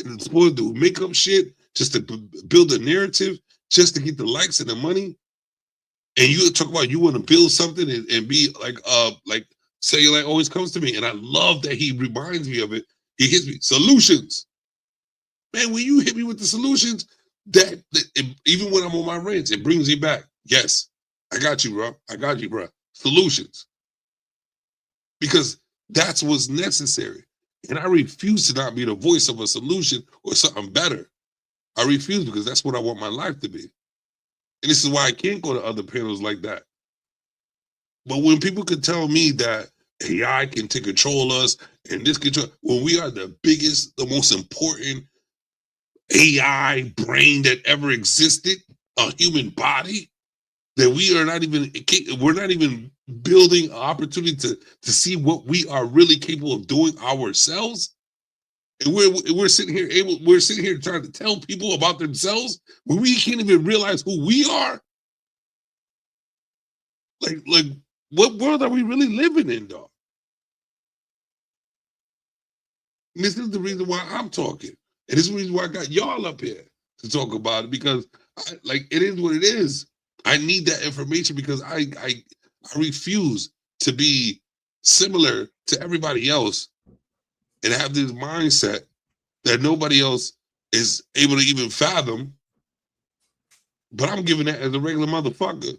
and spoiled who make up shit just to build a narrative, just to get the likes and the money. And you talk about you want to build something and be like Cellulite always comes to me, and I love that he reminds me of it. He hits me, solutions. Man, when you hit me with the solutions, that even when I'm on my rants, it brings me back. Yes, I got you, bro. I got you, bro. Solutions. Because that's what's necessary. And I refuse to not be the voice of a solution or something better. I refuse because that's what I want my life to be. And this is why I can't go to other panels like that. But when people could tell me that AI can take control of us and this control, when we are the biggest, the most important AI brain that ever existed, a human body, that we're not even building an opportunity to see what we are really capable of doing ourselves. And we're sitting here trying to tell people about themselves when we can't even realize who we are. Like what world are we really living in, dog? And this is the reason why I'm talking. And this is the reason why I got y'all up here to talk about it, because it is what it is. I need that information because I refuse to be similar to everybody else and have this mindset that nobody else is able to even fathom. But I'm giving that as a regular motherfucker.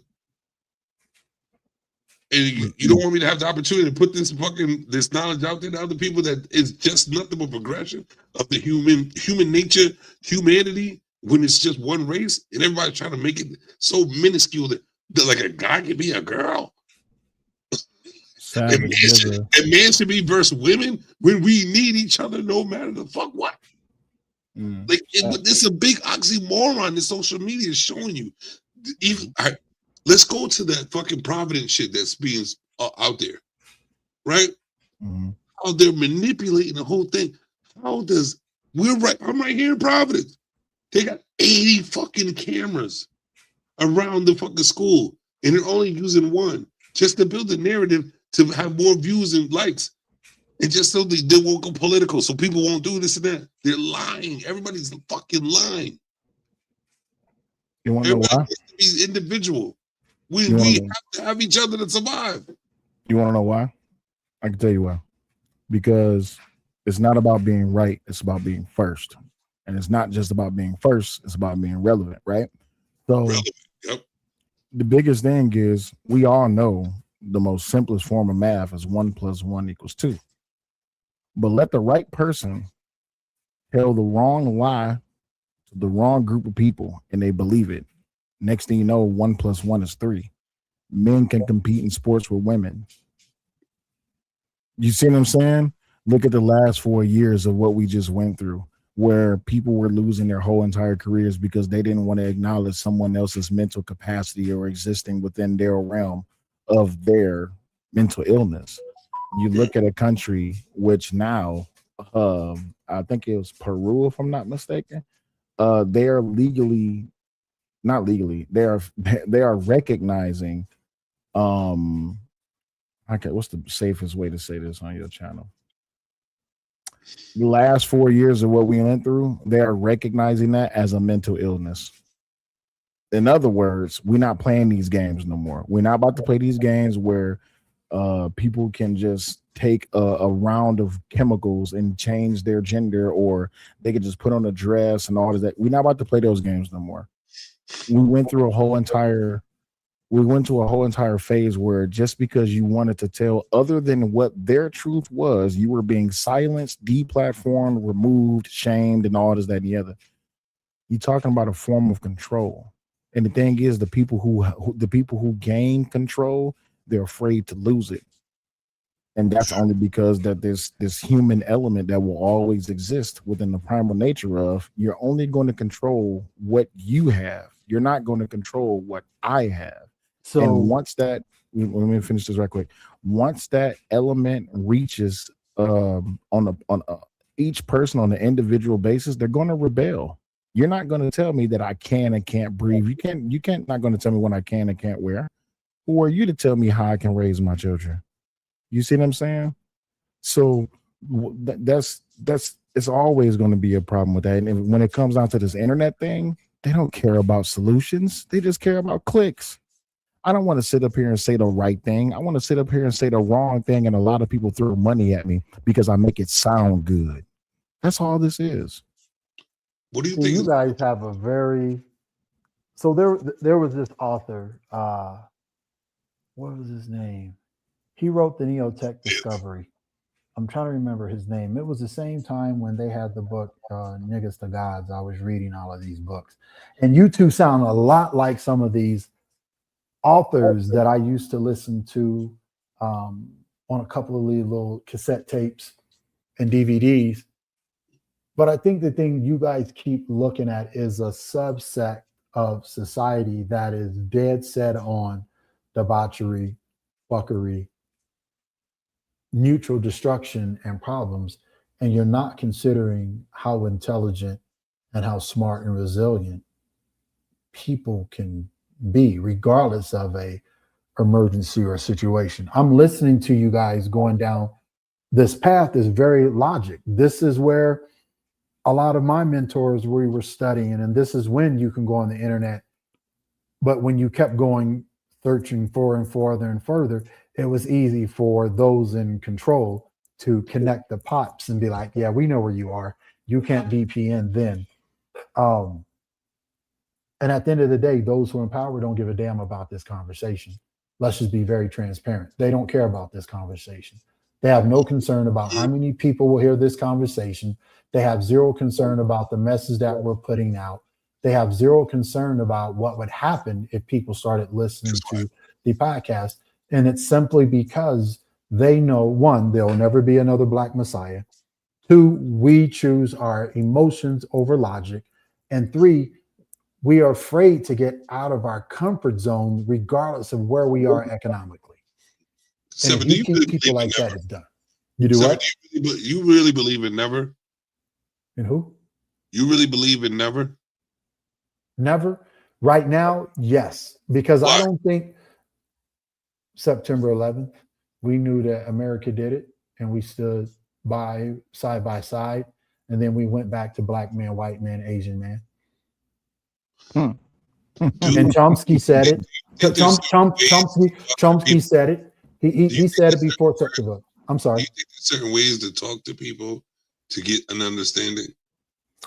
And you don't want me to have the opportunity to put this knowledge out there to other people that is just nothing but progression of the human nature, humanity, when it's just one race and everybody's trying to make it so minuscule that like a guy can be a girl. And man should be versus women when we need each other no matter the fuck what. But it's a big oxymoron that social media is showing you. Let's go to that fucking Providence shit that's being out there, right? How they're manipulating the whole thing. I'm right here in Providence. They got 80 fucking cameras around the fucking school, and they're only using one just to build a narrative to have more views and likes, and just so they won't go political, so people won't do this and that. They're lying. Everybody's fucking lying. You want to know why? Be individual. We have to have each other to survive. You want to know why? I can tell you why. Because it's not about being right. It's about being first. And it's not just about being first. It's about being relevant, right? So the biggest thing is we all know the most simplest form of math is 1 + 1 = 2. But let the right person tell the wrong lie to the wrong group of people and they believe it. Next thing you know, 1 + 1 is 3. Men can compete in sports with women. You see what I'm saying? Look at the last 4 years of what we just went through, where people were losing their whole entire careers because they didn't want to acknowledge someone else's mental capacity or existing within their realm of their mental illness. You look at a country which now, I think it was Peru, if I'm not mistaken, they are legally not legally, they are recognizing okay, what's the safest way to say this on your channel? The last 4 years of what we went through, they are recognizing that as a mental illness. In other words, we're not playing these games no more. We're not about to play these games where people can just take a round of chemicals and change their gender, or they can just put on a dress and all of that. We're not about to play those games no more. We went through a whole entire phase where just because you wanted to tell other than what their truth was, you were being silenced, deplatformed, removed, shamed, and all this, that, and the other. You're talking about a form of control. And the thing is, the people who gain control, they're afraid to lose it. And that's only because that there's this human element that will always exist within the primal nature of, you're only going to control what you have. You're not going to control what I have. So and once that, let me finish this right quick. Once that element reaches on each person on an individual basis, they're going to rebel. You're not going to tell me that I can and can't breathe. You can't not going to tell me when I can and can't wear. Who are you to tell me how I can raise my children? You see what I'm saying? So that's it's always going to be a problem with that. And when it comes down to this internet thing, they don't care about solutions. They just care about clicks. I don't want to sit up here and say the right thing. I want to sit up here and say the wrong thing, and a lot of people throw money at me because I make it sound good. That's all this is. What do you See, think? you guys have a very so there was this author, what was his name? He wrote the Neotech Discovery. I'm trying to remember his name. It was the same time when they had the book Niggas to Gods. I was reading all of these books. And you two sound a lot like some of these authors that I used to listen to on a couple of little cassette tapes and DVDs. But I think the thing you guys keep looking at is a subset of society that is dead set on debauchery, fuckery, mutual destruction, and problems. And you're not considering how intelligent and how smart and resilient people can be, regardless of a emergency or a situation. I'm listening to you guys going down this path is very logic. This is where a lot of my mentors we were studying, and this is when you can go on the internet. But when you kept going, searching for and further and further, it was easy for those in control to connect the pops and be like, yeah, we know where you are. You can't VPN then. And at the end of the day, those who are in power don't give a damn about this conversation. Let's just be very transparent. They don't care about this conversation. They have no concern about how many people will hear this conversation. They have zero concern about the message that we're putting out. They have zero concern about what would happen if people started listening to the podcast. And it's simply because they know, one, there'll never be another Black Messiah. Two, we choose our emotions over logic. And three, we are afraid to get out of our comfort zone, regardless of where we are economically. And if you keep people like that, it's done. You do what? You really believe in never? And who? You really believe in never? Never. Right now, yes. Because I don't think September 11th, we knew that America did it, and we stood side by side. And then we went back to black man, white man, Asian man. And Chomsky said it. Chomsky said it. He said it before September. I'm sorry. Do you think there's certain ways to talk to people to get an understanding?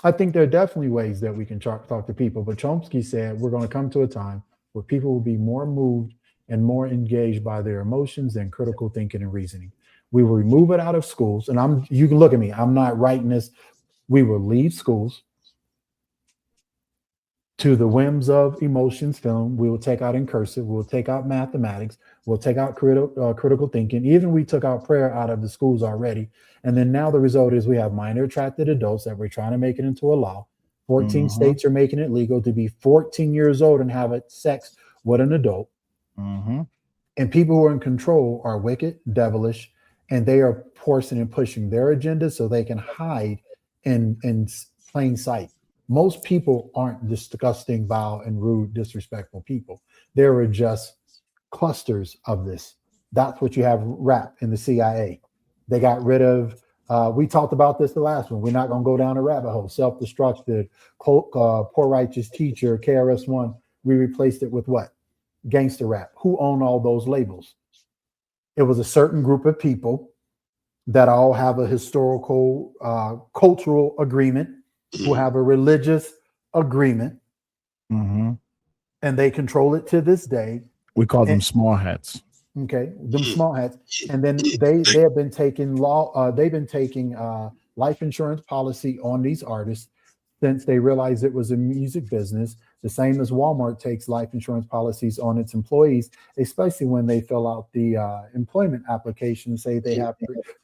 I think there are definitely ways that we can talk to people, but Chomsky said we're going to come to a time where people will be more moved and more engaged by their emotions than critical thinking and reasoning. We will remove it out of schools, and you can look at me. I'm not writing this. We will leave schools to the whims of emotions film. We will take out in cursive. We'll take out mathematics. We'll take out critical thinking. Even we took out prayer out of the schools already. And then now the result is we have minor attracted adults that we're trying to make it into a law. 14 states are making it legal to be 14 years old and have sex with an adult. And people who are in control are wicked, devilish, and they are forcing and pushing their agenda so they can hide in plain sight. Most people aren't disgusting, vile, and rude, disrespectful people. There are just clusters of this. That's what you have rap in the CIA. They got rid of, we talked about this the last one. We're not going to go down a rabbit hole. Self-destructed, poor righteous teacher, KRS-One. We replaced it with what? Gangster rap. Who owned all those labels? It was a certain group of people that all have a historical, cultural agreement, who have a religious agreement, Mm-hmm. and they control it to this day. We call them small hats. Okay, them small hats, and then they have been taking they've been taking life insurance policy on these artists since they realized it was a music business. The same as Walmart takes life insurance policies on its employees, especially when they fill out the employment application and say they have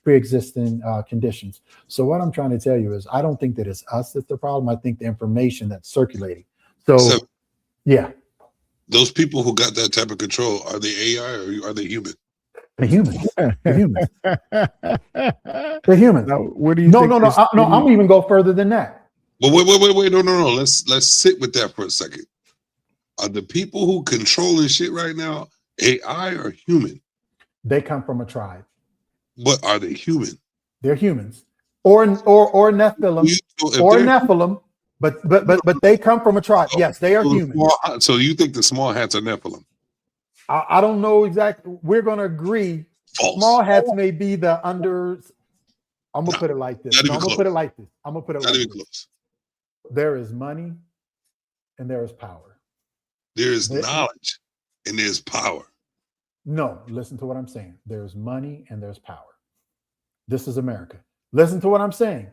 pre-existing conditions. So what I'm trying to tell you is, I don't think that it's us that's the problem. I think the information that's circulating. So yeah. Those people who got that type of control, are they AI or are they human? They're human. They're human. They're human. Now, where do you No, think no, no, this- no. I'm even go further than that. But wait, no. Let's sit with that for a second. Are the people who controlling shit right now AI or human? They come from a tribe. But are they human? They're humans, or Nephilim, If or they're- Nephilim. But they come from a tribe. Yes, they are human. So you think the small hats are Nephilim? I don't know exactly. We're going to agree. False. Small hats may be the under. I'm gonna No, put it like this. not No, even I'm gonna close. put it like this. I'm gonna put it Not like even this. close. There is money, and there is power. There is There- knowledge and there's power. No, listen to what I'm saying. There's money and there's power. This is America. Listen to what I'm saying.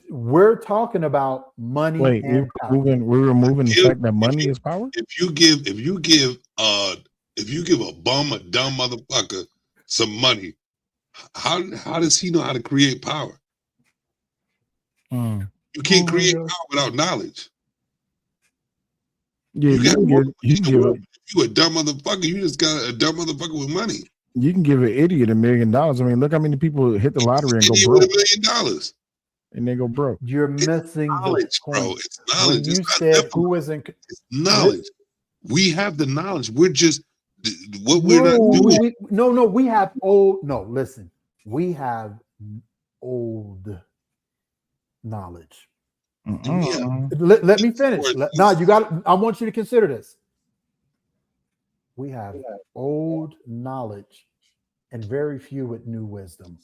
We're talking about money Wait, and power. we're removing the fact that money is power? If you give a bum, a dumb motherfucker some money, how does he know how to create power? Mm. You can't Oh, create yeah. power without knowledge. Yeah, You got you more can give, you can in the give world. a, If you a dumb motherfucker, you just got a dumb motherfucker with money. you can give an idiot $1 million. I mean, look how many people hit the lottery and go Idiot broke, with $1 million. and they go broke. You're missing the Knowledge, point. bro. It's When knowledge. you It's not said Nephilim. who isn't It's knowledge. We have the knowledge. We're just what we're no, not doing. no, we have old. No, listen, we have old knowledge. Mm-mm. Let me finish. No, you got. I want you to consider this. We have old knowledge and very few with new wisdom.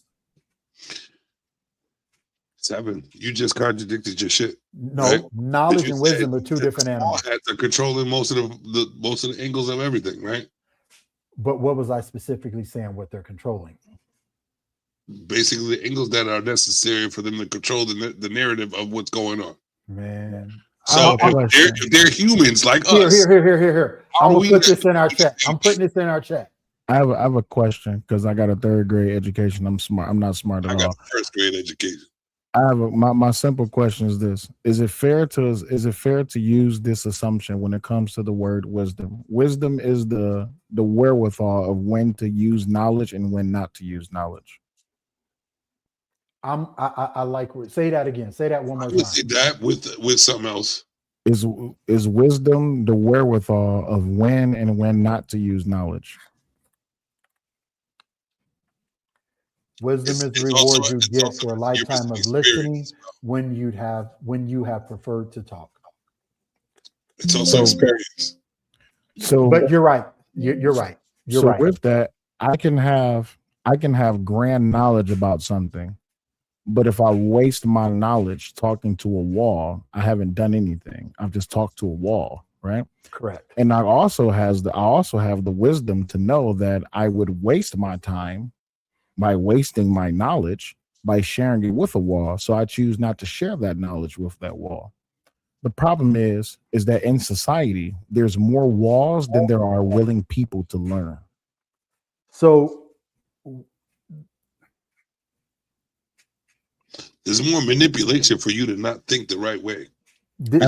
7. You just contradicted your shit. No, right? knowledge You and said wisdom are two that different small animals. hats are controlling most of the angles of everything, right? But what was I specifically saying? What they're controlling? Basically, the angles that are necessary for them to control the narrative of what's going on. Man. So if they're humans like us, Here. How I'm are gonna we put not- this in our chat. I'm putting this in our chat. I have a question because I got a 3rd grade education. I'm smart. I'm not smart I at got all. first grade education. I have my simple question is this: is it fair to use this assumption when it comes to the word wisdom? Wisdom is the wherewithal of when to use knowledge and when not to use knowledge. I like. Say that again. Say that one I more would time. say that with something else. Is wisdom the wherewithal of when and when not to use knowledge? Wisdom is the It's reward also- you it's get also for a a lifetime of experience. listening when you have preferred to talk. It's also So- experience. So, But you're right. You're right. You're so right. with that, I can have grand knowledge about something, but if I waste my knowledge talking to a wall, I haven't done anything. I've just talked to a wall, right? Correct. And I also have the wisdom to know that I would waste my time by wasting my knowledge by sharing it with a wall. So I choose not to share that knowledge with that wall. The problem is that in society, there's more walls than there are willing people to learn. So There's more manipulation for you to not think the right way. did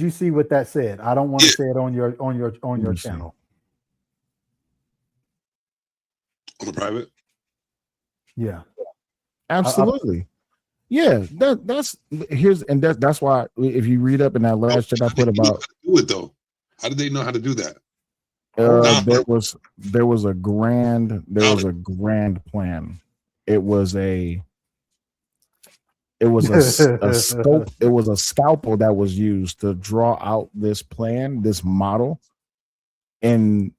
you see what that said? I don't want to Yeah. say it on your Let me see. channel. On the private, Yeah. Absolutely. Yeah, that's that's why if you read up in that last chat I put about do it though. How did they know how to do that? there was a grand plan. It was a scope. It was a scalpel that was used to draw out this plan, this model, and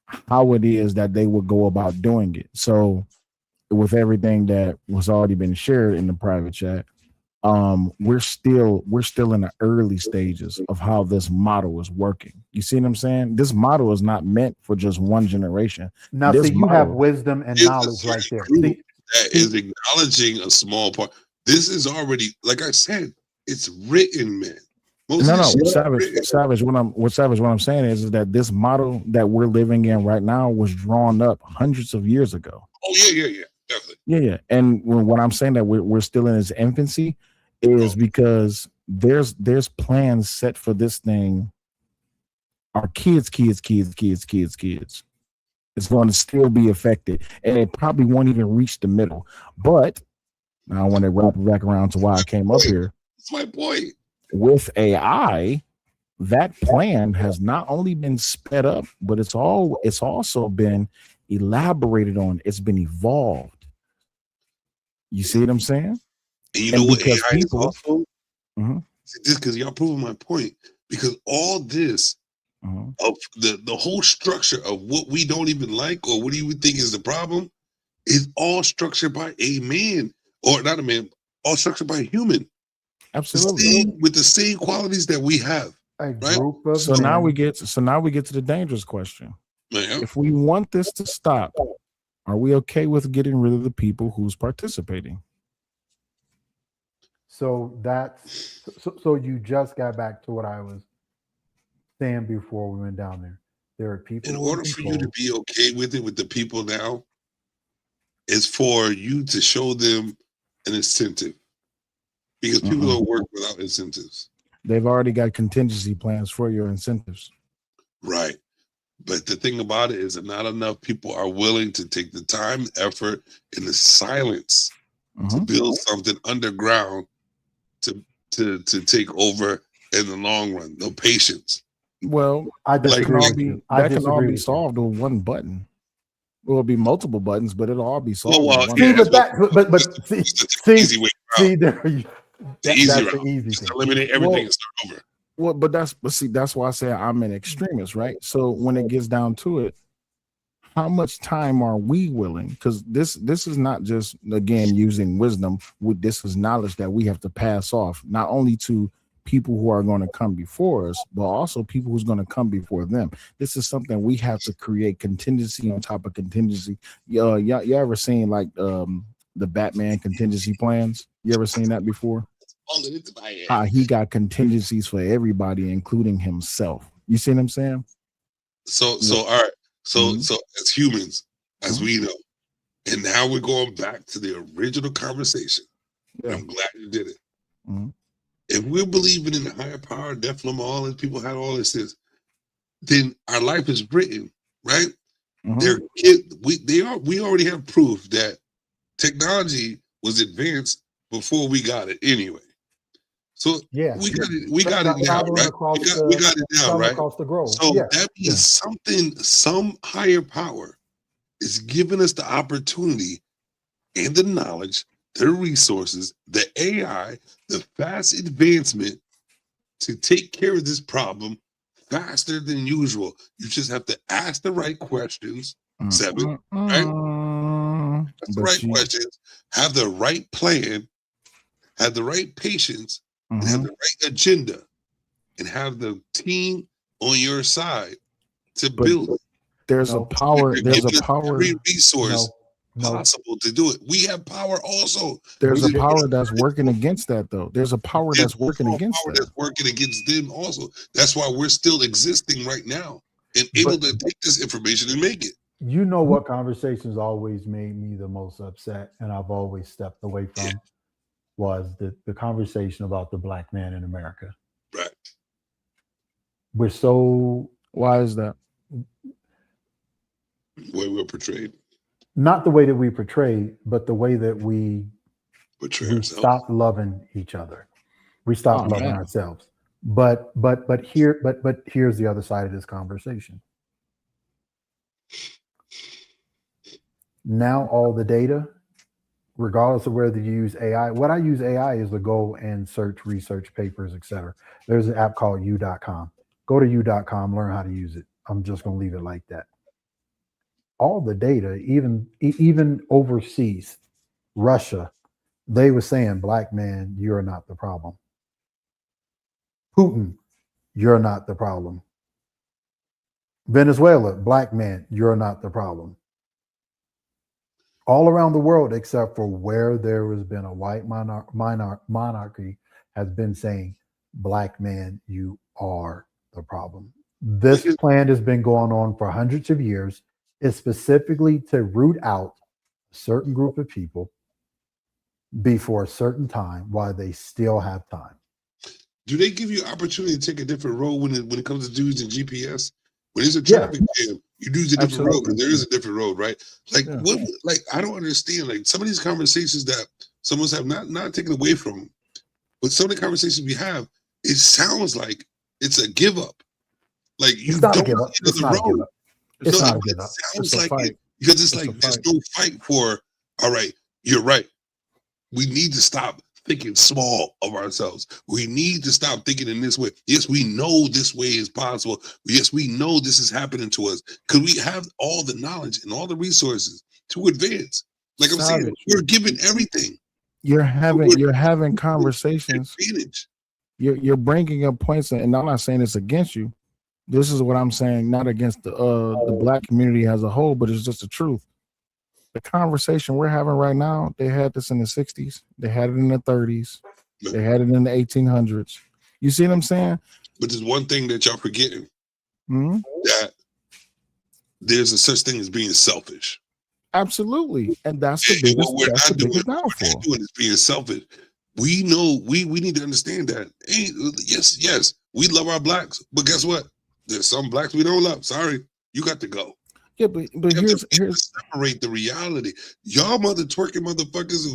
how it is that they would go about doing it. So, with everything that was already been shared in the private chat, we're still in the early stages of how this model is working. You see what I'm saying? This model is not meant for just one generation. Now, This see, you have model- wisdom and knowledge right there. See, That is acknowledging a small part. This is already, like I said, it's written, man. Most of No, this shit is Savage. written. What I'm saying is that this model that we're living in right now was drawn up hundreds of years ago. Oh yeah, definitely. Yeah. And when I'm saying that we're still in its infancy, is because there's plans set for this thing. Our kids. It's going to still be affected, and it probably won't even reach the middle. But now I want to wrap it back around to why I came up here. That's my point. With AI, that plan has not only been sped up, but it's also been elaborated on. It's been evolved. You see what I'm saying? And you know what AI is also? Mhm. This because y'all proving my point. Because all this of the whole structure of what we don't even like or what do you think is the problem is all structured by a man or not a man, all structured by a human. Absolutely. With the same qualities that we have. Right? So now we get to the dangerous question. Yeah. If we want this to stop, are we okay with getting rid of the people who's participating? So that's so you just got back to what I was saying before we went down there. There are people. In order for you to be okay with it with the people now, is for you to show them an incentive. Because people don't work without incentives. They've already got contingency plans for your incentives. Right. But the thing about it is that not enough people are willing to take the time, effort, and the silence to build something underground to take over in the long run. No patience. Well, that can all be solved with one button. It will be multiple buttons, but it'll all be solved. See, there you. Easy That's route. the easy Just thing. eliminate everything and start over. Well, but that's why I say I'm an extremist, right? So when it gets down to it, how much time are we willing? Because this is not just again using wisdom. This is knowledge that we have to pass off, not only to people who are going to come before us, but also people who's going to come before them. This is something we have to create contingency on top of contingency. You ever seen like the Batman contingency plans? You ever seen that before? He got contingencies for everybody, including himself. You see what I'm saying? So all right. So as humans, as we know, and now we're going back to the original conversation. Yeah. I'm glad you did it. If we're believing in the higher power, Nephilim, all these people had all this, then our life is written, right? We already have proof that technology was advanced before we got it anyway. So yeah, we got it now, right? We got it now, right? Across the globe. So that means some higher power is giving us the opportunity and the knowledge, the resources, the AI, the fast advancement to take care of this problem faster than usual. You just have to ask the right questions, Seven, right? Ask the right questions, have the right plan, have the right patience, and have the right agenda, and have the team on your side to build it. There's a power. There's a power. Every resource possible to do it. We have power also. There's a power that's working against that, though. There's a power that's working against that. That's working against them also. That's why we're still existing right now and able to take this information and make it. You know what conversations always made me the most upset, and I've always stepped away from, was the conversation about the black man in America. Right. We're so. Why is that? The way we're portrayed. Not the way that we portray, but the way that we Betray We ourselves. stopped loving each other. We stopped Oh, loving man. ourselves. But here's the other side of this conversation. Now all the data, regardless of whether you use AI, what I use AI is to go and search research papers, etc. There's an app called u.com. Go to u.com, learn how to use it. I'm just going to leave it like that. All the data, even overseas, Russia, they were saying, black man, you're not the problem. Putin, you're not the problem. Venezuela, black man, you're not the problem. All around the world, except for where there has been a white monarchy, has been saying, black man, you are the problem. This plan has been going on for hundreds of years. It's specifically to root out a certain group of people before a certain time while they still have time. Do they give you opportunity to take a different road when it comes to dudes and GPS? When it's a traffic jam, you do a different road, and there is a different road, right? Like what? Like I don't understand. Like some of these conversations that some of us have not taken away from them, but some of the conversations we have, it sounds like it's a give up. Like you don't give up. It's not a give up. It's not a give up. It sounds like it, because it's like there's no fight for. All right, you're right. We need to stop thinking small of ourselves. We need to stop thinking in this way. Yes, we know this way is possible. Yes, we know this is happening to us. Because we have all the knowledge and all the resources to advance. Like I'm saying, we're given everything. You're having conversations. You're bringing up points, and I'm not saying it's against you. This is what I'm saying, not against the black community as a whole, but it's just the truth. The conversation we're having right now, they had this in the 60s, they had it in the 30s, they had it in the 1800s. You see what I'm saying? But there's one thing that y'all forgetting, that there's a such thing as being selfish. Absolutely. And that's the biggest, what we're not doing is being selfish. We know we need to understand that. Hey, yes, we love our blacks, but guess what? There's some blacks we don't love. Sorry, you got to go. Yeah, but here's separate the reality. Y'all mother twerking motherfuckers,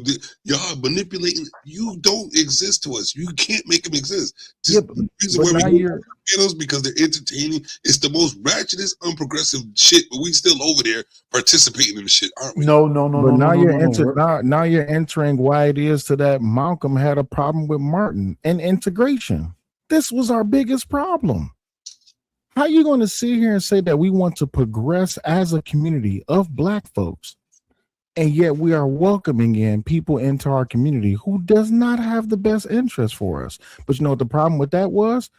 y'all manipulating. You don't exist to us. You can't make them exist. The reason why we do because they're entertaining. It's the most ratchetest, unprogressive shit, but we still over there participating in the shit, aren't we? No. But now you're entering why it is to that Malcolm had a problem with Martin and integration. This was our biggest problem. How are you going to sit here and say that we want to progress as a community of black folks, and yet we are welcoming in people into our community who does not have the best interest for us? But you know what the problem with that was?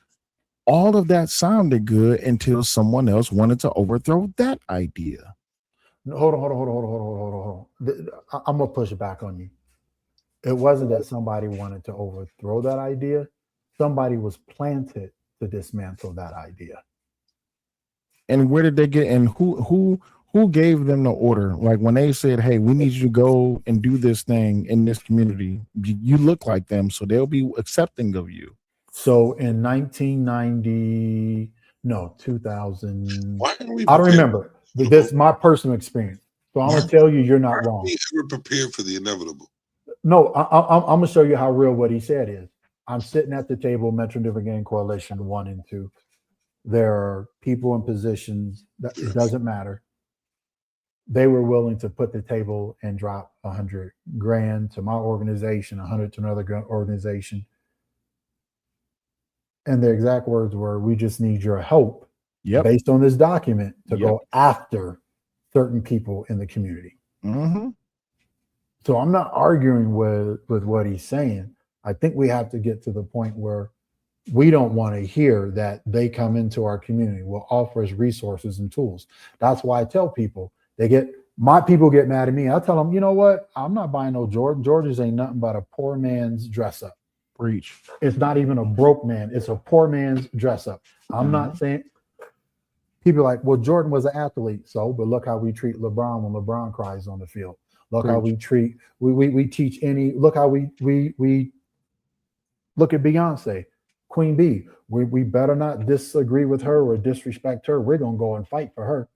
All of that sounded good until someone else wanted to overthrow that idea. Hold on. I'm going to push back on you. It wasn't that somebody wanted to overthrow that idea. Somebody was planted to dismantle that idea. And where did they get, and who gave them the order? Like when they said, hey, we need you to go and do this thing in this community, you look like them, so they'll be accepting of you. So in 2000, I don't remember. This is my personal experience. So I'm going to tell you, you're not wrong. We're prepared for the inevitable. No, I'm going to show you how real what he said is. I'm sitting at the table, Metro Denver Gang Coalition 1 and 2. There are people in positions that it doesn't matter. They were willing to put the table and drop $100 grand to my organization, 100 to another organization. And their exact words were, we just need your help based on this document to go after certain people in the community. So I'm not arguing with what he's saying. I think we have to get to the point where we don't want to hear that they come into our community, will offer us resources and tools. That's why I tell people, my people get mad at me. I tell them, you know what? I'm not buying no Jordan. Jordans ain't nothing but a poor man's dress up. Preach. It's not even a broke man. It's a poor man's dress up. I'm not saying, people are like, well, Jordan was an athlete. So, but look how we treat LeBron when LeBron cries on the field. Look how we treat, we teach look how we look at Beyonce. Queen Bee, we better not disagree with her or disrespect her. We're going to go and fight for her.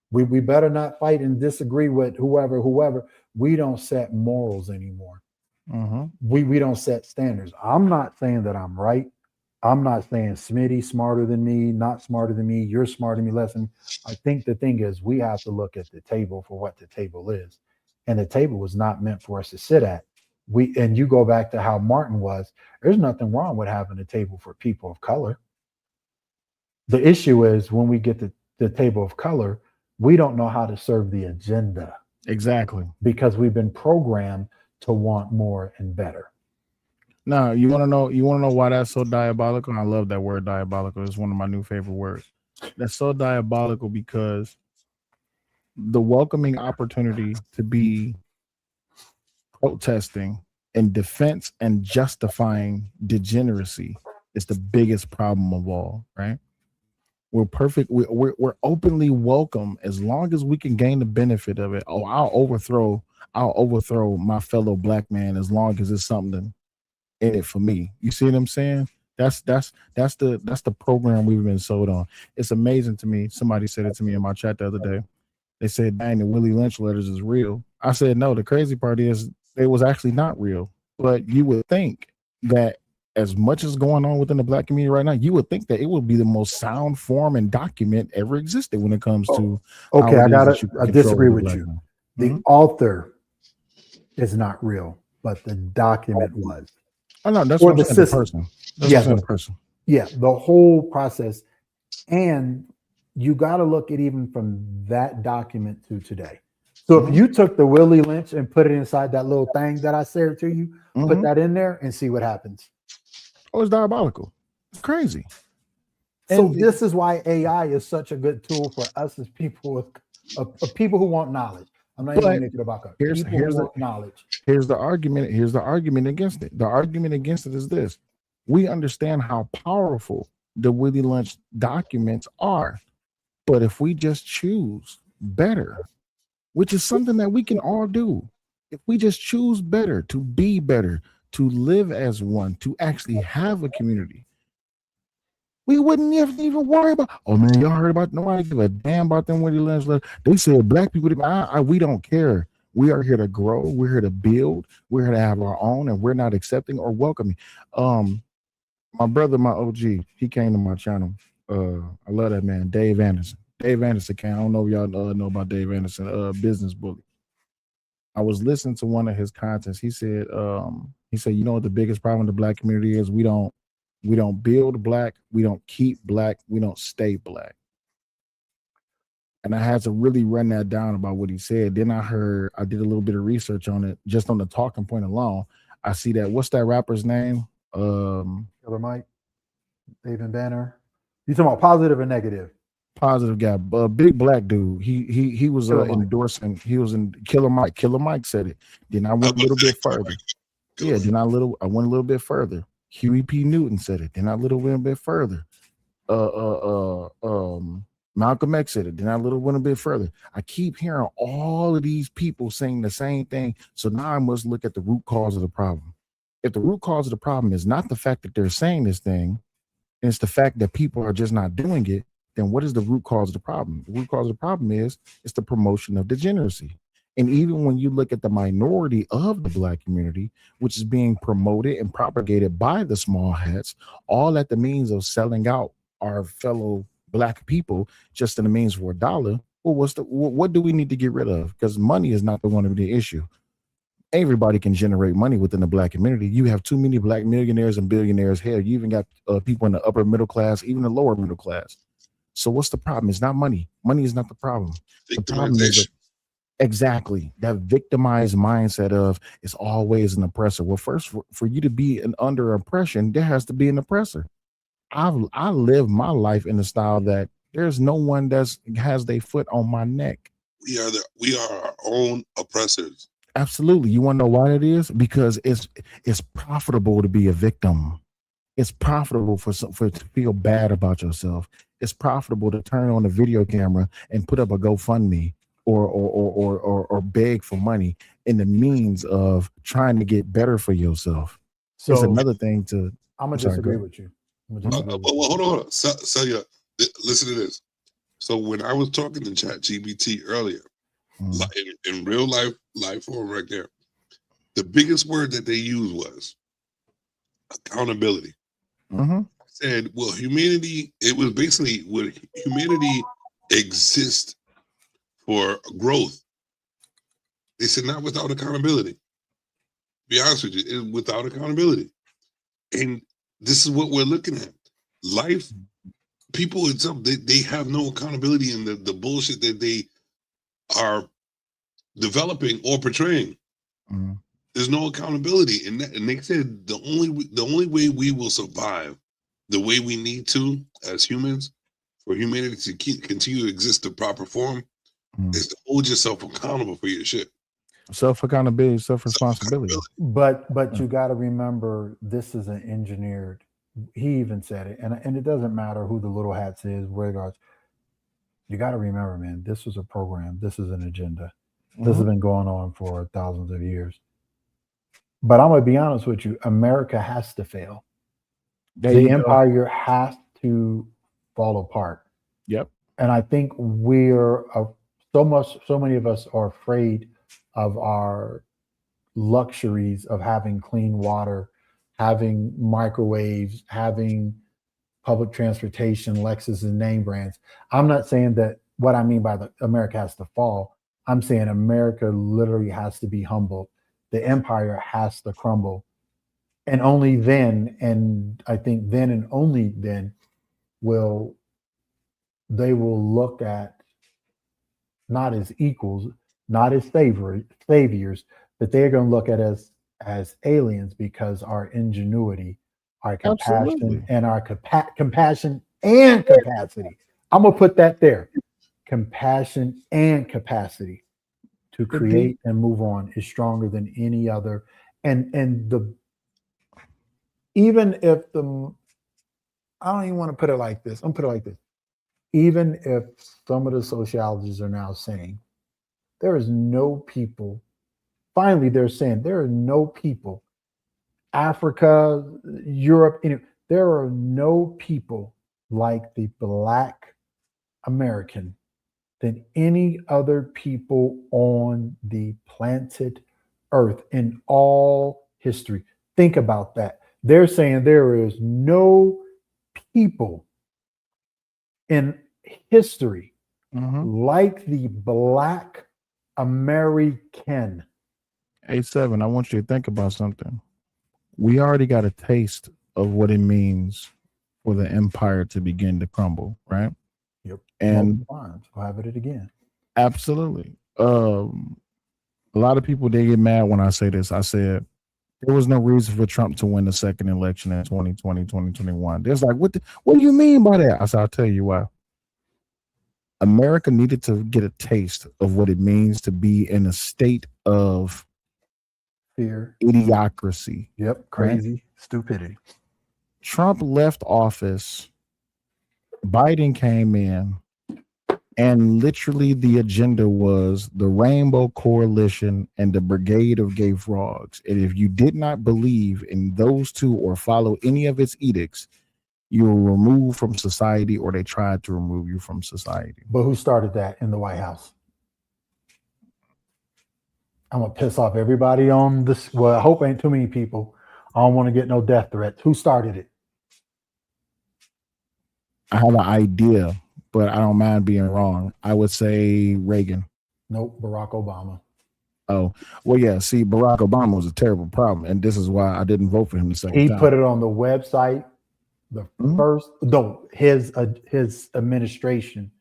We better not fight and disagree with whoever. We don't set morals anymore. We don't set standards. I'm not saying that I'm right. I'm not saying Smitty smarter than me, not smarter than me, you're smarter than me, less than. I think the thing is we have to look at the table for what the table is. And the table was not meant for us to sit at. And you go back to how Martin was, there's nothing wrong with having a table for people of color. The issue is when we get to the table of color, we don't know how to serve the agenda. Exactly. Because we've been programmed to want more and better. Now, you want to know why that's so diabolical? I love that word diabolical. It's one of my new favorite words. That's so diabolical because the welcoming opportunity to be protesting in defense and justifying degeneracy is the biggest problem of all, right? We're perfect. We're openly welcome as long as we can gain the benefit of it. Oh, I'll overthrow my fellow black man as long as it's something in it for me. You see what I'm saying? That's the program we've been sold on. It's amazing to me. Somebody said it to me in my chat the other day. They said, dang, the Willie Lynch letters is real. I said, no, the crazy part is it was actually not real. But you would think that as much as going on within the black community right now, you would think that it would be the most sound form and document ever existed when it comes to. Okay, I disagree with you. The author is not real, but the document was. Oh no, that's what the system. The person. Yeah, the whole process, and you got to look at even from that document to today. So if you took the Willie Lynch and put it inside that little thing that I shared to you, put that in there and see what happens. Oh, it's diabolical. It's crazy. So this is why AI is such a good tool for us as people, people who want knowledge. I'm not even making it about here's knowledge. Here's the argument. Here's the argument against it. The argument against it is this: we understand how powerful the Willie Lynch documents are, but if we just choose better, which is something that we can all do, if we just choose better, to be better, to live as one, to actually have a community, we wouldn't even worry about, oh man, y'all heard about, nobody give a damn about them Willie Lynch letters. They said black people, we don't care. We are here to grow. We're here to build. We're here to have our own, and we're not accepting or welcoming. My brother, my OG, he came to my channel. I love that man, Dave Anderson. Dave Anderson came. I don't know if y'all know about Dave Anderson, Business Bully. I was listening to one of his contents. He said, you know what the biggest problem in the black community is? We don't build black, we don't keep black, we don't stay black. And I had to really run that down about what he said. Then I did a little bit of research on it, just on the talking point alone. I see that, what's that rapper's name? Killer Mike, David Banner. You talking about positive or negative? Positive guy, big black dude. He was endorsing. He was in Killer Mike. Killer Mike said it. Then I went a little bit further. Yeah, then I went a little bit further. Huey P. Newton said it. Then I went a bit further. Malcolm X said it. Then I went a bit further. I keep hearing all of these people saying the same thing. So now I must look at the root cause of the problem. If the root cause of the problem is not the fact that they're saying this thing, and it's the fact that people are just not doing it, then what is the root cause of the problem? The root cause of the problem is it's the promotion of degeneracy. And even when you look at the minority of the black community, which is being promoted and propagated by the small hats, all at the means of selling out our fellow black people just in the means for $1, well, what do we need to get rid of? Because money is not the one of the issue. Everybody can generate money within the black community. You have too many black millionaires and billionaires. Hell, you even got people in the upper middle class, even the lower middle class. So what's the problem? It's not money. Money is not the problem. The problem is exactly that victimized mindset of it's always an oppressor. Well, first, for you to be under oppression, there has to be an oppressor. I live my life in the style that there's no one that has their foot on my neck. We are our own oppressors. Absolutely. You want to know why that is? Because it's profitable to be a victim. It's profitable for to feel bad about yourself. It's profitable to turn on a video camera and put up a GoFundMe or beg for money in the means of trying to get better for yourself. So it's another thing to. I'm gonna disagree with you. Hold on. Celia, listen to this. So when I was talking to ChatGPT earlier, in real life form right there, the biggest word that they used was accountability. Mm-hmm. Said, well, humanity, it was basically what humanity exists for growth. They said not without accountability. To be honest with you, without accountability. And this is what we're looking at. Life, people itself, they have no accountability in the bullshit that they are developing or portraying. Mm-hmm. There's no accountability. And they said the only way we will survive the way we need to as humans, for humanity to continue to exist in proper form, is to hold yourself accountable for your shit. Self-accountability, self-responsibility. But you got to remember, this is an engineered. He even said it, and it doesn't matter who the little hats is, where it goes. You got to remember, man, this was a program. This is an agenda. This has been going on for thousands of years. But I'm gonna be honest with you, America has to fail. The empire has to fall apart. Yep. And I think so many of us are afraid of our luxuries of having clean water, having microwaves, having public transportation, Lexus and name brands. I'm not saying that what I mean by America has to fall. I'm saying America literally has to be humbled. The empire has to crumble. And only then, and I think then and only then, they will look at not as equals, not as saviors, but they're going to look at us as aliens, because our ingenuity, our compassion, Absolutely. and our compassion and capacity. I'm going to put that there. Compassion and capacity to create and move on is stronger than any other. And even if I don't even want to put it like this. I'm put it like this. Even if some of the sociologists are now saying there is no people, finally they're saying there are no people, Africa, Europe, there are no people like the Black American than any other people on the planet Earth in all history. Think about that. They're saying there is no people in history like the Black American. A7, I want you to think about something. We already got a taste of what it means for the empire to begin to crumble, right? Yep. And we'll have it again. Absolutely. A lot of people, they get mad when I say this. I said there was no reason for Trump to win the second election in 2020, 2021. There's like, what do you mean by that? I said, I'll tell you why. America needed to get a taste of what it means to be in a state of fear, idiocracy. Yep, crazy stupidity. Trump left office, Biden came in, and literally the agenda was the Rainbow Coalition and the Brigade of Gay Frogs. And if you did not believe in those two or follow any of its edicts, you were removed from society, or they tried to remove you from society. But who started that in the White House? I'm going to piss off everybody on this. Well, I hope ain't too many people. I don't want to get no death threats. Who started it? I have an idea, but I don't mind being wrong. I would say Reagan. Nope, Barack Obama. Oh, well, yeah. See, Barack Obama was a terrible problem, and this is why I didn't vote for him the second time. He put it on the website. The first, no, his administration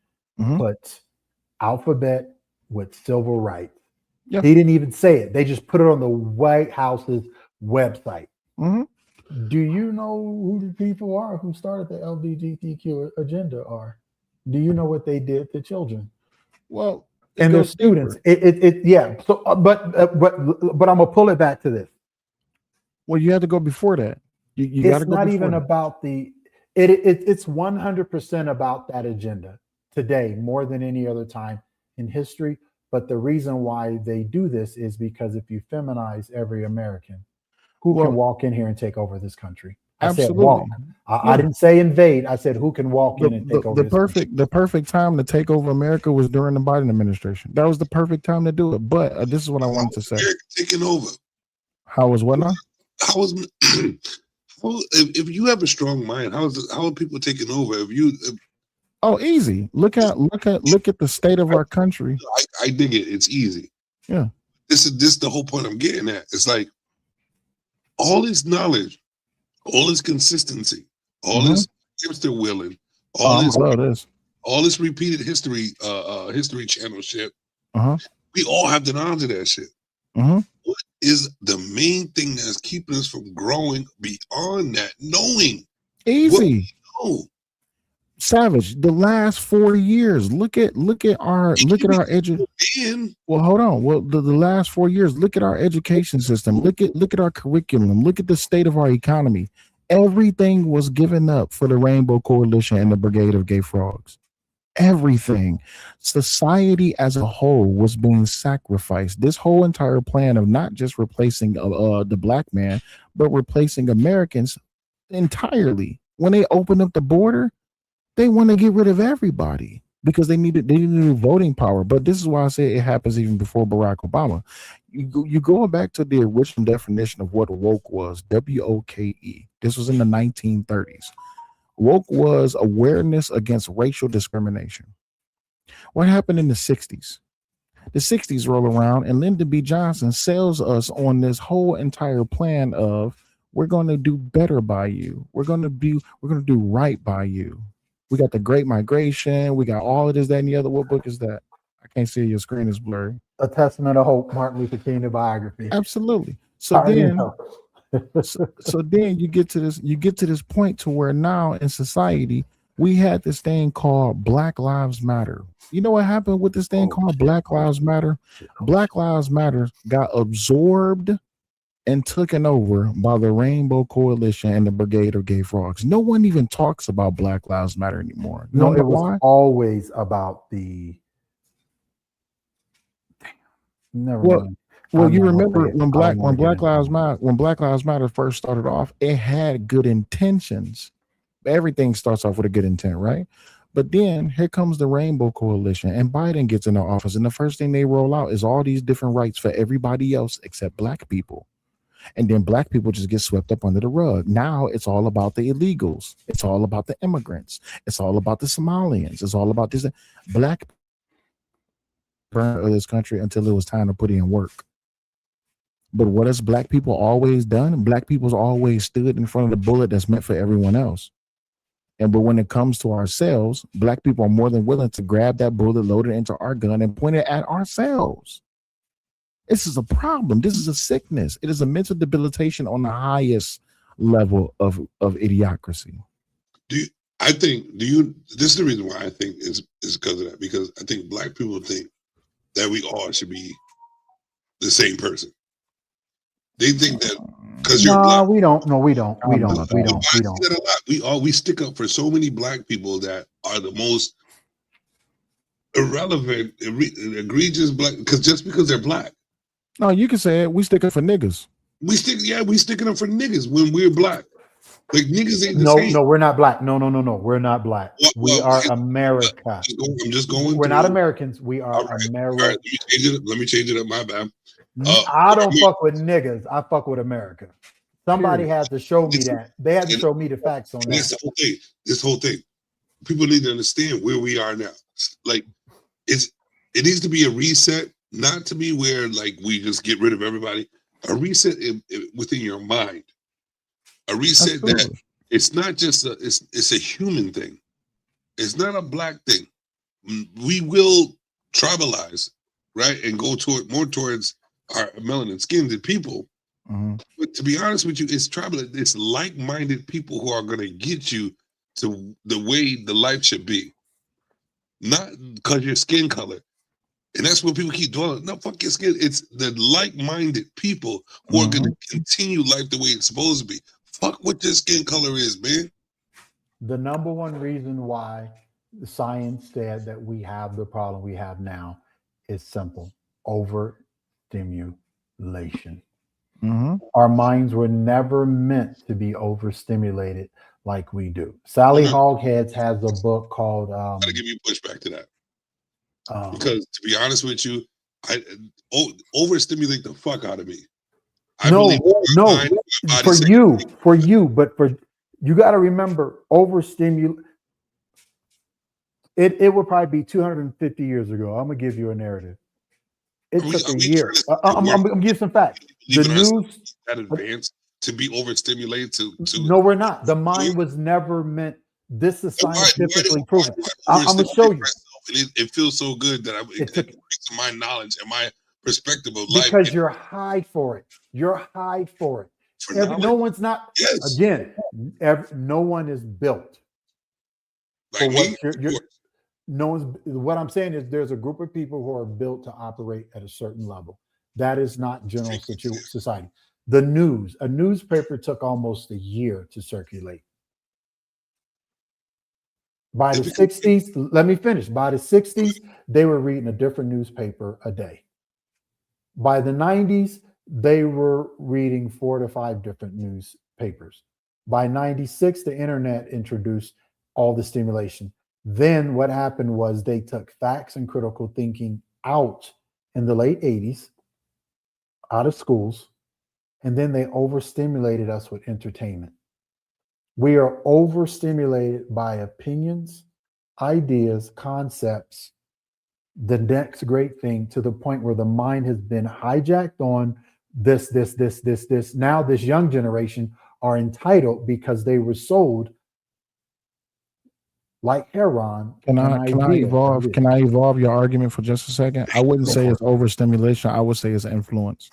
put alphabet with civil rights. Yep. He didn't even say it. They just put it on the White House's website. Do you know who the people are who started the LGBTQ agenda are? Do you know what they did to children? Well, and their students. Yeah. So, but I'm gonna pull it back to this. Well, you had to go before that. You got to go. It's not even about the. It's 100% about that agenda today, more than any other time in history. But the reason why they do this is because if you feminize every American, who can walk in here and take over this country? I said walk. I didn't say invade. I said who can walk in and take over this country. The perfect time to take over America was during the Biden administration. That was the perfect time to do it. But this is what I wanted to say. Taking over. How was what now? How is if you have a strong mind, how are people taking over? Oh, easy. Look at the state of our country. I dig it. It's easy. Yeah. This is the whole point I'm getting at. It's like all this knowledge, all this consistency, all this hipster willing, all this repeated history channel shit. We all have the knowledge of that shit. What is the main thing that's keeping us from growing beyond that? Knowing. Easy. Savage, the last 4 years. Look at our education. Well, hold on. Well, the last 4 years, look at our education system. Look at our curriculum. Look at the state of our economy. Everything was given up for the Rainbow Coalition and the Brigade of Gay Frogs. Everything. Society as a whole was being sacrificed. This whole entire plan of not just replacing the black man, but replacing Americans entirely. When they opened up the border, they want to get rid of everybody because they needed voting power. But this is why I say it happens even before Barack Obama. You go back to the original definition of what woke was, W-O-K-E. This was in the 1930s. Woke was awareness against racial discrimination. What happened in the 60s? The 60s roll around and Lyndon B. Johnson sells us on this whole entire plan of we're going to do better by you. We're going to do right by you. We got the Great Migration. We got all of this, that, and the other. What book is that? I can't see. Your screen is blurry. A Testament of Hope, Martin Luther King, the biography. Absolutely. So then you get to this point to where now in society we had this thing called Black Lives Matter. You know what happened with this thing called Black Lives Matter? Black Lives Matter got absorbed and taken over by the Rainbow Coalition and the Brigade of Gay Frogs. No one even talks about Black Lives Matter anymore. No, it was always about the. Never mind. Well, you remember when Black Lives Matter first started off, it had good intentions. Everything starts off with a good intent, right? But then here comes the Rainbow Coalition, and Biden gets in the office, and the first thing they roll out is all these different rights for everybody else except black people. And then black people just get swept up under the rug. Now it's all about the illegals. It's all about the immigrants. It's all about the Somalians. It's all about this black of this country until it was time to put in work. But what has black people always done? Black people's always stood in front of the bullet that's meant for everyone else. But when it comes to ourselves, black people are more than willing to grab that bullet, load it into our gun, and point it at ourselves. This is a problem. This is a sickness. It is a mental debilitation on the highest level of idiocracy. This is the reason why I think is because of that, because I think black people think that we all should be the same person. They think that because you're black. We don't. No, we don't. We don't. We stick up for so many black people that are the most irrelevant, egregious black, because they're black. No, you can say it. We stick up for niggas. We sticking up for niggas when we're black. Like niggas ain't the same. No, we're not black. No, we're not black. We are America. I'm just going. We're not Americans. We are America. All right, let me change it up. My bad. I don't fuck with niggas. I fuck with America. Somebody had to show me that. They had to show me the facts on that. This whole thing. People need to understand where we are now. Like it needs to be a reset. Not to be where like we just get rid of everybody. A reset within your mind. A reset that it's not just it's a human thing. It's not a black thing. We will tribalize, right, and go more towards our melanin skinned people. But to be honest with you, it's tribal. It's like-minded people who are going to get you to the way the life should be, not because your skin color. And that's what people keep dwelling. No, fuck your skin. It's the like-minded people who are going to continue life the way it's supposed to be. Fuck what your skin color is, man. The number one reason why the science said that we have the problem we have now is simple: overstimulation. Our minds were never meant to be overstimulated like we do. Sally Hogheads has a book called I gotta give you pushback to that. Because to be honest with you, I overstimulate the fuck out of me. I No, believe my no, mind, my body for say, you, but you got to remember, it would probably be 250 years ago. I'm gonna give you a narrative. It are we, took are a we year. trying to say I'm gonna give some facts. The believe in ourselves news. that advanced to be overstimulated to No, we're not. The mind was never meant. This is why scientifically do proven. I I'm gonna overstimulate show you. myself? And it feels so good that it It took increases my knowledge and my perspective of life. because you're high for it. You're high for it. For No knowledge. one's not. Yes. Again, no one is built for Like what me, you're. of course. No one's. What I'm saying is, there's a group of people who are built to operate at a certain level. That is not general society. The news, a newspaper took almost a year to circulate. By the 60s, let me finish. By the 60s, they were reading a different newspaper a day. By the 90s, they were reading 4 to 5 different newspapers. By 96, the internet introduced all the stimulation. Then what happened was they took facts and critical thinking out in the late 80s, out of schools, and then they overstimulated us with entertainment. We are overstimulated by opinions, ideas, concepts, the next great thing, to the point where the mind has been hijacked on this. Now this young generation are entitled because they were sold like heroin. Can I evolve your argument for just a second? I wouldn't say it's overstimulation. I would say it's influence.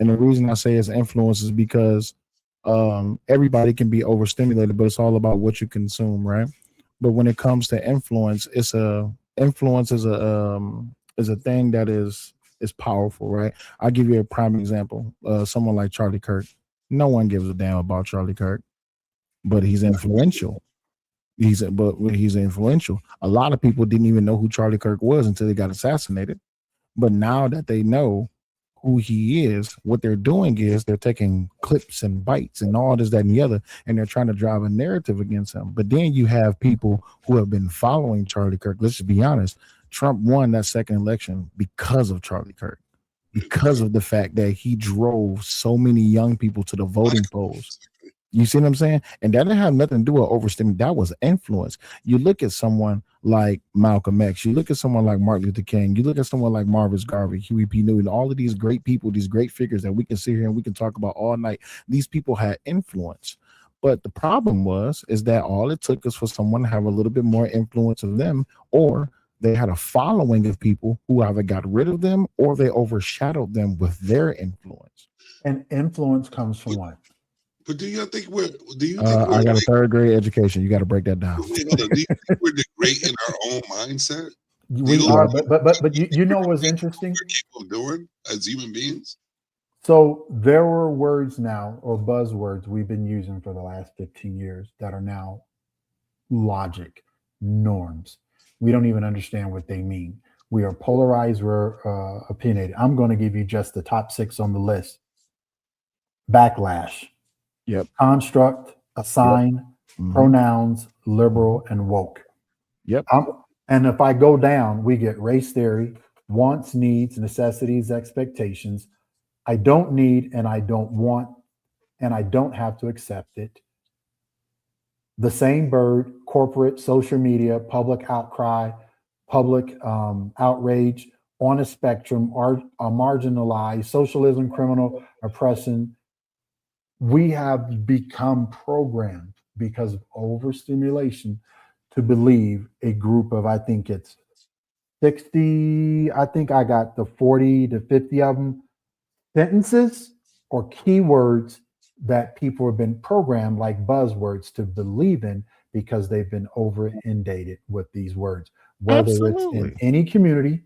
And the reason I say it's influence is because everybody can be overstimulated, but it's all about what you consume, right? But when it comes to influence, influence is a thing that is powerful, right? I'll give you a prime example. Someone like Charlie Kirk. No one gives a damn about Charlie Kirk, but he's influential. He's influential. A lot of people didn't even know who Charlie Kirk was until he got assassinated. But now that they know who he is, what they're doing is they're taking clips and bites and all this, that, and the other, and they're trying to drive a narrative against him. But then you have people who have been following Charlie Kirk. Let's just be honest. Trump won that second election because of Charlie Kirk, because of the fact that he drove so many young people to the voting polls. You see what I'm saying? And that didn't have nothing to do with overstimulation. That was influence. You look at someone like Malcolm X, you look at someone like Martin Luther King, you look at someone like Marcus Garvey, Huey P. Newton, all of these great people, these great figures that we can sit here and we can talk about all night. These people had influence. But the problem is that all it took is for someone to have a little bit more influence of them, or they had a following of people who either got rid of them or they overshadowed them with their influence. And influence comes from what? But do you think we're I got a third grade education. You got to break that down. Do you think we're great in our own mindset? We are, but you know what's interesting? We're capable of doing as human beings. So there were words now, or buzzwords we've been using for the last 15 years that are now logic, norms. We don't even understand what they mean. We are polarized, we're opinionated. I'm going to give you just the top 6 on the list. Backlash. Yep. Construct, assign, yep. Mm-hmm. Pronouns, liberal, and woke. Yep. And if I go down, we get race theory, wants, needs, necessities, expectations. I don't need and I don't want, and I don't have to accept it. The same bird, corporate, social media, public outcry, public outrage, on a spectrum, are marginalized, socialism, criminal, oppression. We have become programmed because of overstimulation to believe a group of, I think it's 60, I think I got the 40 to 50 of them, sentences or keywords that people have been programmed like buzzwords to believe in because they've been over inundated with these words, whether Absolutely. It's in any community,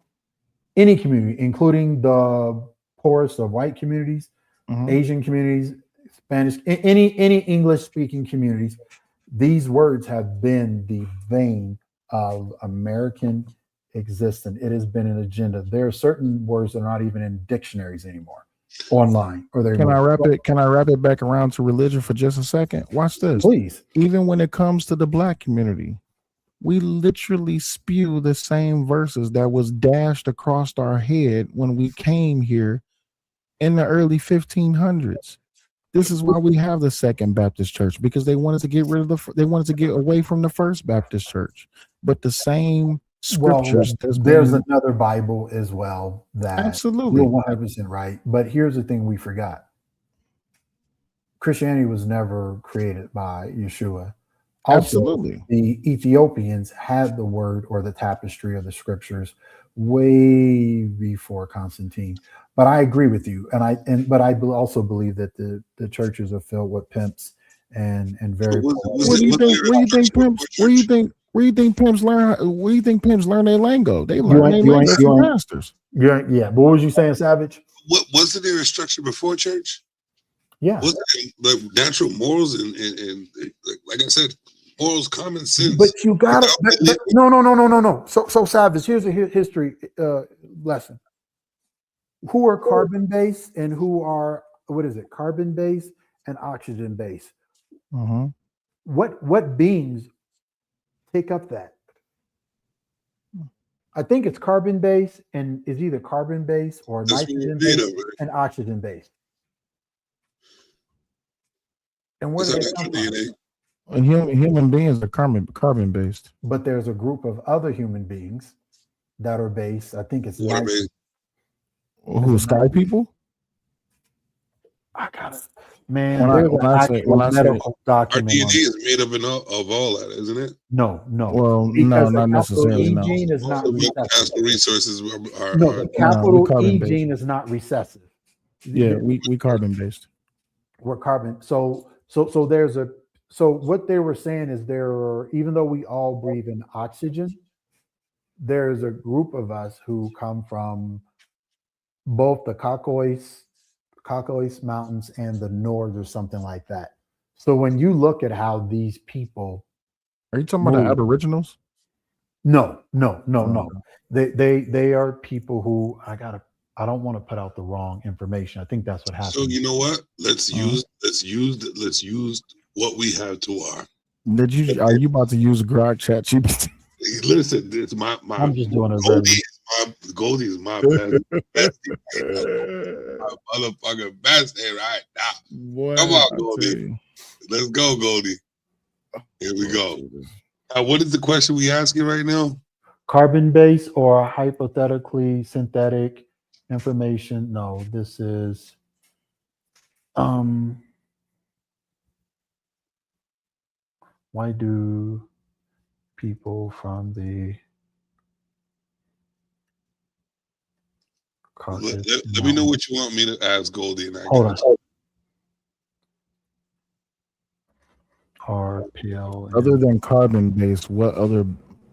including the poorest of white communities, mm-hmm. Asian communities, Spanish, any English speaking communities. These words have been the vein of American existence. It has been an agenda. There are certain words that are not even in dictionaries anymore online. Or Can I wrap it back around to religion for just a second? Watch this. Please. Even when it comes to the Black community, we literally spew the same verses that was dashed across our head when we came here in the early 1500s. This is why we have the Second Baptist Church, because they wanted to get rid of they wanted to get away from the First Baptist Church. But the same Well, scriptures that's there's been another Bible as well that absolutely you're 100% right. But here's the thing we forgot. Christianity was never created by Yeshua. Also, absolutely. the Ethiopians had the word or the tapestry of the scriptures way before Constantine. But I agree with you, but I also believe that the churches are filled with pimps and very. Where do you think pimps? Where do you think pimps learn? Where do you think pimps learn their lingo? They learn their lingo from pastors. Yeah. But what was you saying, Savage? What wasn't there a structure before church? Yeah. Wasn't it like natural morals and like I said, morals, common sense? But you gotta no. So Savage, here's a history lesson. Who are carbon based and who are carbon based and oxygen based? Mm-hmm. What beings take up that? I think it's carbon based and is either carbon based or nitrogen based and oxygen based. And where do they come from? And human beings are carbon based. But there's a group of other human beings that are based. I think it's water-based. Who, sky people? I got it, man. When I say medical our document. DNA is made up of all that, isn't it? No. Well, Because no, the not necessarily. E No. gene is not recessive. Natural resources are No, the capital E carbon-based. gene is not recessive. Yeah, we carbon based. We're carbon. So what they were saying is even though we all breathe in oxygen, there's a group of us who come from both the Caucasus Mountains and the north or something like that. So when you look at how these people are you talking about the Aboriginals? No. They are people who I don't want to put out the wrong information. I think that's what happened. So you know what? Let's use what we have to our. Are you about to use Grok Chat GPT? Listen, it's my I'm just doing Goldie is my best my motherfucking best right now. Boy, come on, Goldie. Let's go, Goldie. Here we go. What is the question we asking right now? Carbon based or hypothetically synthetic information? No, this is why do people from the let me know what you want me to ask Goldie. And hold on. RPL. Other than carbon based, what other?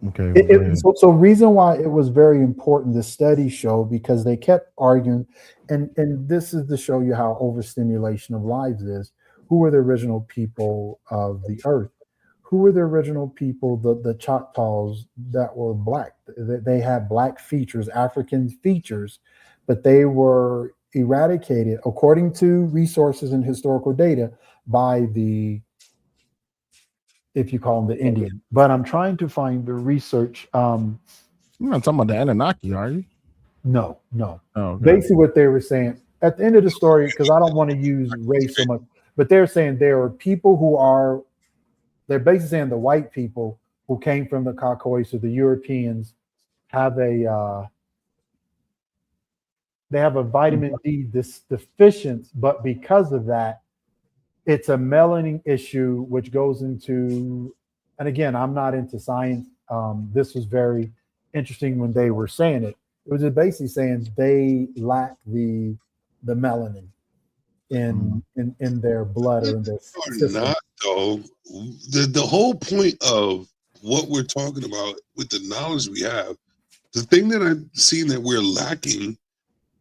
Okay. So reason why it was very important, the study showed, because they kept arguing, and this is to show you how overstimulation of lives is. Who were the original people of the earth? Who were the original people, the Choctaws that were black? They had black features, African features, but they were eradicated, according to resources and historical data, by the, if you call them the Indian. But I'm trying to find the research. You're not talking about the Anunnaki, are you? No. Oh, okay. Basically what they were saying at the end of the story, because I don't want to use race so much, but they're saying there are people they're basically saying the white people who came from the Caucasus or the Europeans have they have a vitamin D deficiency, but because of that, it's a melanin issue, which goes into, and again, I'm not into science. This was very interesting when they were saying it. It was just basically saying they lack the melanin in their blood or in their system. Not though. The whole point of what we're talking about with the knowledge we have, the thing that I've seen that we're lacking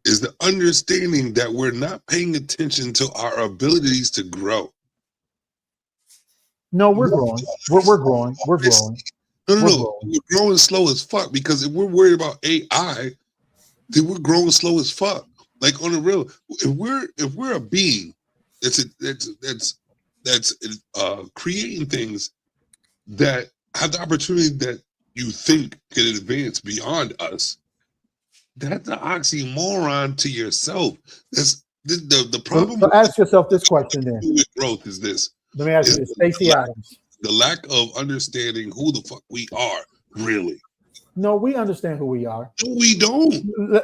is the understanding that we're not paying attention to our abilities to grow. No, we're growing. We're growing. We're growing. No. We're growing slow as fuck, because if we're worried about AI, then we're growing slow as fuck. Like on the real, if we're a being that's creating things that have the opportunity that you think can advance beyond us, that's an oxymoron to yourself. The So, problem so ask yourself this question then. with growth is this: Let me ask you is this. Stacey Adams. the lack of understanding who the fuck we are, really. No, we understand who we are. No, we don't.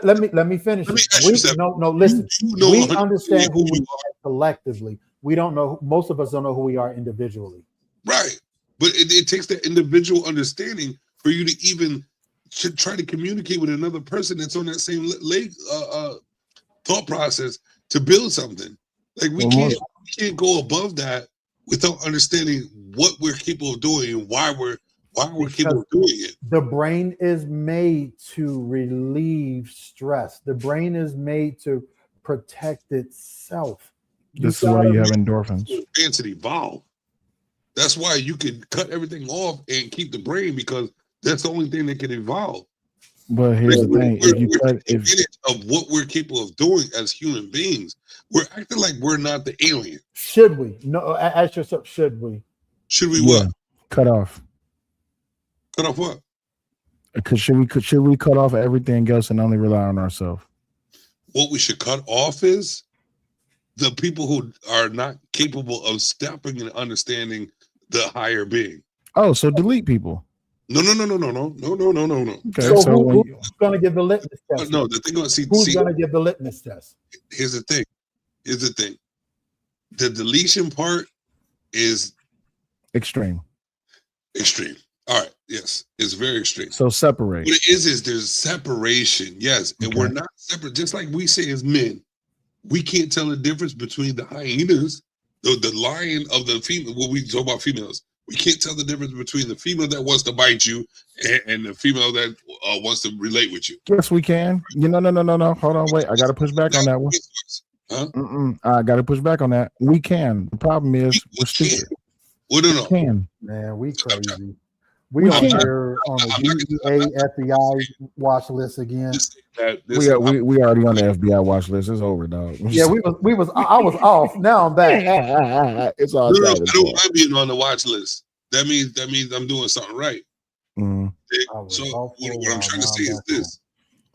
Let me finish. Let me it. ask you We, something. no, listen. You know We 100% understand who we you are collectively. We don't know. Most of us don't know who we are individually. Right. But it takes that individual understanding for you to even try to communicate with another person that's on that same thought process to build something. Like we can't go above that without understanding what we're capable of doing and why we're capable of doing it. The brain is made to relieve stress. The brain is made to protect itself. This is why you have endorphins. Advance and evolve. That's why you can cut everything off and keep the brain, because that's the only thing that can evolve. But here's the thing: if you cut, of what we're capable of doing as human beings, we're acting like we're not the alien. Should we? No, ask yourself, should we? Should we what? Cut off. Cut off what? Because should we cut off everything else and only rely on ourselves? What we should cut off is the people who are not capable of stepping and understanding the higher being. Oh, so delete people. No. Okay, So who's going to give the litmus test? No, the thing about who's going to give the litmus test? Here's the thing. The deletion part is extreme. All right. Yes, it's very extreme. So separate. What it is there's separation. Yes, and we're not separate. Just like we say as men, we can't tell the difference between the hyenas, the lion of the female. When we talk about females, we can't tell the difference between the female that wants to bite you and the female that wants to relate with you. Yes, we can. No. Hold on, wait. I got to push back on that one. Huh? I got to push back on that. We can. The problem is we're stupid. Well, no. We can. Man, we crazy. We on here on the DEA FBI watch list again. We already on the FBI watch list. It's over, dog. Yeah, we was. I was off. Now I'm back. It's all. No, I don't mind being on the watch list. That means I'm doing something right. Mm-hmm. So what I'm trying to say is this.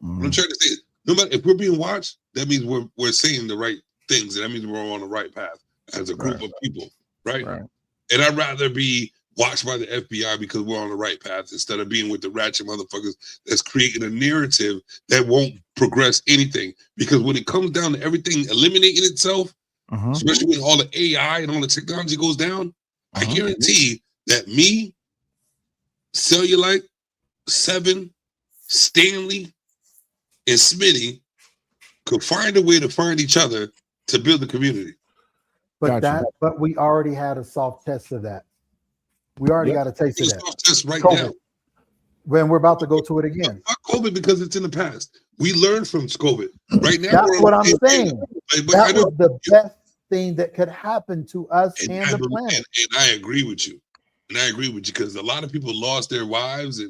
What I'm trying to say is, no matter if we're being watched, that means we're saying the right things, and that means we're on the right path as a group of people, right? And I'd rather be watched by the FBI because we're on the right path instead of being with the ratchet motherfuckers that's creating a narrative that won't progress anything. Because when it comes down to everything eliminating itself, especially when all the AI and all the technology goes down, I guarantee that me, Cellulite, Seven, Stanley, and Smitty could find a way to find each other to build the community. But we already had a soft test of that. We already got a taste of that. Soft test right COVID. now. When we're about to go to it again. Not COVID because it's in the past. We learned from COVID. Right now, that's what I'm saying. That was the best thing that could happen to us and the planet. And I agree with you. Because a lot of people lost their wives,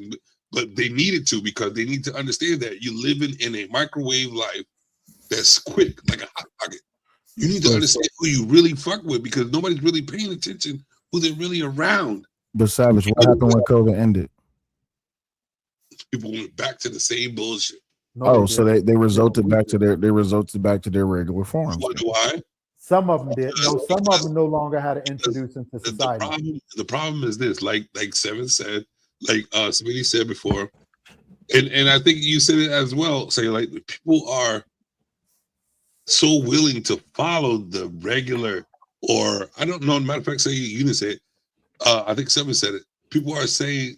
but they needed to, because they need to understand that you're living in a microwave life that's quick, like a hot pocket. You need to understand who you really fuck with, because nobody's really paying attention who they're really around. But Savage, what happened when COVID ended? People went back to the same bullshit. So they resulted back to their regular form. Why? Some of them did. No, some of them no longer had to introduce into society. The problem is this, like Seven said, like Smitty said before, and I think you said it as well. Say like people are so willing to follow the regular, or I don't know. Matter of fact, say you didn't say it. I think Seven said it. People are saying,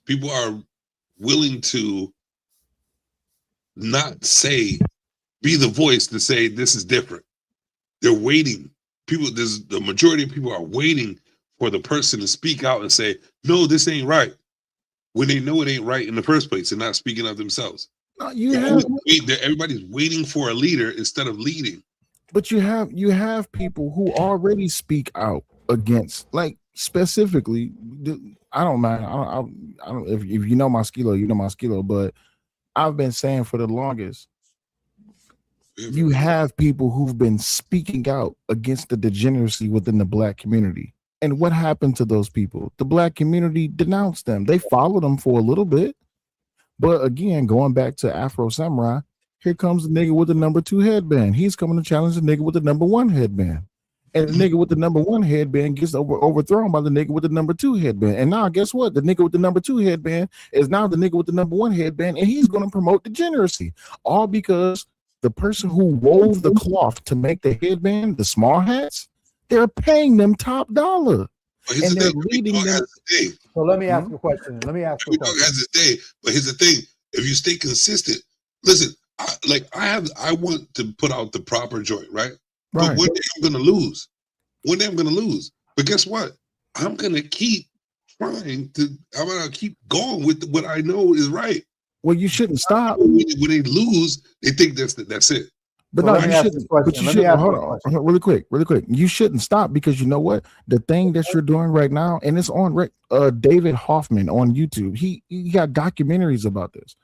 people are willing to not be the voice to say this is different. They're waiting. The majority of people are waiting for the person to speak out and say, no, this ain't right, when they know it ain't right in the first place and not speaking of themselves. Everybody's waiting for a leader instead of leading. But you have people who already speak out against, like, specifically. I don't mind. I don't. If you know my skilo, you know my skilo. But I've been saying for the longest, you have people who've been speaking out against the degeneracy within the Black community. And what happened to those people? The Black community denounced them. They followed them for a little bit. But again, going back to Afro Samurai, Here comes the nigga with the number 2 headband. He's coming to challenge the nigga with the number 1 headband. And the nigga with the number 1 headband gets overthrown by the nigga with the number 2 headband. And now guess what? The nigga with the number 2 headband is now the nigga with the number 1 headband, and he's going to promote degeneracy. All because the person who wove the cloth to make the headband, the small hats, they're paying them top dollar. And they're leading them. So let me ask you a question. Let me ask you a question. Has his day, but here's the thing: if you stay consistent, listen. I want to put out the proper joint, right? But one day I'm gonna lose. One day I'm gonna lose. But guess what? I'm gonna keep trying to. I'm gonna keep going with what I know is right. Well, you shouldn't stop. When they lose, they think that's it. But no, you shouldn't. But you shouldn't. Hold on, really quick. You shouldn't stop, because you know what? The thing that you're doing right now, and it's on David Hoffman on YouTube. He got documentaries about this.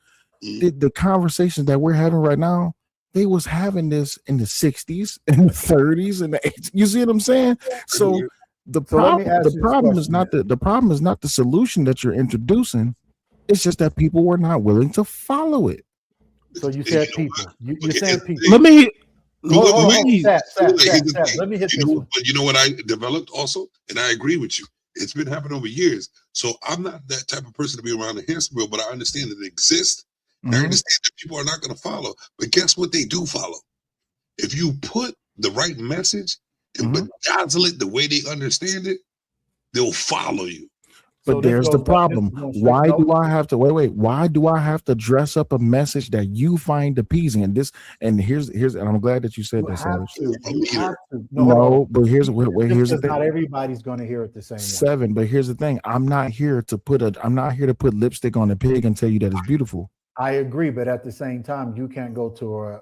The conversations that we're having right now, they was having this in the 60s and the 30s and the 80s. You see what I'm saying? So the problem is not the solution that you're introducing. It's just that people were not willing to follow it. So you said people. You're saying people. Let me hit this one. But you know what I developed also, and I agree with you. It's been happening over years. So I'm not that type of person to be around the hamster wheel, but I understand that it exists. I understand that people are not going to follow. But guess what? They do follow. If you put the right message and bedazzle it the way they understand it, they'll follow you. But there's the problem. Why do I have to Why do I have to dress up a message that you find appeasing? And here's and I'm glad that you said that, Savage. No, but here's the thing. Not everybody's going to hear it the same way. 7, but here's the thing. I'm not here to put lipstick on a pig and tell you that it's beautiful. I agree, but at the same time, you can't go to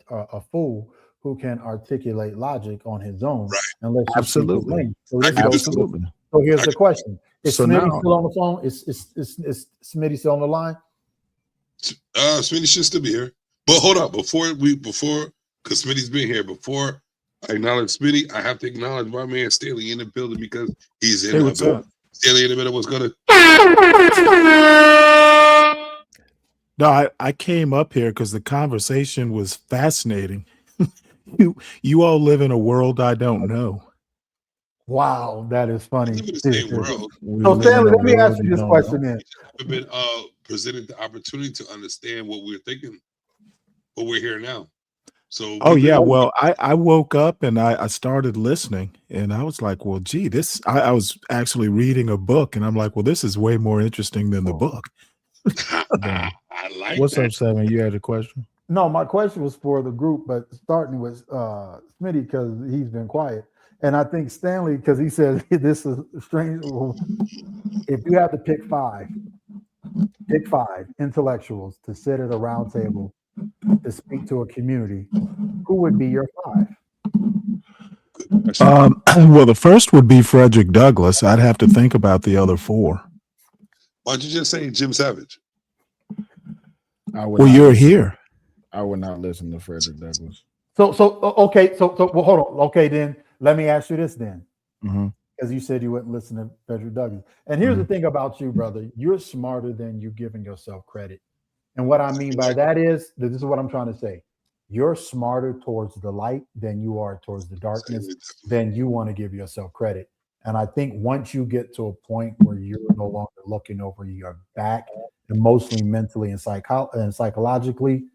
a fool who can articulate logic on his own, unless you absolutely. So here's the question: Is Smitty still on the phone? Is Smitty still on the line? Smitty should still be here. But hold up, before because Smitty's been here. Before I acknowledge Smitty, I have to acknowledge my man Stanley in the building, because he's in the building. Stanley in the middle. What's gonna? No, I came up here because the conversation was fascinating. You all live in a world I don't know. Wow, that is funny. So Stanley, let me ask you this question then. We've been presented the opportunity to understand what we're thinking, but we're here now. So well, I woke up and I started listening, and I was like, well, gee, I was actually reading a book, and I'm like, well, this is way more interesting than the book. I like What's that. up, 7? You had a question? No, my question was for the group, but starting with Smitty, because he's been quiet. And I think Stanley, because he says this is strange. If you have to pick five intellectuals to sit at a round table to speak to a community, who would be your 5? Well, the first would be Frederick Douglass. I'd have to think about the other 4. Why don't you just say Jim Savage? Well, you're here. I would not listen to Frederick Douglass. So well, hold on. Okay, then let me ask you this then. Because you said you wouldn't listen to Frederick Douglass. And here's the thing about you, brother. You're smarter than you giving yourself credit. And what I mean by that is, this is what I'm trying to say. You're smarter towards the light than you are towards the darkness, than you want to give yourself credit. And I think once you get to a point where you're no longer looking over your back, emotionally, mentally, and psychologically,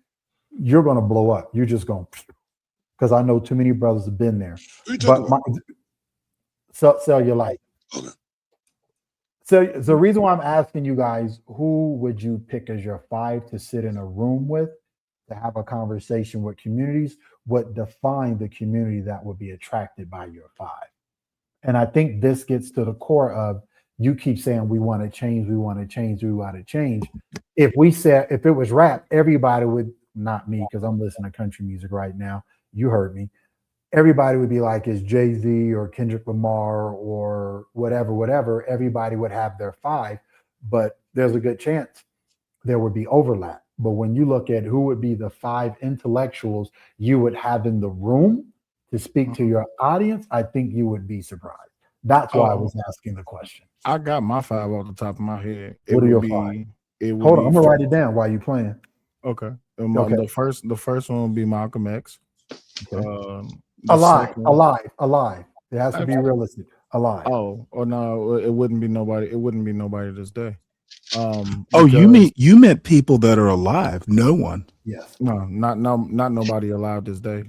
you're going to blow up. You're just going, because I know too many brothers have been there. But sell your light. So the reason why I'm asking you guys, who would you pick as your 5 to sit in a room with, to have a conversation with communities, what define the community that would be attracted by your 5? And I think this gets to the core of, you keep saying we want to change, we want to change, we want to change. If it was rap, everybody would, not me, because I'm listening to country music right now. You heard me. Everybody would be like, it's Jay-Z or Kendrick Lamar or whatever. Everybody would have their 5, but there's a good chance there would be overlap. But when you look at who would be the 5 intellectuals you would have in the room to speak to your audience, I think you would be surprised. That's why I was asking the question. I got my 5 off the top of my head. What are your 5? Hold on, I'm gonna write it down while you're playing. Okay. Okay. The first one will be Malcolm X. Okay. The Alive, second- alive. It has to be realistic. Alive. Oh, or no, it wouldn't be nobody. It wouldn't be nobody this day. Oh, you meant people that are alive. No one. Yes. No, not nobody alive this day. Wait.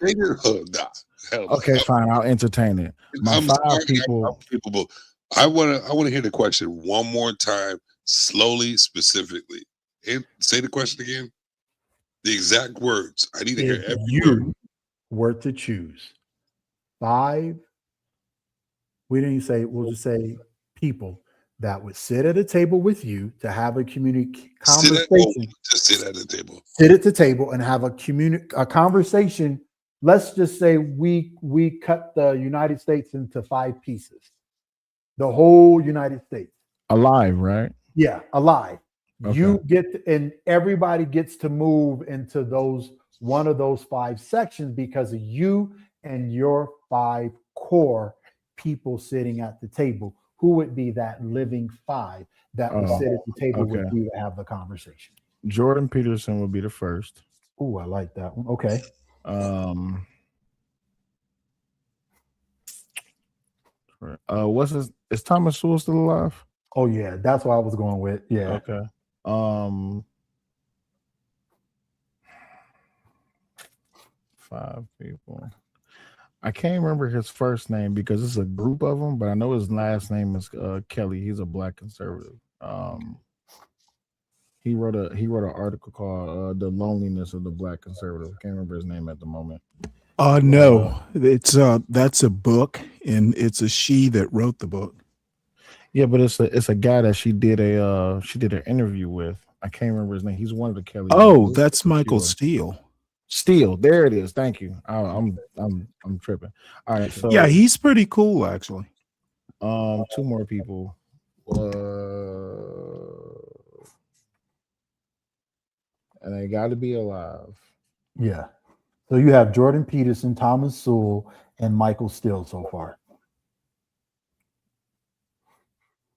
Nigga, nah, hell no. Okay, fine. I'll entertain it. My I'm five sorry, people. I'm capable. I wanna hear the question one more time, slowly, specifically. And say the question again. The exact words. I need to hear If every you word. were to choose 5, we didn't say, we'll just say people that would sit at a table with you to have a conversation. To sit at the table. Sit at the table and have a conversation. Let's just say we cut the United States into 5 pieces. The whole United States. Alive, right? Yeah, alive. Okay. You get and everybody gets to move into one of those 5 sections because of you and your 5 core people sitting at the table. Who would be that living 5 that would sit at the table with you to have the conversation? Jordan Peterson would be the first. Oh, I like that one. Okay. Is Thomas Sewell still alive? Oh yeah, that's what I was going with. Yeah. Okay. 5 people. I can't remember his first name because it's a group of them, but I know his last name is Kelly. He's a black conservative. He wrote an article called "The Loneliness of the Black Conservative." I can't remember his name at the moment. No, it's that's a book, and it's a she that wrote the book. Yeah, but it's a guy that she did an interview with. I can't remember his name. He's one of the Kelly. Oh, that's Michael Steele. Steele, there it is. Thank you. I'm tripping. All right. So Yeah, he's pretty cool actually. 2 more people. And they got to be alive. Yeah. So you have Jordan Peterson, Thomas Sewell, and Michael Steele so far.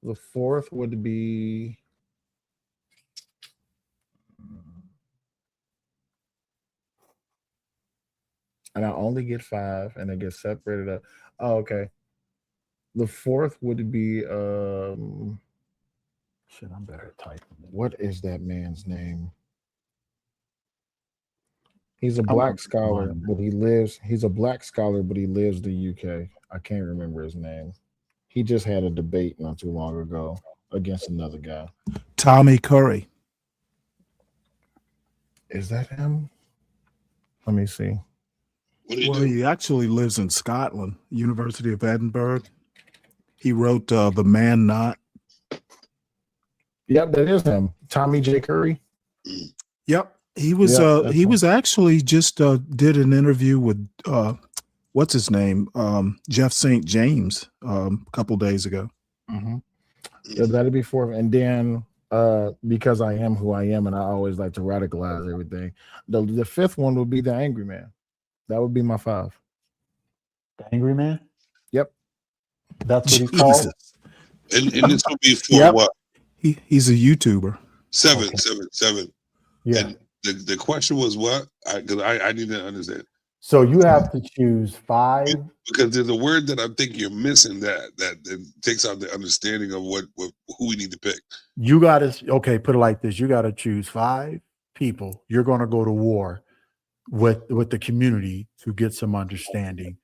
The 4th would be and I only get 5 and they get separated up. Oh, okay. The 4th would be shit, I'm better at typing. What is that man's name? He's a black scholar, but he's a black scholar, but he lives in the UK. I can't remember his name. He just had a debate not too long ago against another guy. Tommy Curry. Is that him? Let me see. Well, he actually lives in Scotland, University of Edinburgh. He wrote The Man Not. Yep, that is him. Tommy J. Curry. Yep. He was actually just did an interview with what's his name? Jeff St. James a couple days ago. Mm-hmm. Yeah, that'd be 4. And then because I am who I am and I always like to radicalize everything, the 5th one would be the Angry Man. That would be my 5. The Angry Man? Yep. That's what he's called. And this would be for what? He's a YouTuber. 7. Yeah. And the question was what? Because I need to understand. So you have to choose 5. Because there's a word that I think you're missing that takes out the understanding of who we need to pick. You got to put it like this. You got to choose 5 people. You're going to go to war with the community to get some understanding.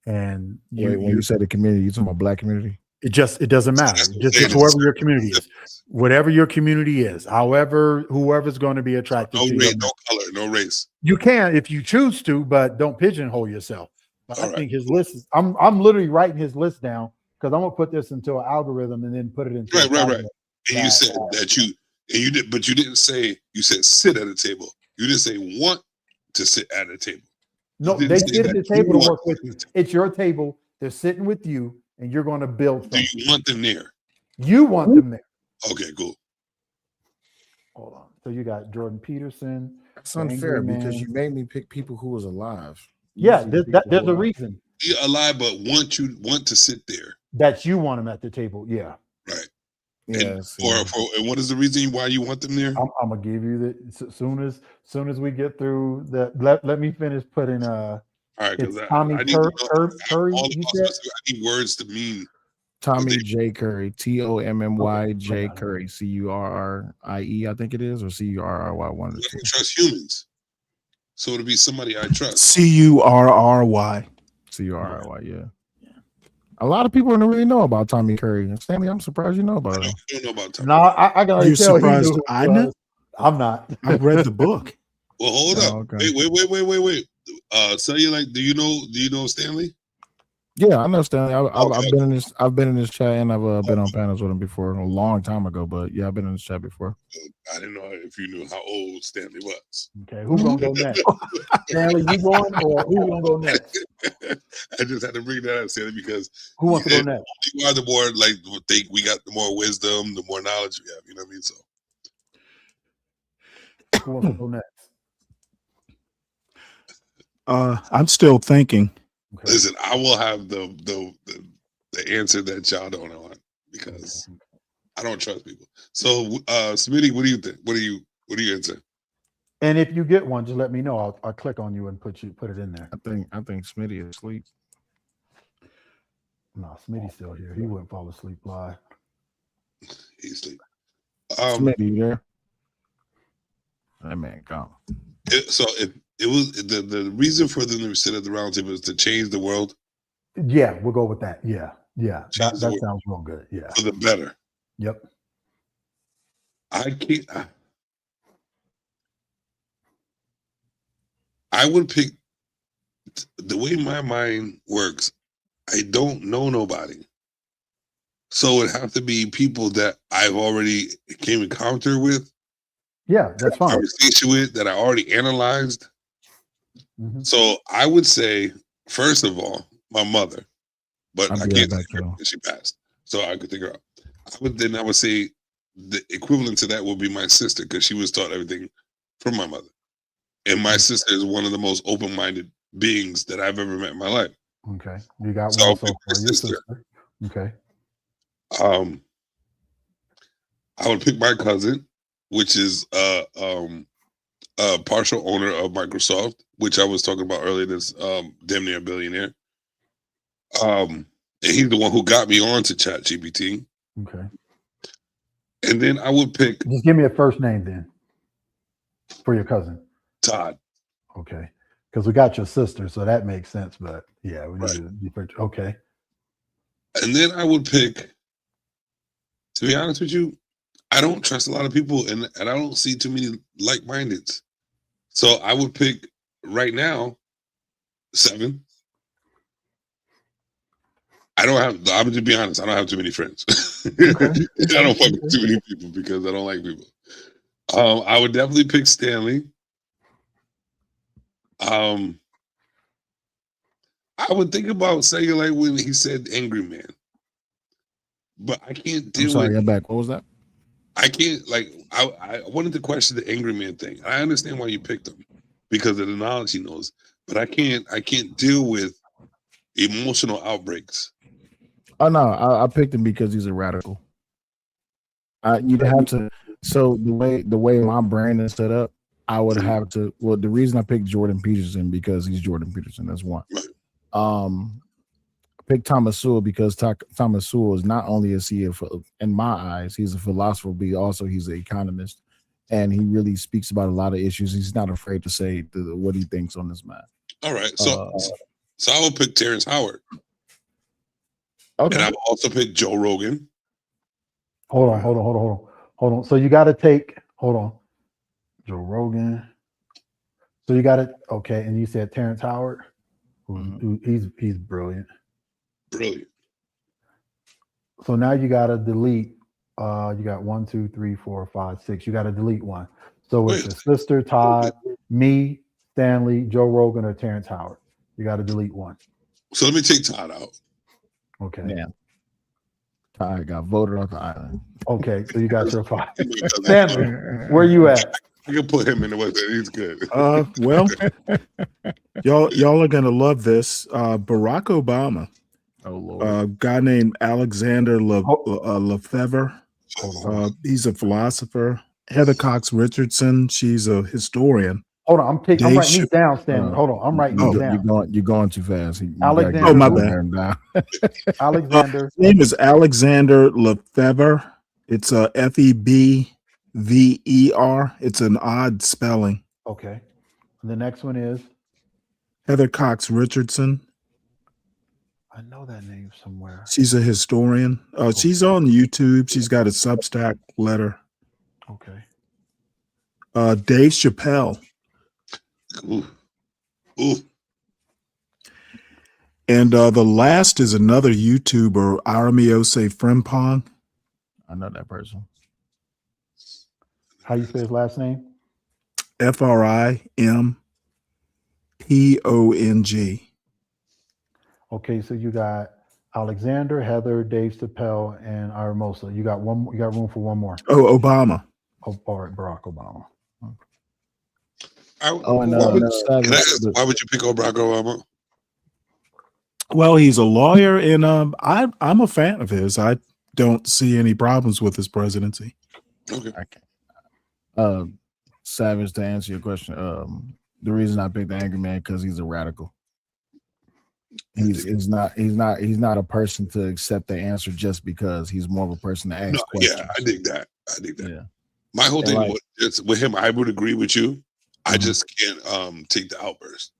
And when you say the community, you talking about black community? It doesn't matter. Just whoever your community is, whatever your community is, whoever's going to be attracted to race, you. no color, no race. You can if you choose to, but don't pigeonhole yourself. But I think his list is. I'm literally writing his list down because I'm gonna put this into an algorithm and then put it into right. And you said that you did, but you didn't say. You said sit at a table. You didn't say want to sit at a table. No, they sit at the table to work with you. It's your table. They're sitting with you, and you're going to build something. Do you want them there? You want them there. Okay, cool. Hold on. So you got Jordan Peterson. That's unfair because you made me pick people who was alive. Yeah, there's a reason. You're alive, but want to sit there. That you want them at the table. Yeah. Right. Yeah. And what is the reason why you want them there? I'm gonna give you the soon as we get through that. Let me finish putting All right, because it's Tommy I need to know Curry. all You the said? I need words to mean. Tommy J. Curry, TOMMY J. Okay. Curry, CURRIE, I think it is, or CURRY. One of the I two. don't trust humans, so it'll be somebody I trust. CURRY. CURRY, yeah. A lot of people don't really know about Tommy Curry. Stanley, I'm surprised you know about him. I don't know about Tommy. No, I can already You tell he surprised knew who I it knew? was. I'm not. I read the book. Well, hold Oh, up. okay. Wait. Cellulite, do you know Stanley? Yeah, I know Stanley. I've Okay. been in this chat, and I've been on panels with him before a long time ago. But yeah, I've been in this chat before. I didn't know if you knew how old Stanley was. Okay, who's gonna go next? Stanley, you going, or who's gonna go next? I just had to bring that up, Stanley, because Who wants to go next? you are the more think we got the more wisdom, the more knowledge we have. You know what I mean? So Who wants to go next? I'm still thinking. Okay. listen, I will have the answer that y'all don't know because I don't trust people. So, Smitty, what do you think? What do you answer? And if you get one, just let me know. I'll click on you and put it in there. I think Smitty is asleep. No, Smitty's still here. He wouldn't fall asleep live. He's asleep. Smitty, you there? That man gone. So if it was the reason for them to sit at the round table is to change the world. Yeah, we'll go with that. Yeah. That Change the world sounds real good. Yeah. for the better. Yep. I can't. I would pick the way my mind works. I don't know nobody, so it have to be people that I've already came in encounter with. Yeah, that's fine. Conversation with that I already analyzed. Mhm. So I would say, first of all, my mother, but I'll I be can't right think back, her y'all. because she passed. So I could think her out. I would say the equivalent to that would be my sister because she was taught everything from my mother. And my sister is one of the most open-minded beings that I've ever met in my life. Okay. You got So I'll one so pick my far. Your sister. sister. Okay. I would pick my cousin, which is a partial owner of Microsoft, which I was talking about earlier. This damn near billionaire. And he's the one who got me on to ChatGPT. Okay. And then I would pick Just give me a first name then for your cousin. Todd. Okay. Because we got your sister, so that makes sense. But yeah, we Right. need to. Okay. And then I would pick, to be honest with you, I don't trust a lot of people and I don't see too many like-mindeds. So I would pick right now 7. I'm to be honest, I don't have too many friends. Okay. I don't fuck with too many people because I don't like people. I would definitely pick Stanley. I would think about saying like when he said angry man. But I can't I'm deal sorry, with I'm back. What was that? I can't I wanted to question the angry man thing. I understand why you picked him because of the knowledge he knows, but I can't deal with emotional outbreaks. Oh no, I picked him because he's a radical. You'd have to. So the way my brain is set up, I would have to. Well, the reason I picked Jordan Peterson because he's Jordan Peterson. That's one. I picked Thomas Sowell because Thomas Sowell is not only in my eyes, he's a philosopher, but also he's an economist, and he really speaks about a lot of issues. He's not afraid to say what he thinks on this matter. All right, so I will pick Terrence Howard. Okay. And I will also pick Joe Rogan. Hold on. So you got to take. Hold on. Joe Rogan. So you got it. Okay, and you said Terrence Howard. He's brilliant. Brilliant. So now you got to delete. You got 1, 2, 3, 4, 5, 6. You got to delete one. So it's your sister, Todd, me, Stanley, Joe Rogan, or Terrence Howard. You got to delete one. So let me take Todd out. Okay. Yeah. Todd got voted off the island. Okay, so you got your 5. Stanley, where you at? I can put him in the way that he's good. Well, y'all are gonna love this. Barack Obama. Oh Lord. A guy named Alexander Lefevre. Hold on. He's a philosopher. Heather Cox Richardson, she's a historian. Hold on. I'm Dave writing these down, Stanley. Hold on. I'm writing these down. You're going too fast. You Alexander. Oh, my bad. Alexander. His name is Alexander Lefevre. It's a Febever. It's an odd spelling. Okay. And the next one is? Heather Cox Richardson. I know that name somewhere. She's a historian. She's on YouTube. She's got a Substack letter. Okay. Dave Chappelle. Ooh. Ooh. And the last is another YouTuber, Aramiose Frimpong. I know that person. How you say his last name? Frimpong. Okay, so you got Alexander, Heather, Dave Chappelle, and Aramosa. You got one. You got room for one more. Oh, Obama. Oh, all right, Barack Obama. Why would you pick on Barack Obama? Well, he's a lawyer, and I'm a fan of his. I don't see any problems with his presidency. Okay. Savage, to answer your question, the reason I picked the Angry Man because he's a radical. He's not a person to accept the answer just because. He's more of a person to ask questions. Yeah, I dig that. Yeah. My whole And thing like- was it's, with him, I would agree with you. I just can't take the outburst.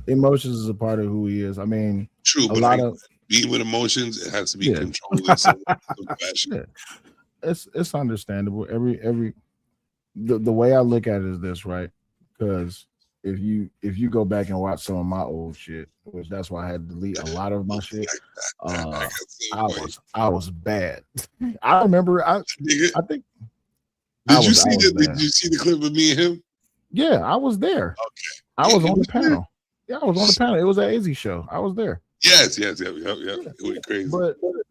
Emotions is a part of who he is. I mean, True, a but lot like, of being with emotions, it has to be Yeah. controlled in some fashion. yeah, it's understandable. The way I look at it is this, right? Because if you go back and watch some of my old shit, which that's why I had to delete a lot of my shit, I was bad. I remember. I think. Did you see the clip of me and him? Yeah, I was there. Okay. I was on the panel. Yeah, I was on the panel. It was an Izzy show. I was there. Yes. It went crazy.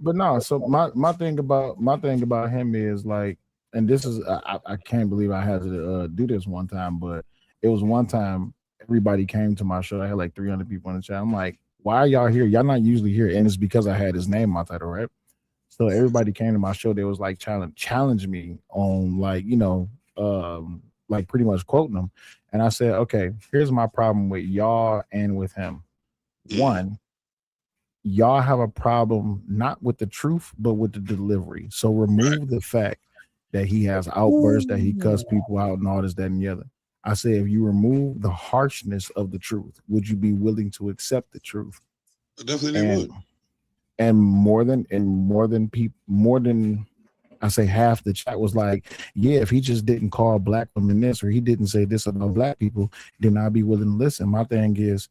But no. So my thing about him is like, and this is I can't believe I had to do this one time, but it was one time everybody came to my show. I had like 300 people in the chat. I'm like, why are y'all here? Y'all not usually here, and it's because I had his name in my title, right? So everybody came to my show. They was like challenge me on like like pretty much quoting them. And I said, okay, here's my problem with y'all and with him. One, y'all have a problem not with the truth, but with the delivery. So remove the fact that he has outbursts, that he cuss people out and all this, that, and the other. I say, if you remove the harshness of the truth, would you be willing to accept the truth? Definitely would. And more than I say half the chat was like, yeah, if he just didn't call black women this, or he didn't say this about black people, then I'd be willing to listen. My thing is,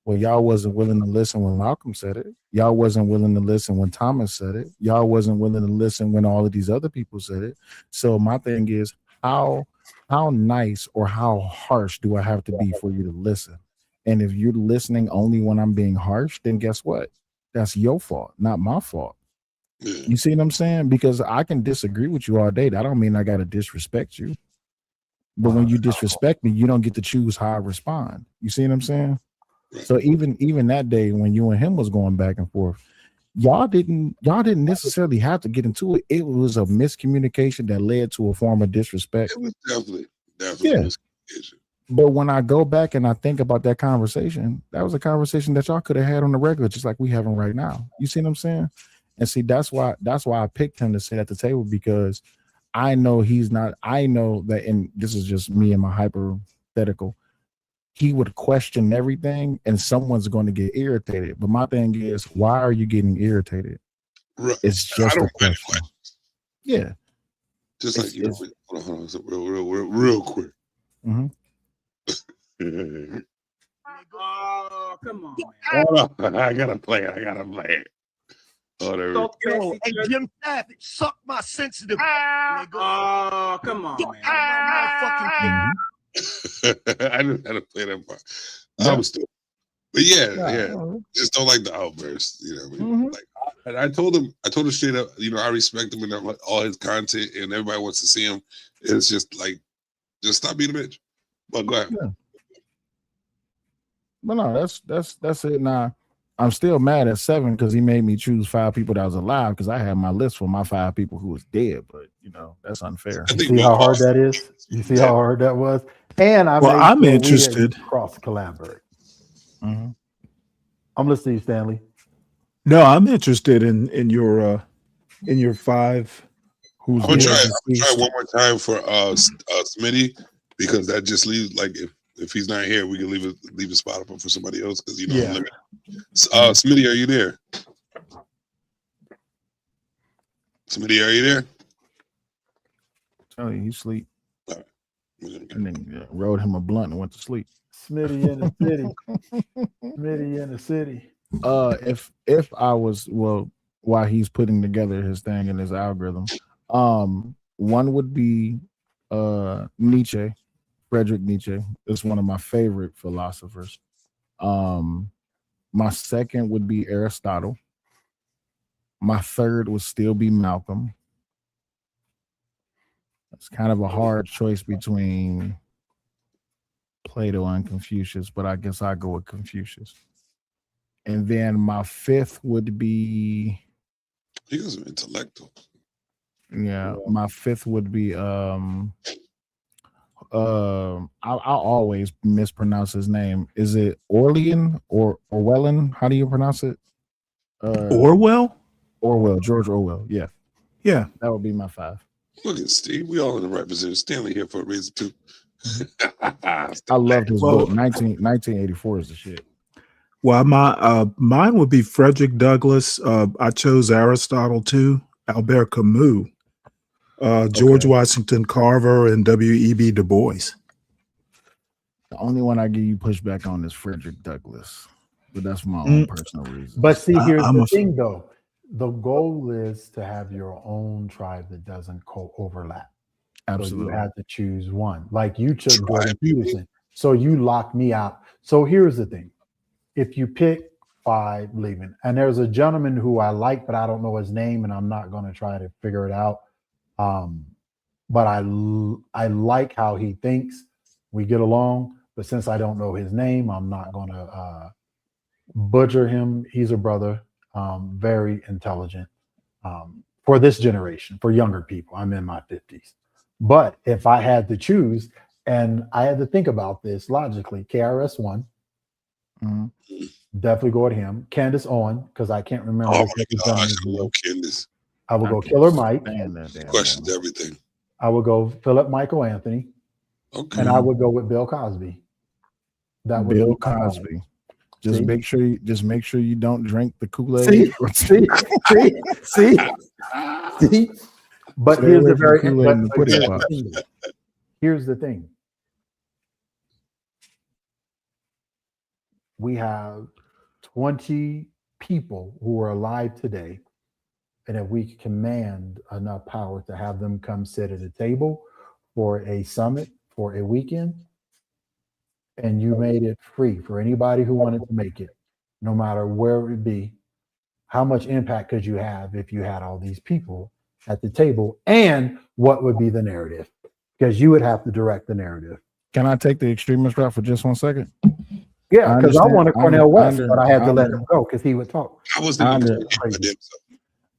well, y'all wasn't willing to listen when Malcolm said it. Y'all wasn't willing to listen when Thomas said it. Y'all wasn't willing to listen when all of these other people said it. So my thing is, how nice or how harsh do I have to be for you to listen? And if you're listening only when I'm being harsh, then guess what? That's your fault, not my fault. You see what I'm saying? Because I can disagree with you all day. That don't mean I got to disrespect you. But when you disrespect me, you don't get to choose how I respond. You see what I'm saying? So even that day when you and him was going back and forth, y'all didn't necessarily have to get into it. It was a miscommunication that led to a form of disrespect. It was definitely Yeah. miscommunication. But when I go back and I think about that conversation, that was a conversation that y'all could have had on the regular, just like we having right now. You see what I'm saying? And see, that's why I picked him to sit at the table, because I know I know that, and this is just me and my hypothetical, he would question everything and someone's going to get irritated. But my thing is, why are you getting irritated? Right. It's just a question. Yeah. Just like you know, hold on, so real quick. Mm-hmm. Oh, come on, Hold on. I gotta play it. Oh, there we go. Yo, hey, Jim Savage, suck my sensitive. Oh, come on, man. I didn't have to play that part. Yeah. I was still, but yeah. Yeah. Just don't like the outbursts. You know what I mean? Mhm. Like, I told him straight up, you know, I respect him and all his content, and everybody wants to see him. It's just like, just stop being a bitch. But go ahead. Yeah. But no, that's it. Now, I'm still mad at 7 because he made me choose 5 people that was alive because I had my list for my 5 people who was dead. But that's unfair. I You think see Bill how hard Cosby. that is? You see how hard that was? And I Well, made I'm sure interested. we cross collaborate. Mhm. I'm listening to you, Stanley. No, I'm interested in your 5 Who's I'm gonna who try. are I'm gonna try deceased. one more time for Smitty, because that just leaves, like, if he's not here, we can leave a spot open for somebody else, because Yeah. I'm limited. Smitty, are you there? Smitty, are you there? Tell you, he sleep. All right. We're gonna get And then rode him a blunt and went to sleep. Smitty in the city. Smitty in the city. If I was, well, while he's putting together his thing and his algorithm, one would be Nietzsche. Friedrich Nietzsche is one of my favorite philosophers. My second would be Aristotle. My third would still be Malcolm. It's kind of a hard choice between Plato and Confucius, but I guess I go with Confucius. And then my fifth would be, You guys are intellectual. yeah, my fifth would be I'll always mispronounce his name. Is it Orlean or Orwellin? How do you pronounce it? Orwell? Orwell, George Orwell. Yeah, Yeah. that would be my 5. Look at Steve. We all in the right position. Stanley here for a reason too. I loved his Well- book. 1984 is the shit. Well, mine would be Frederick Douglass. I chose Aristotle too, Albert Camus, George Washington Carver, and W.E.B. Du Bois. The only one I give you pushback on is Frederick Douglass, but that's for my own personal reasons. But see, here's I'm the a- thing, though. The goal is to have your own tribe that doesn't overlap. So Absolutely. you had to choose one. Like you chose Gordon Peterson. So you locked me out. So here's the thing. If you pick 5, leaving, and there's a gentleman who I like, but I don't know his name, and I'm not going to try to figure it out. But I like how he thinks. We get along. But since I don't know his name, I'm not going to butcher him. He's a brother, very intelligent for this generation, for younger people. I'm in my 50s. But if I had to choose, and I had to think about this logically, KRS-One, Mhm. definitely go with him. Candace Owen, because I can't remember. Oh the my second gosh, gentleman's I name. love Candace. I would I go can't Killer Mike. stand that damn Questions woman. everything. I would go Philip Michael Anthony, Okay. and I would go with Bill Cosby. That would Bill be my five. Cosby. Just See? make sure you don't drink the Kool-Aid. See, see. But Stay here's away the from very Kool-Aid but and the pudding here's the pops. thing. Here's the thing. We have 20 people who are alive today, and if we command enough power to have them come sit at a table for a summit for a weekend, and you made it free for anybody who wanted to make it, no matter where it be, how much impact could you have if you had all these people at the table? And what would be the narrative? Because you would have to direct the narrative. Can I take the extremist route for just 1 second? Yeah, because I understand- wanted Cornel West, but I had to let under- him go because he would talk. I was I thinking under- Crazy.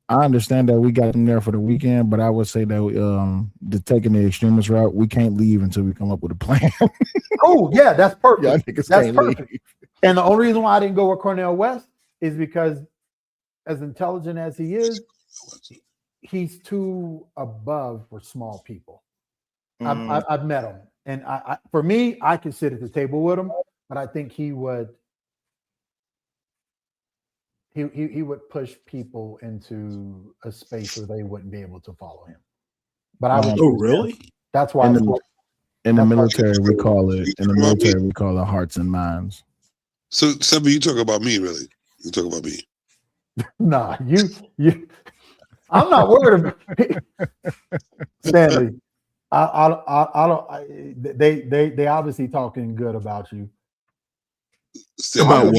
I understand that we got them there for the weekend, but I would say that taking the extremist route, we can't leave until we come up with a plan. Oh, yeah, that's perfect. Y'all niggas That's can't perfect. leave. And the only reason why I didn't go with Cornel West is because, as intelligent as he is, he's too above for small people. I've met him, and I for me, I could sit at the table with him, but I think he would. He would push people into a space where they wouldn't be able to follow him. But I would. Oh, really? That's why. In I the, was- in the That's why- military, we call it hearts and minds. So, Sebi, you talk about me, really? You talk about me. Nah, you. I'm not worried about Stanley. I don't. They obviously talking good about you. Still, About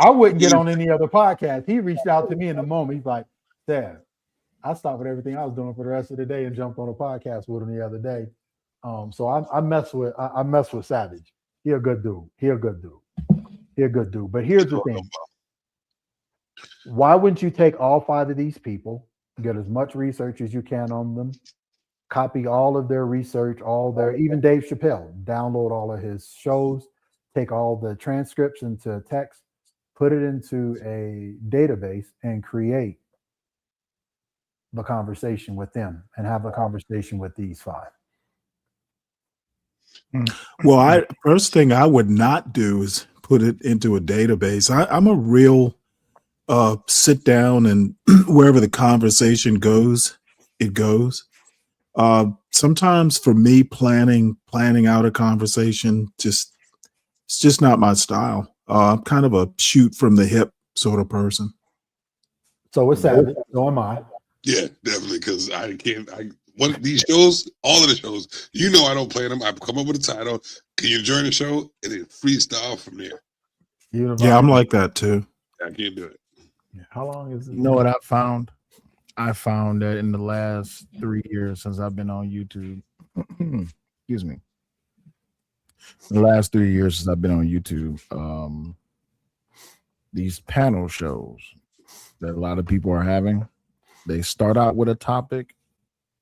I wouldn't get on any other podcast. He reached out to me in the moment. He's like, "Dad, I stopped with everything I was doing for the rest of the day and jumped on a podcast with him the other day." So I mess with Savage. He a good dude. But here's the thing. Why wouldn't you take all 5 of these people, get as much research as you can on them, copy all of their research, all their, even Dave Chappelle, download all of his shows, take all the transcripts into text, put it into a database, and create the conversation with them and have a conversation with these 5. Well, first thing I would not do is put it into a database. I'm a real sit down and wherever the conversation goes, it goes. Sometimes for me, planning out a conversation, it's just not my style. I'm kind of a shoot from the hip sort of person. So it's Savage. So am I. Yeah, definitely. Because one of these shows, all of the shows, I don't plan them. I come up with a title. Can you join the show? And then freestyle from there. Yeah, I'm like that too. I can't do it. How long is it? You know what I found? I found that in the last 3 years since I've been on YouTube, excuse me, the last 3 years since I've been on YouTube, these panel shows that a lot of people are having, they start out with a topic,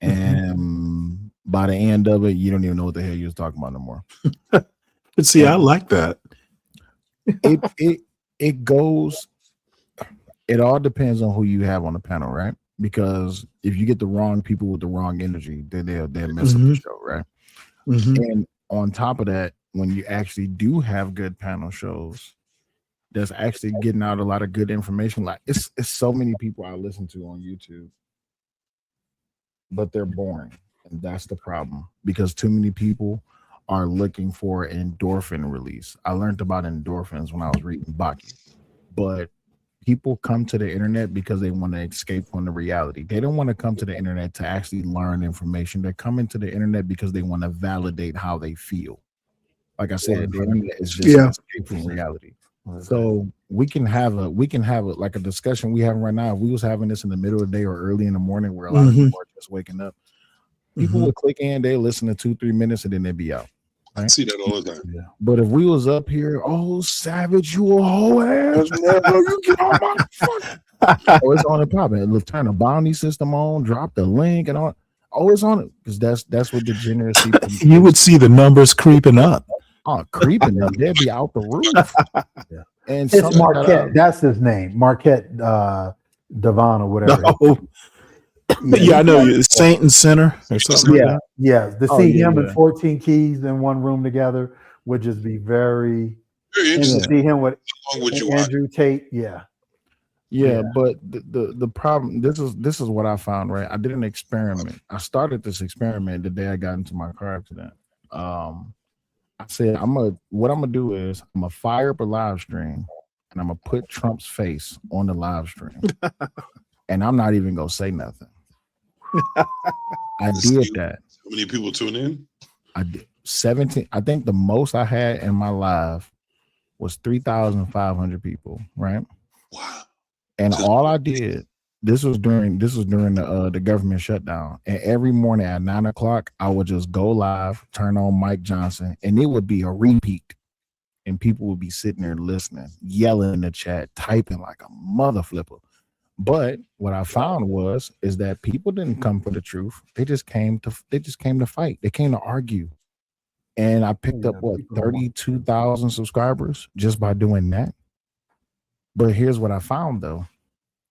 and by the end of it, you don't even know what the hell you was talking about no more. But see, I like that. It goes. It all depends on who you have on the panel, right? Because if you get the wrong people with the wrong energy, then they'll mess up the show, right? And on top of that, when you actually do have good panel shows, that's actually getting out a lot of good information. Like it's so many people I listen to on YouTube, but they're boring, and that's the problem because too many people are looking for endorphin release. I learned about endorphins when I was reading Baki, but people come to the internet because they want to escape from the reality. They don't want to come to the internet to actually learn information. They're coming to the internet because they want to validate how they feel. Like I said, the internet is just an escape from reality. So we can have like a discussion we have right now. If we was having this in the middle of the day or early in the morning where a lot of people are just waking up, people would click in, they listen to 2-3 minutes and then they'd be out. Right? I see that all the time. Yeah. But if we was up here, Savage, you a whole ass nigga, you get on my fuck. It's on the pop. It'll turn the bounty system on, drop the link and all. It's on it because that's what degeneracy. You would see the numbers creeping up. Creeping up. They'd be out the roof. Yeah. And It's Marquette. That's his name. Marquette Devon or whatever. Yeah, I know. Saint and Sinner or something. Yeah, yeah. To see him and 14 Keys in one room together would just be very interesting. To see him with Andrew Tate. Yeah. But the problem, this is what I found, right? I did an experiment. I started this experiment the day I got into my car accident. I said what I'm gonna do is I'm gonna fire up a live stream and I'm gonna put Trump's face on the live stream. And I'm not even gonna say nothing. I did that. How many people tune in? I did 17. I think the most I had in my live was 3,500 people, right? Wow. And all I did, this was during the government shutdown. And every morning at 9 o'clock, I would just go live, turn on Mike Johnson, and it would be a repeat. And people would be sitting there listening, yelling in the chat, typing like a mother flipper. But what I found is that people didn't come for the truth. They just came to fight. They came to argue. And I picked up 32,000 subscribers just by doing that. But here's what I found though.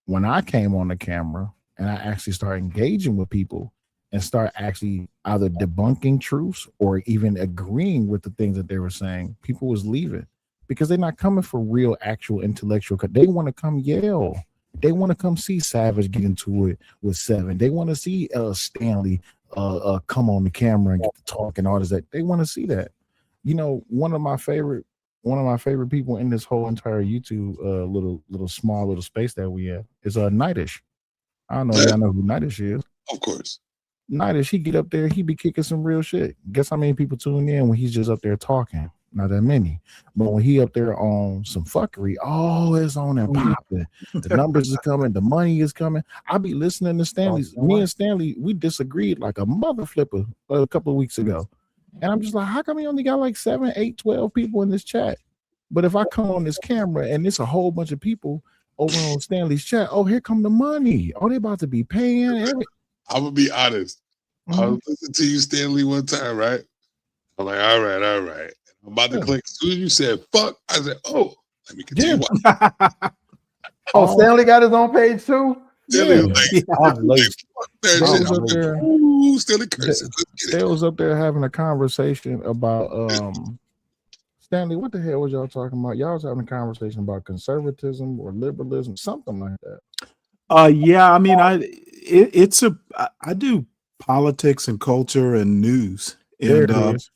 When I came on the camera and I actually started engaging with people and start actually either debunking truths or even agreeing with the things that they were saying, people was leaving because they're not coming for real, actual intellectual. They want to come yell. They want to come see Savage get into it with Seven. They want to see Stanley come on the camera and get to talk and all this. That they want to see that. One of my favorite people in this whole entire YouTube little small space that we have is Nightish. I don't know if y'all know who Nightish is. Of course. Nightish, he get up there, he be kicking some real shit. Guess how many people tune in when he's just up there talking? Not that many. But when he up there on some fuckery, it's on and popping. The numbers is coming, the money is coming. I be listening to Stanley's. Me and Stanley, we disagreed like a mother flipper a couple of weeks ago. And I'm just like, how come he only got like 7, 8, 12 people in this chat? But if I come on this camera and it's a whole bunch of people, over on Stanley's chat. Oh, here come the money. Oh, they about to be paying. I'm gonna be honest. I was listening to you, Stanley, one time, right? I'm like, all right. I'm about to click. As soon as you said fuck, I said, oh, let me continue watching. Oh, Stanley got his own page too? Stanley was like, I'm late. fuck that They shit. was I'm up like, there. ooh, Stanley cursing. Let's get They it. was up there having a conversation about Stanley. What the hell was y'all talking about? Y'all was having a conversation about conservatism or liberalism, something like that. Yeah, I mean, I do politics and culture and news, There and it is.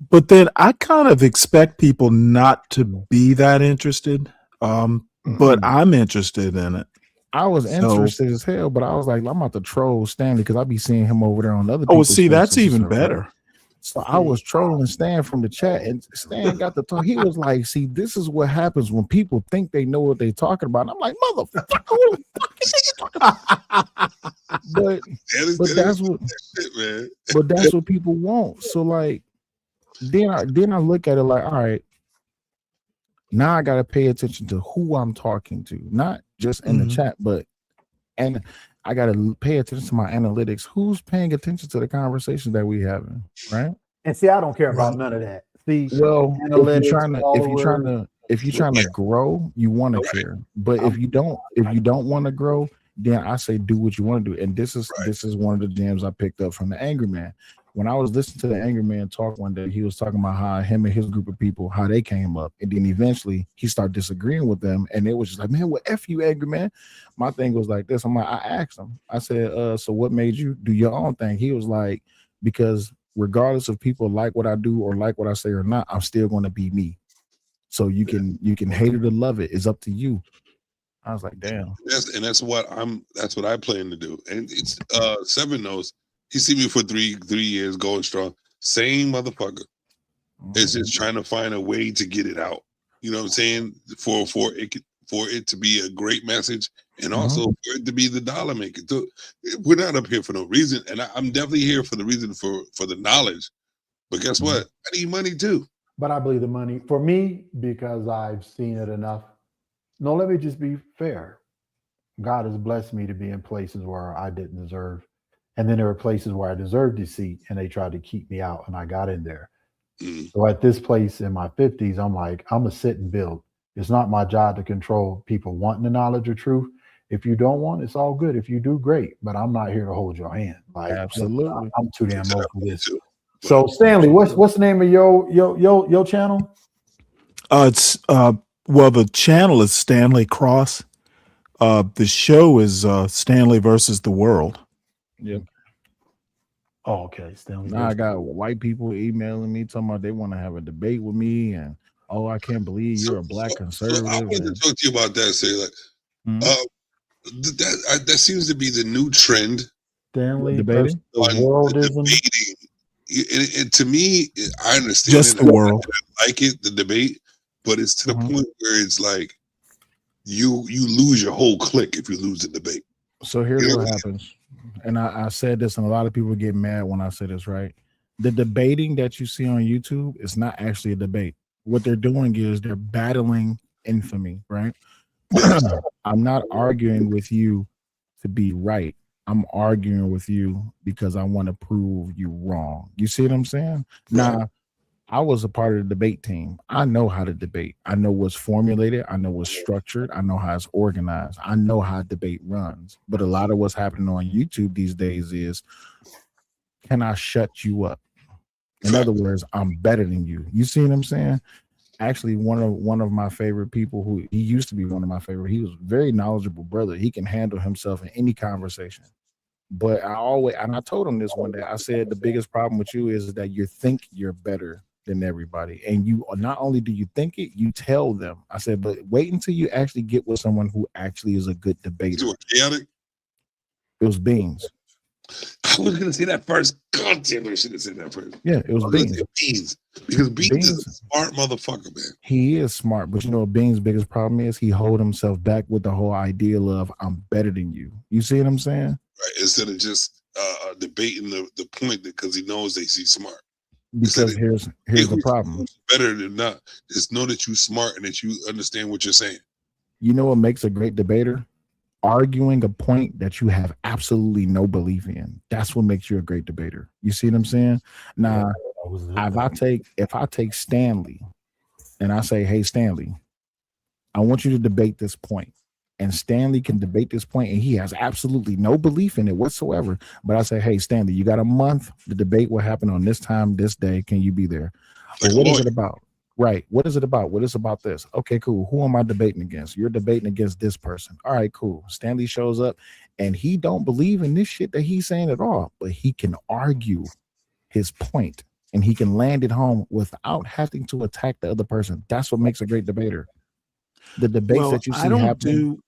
but then I kind of expect people not to be that interested. But I'm interested in it. I was So- interested as hell, but I was like, I'm about to troll Stanley because I be seeing him over there on other. Oh, people's see, that's faces and even stuff, right? better. So I was trolling Stan from the chat, and Stan got to talk. He was like, "See, this is what happens when people think they know what they're talking about." And I'm like, "Motherfucker, who the fuck you think you're talking about?" But that's what, shit, man. but that's what people want. So like, then I look at it like, all right, now I got to pay attention to who I'm talking to, not just in the chat, but and I got to pay attention to my analytics. Who's paying attention to the conversation that we having, right? And see, I don't care about none of that. See, Well, analytics, if you're trying to grow, you want to care. But if you don't want to grow, then I say do what you want to do. And this is one of the gems I picked up from the Angry Man. When I was listening to the Angry Man talk one day, he was talking about how him and his group of people, how they came up, and then eventually he started disagreeing with them, and it was just like, man, well, F you, Angry Man. My thing was like this. I'm like, I asked him, I said, so what made you do your own thing? He was like, because regardless of people like what I do or like what I say or not, I'm still going to be me. So you can hate it or love it. It's up to you. I was like, damn. That's what I plan to do. And it's Seven knows. He see me for three years going strong. Same motherfucker. It's just trying to find a way to get it out. You know what I'm saying? For it to be a great message, and also for it to be the dollar maker. So we're not up here for no reason, and I'm definitely here for the reason for the knowledge. But guess what? I need money too. But I believe the money for me, because I've seen it enough. No, let me just be fair. God has blessed me to be in places where I didn't deserve. And then there were places where I deserved a seat and they tried to keep me out and I got in there. So at this place in my 50s, I'm like, I'm going to sit and build. It's not my job to control people wanting the knowledge or truth. If you don't want, it's all good. If you do, great. But I'm not here to hold your hand. Like, absolutely, I'm too damn old for this. So Stanley, what's the name of your channel? It's well, the channel is Stanley Cross. The show is Stanley versus the World. Yep. Oh, okay. Stanley. Now I got white people emailing me talking about they want to have a debate with me, and oh, I can't believe you're a black conservative. I wanted to talk to you about that. Say that seems to be the new trend. Stanley debating the worldism. Debating. And to me, I understand Just the world. I like it, the debate, but it's to the point where it's like you lose your whole clique if you lose the debate. So here's what happens. And I said this, and a lot of people get mad when I say this, right? The debating that you see on YouTube is not actually a debate. What they're doing is they're battling infamy, right? I'm not arguing with you to be right. I'm arguing with you because I want to prove you wrong. You see what I'm saying? Now, I was a part of the debate team. I know how to debate. I know what's formulated. I know what's structured. I know how it's organized. I know how debate runs. But a lot of what's happening on YouTube these days is, can I shut you up? In other words, I'm better than you. You see what I'm saying? Actually, one of my favorite people, who he used to be one of my favorite, he was a very knowledgeable brother. He can handle himself in any conversation. But I told him this one day. I said, the biggest problem with you is that you think you're better than everybody. And you not only do you think it, you tell them. I said, but wait until you actually get with someone who actually is a good debater. Chaotic? It was Beans. I was gonna say that first. God damn, I should have said that first. Yeah, it was Beans. Beans. Because Beans is a smart motherfucker, man. He is smart, but you know what Beans' biggest problem is? He hold himself back with the whole ideal of I'm better than you. You see what I'm saying? Right. Instead of just debating the point because he knows he's smart. Because here's the problem. Better than not. Just know that you're smart and that you understand what you're saying. You know what makes a great debater? Arguing a point that you have absolutely no belief in. That's what makes you a great debater. You see what I'm saying? Now, if I take Stanley and I say, hey, Stanley, I want you to debate this point. And Stanley can debate this point, and he has absolutely no belief in it whatsoever. But I say, hey, Stanley, you got a month. The debate will happen on this time, this day. Can you be there? Well, what is it about? Right. What is it about? What is about this? Okay, cool. Who am I debating against? You're debating against this person. All right, cool. Stanley shows up, and he don't believe in this shit that he's saying at all, but he can argue his point, and he can land it home without having to attack the other person. That's what makes a great debater. The debates that you see happening.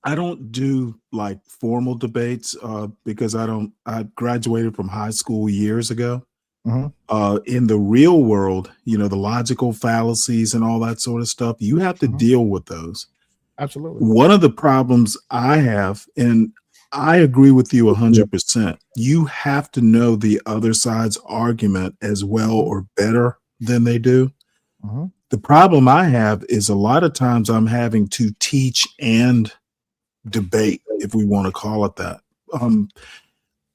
I don't do like formal debates because I graduated from high school years ago. In the real world, you know, the logical fallacies and all that sort of stuff, you have to deal with those. Absolutely. One of the problems I have, and I agree with you 100%, you have to know the other side's argument as well or better than they do. The problem I have is a lot of times I'm having to teach and debate, if we want to call it that.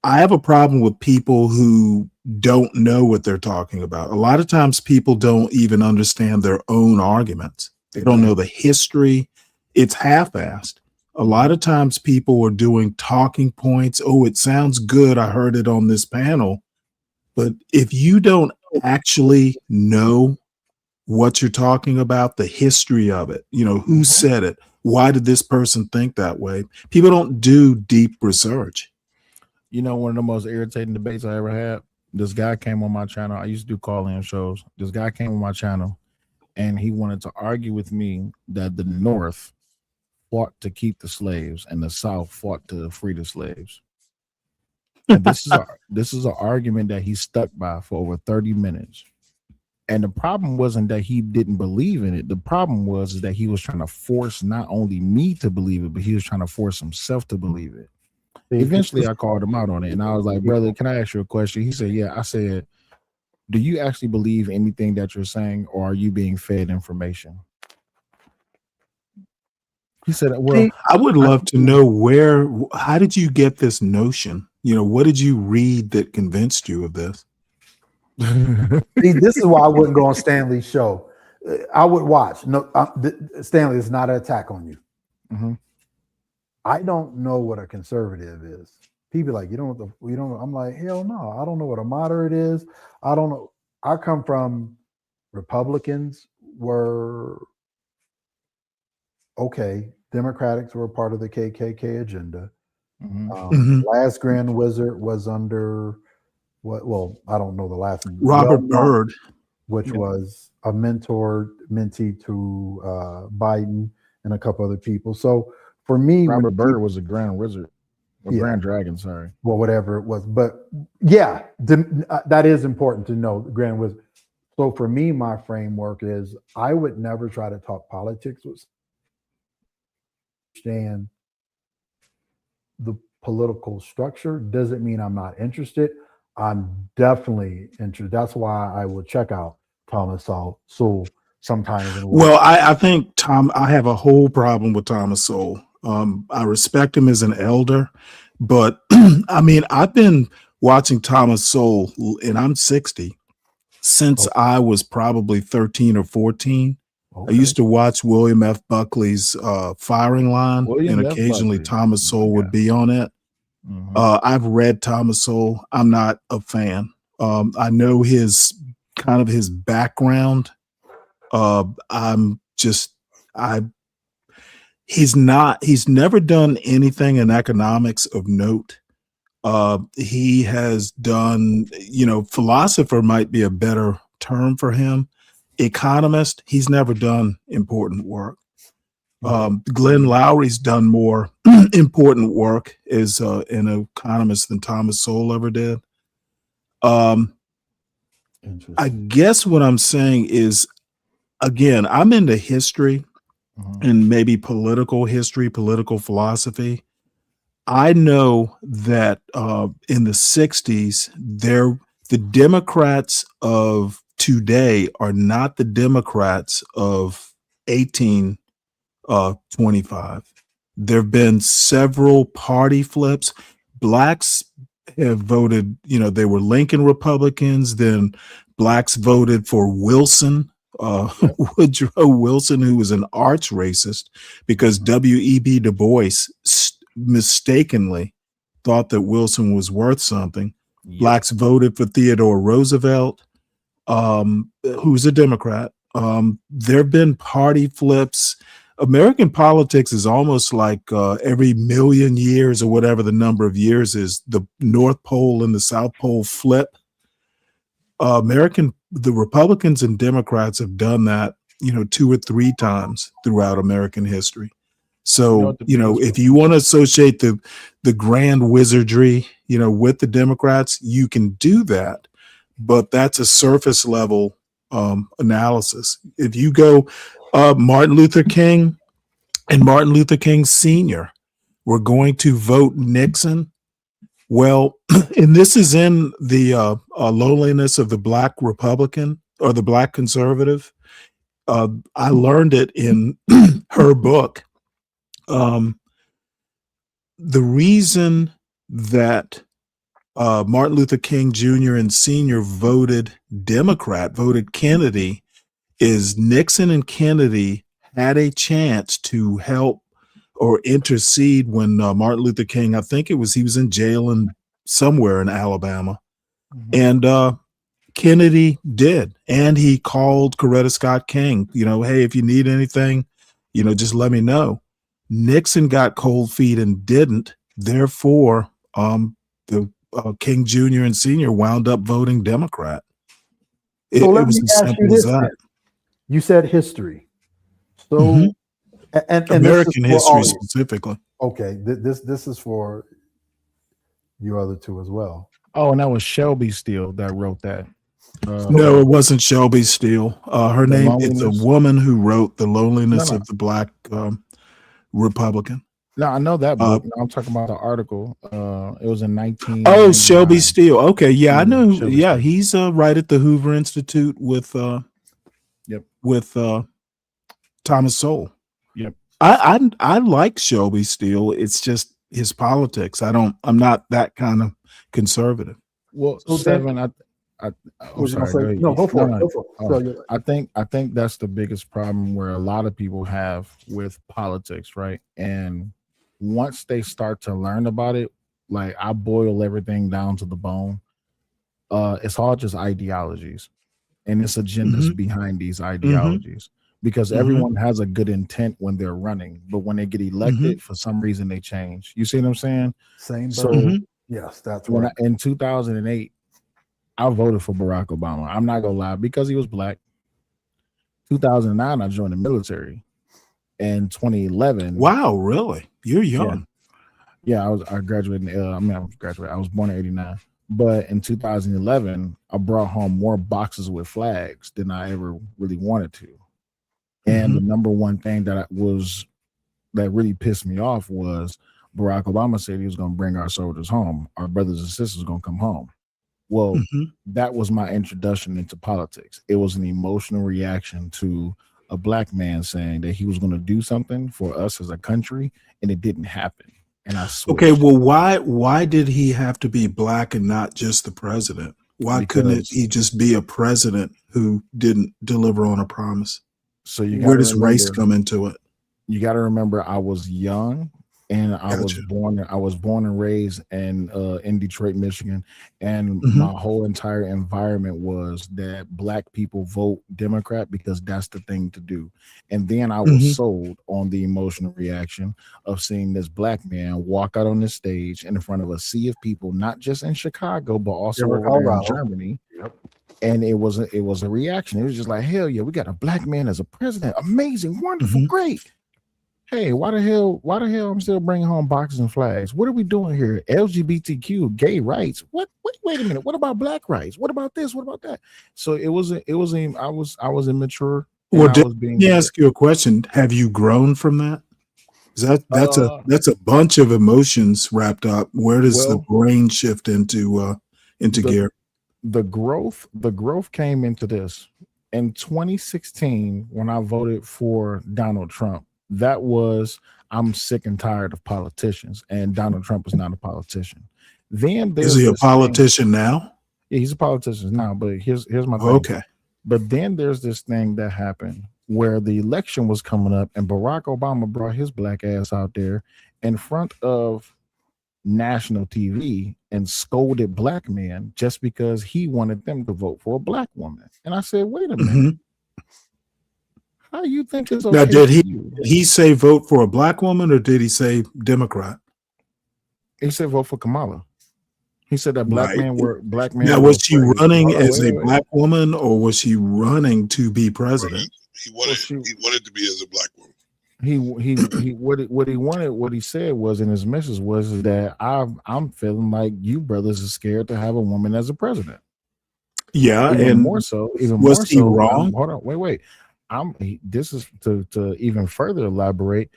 I have a problem with people who don't know what they're talking about. A lot of times people don't even understand their own arguments. They don't know the history. It's half-assed. A lot of times people are doing talking points. Oh, it sounds good. I heard it on this panel. But if you don't actually know what you're talking about, the history of it, you know, who said it? Why did this person think that way? People don't do deep research. You know, one of the most irritating debates I ever had, this guy came on my channel. I used to do call-in shows. This guy came on my channel, and he wanted to argue with me that the North fought to keep the slaves and the South fought to free the slaves. And this is an argument that he stuck by for over 30 minutes. And the problem wasn't that he didn't believe in it. The problem was that he was trying to force not only me to believe it, but he was trying to force himself to believe it. Eventually, I called him out on it, and I was like, brother, can I ask you a question? He said, yeah. I said, do you actually believe anything that you're saying, or are you being fed information? He said, well, I would love to know how did you get this notion? You know, what did you read that convinced you of this? See, this is why I wouldn't go on Stanley's show. I would watch. No, Stanley, it's not an attack on you. I don't know what a conservative is. People like, you don't. I'm like, hell no. I don't know what a moderate is. I don't know. I come from Republicans were okay. Democrats were part of the KKK agenda. Last Grand Wizard was under well, I don't know the last name. Robert Byrd, which was a mentee to Biden and a couple other people. So for me, Robert Byrd was a Grand Wizard, Grand Dragon, sorry. Well, whatever it was. But yeah, that is important to know, Grand Wizard. So for me, my framework is I would never try to talk politics with understand the political structure. Doesn't mean I'm not interested. I'm definitely interested. That's why I will check out Thomas Sowell sometimes. Well, I think I have a whole problem with Thomas Sowell. I respect him as an elder, but I mean, I've been watching Thomas Sowell, and I'm 60, since I was probably 13 or 14. I used to watch William F. Buckley's Firing Line, and occasionally Thomas Sowell would be on it. I've read Thomas Sowell. I'm not a fan. I know his background. He's never done anything in economics of note. He has done, philosopher might be a better term for him. Economist, he's never done important work. Glenn Lowry's done more important work as an economist than Thomas Sowell ever did. I guess what I'm saying is, again, I'm into history and maybe political history, political philosophy. I know that in the 60s, the Democrats of today are not the Democrats of 25. There have been several party flips. Blacks have voted, they were Lincoln Republicans, then blacks voted for Wilson, Woodrow Wilson, who was an arch racist because W.E.B. Du Bois mistakenly thought that Wilson was worth something. Blacks voted for Theodore Roosevelt, who's a Democrat. There have been party flips. American politics is almost like every million years or whatever the number of years is, the North Pole and the South Pole flip. The Republicans and Democrats have done that, 2 or 3 times throughout American history. So, if you want to associate the grand wizardry, with the Democrats, you can do that, but that's a surface level analysis. If you go Martin Luther King and Martin Luther King Sr. were going to vote Nixon. Well, and this is in the loneliness of the Black Republican or the Black conservative. I learned it in her book. The reason that Martin Luther King Jr. and Sr. voted Democrat, voted Kennedy, is Nixon and Kennedy had a chance to help or intercede when Martin Luther King, I think he was in jail somewhere in Alabama. And Kennedy did. And he called Coretta Scott King, hey, if you need anything, just let me know. Nixon got cold feet and didn't. Therefore, the King Jr. and Sr. wound up voting Democrat. It was as simple as that. You said history. So, and American history specifically. Okay, this is for you other two as well. Oh, and that was Shelby Steele that wrote that. No, it wasn't Shelby Steele. Her name, it's a woman who wrote The Loneliness of the Black Republican. No, I know that book. I'm talking about the article. It was in 19. Oh, Shelby Steele. Okay, yeah, I know. Yeah, he's right at the Hoover Institute with Thomas Sowell. Yep. I like Shelby Steele. It's just his politics. I'm not that kind of conservative. Well, Seven, I'm sorry. Go for it. Go for it. I think that's the biggest problem where a lot of people have with politics, right? And once they start to learn about it, like I boil everything down to the bone. It's all just ideologies, and it's agendas behind these ideologies. Because everyone has a good intent when they're running, but when they get elected, for some reason they change. You see what I'm saying? Same. So yes, that's when right. In 2008, I voted for Barack Obama. I'm not gonna lie, because he was black. 2009, I joined the military. In 2011, wow, really? You're young. Yeah, I graduated. I was born in '89. But in 2011, I brought home more boxes with flags than I ever really wanted to. And the number one thing that really pissed me off was Barack Obama said he was going to bring our soldiers home. Our brothers and sisters going to come home. Well, that was my introduction into politics. It was an emotional reaction to a black man saying that he was going to do something for us as a country, and it didn't happen. And I switched. Okay, well, why did he have to be black and not just the president? Why couldn't he just be a president who didn't deliver on a promise? So where does race come into it? You got to remember, I was young, and I was born and raised in Detroit, Michigan, and my whole entire environment was that black people vote Democrat because that's the thing to do. And then I was sold on the emotional reaction of seeing this black man walk out on the stage in front of a sea of people, not just in Chicago, but also over there in Germany. And it was a reaction. It was just like, hell yeah, we got a black man as a president. Amazing, wonderful, great. Hey, why the hell I'm still bringing home boxes and flags? What are we doing here? LGBTQ, gay rights. What? Wait a minute. What about black rights? What about this? What about that? So I was immature. Well, let me ask you a question. Have you grown from that? That's a bunch of emotions wrapped up. Where does the brain shift into gear? The growth came into this in 2016 when I voted for Donald Trump. That was, I'm sick and tired of politicians, and Donald Trump is not a politician. Then Is there's he a this thing. politician now? Yeah, he's a politician now, but here's my thing. Okay. But then there's this thing that happened where the election was coming up, and Barack Obama brought his black ass out there in front of national TV and scolded black men just because he wanted them to vote for a black woman. And I said, wait a minute. Mhm. How you think it's Now, okay did for you? he say vote for a black woman, or did he say Democrat? He said vote for Kamala. He said that black Right. men were Now, was she afraid. running Hold on, as wait, a wait. black woman, or was she running to be president? He wanted to be as a black woman. What he wanted, what he said was in his message was that I'm feeling like you brothers are scared to have a woman as a president. Yeah, Even and more so, was he wrong? Hold on, wait. This is to even further elaborate.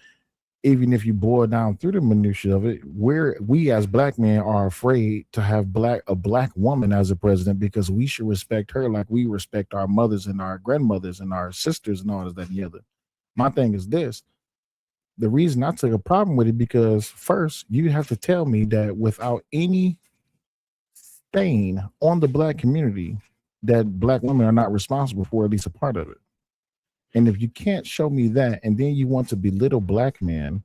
Even if you boil down through the minutia of it, we as black men are afraid to have a black woman as a president because we should respect her like we respect our mothers and our grandmothers and our sisters and all this, that, and the other. My thing is this. The reason I took a problem with it because first you have to tell me that without any stain on the black community that black women are not responsible for at least a part of it. And if you can't show me that, and then you want to belittle black men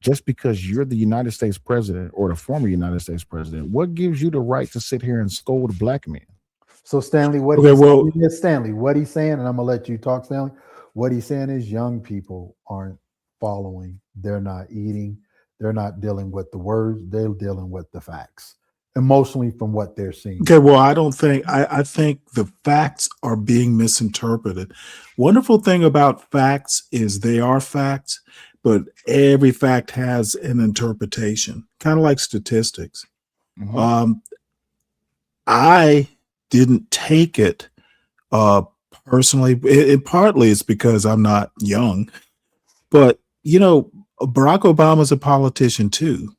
just because you're the United States president or the former United States president, what gives you the right to sit here and scold black men? So Stanley, what Okay, he's well- saying is Stanley, what he's saying, and I'm gonna let you talk, Stanley. What he's saying is young people aren't following, they're not eating, they're not dealing with the words, they're dealing with the facts emotionally from what they're seeing. Okay, well, I think the facts are being misinterpreted. Wonderful thing about facts is they are facts, but every fact has an interpretation, kind of like statistics. I didn't take it personally. It partly it's because I'm not young, but Barack Obama's a politician too.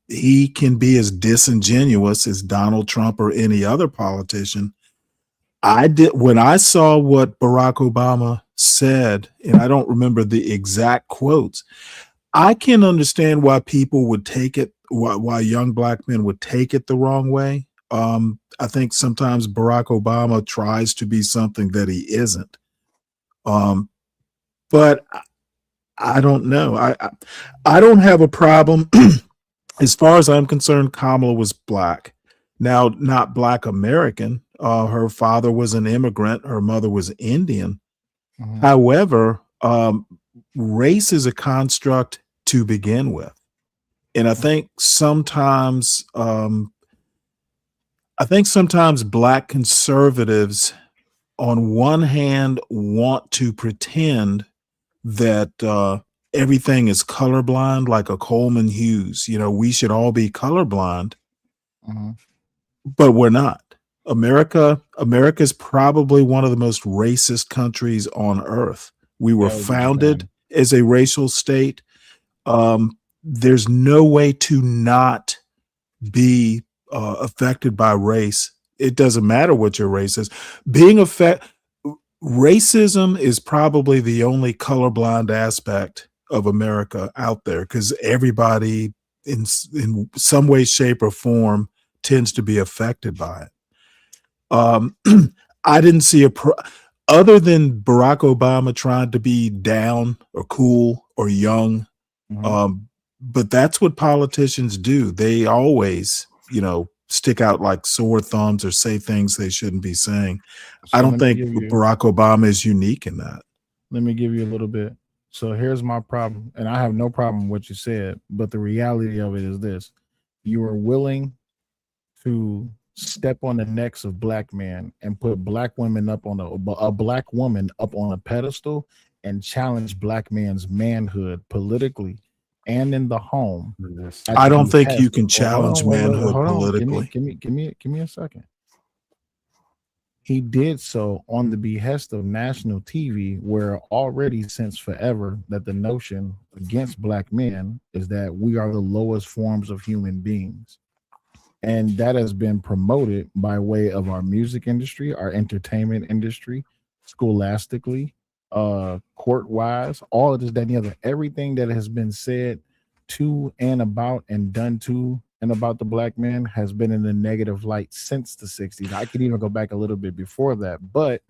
He can be as disingenuous as Donald Trump or any other politician. When I saw what Barack Obama said, and I don't remember the exact quotes, I can understand why people would take it, why young black men would take it the wrong way. I think sometimes Barack Obama tries to be something that he isn't. But I don't know. I don't have a problem. As far as I'm concerned, Kamala was black. Now, not black American. Her father was an immigrant. Her mother was Indian. However, race is a construct to begin with. And I think sometimes black conservatives on one hand want to pretend that everything is colorblind, like a Coleman Hughes. We should all be colorblind, but we're not. America is probably one of the most racist countries on earth. We were founded as a racial state. There's no way to not be affected by race. It doesn't matter what your race is. Racism is probably the only colorblind aspect of America out there because everybody in some way, shape, or form tends to be affected by it. I didn't see other than Barack Obama trying to be down or cool or young. But that's what politicians do. They always, stick out like sore thumbs or say things they shouldn't be saying. I don't think Barack Obama is unique in that. Let me give you a little bit. So here's my problem, and I have no problem with what you said, but the reality of it is this. You are willing to step on the necks of black men and put black women up on a black woman up on a pedestal and challenge black man's manhood politically and in the home. I don't think you can challenge manhood politically. Give me a second. He did so on the behest of national TV, where already since forever that the notion against black men is that we are the lowest forms of human beings. And that has been promoted by way of our music industry, our entertainment industry, scholastically, court wise, all of this, that, and the other, everything that has been said to and about and done to and about the black man has been in a negative light since the 60s. I could even go back a little bit before that, but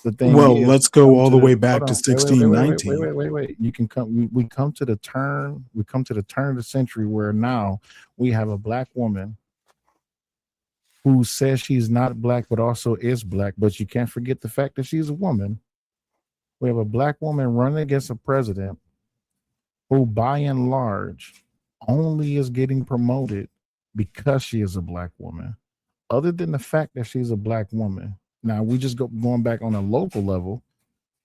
the thing Well, is, let's go all the way hold back on, to wait, wait, wait, 1619. wait. You can come. We come to the turn. We come to the turn of the century where now we have a black woman who says she's not black, but also is black. But you can't forget the fact that she's a woman. We have a black woman running against a president who, by and large, only is getting promoted because she is a black woman. Other than the fact that she's a black woman, now we just going back on a local level.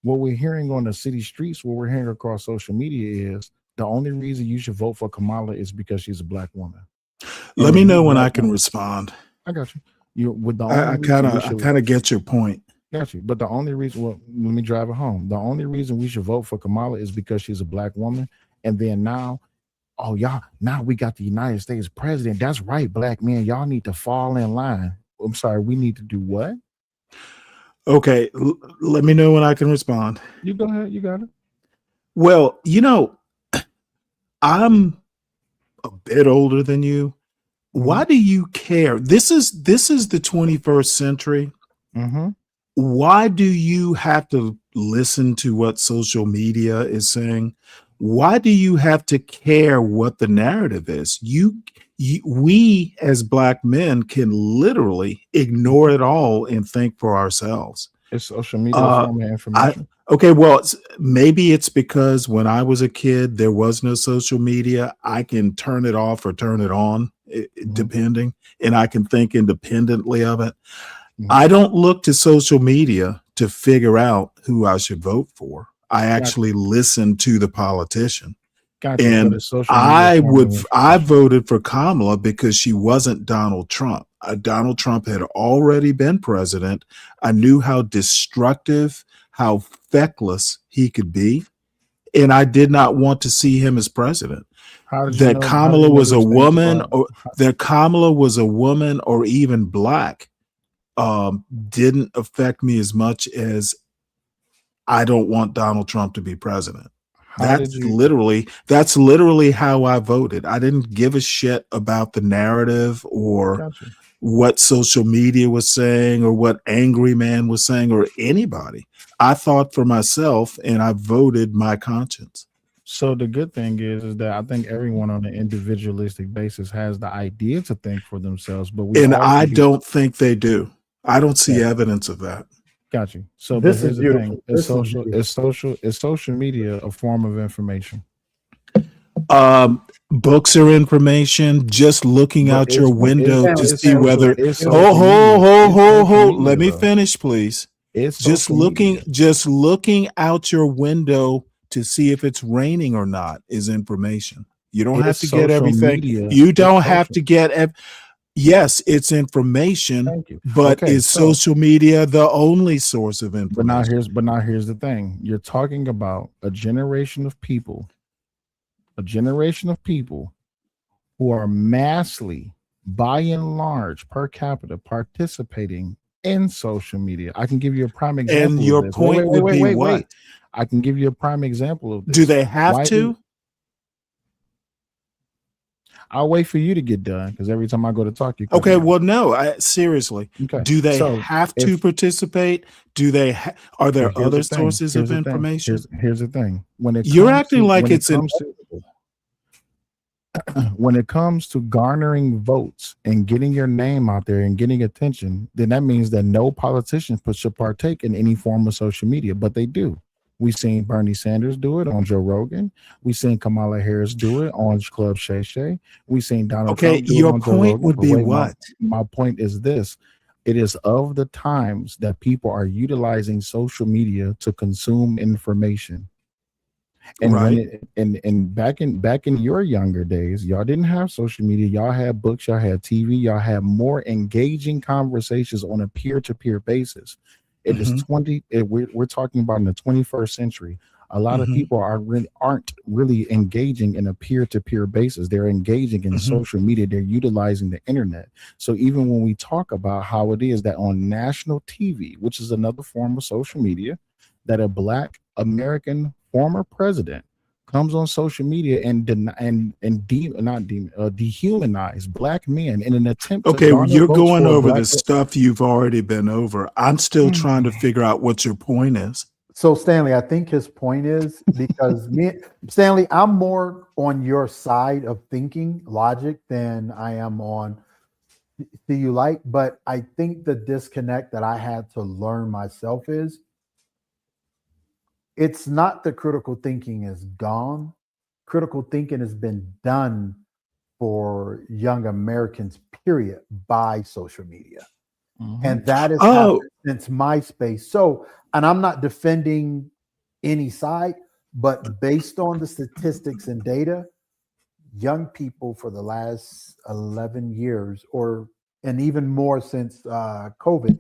What we're hearing on the city streets, what we're hearing across social media is the only reason you should vote for Kamala is because she's a black woman. Let me know when I can respond. I got you. You with the I kind of get your point. Got you. But the only reason, well, let me drive it home. The only reason we should vote for Kamala is because she's a black woman. And then now, oh, y'all, now we got the United States president. That's right, black men. Y'all need to fall in line. I'm sorry, we need to do what? Okay, let me know when I can respond. You go ahead. You got it. Well, I'm a bit older than you. Why do you care? This is the 21st century. Mm-hmm. Why do you have to listen to what social media is saying? Why do you have to care what the narrative is? We as black men can literally ignore it all and think for ourselves. It's social media form of information. Okay, well, maybe it's because when I was a kid, there was no social media. I can turn it off or turn it on, depending, and I can think independently of it. I don't look to social media to figure out who I should vote for. I actually listen to the politician. And I voted for Kamala because she wasn't Donald Trump. Donald Trump had already been president. I knew how destructive, how feckless he could be, and I did not want to see him as president. That Kamala was a woman, or that Kamala was a woman, or even black, didn't affect me as much as I don't want Donald Trump to be president. That's literally how I voted. I didn't give a shit about the narrative or what social media was saying or what Angry Man was saying or anybody. I thought for myself and I voted my conscience. So the good thing is that I think everyone on an individualistic basis has the idea to think for themselves, but I don't think they do. I don't see evidence of that. Got you. So This here's is the beautiful. thing. Is social media a form of information? Books are information. Just looking out your window to see whether. Let me finish, please. Just looking out your window to see if it's raining or not is information. You don't have to get everything. You don't have to get. Yes, it's information, but is social media the only source of information? But now here's the thing. You're talking about a generation of people who are massively, by and large, per capita, participating in social media. I can give you a prime example. And your point would be what? I can give you a prime example of this. Do they have to? I'll wait for you to get done because every time I go to talk, you. Okay, well, no, seriously. Okay. Do they have to participate? Do they? Are there other sources of information? Here's the thing. You're acting like it's when it comes to garnering votes and getting your name out there and getting attention, then that means that no politician should partake in any form of social media, but they do. We've seen Bernie Sanders do it on Joe Rogan. We've seen Kamala Harris do it on Club Shay Shay. We've seen Donald Trump do it on Joe Rogan. Your point would be what? My point is this. It is of the times that people are utilizing social media to consume information. And back in your younger days, y'all didn't have social media. Y'all had books, y'all had TV, y'all had more engaging conversations on a peer-to-peer basis. It is we're talking about in the 21st century. A lot of people aren't really engaging in a peer-to-peer basis. They're engaging in social media. They're utilizing the internet. So even when we talk about how it is that on national TV, which is another form of social media, that a black American former president comes on social media and dehumanize black men in an attempt to Okay, well, garner you're votes going for over black. the stuff you've already been over. I'm still trying to figure out what your point is. So Stanley, I think his point is because Stanley, I'm more on your side of thinking logic than I am on do you like, but I think the disconnect that I had to learn myself is it's not that critical thinking is gone. Critical thinking has been done for young Americans, period, by social media. And that has happened since MySpace. So, and I'm not defending any side, but based on the statistics and data, young people for the last 11 years and even more since COVID,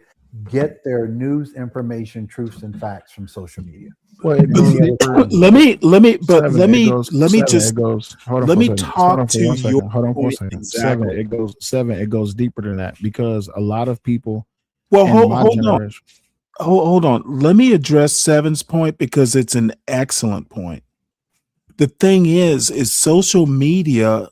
get their news, information, truths, and facts from social media. Well, it goes deeper. Let me Hold talk to your on for a point second. exactly. It goes deeper than that because a lot of people. Well, in my hold on. generation- Hold on. Let me address Seven's point because it's an excellent point. The thing is social media.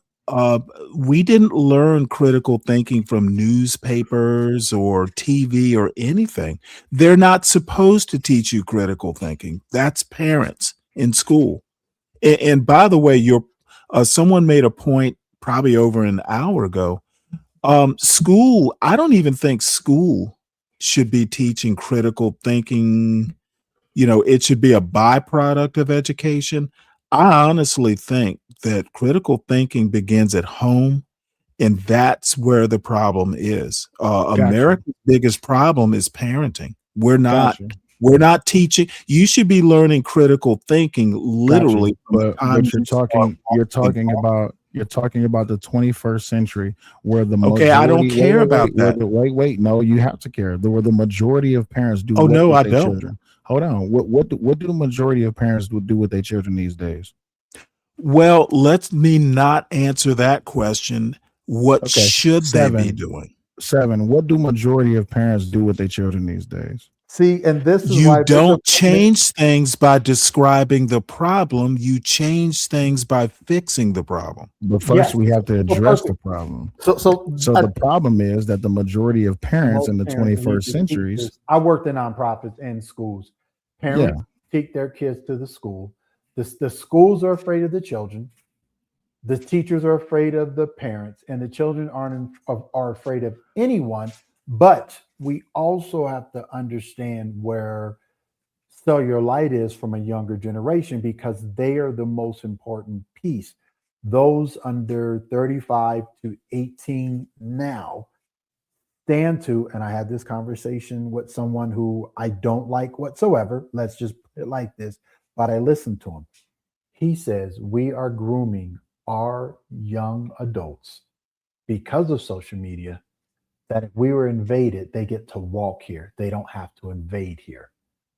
We didn't learn critical thinking from newspapers or TV or anything. They're not supposed to teach you critical thinking. That's parents in school. And by the way, someone made a point probably over an hour ago. School, I don't even think school should be teaching critical thinking. It should be a byproduct of education. I honestly think that critical thinking begins at home, and that's where the problem is. America's biggest problem is parenting. We're not teaching. You should be learning critical thinking literally. But you're talking about the 21st century where the Okay, I don't care about that. Wait, no, you have to care. Where the majority of parents do. Oh what no, with I their don't. Children. Hold on. What do the majority of parents do with their children these days? Well, let me not answer that question. What should they be doing? Seven. What do majority of parents do with their children these days? See, and this is You why don't change things by describing the problem. You change things by fixing the problem. But first, Yes. we have to address the problem. So the problem is that the majority of parents in the most parents need 21st to teach centuries. this. I worked in nonprofits and schools. Parents take their kids to the school. The schools are afraid of the children. The teachers are afraid of the parents, and the children are afraid of anyone. But we also have to understand where cellular light is from a younger generation because they are the most important piece. Those under 35 to 18 now stand to, and I had this conversation with someone who I don't like whatsoever. Let's just put it like this, but I listened to him. He says, we are grooming our young adults because of social media, that if we were invaded, they get to walk here. They don't have to invade here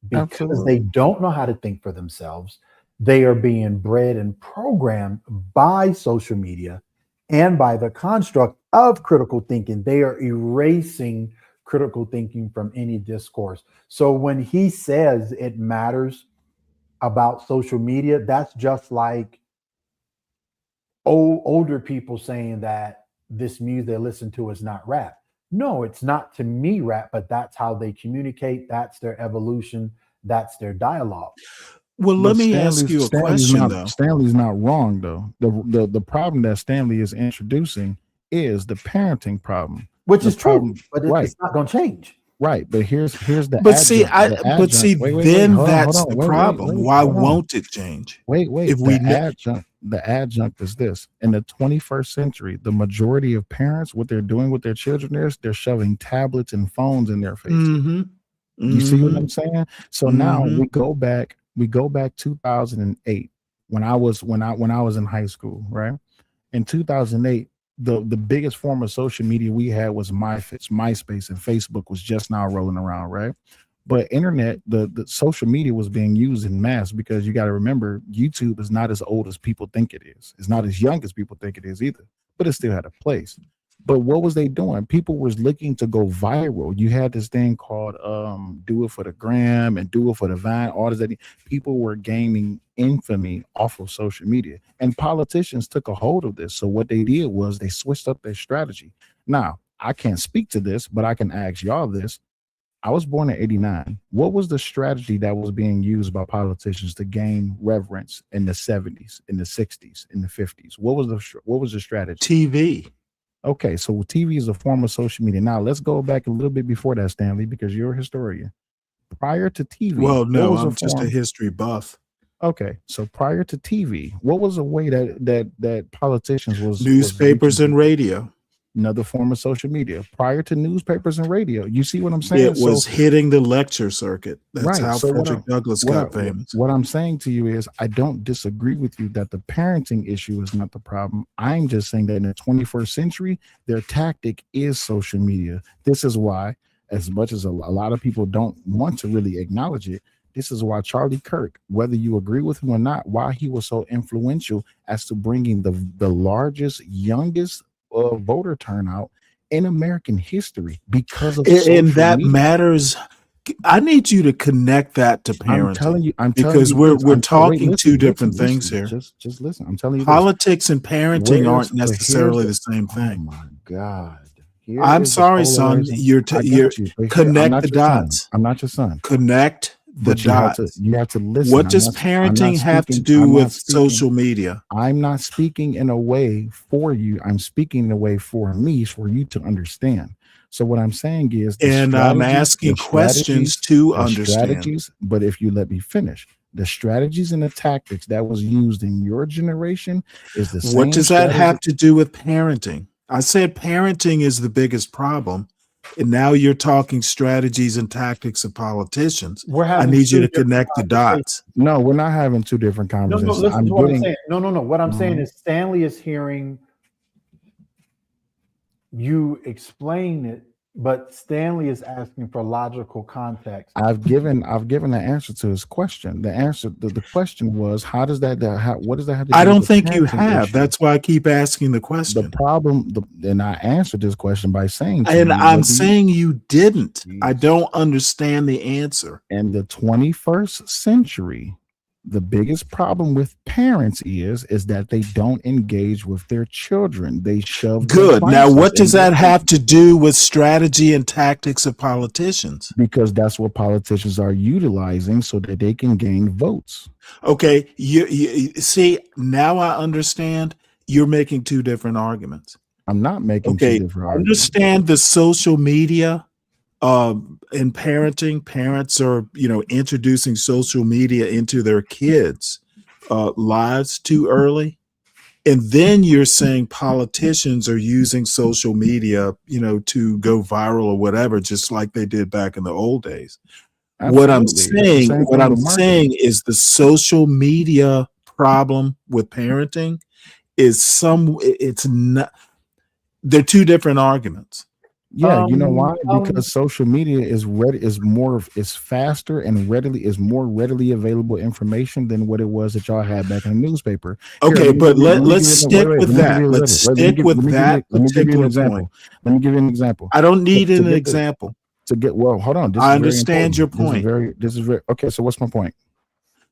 because Absolutely. they don't know how to think for themselves. They are being bred and programmed by social media and by the construct of critical thinking. They are erasing critical thinking from any discourse. So when he says it matters about social media, that's just like older people saying that this music they listen to is not rap. No, it's not to me rap, but that's how they communicate. That's their evolution. That's their dialogue. Well, let me ask you a question, though. Stanley's not wrong, though. The problem that Stanley is introducing is the parenting problem, which The is true, problem- but right. it's not going to change. Right, but here's the. But see, adjunct- the but see, adjunct- wait, then hold on, that's hold on, the wait, problem. wait, Why hold on. won't it change? Wait. If we The adjunct is this: in the 21st century, the majority of parents, what they're doing with their children is they're shoving tablets and phones in their faces. Mm-hmm. You see what I'm saying? So now Mhm. we go back 2008 when I was in high school, right? In 2008, the biggest form of social media we had was MySpace, and Facebook was just now rolling around, right? But internet, the social media was being used in mass because you got to remember, YouTube is not as old as people think it is. It's not as young as people think it is either, but it still had a place. But what was they doing? People was looking to go viral. You had this thing called do it for the gram and do it for the vine. All this that people were gaining infamy off of social media, and politicians took a hold of this. So what they did was they switched up their strategy. Now, I can't speak to this, but I can ask y'all this. I was born in '89. What was the strategy that was being used by politicians to gain reverence in the '70s, in the '60s, in the '50s? What was the strategy? TV. Okay, so TV is a form of social media. Now let's go back a little bit before that, Stanley, because you're a historian. Prior to TV, Well, what no, was I'm a just a form? history buff. Okay, so prior to TV, what was a way that politicians was Newspapers reaching and radio. another form of social media? Prior to newspapers and radio, you see what I'm saying? It was hitting the lecture circuit. That's Right. how So Frederick Douglass got famous. what I'm saying to you is I don't disagree with you that the parenting issue is not the problem. I'm just saying that in the 21st century, their tactic is social media. This is why, as much as a lot of people don't want to really acknowledge it, this is why Charlie Kirk, whether you agree with him or not, why he was so influential as to bringing the largest, youngest voter turnout in American history because of And social that media. matters. I need you to connect that to parenting. I'm telling because you we're this. we're I'm telling- wait, talking listen, two different listen, things listen. here. Just listen. I'm telling you this. Politics and parenting aren't But here's necessarily the same Oh thing. my God. Here I'm is the sorry, son. polarizing- You're I you're got you, but here- I'm connect not the your son. dots. I'm not your son. Connect the But you have dots. to listen. What I'm does not- I'm parenting not have to speaking- do I'm not with speaking- social media? I'm not speaking in a way for you. I'm speaking in a way for me, for you to understand. So what I'm saying is, the And I'm strategies- asking the questions strategies- to the understand. strategies, but if you let me finish, the strategies and the tactics that was used in your generation is the same. What does that strategy- have to do with parenting? I said parenting is the biggest problem. And now you're talking strategies and tactics of politicians. We're I having need you two to connect the dots. No, we're not having two different No, conversations. listen I'm to what I'm getting saying. No. What I'm saying Mhm. is Stanley is hearing you explain it, but Stanley is asking for logical context. I've given the answer to his question. The question was, what does that have to do I don't with the think you parenting have. issue? That's why I keep asking the The question. problem, and I answered this question by saying, to And you, I'm whether you- saying you didn't. I don't understand the answer. in the 21st century, the biggest problem with parents is that they don't engage with their children. They shove their Good. Now, vices what does in their that have to do with strategy and tactics of politicians? because that's what politicians are utilizing so that they can gain votes. Okay, you see, now I understand you're making two different arguments. I'm not making Okay, two different arguments. understand the social media in parenting. Parents are, introducing social media into their kids' lives too early. And then you're saying politicians are using social media, to go viral or whatever, just like they did back in the old days. What I'm Absolutely. It's the same saying, what thing I'm with marketing. saying is the social media problem with parenting is it's not, they're two different arguments. Yeah, you know why? Um, Because social media is faster and is more readily available information than what it was that y'all had back in the newspaper. Here, Okay, let me but give you- let me let's give you- stick wait, with let me give that. you an Let's example. Let me stick give- with let me give that you- let me give you an particular example. point. Let me give you an example. I don't need To an get the- example. Hold on. This I is very understand your important. point. This is very okay. So what's my point?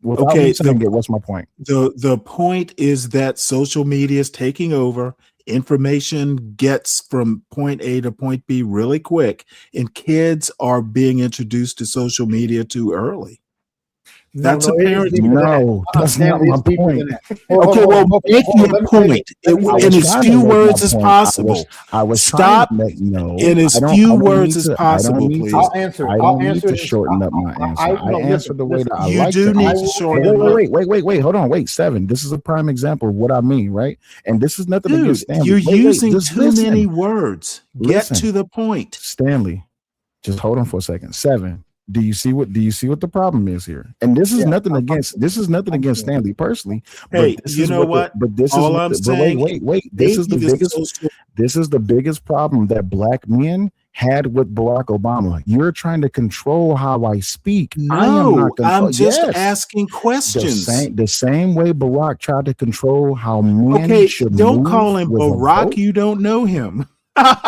Without Okay, me saying it, what's my point? The point is that social media is taking over. Information gets from point A to point B really quick, and kids are being introduced to social media too early. That's a it is parent. deeper than that. No, that's Stanley, not it's my deeper point. than that. Hold on, Okay, hold well, on, hold make on, your let me point let me I in was as trying to few make my words as point. possible. I was Stop trying to make no. in as I don't- few I don't words need as to- I don't possible, need to- please. I'll answer. I I'll don't need answer to this. shorten up my answer. I no, answer listen, the way that I You like do to need answer. to shorten Wait, them up. wait. Hold on. Wait, 7. This is a prime example of what I mean, right? And this is nothing Dude, against Stanley. you're Wait, using just too listen. many words. Get Listen. to the point. Stanley, just hold on for a second. 7. Do you see what the problem is here? And this is nothing against Stanley personally. Hey, but this you is know what? But this All is I'm but saying, wait. This is the maybe the biggest. social- This is the biggest problem that black men had with Barack Obama. You're trying to control how I speak. I am No, not control- I'm just Yes. asking questions. The same way Barack tried to control how men Okay, should don't move call him with a Barack. vote. You don't know him.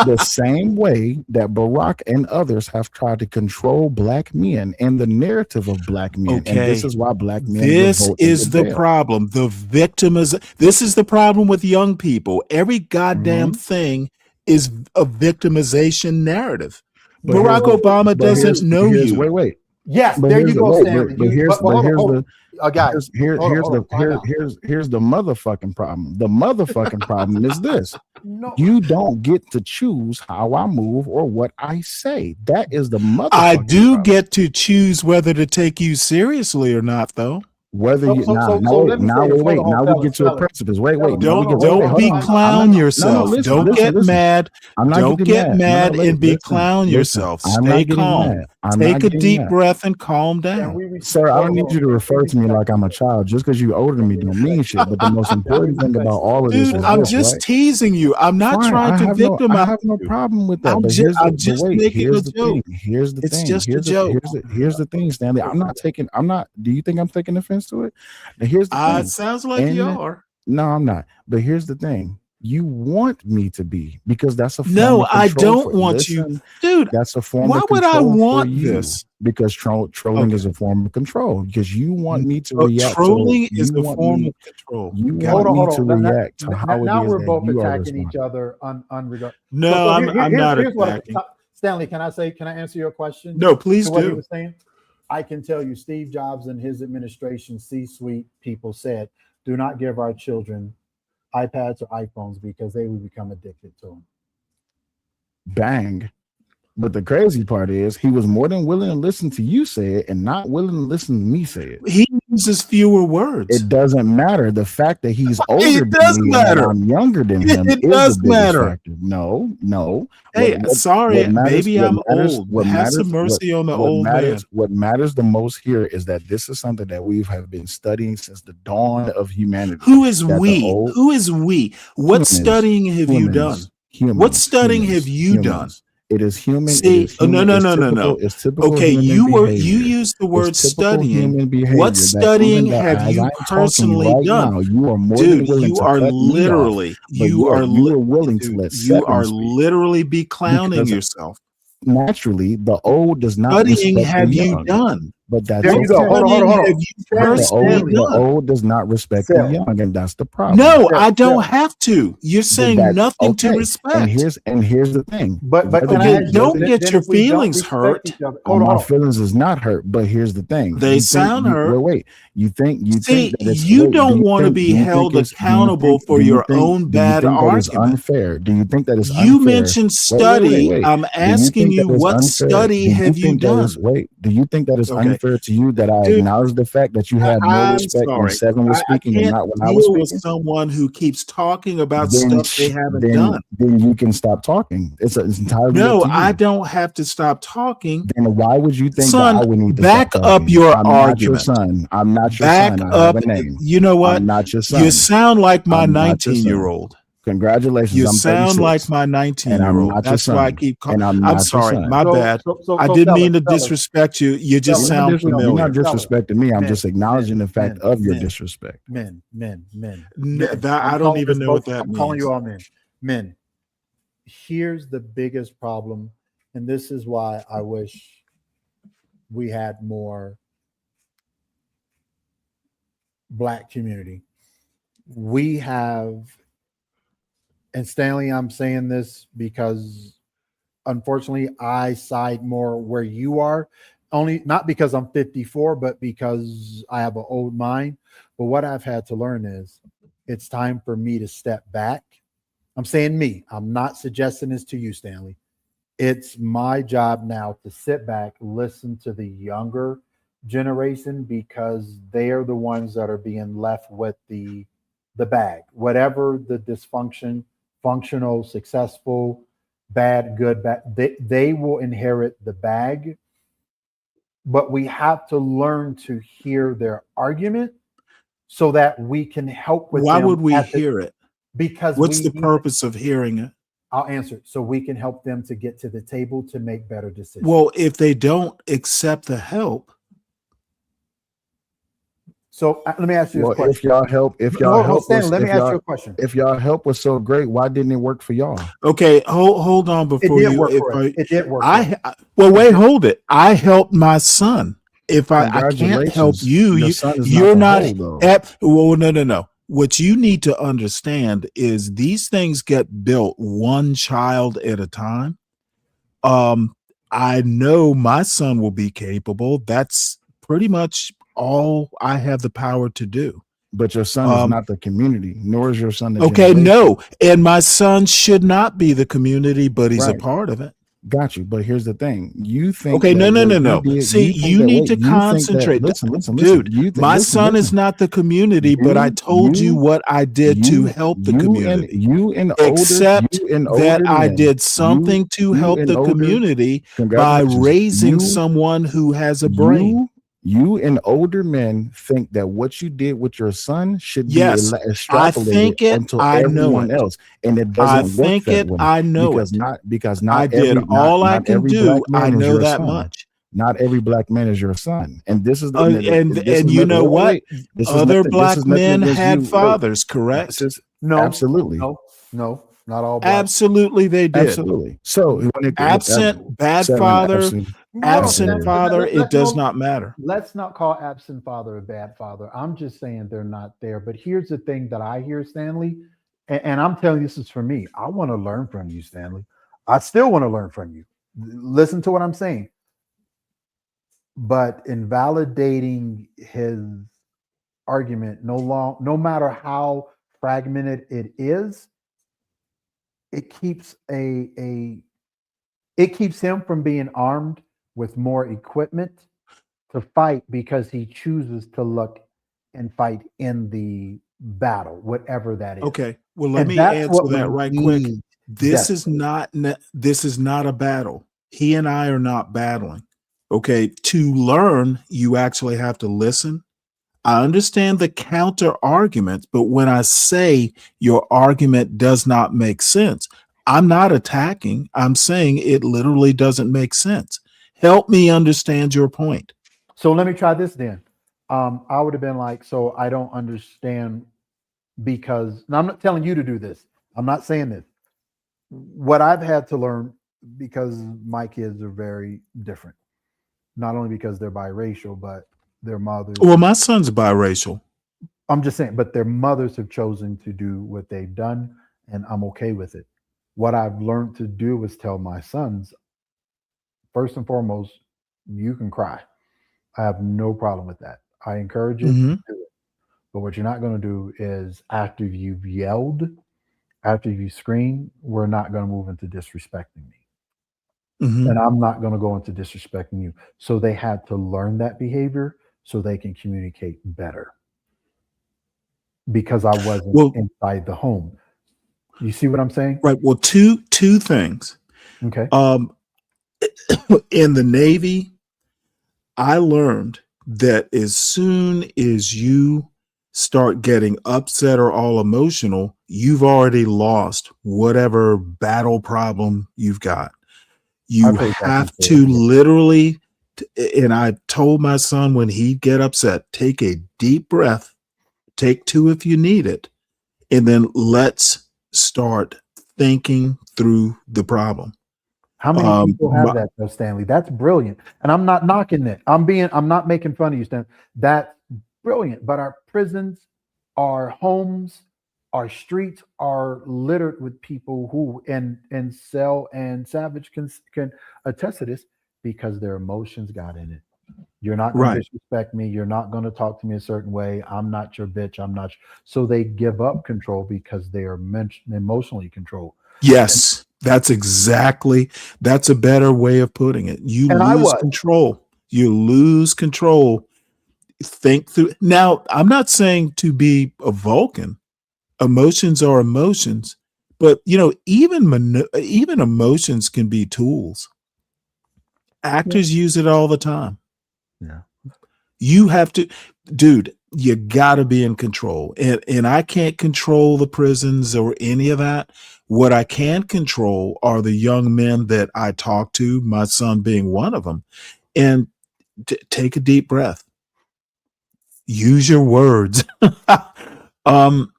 The same way that Barack and others have tried to control black men and the narrative of black men. And this Okay. is why black men This revolt and is the rebel. problem. The victim is this is the problem with young people. Every goddamn Mhm. thing is a victimization narrative. But Barack Obama doesn't know you. Wait. Yes, But there here's you the go, wait, Stanley. but here's But hold on, hold on. Guys, here's hold on, here's hold the on. Time out. here's the motherfucking problem. The motherfucking problem is this. No. You don't get to choose how I move or what I say. That is the motherfucking I do problem. get to choose whether to take you seriously or not, though. Whether So- you so- now so- now so wait, let me now say this. wait, wait, Hold on, now we fellas, get to a fellas. precipice. Wait, Fellas, now we Don't get wait, don't hold be on. I'm clown not, yourself. listen, Don't listen, get listen. mad. I'm not Don't getting get mad. mad and be Listen, clown listen. yourself. I'm Stay not getting calm. mad. I'm Take not a getting deep mad. breath and calm Can down. we Sir, I hold don't on, need hold you to on. refer to me like I'm a child. Just because you're older than me don't mean shit. But the most important thing about all of this Dude, is I'm this, just right? teasing you. I'm not Fine, trying to I victimize have no you. problem with that. I'm But just, but wait, making a here's the joke. thing. Here's the It's thing. just a joke. Here's the thing, Stanley. I'm not. Do you think I'm taking offense to it? Now here's the thing. It sounds like you are. No, I'm not. But here's the thing. You want me to be because that's a form No, of I control don't for, want you. listen, Dude, that's a form why of would I control for want you this? because trolling is a form of control because you want me to react Trolling to is you a want form me of control. you Got want it. me Hold to on. react to how it Now is we're that both you are attacking each responding. other unregarded. No, I'm not attacking. Stanley, can I answer your question? No, please to what he do. was saying? I can tell you, Steve Jobs and his administration, C-suite people said, do not give our children iPads or iPhones because they will become addicted to them. Bang. But the crazy part is he was more than willing to listen to you say it and not willing to listen to me say it. He uses fewer words. It doesn't matter. The fact that he's older It than does me and that matter. I'm younger than him It is does the biggest matter. factor. No. Hey, sorry, maybe I'm matters, old. Have some mercy on the old man. What matters the most here is that this is something that we have been studying since the dawn of humanity. Who is that we? the old- Who is we? What humans, studying have you done? humans, What studying humans, have you humans. done? It is human. See, it is human. no. It's typical Okay, human you behavior. used the word It's typical studying. human behavior What that studying even though have as you I'm talking personally right done? now, you are more Dude, than willing you to are cut me off, literally, but you are willing to let you are seven speak literally be clowning because yourself. naturally the old does not Studying respect have the you young. done? But that's There you go. okay. Hold on. Studying have you The personally done? old does not respect the Sell. young, and that's the problem. No, Sell, I don't sell. have to. You're saying That's nothing to okay. respect. And here's the thing. But Whether can I Okay, ask you, don't then- get then your if we don't feelings respect hurt. each other- Hold on, my hold on. feelings is not hurt, but here's the thing. They sound hurt. Wait. You think See, that it's you wait, don't do you want to think- be do you think held it's- do you accountable think- for do you your think- own do you bad think that it's argument. unfair? Do you think that it's You unfair? mentioned study. Wait. I'm Do asking think you, that it's what unfair? study Do have you think that done? it's- Wait, do you think that it's Okay. unfair to you that I Dude, acknowledge the fact that you have more I'm respect when sorry. Seven was I speaking and can't not when I was deal with speaking? someone who keeps talking about Then, stuff they haven't then, done. then you can stop talking. It's entirely No, up to you. I don't have to stop talking. Then why would you think Son, that I would need to back stop up talking? your I'm not your argument. son. I'm not your Back son. I have up. a name. You know what? I'm not your son. You sound like my I'm not your son. 19-year-old. Congratulations. You I'm sound 36, like my and I'm 19-year-old. not your That's why I son. keep calling. And I'm I'm not your sorry. son. My bad. I didn't mean to disrespect you. You just You're not sound dis- You're familiar. not disrespecting me. I'm Men, just acknowledging the fact of your men. disrespect. Men. I don't even know what that I'm calling means. you all men. Men. Here's the biggest problem, and this is why I wish we had more Black community. We have, and Stanley, I'm saying this because unfortunately I side more where you are, only not because I'm 54, but because I have an old mind. But what I've had to learn is it's time for me to step back. I'm saying me. I'm not suggesting this to you, Stanley. It's my job now to sit back, listen to the younger generation, because they are the ones that are being left with the bag. Whatever the dysfunction, functional, successful, bad, good, bad, they will inherit the bag. But we have to learn to hear their argument so that we can help with Why them would we at the- hear it? Because What's we the need- purpose of hearing it? I'll answer it. So we can help them to get to the table to make better decisions. Well, if they don't accept the help, So let me ask you this Well, question. if y'all help, Stanley, let me ask you a question. if y'all help was so great, why didn't it work for y'all? Okay, hold on It before did you. work If for us. I, It did work. For us. well, wait, hold it. I helped my son. If I can't help Congratulations. you, Your son is you're not not. the whole, though. Well, no. What you need to understand is these things get built one child at a time. I know my son will be capable. That's pretty much all I have the power to do. But your son is not the community, nor is your son the Okay, generation. no. And my son should not be the community, but he's a Right. part of it. Got you. But here's the thing. You think Okay, that no. what you did, See, you think you that need wait, to you think that concentrate. listen, Dude, you think my son is not the community, but I told you what I did to help the community. you and Except that I men, did something to help and the older, community by congratulations. raising someone who has a brain. You and older men think that what you did with your son should Yes, be I extrapolated think it. onto I know everyone it. else, and it I doesn't work think that it. way I know because it. not I did every all I not can every do. black I man is know your that son. much. Not every black man is your son, and this is And you know what? Other black men had fathers, correct? This is No, absolutely. no, not all black. Absolutely, they did. Absolutely. So when it Absent bad seven, father, absolutely. absent father, it does no, not matter. Let's not call absent father a bad father. I'm just saying they're not there. But here's the thing that I hear, Stanley, and I'm telling you this is for me. I want to learn from you, Stanley. I still want to learn from you. Listen to what I'm saying. But invalidating his argument, no matter how fragmented it is, it keeps it keeps him from being armed with more equipment to fight because he chooses to look and fight in the battle, whatever that is. Okay. Well, let And me that's answer what that we right quick. need This is desperately. not a battle. He and I are not battling. Okay. To learn, you actually have to listen. I understand the counter arguments, but when I say your argument does not make sense, I'm not attacking. I'm saying it literally doesn't make sense. Help me understand your point. So let me try this then. I would have been like, so I don't understand because now I'm not telling you to do this. I'm not saying this. What I've had to learn because my kids are very different, not only because they're biracial, but their mothers. Well, my son's biracial. I'm just saying, but their mothers have chosen to do what they've done, and I'm okay with it. What I've learned to do is tell my sons, first and foremost, you can cry. I have no problem with that. I encourage it. Mhm. Do it. But what you're not going to do is after you've yelled, after you scream, we're not going to move into disrespecting me. Mhm. And I'm not going to go into disrespecting you. So they had to learn that behavior so they can communicate better because I wasn't Well- inside the home. You see what I'm saying? Right. Well, two things. Okay. In the Navy, I learned that as soon as you start getting upset or all emotional, you've already lost whatever battle problem you've got. You I'll take that have one, to sir. literally, and I told my son when he'd get upset, take a deep breath, take two if you need it, and then let's start thinking through the problem. How many people have my- that though, Stanley? That's brilliant. And I'm not knocking it. I'm not making fun of you, Stan. That's brilliant. But our prisons, our homes, our streets are littered with people who and Cell and Savage can attest to this because their emotions got in it. You're not going Right. to disrespect me. You're not going to talk to me a certain way. I'm not your bitch. I'm not. So they give up control because they are emotionally controlled. Yes, that's a better way of putting it. You And I lose was. control. You lose control. Think through. Now, I'm not saying to be a Vulcan. Emotions are emotions, but even emotions can be tools. Actors use it all the time. Yeah. You have to, dude, you got to be in control. And I can't control the prisons or any of that. What I can control are the young men that I talk to, my son being one of them. And take a deep breath. use your words. um,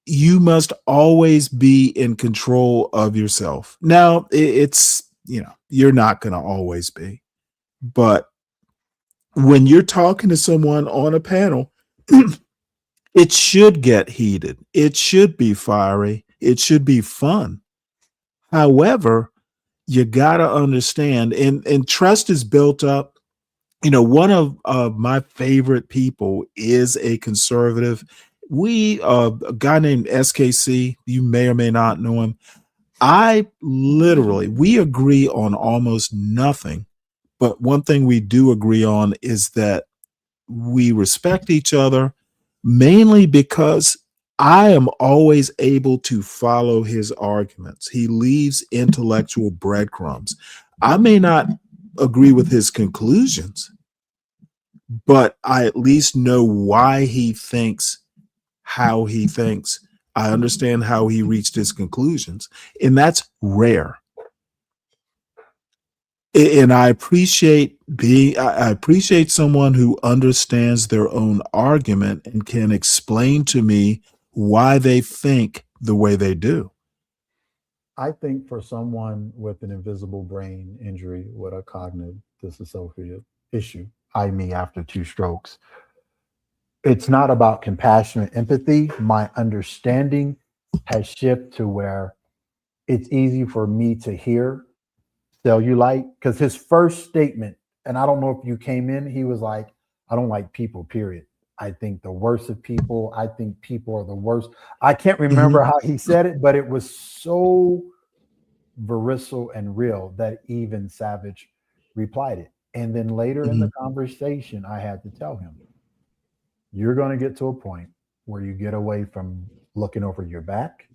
you must always be in control of yourself. Now, it's, you're not going to always be, but when you're talking to someone on a panel, it should get heated. It should be fiery. It should be fun. However, you got to understand, and trust is built up. One of my favorite people is a conservative. A guy named SKC, you may or may not know him. We agree on almost nothing, but one thing we do agree on is that we respect each other, mainly because I am always able to follow his arguments. He leaves intellectual breadcrumbs. I may not agree with his conclusions, but I at least know why he thinks how he thinks. I understand how he reached his conclusions, and that's rare. And I appreciate I appreciate someone who understands their own argument and can explain to me why they think the way they do. I think for someone with an invisible brain injury with a cognitive dissociative issue, me after 2 strokes, it's not about compassion and empathy. My understanding has shifted to where it's easy for me to hear Cellulite, because his first statement, and I don't know if you came in, he was like, I don't like people, period. I think the worst of people. I think people are the worst. I can't remember how he said it, but it was so visceral and real that even Savage replied it. And then later in the conversation, I had to tell him, you're going to get to a point where you get away from looking over your back,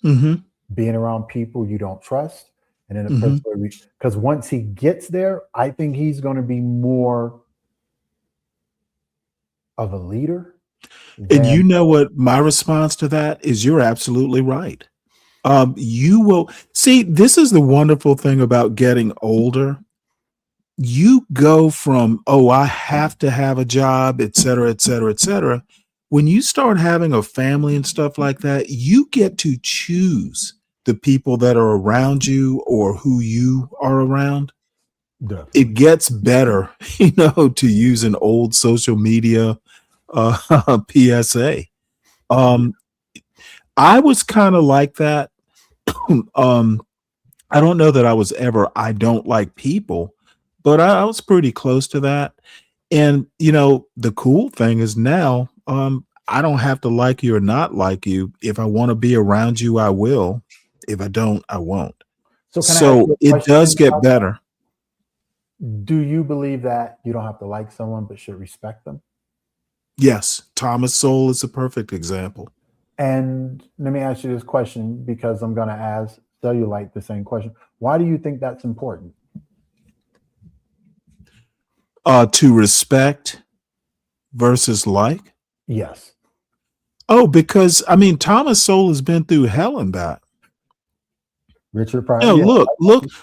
being around people you don't trust. And then because once he gets there, I think he's going to be more of a leader. And you know what my response to that is? You're absolutely right. You will see, this is the wonderful thing about getting older. You go from, I have to have a job, et cetera, et cetera, et cetera. When you start having a family and stuff like that, you get to choose the people that are around you or who you are around. Definitely. It gets better, to use an old social media PSA. I was kind of like that. I don't know that I was ever, I don't like people, but I was pretty close to that. And, the cool thing is now, I don't have to like you or not like you. If I want to be around you, I will. If I don't, I won't. So it does get better. Do you believe that you don't have to like someone, but should respect them? Yes. Thomas Sowell is a perfect example. And let me ask you this question, because I'm going to ask Cellulite the same question. Why do you think that's important? To respect versus like? Yes. Oh, because Thomas Sowell has been through hell and back. Richard Pryor. No,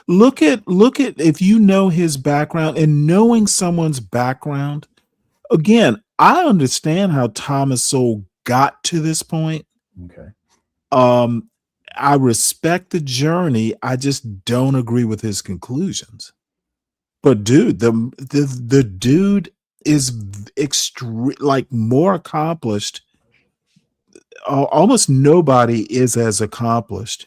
look at if you know his background and knowing someone's background. Again, I understand how Thomas Sowell got to this point. Okay. I respect the journey. I just don't agree with his conclusions. But dude, the dude is more accomplished. Almost nobody is as accomplished,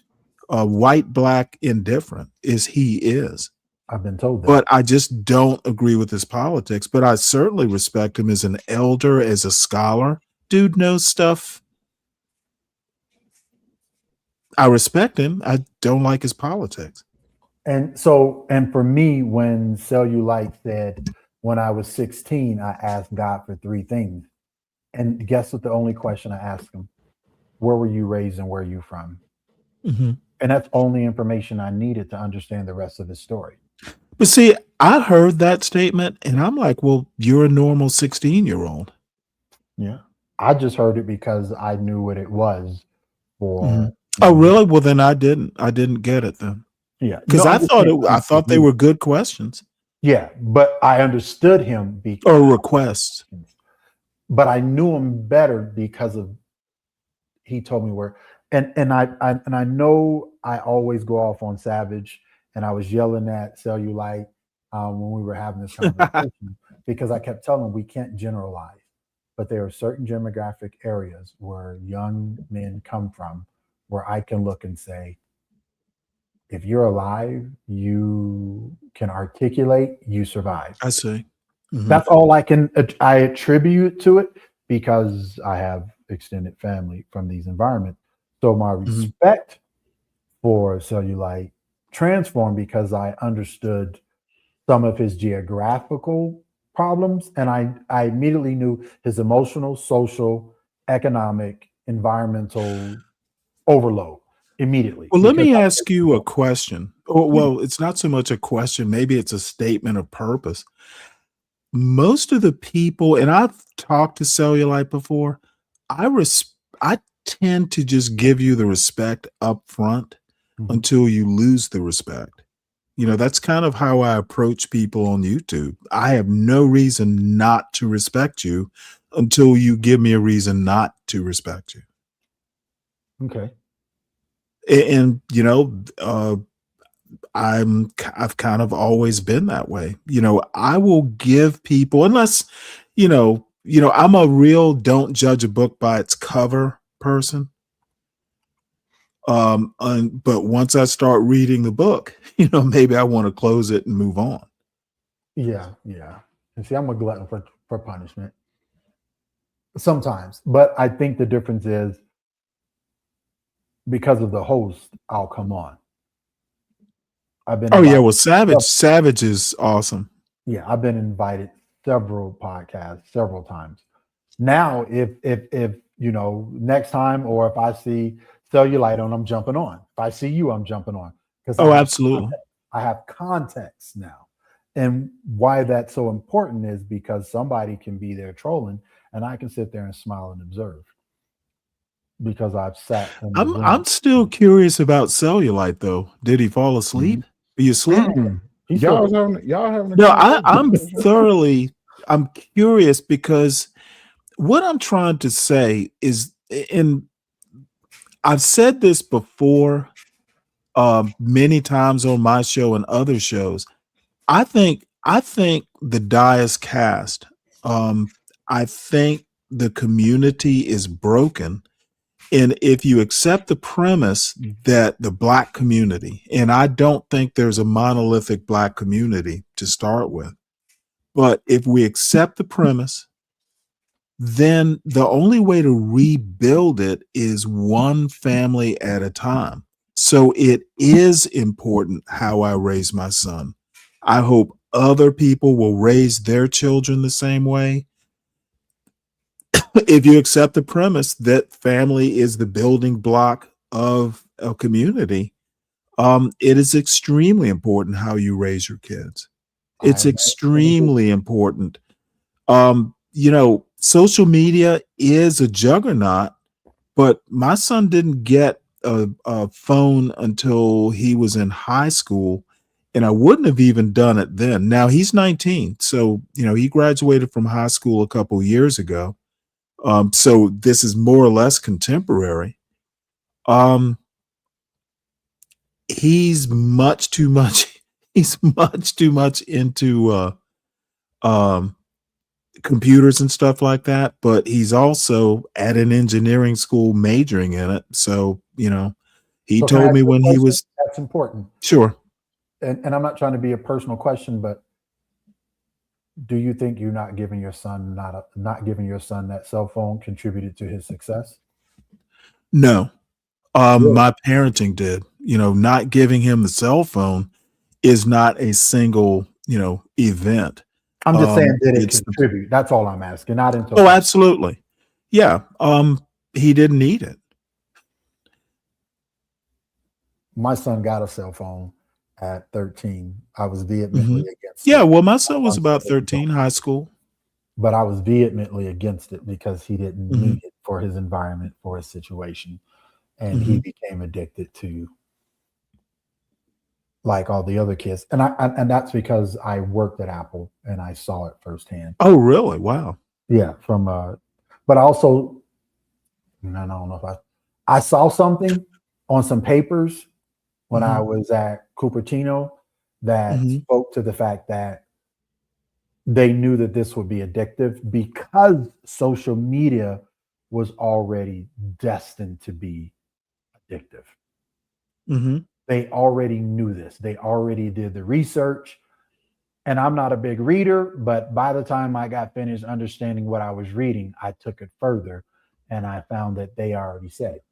white, black, indifferent as he is. I've been told that. But I just don't agree with his politics. But I certainly respect him as an elder, as a scholar. Dude knows stuff. I respect him. I don't like his politics. And for me, when Cellulite said, when I was 16, I asked God for 3 things. And guess what the only question I asked him? Where were you raised and where are you from? And that's only information I needed to understand the rest of his story. But see, I heard that statement and I'm like, well, you're a normal 16-year-old. Yeah. I just heard it because I knew what it was for. Oh, really? Well, then I didn't get it then. Yeah. Because I thought they were good questions. Yeah, but I understood him or requests. but I knew him better because of he told me where. And I know I always go off on Savage, and I was yelling at Cellulite when we were having this conversation because I kept telling him we can't generalize, but there are certain demographic areas where young men come from where I can look and say, if you're alive, you can articulate, you survive. I see. Mhm. That's all I attribute to it because I have extended family from these environments. So my respect for Cellulite transformed because I understood some of his geographical problems, and I immediately knew his emotional, social, economic, environmental overload immediately. Well, let me because ask you a question. Oh, well, it's not so much a question, maybe it's a statement of purpose. Most of the people, and I've talked to Cellulite before, I tend to just give you the respect up front until you lose the respect. You know, that's kind of how I approach people on YouTube. I have no reason not to respect you until you give me a reason not to respect you. Okay. And you know, I've kind of always been that way. You know, I will give people, unless, I'm a real don't judge a book by its cover person. But once I start reading the book, maybe I want to close it and move on. Yeah. And see, I'm a glutton for punishment sometimes, but I think the difference is because of the host, I'll come on. I've been. Oh yeah, well, Savage is awesome. Yeah, I've been invited several podcasts several times. Now, if next time, or if I see Cellulite on, I'm jumping on. If I see you, I'm jumping on. Because Absolutely. I have context now. And why that's so important is because somebody can be there trolling and I can sit there and smile and observe. Because I've sat. I'm still curious about Cellulite though. Did he fall asleep? Are you asleep? Y'all having a No, conversation? I'm curious because what I'm trying to say is, and I've said this before many times on my show and other shows. I think the die is cast. I think the community is broken. And if you accept the premise that the Black community, and I don't think there's a monolithic Black community to start with, but if we accept the premise, then the only way to rebuild it is one family at a time. So it is important how I raise my son. I hope other people will raise their children the same way. If you accept the premise that family is the building block of a community, it is extremely important how you raise your kids. It's extremely important. Social media is a juggernaut, but my son didn't get a phone until he was in high school, and I wouldn't have even done it then. Now he's 19, so he graduated from high school a couple years ago. So this is more or less contemporary. He's much too much into computers and stuff like that, but he's also at an engineering school majoring in it. So, he So told me when he was. That's important. Sure. And I'm not trying to be a personal question, but do you think you not giving your son that cell phone contributed to his success? No. Really? My parenting did. Not giving him the cell phone is not a single, event. I'm just saying, did it contribute? That's all I'm asking. Not into. Oh, absolutely. Yeah. He didn't need it. My son got a cell phone at 13. I was vehemently against it. Yeah, well, my son was about 13, high school. But I was vehemently against it because he didn't need it for his environment, for his situation. And he became addicted to, like all the other kids. And that's because I worked at Apple and I saw it firsthand. Oh, really? Wow. Yeah, from but also, and I don't know if I saw something on some papers when I Mhm. was at Cupertino that Mhm. spoke to the fact that they knew that this would be addictive because social media was already destined to be addictive. Mhm. They already knew this. They already did the research. And I'm not a big reader, but by the time I got finished understanding what I was reading, I took it further and I found that they already said it.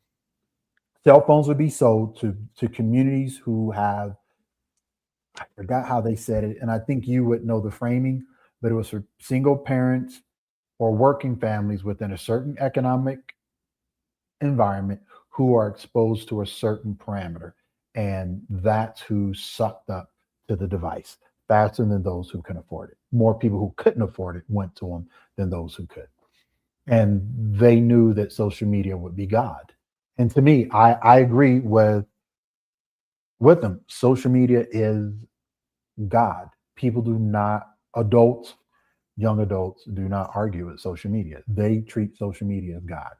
Cell phones would be sold to communities who have, I forgot how they said it, and I think you would know the framing, but it was for single parents or working families within a certain economic environment who are exposed to a certain parameter. And that's who sucked up to the device faster than those who can afford it. More people who couldn't afford it went to them than those who could. And they knew that social media would be God. And to me, I agree with them. Social media is God. People do not, adults, young adults do not argue with social media. They treat social media as God.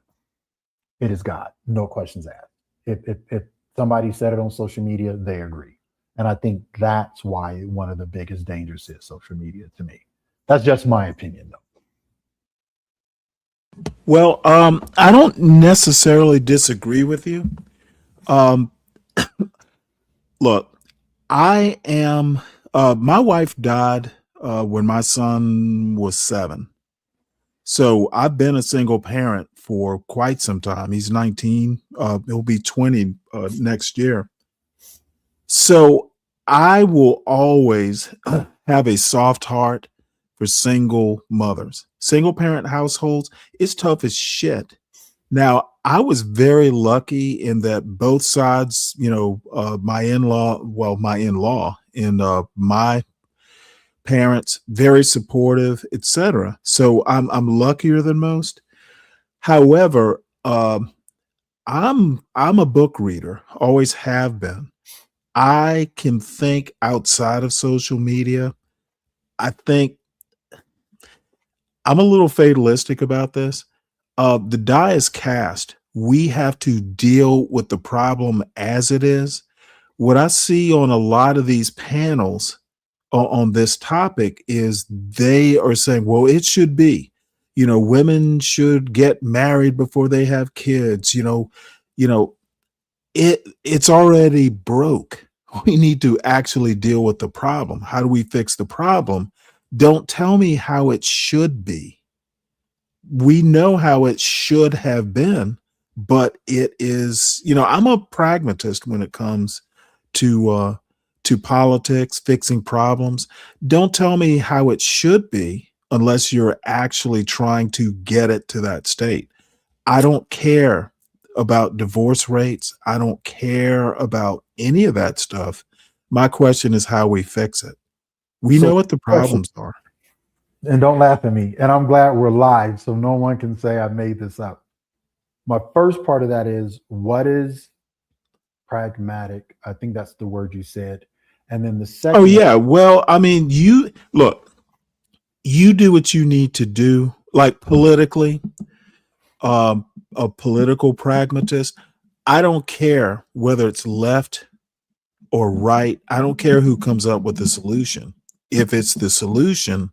It is God, no questions asked. If somebody said it on social media, they agree. And I think that's why one of the biggest dangers is social media to me. That's just my opinion, though. Well, I don't necessarily disagree with you. Um, look, I am. My wife died when my son was 7, so I've been a single parent for quite some time. He's 19. He'll be 20 next year. So I will always have a soft heart for single mothers. Single parent households, it's tough as shit. Now, I was very lucky in that both sides, my in-law and my parents, very supportive, etc. So I'm luckier than most. However, I'm a book reader, always have been. I can think outside of social media. I think I'm a little fatalistic about this. The die is cast. We have to deal with the problem as it is. What I see on a lot of these panels on this topic is they are saying, well, it should be, women should get married before they have kids, you know, it's already broke. We need to actually deal with the problem. How do we fix the problem? Don't tell me how it should be. We know how it should have been, but it is, I'm a pragmatist when it comes to politics, fixing problems. Don't tell me how it should be unless you're actually trying to get it to that state. I don't care about divorce rates. I don't care about any of that stuff. My question is how we fix it. We So, know what the question, problems are. and don't laugh at me. And I'm glad we're live, so no one can say I made this up. My first part of that is what is pragmatic? I think that's the word you said. And then the Oh second, yeah. Well, I mean, you do what you need to do, like politically, a political pragmatist. I don't care whether it's left or right. I don't care who comes up with the solution. If it's the solution,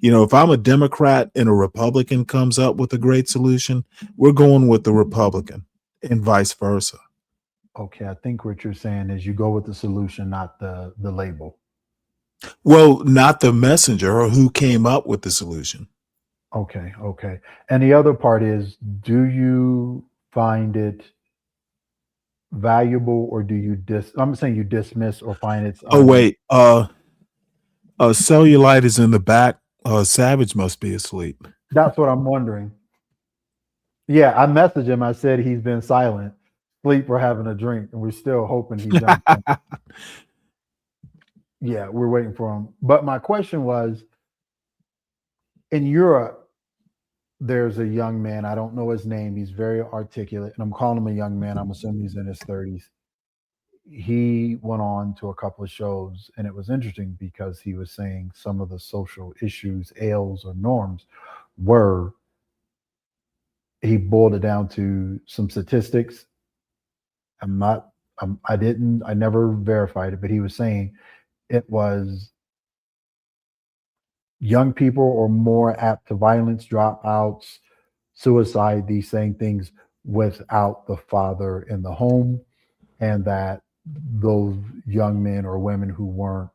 if I'm a Democrat and a Republican comes up with a great solution, we're going with the Republican and vice versa. okay, I think what you're saying is you go with the solution, not the label. Well, not the messenger or who came up with the solution. Okay, okay. And the other part is, do you find it valuable or do you I'm saying you dismiss or find it's Oh wait, Cellulite is in the back. Savage must be asleep. that's what I'm wondering. Yeah, I messaged him. I said he's been silent, sleep or having a drink, and we're still hoping he jumps in. Yeah, we're waiting for him. But my question was, in Europe, there's a young man. I don't know his name. He's very articulate, and I'm calling him a young man. I'm assuming he's in his 30s. He went on to a couple of shows, and it was interesting because he was saying some of the social issues, ails, or norms were, he boiled it down to some statistics. I never verified it, but he was saying it was young people are more apt to violence, dropouts, suicide, these same things without the father in the home, and that those young men or women who weren't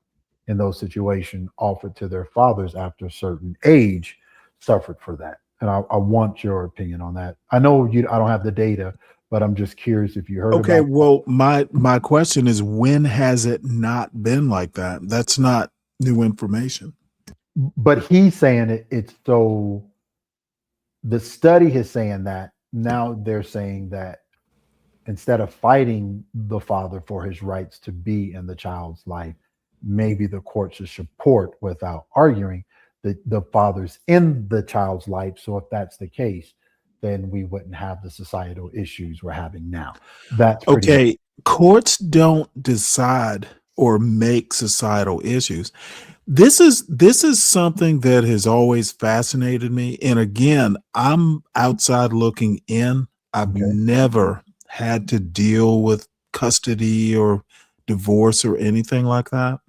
in those situations offered to their fathers after a certain age suffered for that. And I want your opinion on that. I know I don't have the data, but I'm just curious if you heard Okay, about well, my question is, when has it not been like that? That's not new information. but he's saying it's so the study is saying that now they're saying that instead of fighting the father for his rights to be in the child's life, maybe the court should support without arguing the father's in the child's life. So if that's the case, then we wouldn't have the societal issues we're having now. That's pretty much. Okay, courts don't decide or make societal issues. This is something that has always fascinated me. And again, I'm outside looking in. I've never had to deal with custody or divorce or anything like that.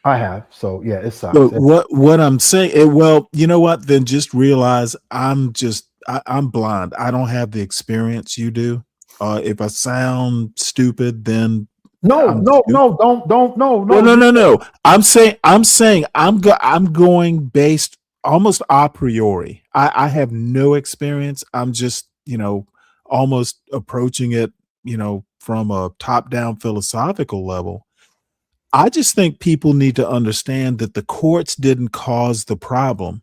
I have. So yeah, it sucks. So what I'm saying, well, you know what? Then just realize I'm blind. I don't have the experience you do. If I sound stupid, then No, no. I'm saying I'm going based almost a priori. I have no experience. I'm just, almost approaching it, from a top-down philosophical level. I just think people need to understand that the courts didn't cause the problem.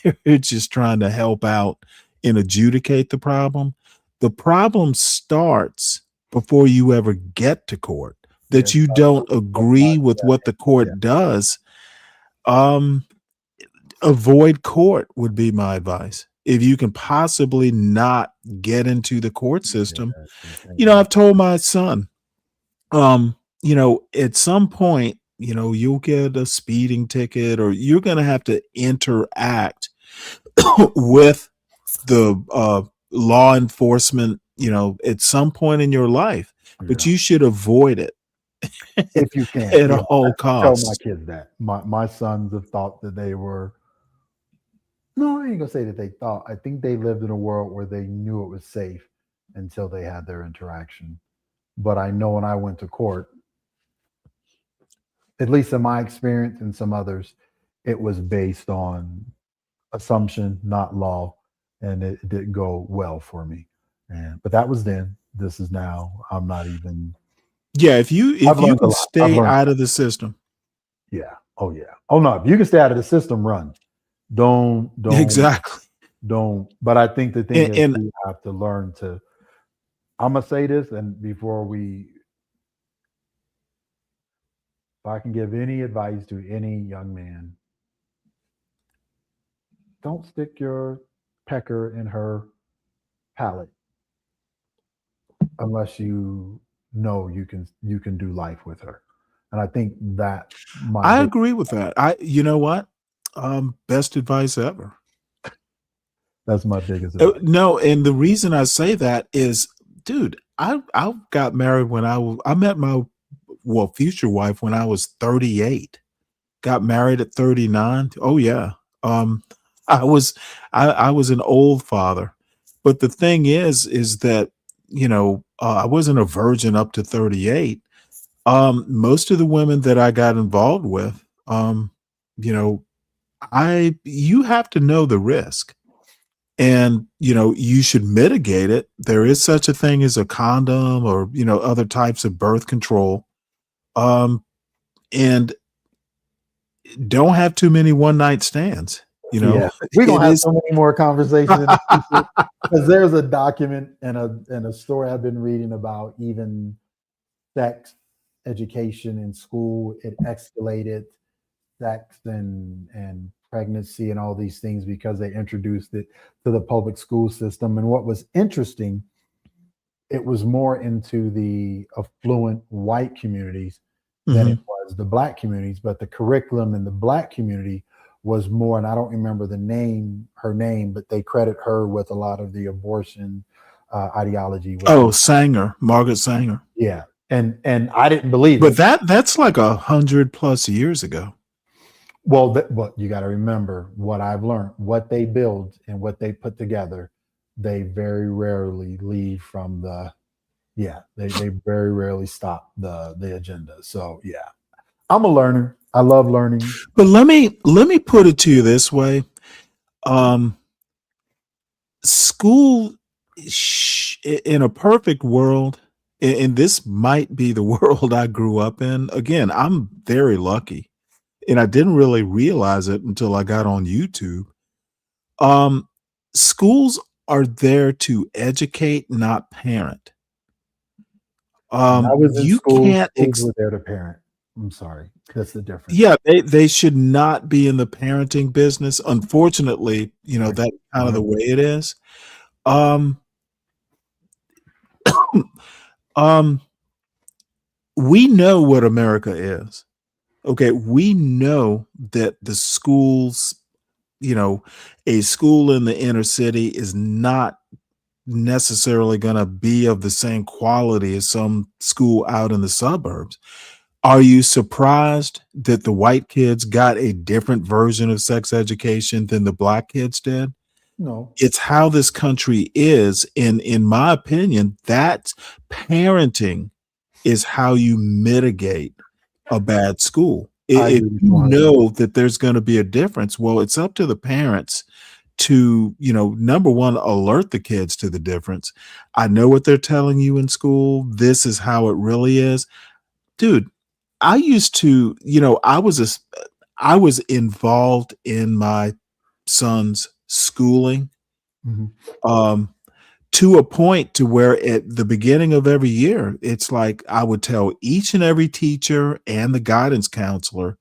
They're just trying to help out and adjudicate the problem. The problem starts before you ever get to court. That you don't agree with what the court does, avoid court would be my advice. If you can possibly not get into the court system, I've told my son, at some point, you'll get a speeding ticket or you're going to have to interact with the law enforcement, at some point in your life, but you should avoid it. If you can, at all costs. Tell my kids that. My sons have thought that they were. No, I ain't gonna say that they thought. I think they lived in a world where they knew it was safe until they had their interaction. But I know when I went to court, at least in my experience and some others, it was based on assumption, not law, and it didn't go well for me. But that was then. This is now. I'm not even. Yeah, if you can stay out of the system. Yeah. Oh yeah. Oh no, if you can stay out of the system, run. Don't exactly. Don't. But I think the thing is we have to learn to. I'm gonna say this, and before if I can give any advice to any young man, don't stick your pecker in her palate unless you know you can do life with her. And I think that I agree with that. You know what? Best advice ever. That's my biggest advice. No, and the reason I say that is, dude, I got married when I met my future wife when I was 38. Got married at 39. Oh yeah. I was an old father. But the thing is that, I wasn't a virgin up to 38. Most of the women that I got involved with, you have to know the risk, and you should mitigate it. There is such a thing as a condom or other types of birth control, and don't have too many one night stands. Yeah, we're gonna have so many more conversations because there's a document and a story I've been reading about even sex education in school. It escalated sex and pregnancy and all these things because they introduced it to the public school system. And what was interesting, it was more into the affluent white communities than it was the black communities, but the curriculum in the black community was more, and I don't remember her name, but they credit her with a lot of the abortion ideology. Oh, Sanger, Margaret Sanger. Yeah, and I didn't believe But it. that's like 100+ years ago. Well, you got to remember what I've learned, what they build and what they put together. They very rarely leave from they very rarely stop the agenda. So yeah, I'm a learner. I love learning. But let me put it to you this way. School in a perfect world, and this might be the world I grew up in. Again, I'm very lucky. And I didn't really realize it until I got on YouTube. Schools are there to educate, not parent. When I was in You school, can't schools were there to parent. I'm sorry. That's the difference. Yeah, they should not be in the parenting business. Unfortunately, that's kind of the way it is. We know what America is. Okay, we know that the schools, a school in the inner city is not necessarily going to be of the same quality as some school out in the suburbs. Are you surprised that the white kids got a different version of sex education than the black kids did? No. It's how this country is. And in my opinion, that parenting is how you mitigate a bad school. If you know that there's going to be a difference, well, it's up to the parents to, number one, alert the kids to the difference. I know what they're telling you in school. This is how it really is. Dude, I used to, I was involved in my son's schooling. To a point to where at the beginning of every year, it's like I would tell each and every teacher and the guidance counselor,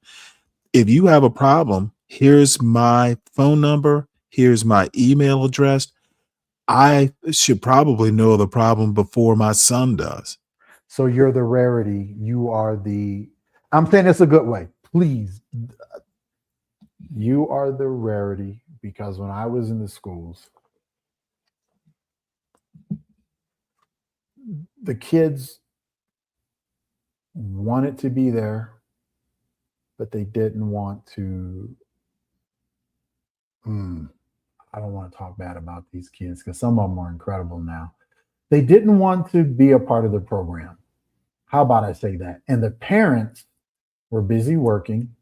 if you have a problem, here's my phone number, here's my email address. I should probably know the problem before my son does. So you're the rarity. You are I'm saying it's a good way. Please. You are the rarity, because when I was in the schools, the kids wanted to be there, but they didn't want to. I don't want to talk bad about these kids because some of them are incredible now. They didn't want to be a part of the program. How about I say that? And the parents were busy working.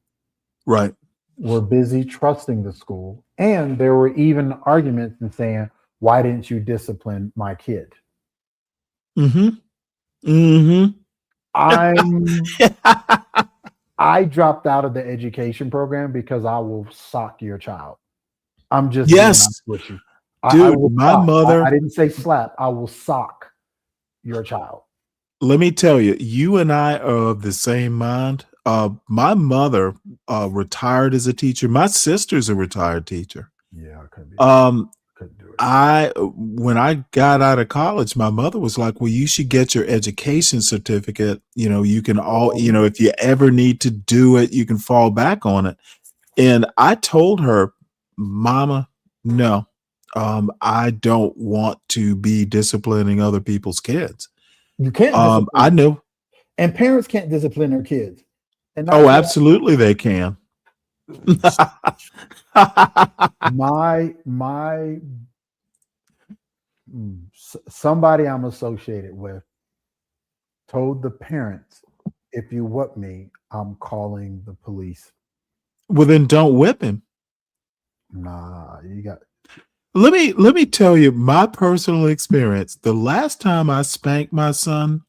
Right. Were busy trusting the school. And there were even arguments and saying, why didn't you discipline my kid? I dropped out of the education program because I will sock your child. I'm just being honest with you. Dude, my mother. I didn't say slap. I will sock your child. Let me tell you, you and I are of the same mind. My mother retired as a teacher. My sister's a retired teacher. Yeah, I couldn't do it. When I got out of college, my mother was like, well, you should get your education certificate. You can if you ever need to do it, you can fall back on it. And I told her, Mama, no, I don't want to be disciplining other people's kids. You can't. I know. And parents can't discipline their kids. And absolutely they can. Somebody I'm associated with told the parents, if you whip me, I'm calling the police. Well, then don't whip him. Nah, you got. Let me tell you my personal experience. The last time I spanked my son,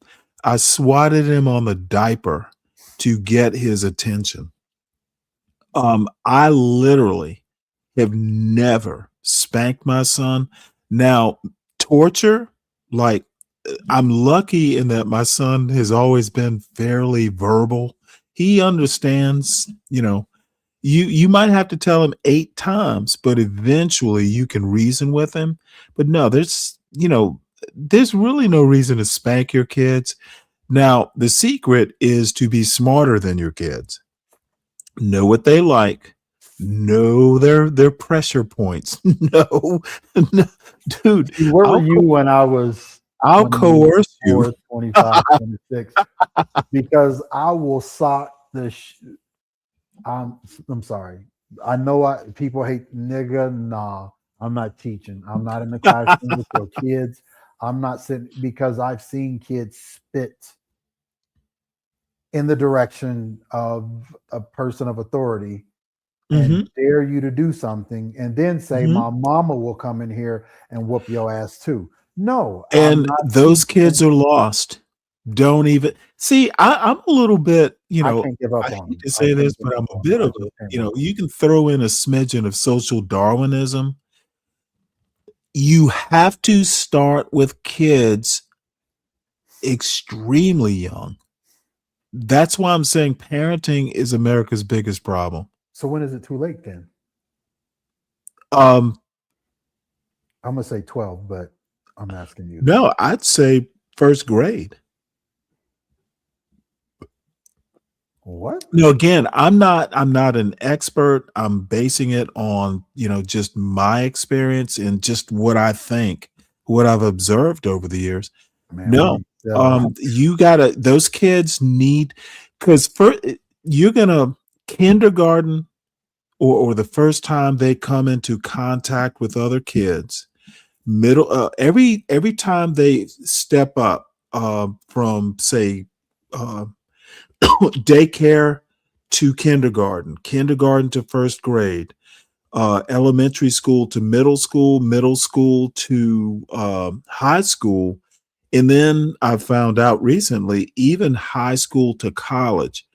I swatted him on the diaper to get his attention. I literally have never spanked my son. Now, torture, like, I'm lucky in that my son has always been fairly verbal. He understands, you might have to tell him 8 times, but eventually you can reason with him. But no, there's really no reason to spank your kids. Now, the secret is to be smarter than your kids. Know what they like, No, they're pressure points. No, no, dude, See, where were I'll you when I was I'll 20, coerce you. 24, 25, 26? Because I will sock the. I'm sorry. I know people hate nigga. Nah, I'm not teaching. I'm not in the classroom with your kids. I'm not sitting because I've seen kids spit in the direction of a person of authority and hmm dare you to do something and then say hmm my mama will come in here and whoop your ass too. No, I'm And not those kids teaching. are lost. Don't even see. I'm a little bit, I can't give I up on hate them. to I say this, can't give but up I'm a on them. bit I of just a, can't give up. you can throw in a smidgen of social Darwinism. You have to start with kids extremely young. That's why I'm saying parenting is America's biggest problem. So when is it too late then? Um, I'm gonna say 12, but I'm asking you. no, I'd say first grade. What? No, again, I'm not an expert. I'm basing it on, just my experience and just what I think, what I've observed over the years. Man, we No. need to sell. You gotta those kids need because you're gonna kindergarten or the first time they come into contact with other kids, middle every time they step up from say uh, daycare to kindergarten to first grade, elementary school to middle school to high school. And then I found out recently, even high school to college,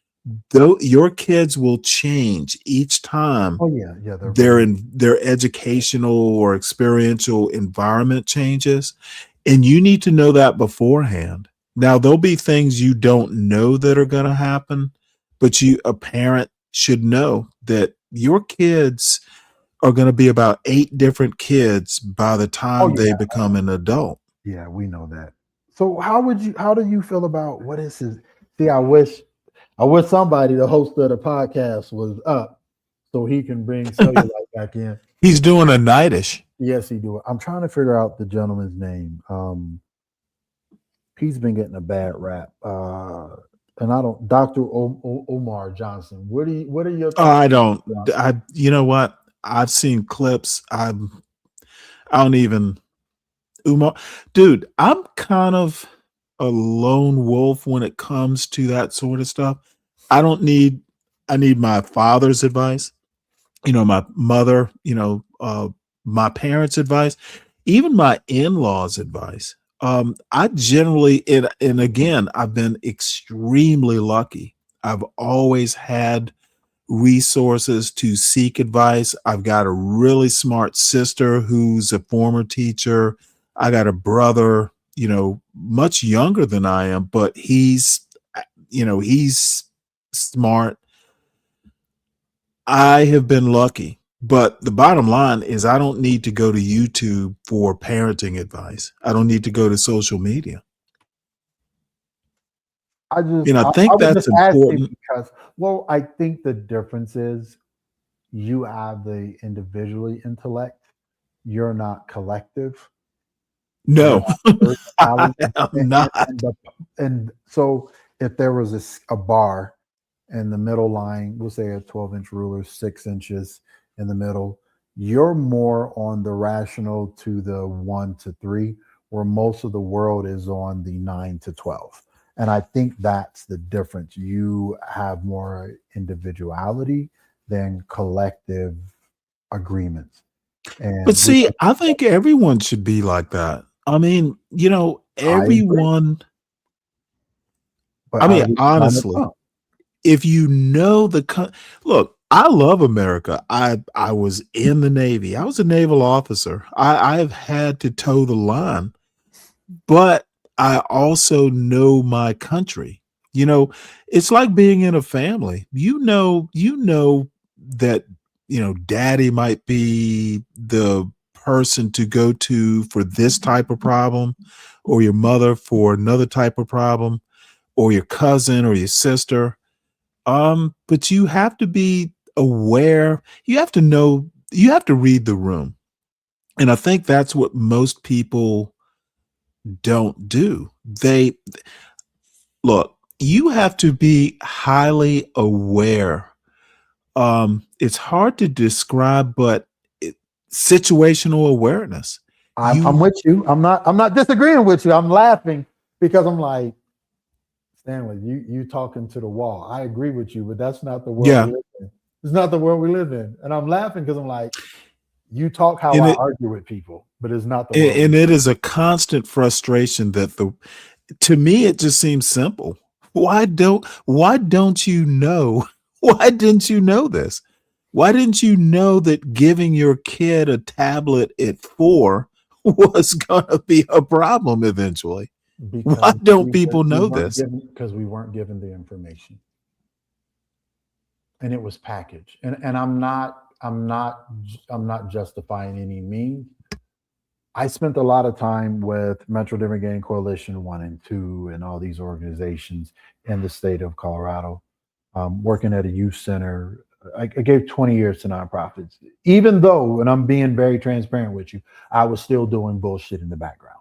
though your kids will change each time Oh yeah, yeah, they're very. their educational or experiential environment changes. And you need to know that beforehand. Now, there'll be things you don't know that are going to happen, but a parent should know that your kids are going to be about 8 different kids by the Oh time they yeah, become an adult. yeah, we know that. So how do you feel about what is his? See, I wish somebody, the host of the podcast, was up so he can bring Cellulite back in. He's doing a nightish. Yes, he do. I'm trying to figure out the gentleman's name. He's been getting a bad rap. And I don't, Dr. Omar Johnson. What are your I thoughts? don't, you know what? I've seen clips. I don't even, Umar, dude, I'm kind of a lone wolf when it comes to that sort of stuff. I need my father's advice, my mother, my parents' advice, even my in-laws' advice. I generally, and again, I've been extremely lucky. I've always had resources to seek advice. I've got a really smart sister who's a former teacher. I got a brother, much younger than I am, but he's smart. I have been lucky. But the bottom line is I don't need to go to YouTube for parenting advice. I don't need to go to social media. I just, And I I think was that's just asking important. because, well, I think the difference is you have the individually intellect. You're not collective. You're No, not personality. I'm not. And so if there was a bar in the middle line, we'll say a 12-inch ruler, 6 inches in the middle, you're more on the rational to the 1 to 3, where most of the world is on the 9 to 12. And I think that's the difference. You have more individuality than collective agreements. And But see, I think everyone should be like that. I mean, I agree. everyone, But I are mean, we trying to honestly, come? if you know look, I love America. I was in the Navy. I was a naval officer. I have had to toe the line, but I also know my country. It's like being in a family. You know that, daddy might be the person to go to for this type of problem, or your mother for another type of problem, or your cousin or your sister. But you have to be aware. You have to know, you have to read the room. And I think that's what most people don't do. They look, you have to be highly aware. It's hard to describe, but situational awareness. I'm with you. I'm not disagreeing with you. I'm laughing because I'm like, Stanley, you talking to the wall. I agree with you, but that's not the world Yeah. we live in. It's not the world we live in. And I'm laughing because I'm like, you talk how And I it- argue with people, but it's not the world. And it is a constant frustration that to me it just seems simple. Why don't you know? Why didn't you know this? Why didn't you know that giving your kid a tablet at 4 was gonna be a problem eventually? Why don't people know this? Because we weren't given the information. And it was packaged. And I'm not justifying any means. I spent a lot of time with Metro Denver Gang Coalition 1 and 2 and all these organizations in the state of Colorado, working at a youth center. I gave 20 years to nonprofits, even though, and I'm being very transparent with you, I was still doing bullshit in the background.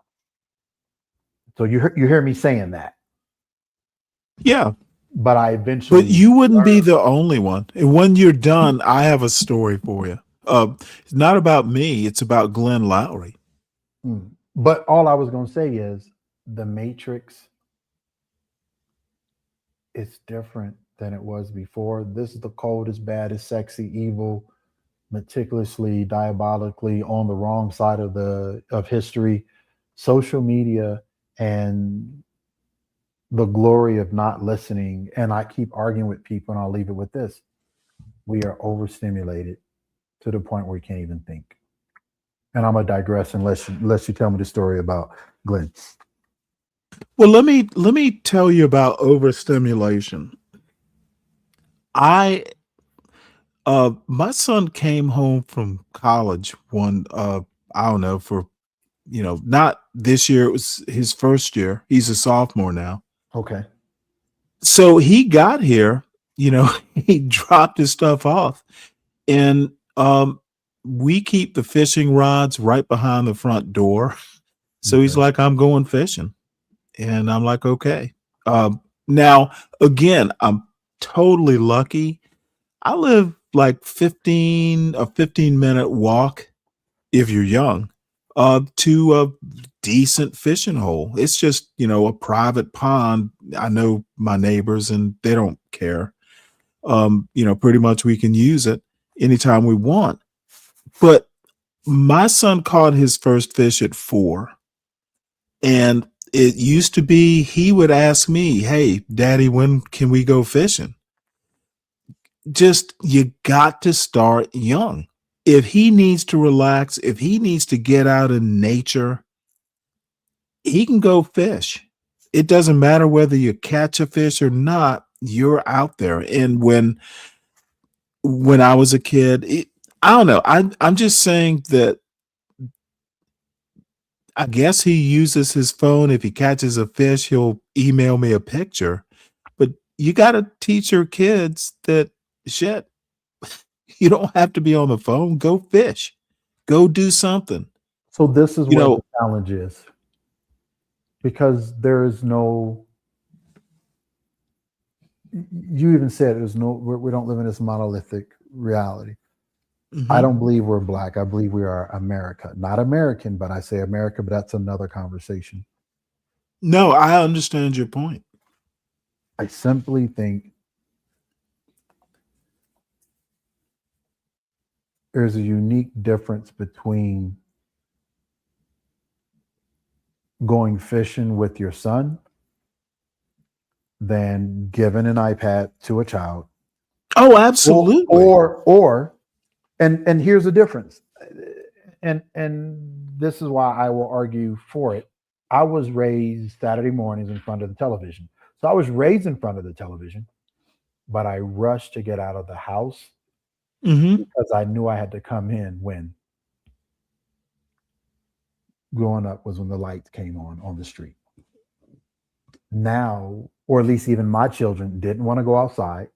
So you hear me saying that. Yeah. But I eventually. But you wouldn't be the only one. And when you're done, I have a story for you. It's not about me, it's about Glenn Lowry. But all I was going to say is the Matrix is different than it was before. This is the coldest, baddest, sexy, evil, meticulously, diabolically on the wrong side of history. Social media and the glory of not listening. And I keep arguing with people, and I'll leave it with this. We are overstimulated to the point where we can't even think. And I'm gonna digress unless you tell me the story about Glenn. Well, let me tell you about overstimulation. My son came home from college one I don't know, for not this year, it was his first year. He's a sophomore now. Okay. So he got here, he dropped his stuff off, and we keep the fishing rods right behind the front door. So he's like, I'm going fishing. And I'm like, okay. Now, again, I'm totally lucky. I live like a 15-minute walk, if you're young, to a decent fishing hole. It's just, a private pond. I know my neighbors and they don't care. Pretty much we can use it anytime we want. But my son caught his first fish at 4. And it used to be he would ask me, hey, Daddy, when can we go fishing? Just, you got to start young. If he needs to relax, if he needs to get out in nature, he can go fish. It doesn't matter whether you catch a fish or not, you're out there. And when I was a kid, I don't know. I'm just saying that I guess he uses his phone. If he catches a fish, he'll email me a picture. But you got to teach your kids that shit, you don't have to be on the phone. Go fish. Go do something. So this is where the challenge is. Because there is no, you even said there's no, we don't live in this monolithic reality. I don't believe we're Black. I believe we are America. Not American, but I say America, but that's another conversation. No, I understand your point. I simply think there's a unique difference between going fishing with your son than giving an iPad to a child. Oh, absolutely. And here's the difference. And this is why I will argue for it. I was raised Saturday mornings in front of the television. So I was raised in front of the television, but I rushed to get out of the house because I knew I had to come in when growing up was when the lights came on the street. Now, or at least even my children didn't want to go outside.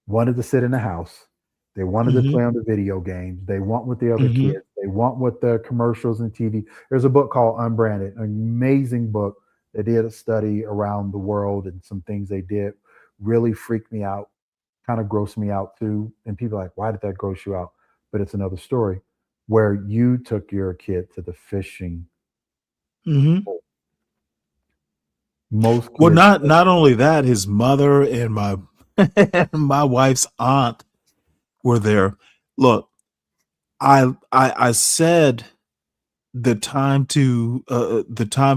wanted to sit in the house. They wanted to Hmm. play on the video games. They want with the other Hmm. kids. They want with the commercials and TV. There's a book called Unbranded, an amazing book. They did a study around the world and some things they did really freaked me out, kind of grossed me out too. And people are like, why did that gross you out? But it's another story where you took your kid to the fishing Hmm. pool. Most Well, kids, not only that, his mother and my and my wife's aunt were there. Look, I said the time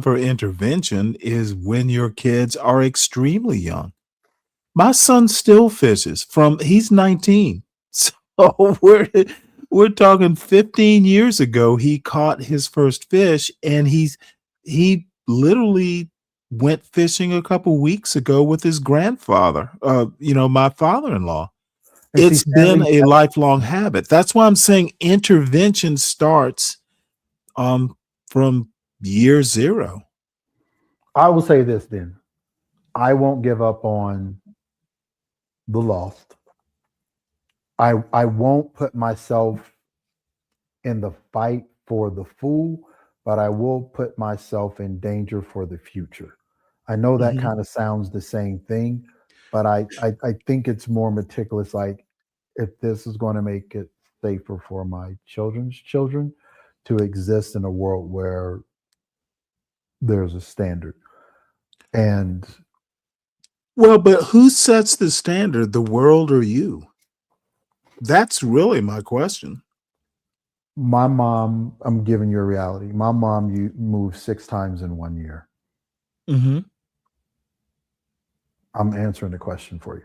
for intervention is when your kids are extremely young. My son still fishes from he's 19. So we're talking 15 years ago he caught his first fish and he literally went fishing a couple weeks ago with his grandfather, my father-in-law. and see, It's been sadly, a lifelong habit. That's why I'm saying intervention starts um from year 0. I will say this then. I won't give up on the lost. I won't put myself in the fight for the fool, but I will put myself in danger for the future. I know that Mhm. kind of sounds the same thing, but I think it's more meticulous. Like, if this is going to make it safer for my children's children to exist in a world where there's a standard. And Well, but who sets the standard, the world or you? That's really my question. my mom, I'm giving you a reality. My mom, you moved 6 times in 1 year. Mhm. I'm answering the question for you.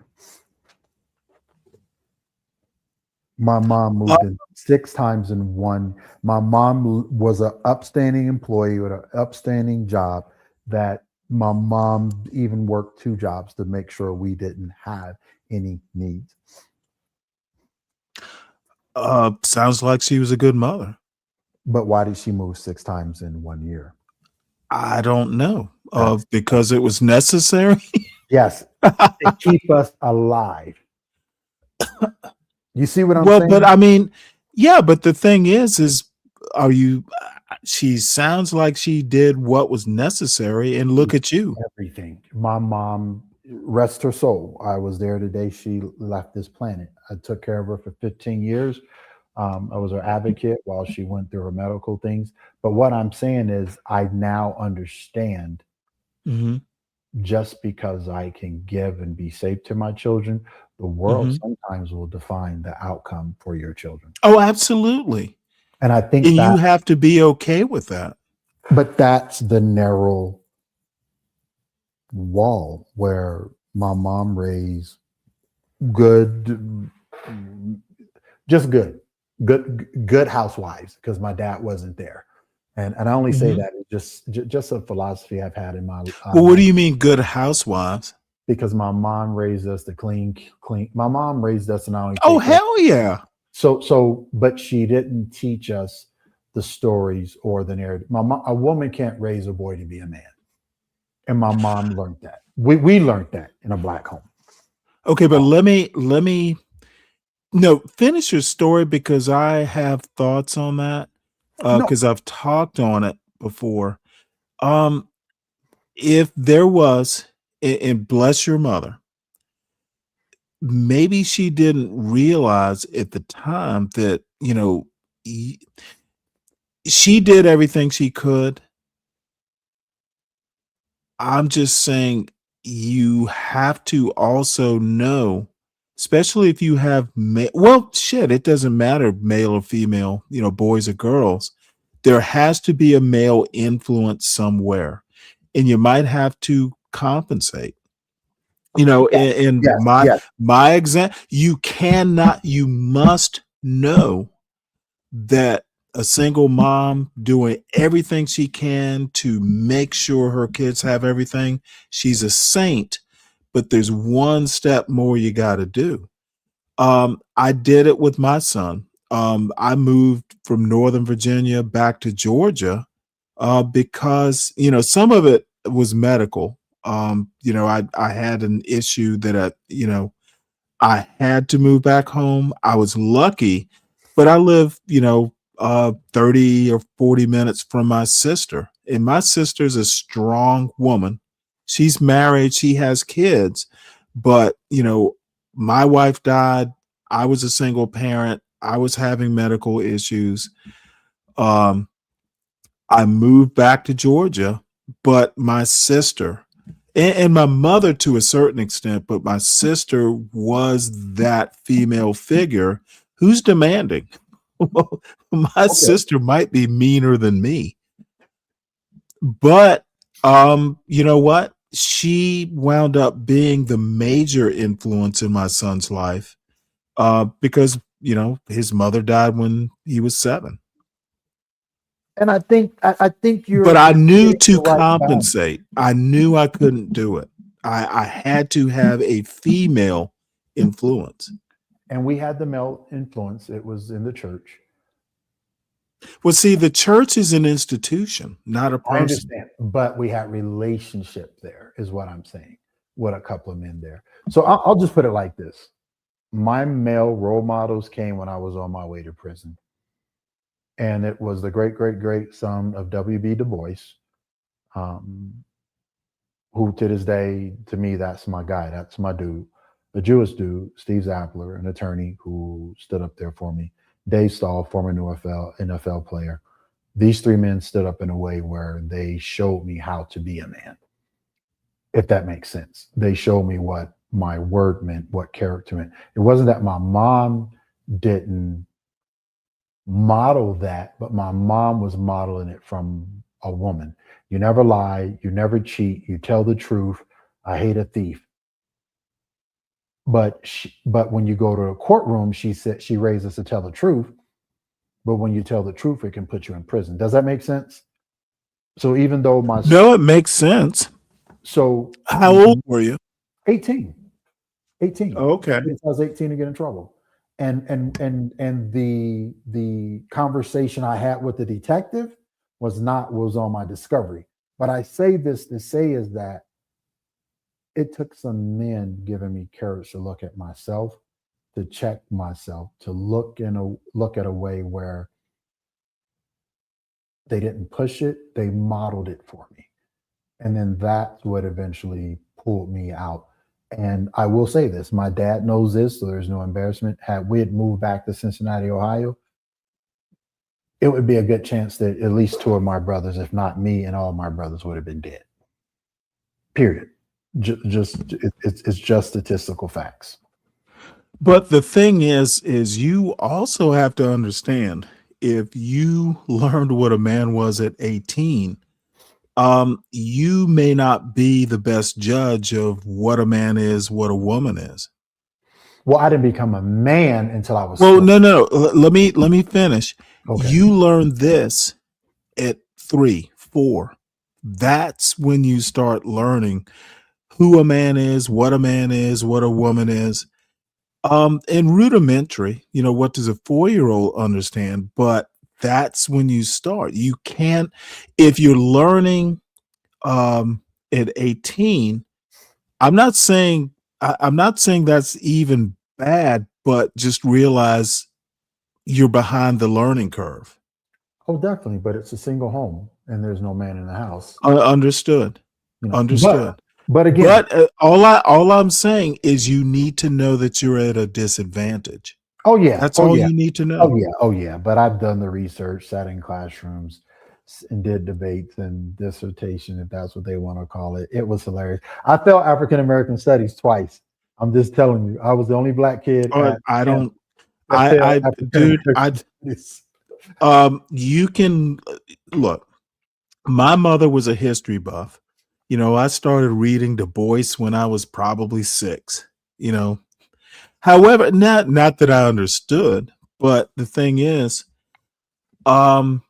My mom Uh, moved in 6 times in one. My mom was an upstanding employee with an upstanding job that my mom even worked 2 jobs to make sure we didn't have any needs. Sounds like she was a good mother. But why did she move 6 times in 1 year? I don't know. That's Because it was necessary? yes, to keep us alive. You see what I'm Well, but saying? I mean, yeah, but the thing is are you she sounds like she did what was necessary and look at you. Everything. My mom, rest her soul. I was there the day she left this planet. I took care of her for 15 years. I was her advocate while she went through her medical things. But what I'm saying is, I now understand Mhm. just because I can give and be safe to my children, the world Mhm. sometimes will define the outcome for your children. Oh, absolutely. And I think And you that, have to be okay with that. but that's the narrow wall where my mom raised good, just good housewives because my dad wasn't there. And I only say Mhm. that it's just a philosophy I've had in my Well, what do life, you mean good housewives? because my mom raised us to clean. My mom raised us to not only Oh, take care. hell yeah. But she didn't teach us the stories or the narrative. A woman can't raise a boy to be a man, and my mom learned that. We learned that in a black home. Okay, but let me no, finish your story because I have thoughts on that. No, Because I've talked on it before. Um, if there was, and bless your mother, maybe she didn't realize at the time that, y- she did everything she could. I'm just saying you have to also know, especially if you have well, shit, it doesn't matter male or female, boys or girls. There has to be a male influence somewhere, and you might have to compensate. yes, In yes, my yes. my exam, you must know that a single mom doing everything she can to make sure her kids have everything, she's a saint, but there's one step more you got to do. I did it with my son. I moved from Northern Virginia back to Georgia because some of it was medical. I had an issue that I had to move back home. I was lucky, but I live, 30 or 40 minutes from my sister. And my sister's a strong woman. She's married, she has kids, but my wife died. I was a single parent. I was having medical issues. Um, I moved back to Georgia, but my sister and my mother to a certain extent, but my sister was that female figure who's demanding. Well, my Okay. sister might be meaner than me, but you know what? She wound up being the major influence in my son's life because his mother died when he was 7. And I think But I knew hitting to the right balance. compensate. I knew I couldn't do it. I had to have a female influence. And we had the male influence. It was in the church. Well, see, the church is an institution, not a I person. understand, but we had relationship there, is what I'm saying, with a couple of men there. So I'll just put it like this: my male role models came when I was on my way to prison, and it was the great son of W.B. Du Bois, who to this day, to me, that's my guy, that's my dude, the Jewish dude, Steve Zappler, an attorney who stood up there for me, Dave Stahl, former NFL player. These 3 men stood up in a way where they showed me how to be a man, if that makes sense. They showed me what my word meant, what character meant. It wasn't that my mom didn't model that, but my mom was modeling it from a woman. You never lie, you never cheat, you tell the truth. I hate a thief. But when you go to a courtroom, she said she raised us to tell the truth. But when you tell the truth, it can put you in prison. Does that make sense? So even though No, it makes sense. So how old were you? 18. Okay. I was 18 to get in trouble. And the conversation I had with the detective was on my discovery. But I say this to say is that it took some men giving me courage to look at myself, to check myself, to look at a way where they didn't push it, they modeled it for me. And then that's what eventually pulled me out. And I will say this, my dad knows this, so there's no embarrassment. Had we had moved back to Cincinnati, Ohio, it would be a good chance that at least 2 of my brothers, if not me and all my brothers, would have been dead. Period. It's just statistical facts. But the thing is you also have to understand, if you learned what a man was at 18, you may not be the best judge of what a man is, what a woman is. Well, I didn't become a man until I was. Well, no. Let me finish. Okay. You learned this at 3, 4. That's when you start learning who a man is, what a woman is. In rudimentary, what does a 4-year-old understand? But that's when you start. You can't, if you're learning at 18, I'm not saying that's even bad, but just realize you're behind the learning curve. Oh, definitely. But it's a single home and there's no man in the house. Understood. Understood. But again, all I'm saying is you need to know that you're at a disadvantage. Oh yeah, that's all you need to know. Oh yeah. But I've done the research, sat in classrooms, and did debates and dissertation, if that's what they want to call it. It was hilarious. I failed African American Studies twice. I'm just telling you, I was the only black kid. You can look. My mother was a history buff. I started reading Du Bois when I was probably 6. However, not that I understood, but the thing is, learning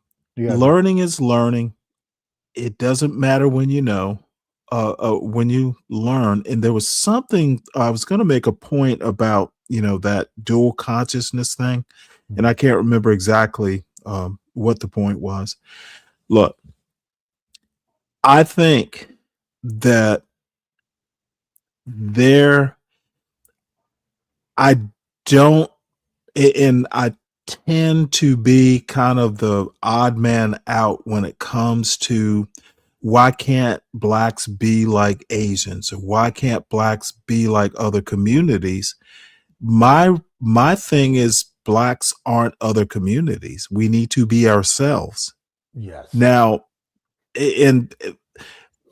is learning. It doesn't matter when when you learn. And there was something I was going to make a point about, that dual consciousness thing, and I can't remember exactly what the point was. Look, I think that I don't, and I tend to be kind of the odd man out when it comes to why can't blacks be like Asians, or why can't blacks be like other communities? My thing is blacks aren't other communities. We need to be ourselves. Yes. Now, and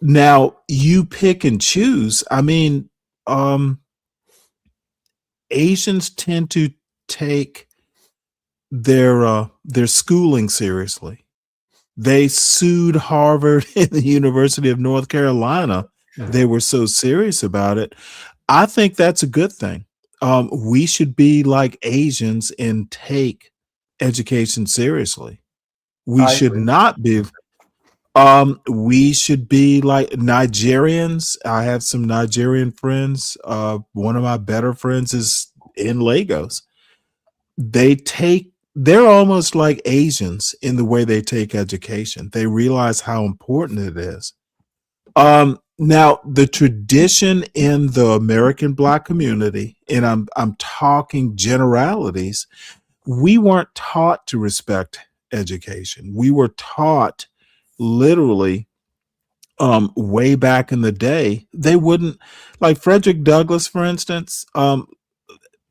now you pick and choose. I mean, Asians tend to take their schooling seriously. They sued Harvard and the University of North Carolina. They were so serious about it. I think that's a good thing. We should be like Asians and take education seriously. We I should agree. not be. We should be like Nigerians. I have some Nigerian friends. One of my better friends is in Lagos. They're almost like Asians in the way they take education. They realize how important it is. Now the tradition in the American Black community, and I'm talking generalities, we weren't taught to respect education. We were taught literally way back in the day, they wouldn't, like Frederick Douglass, for instance,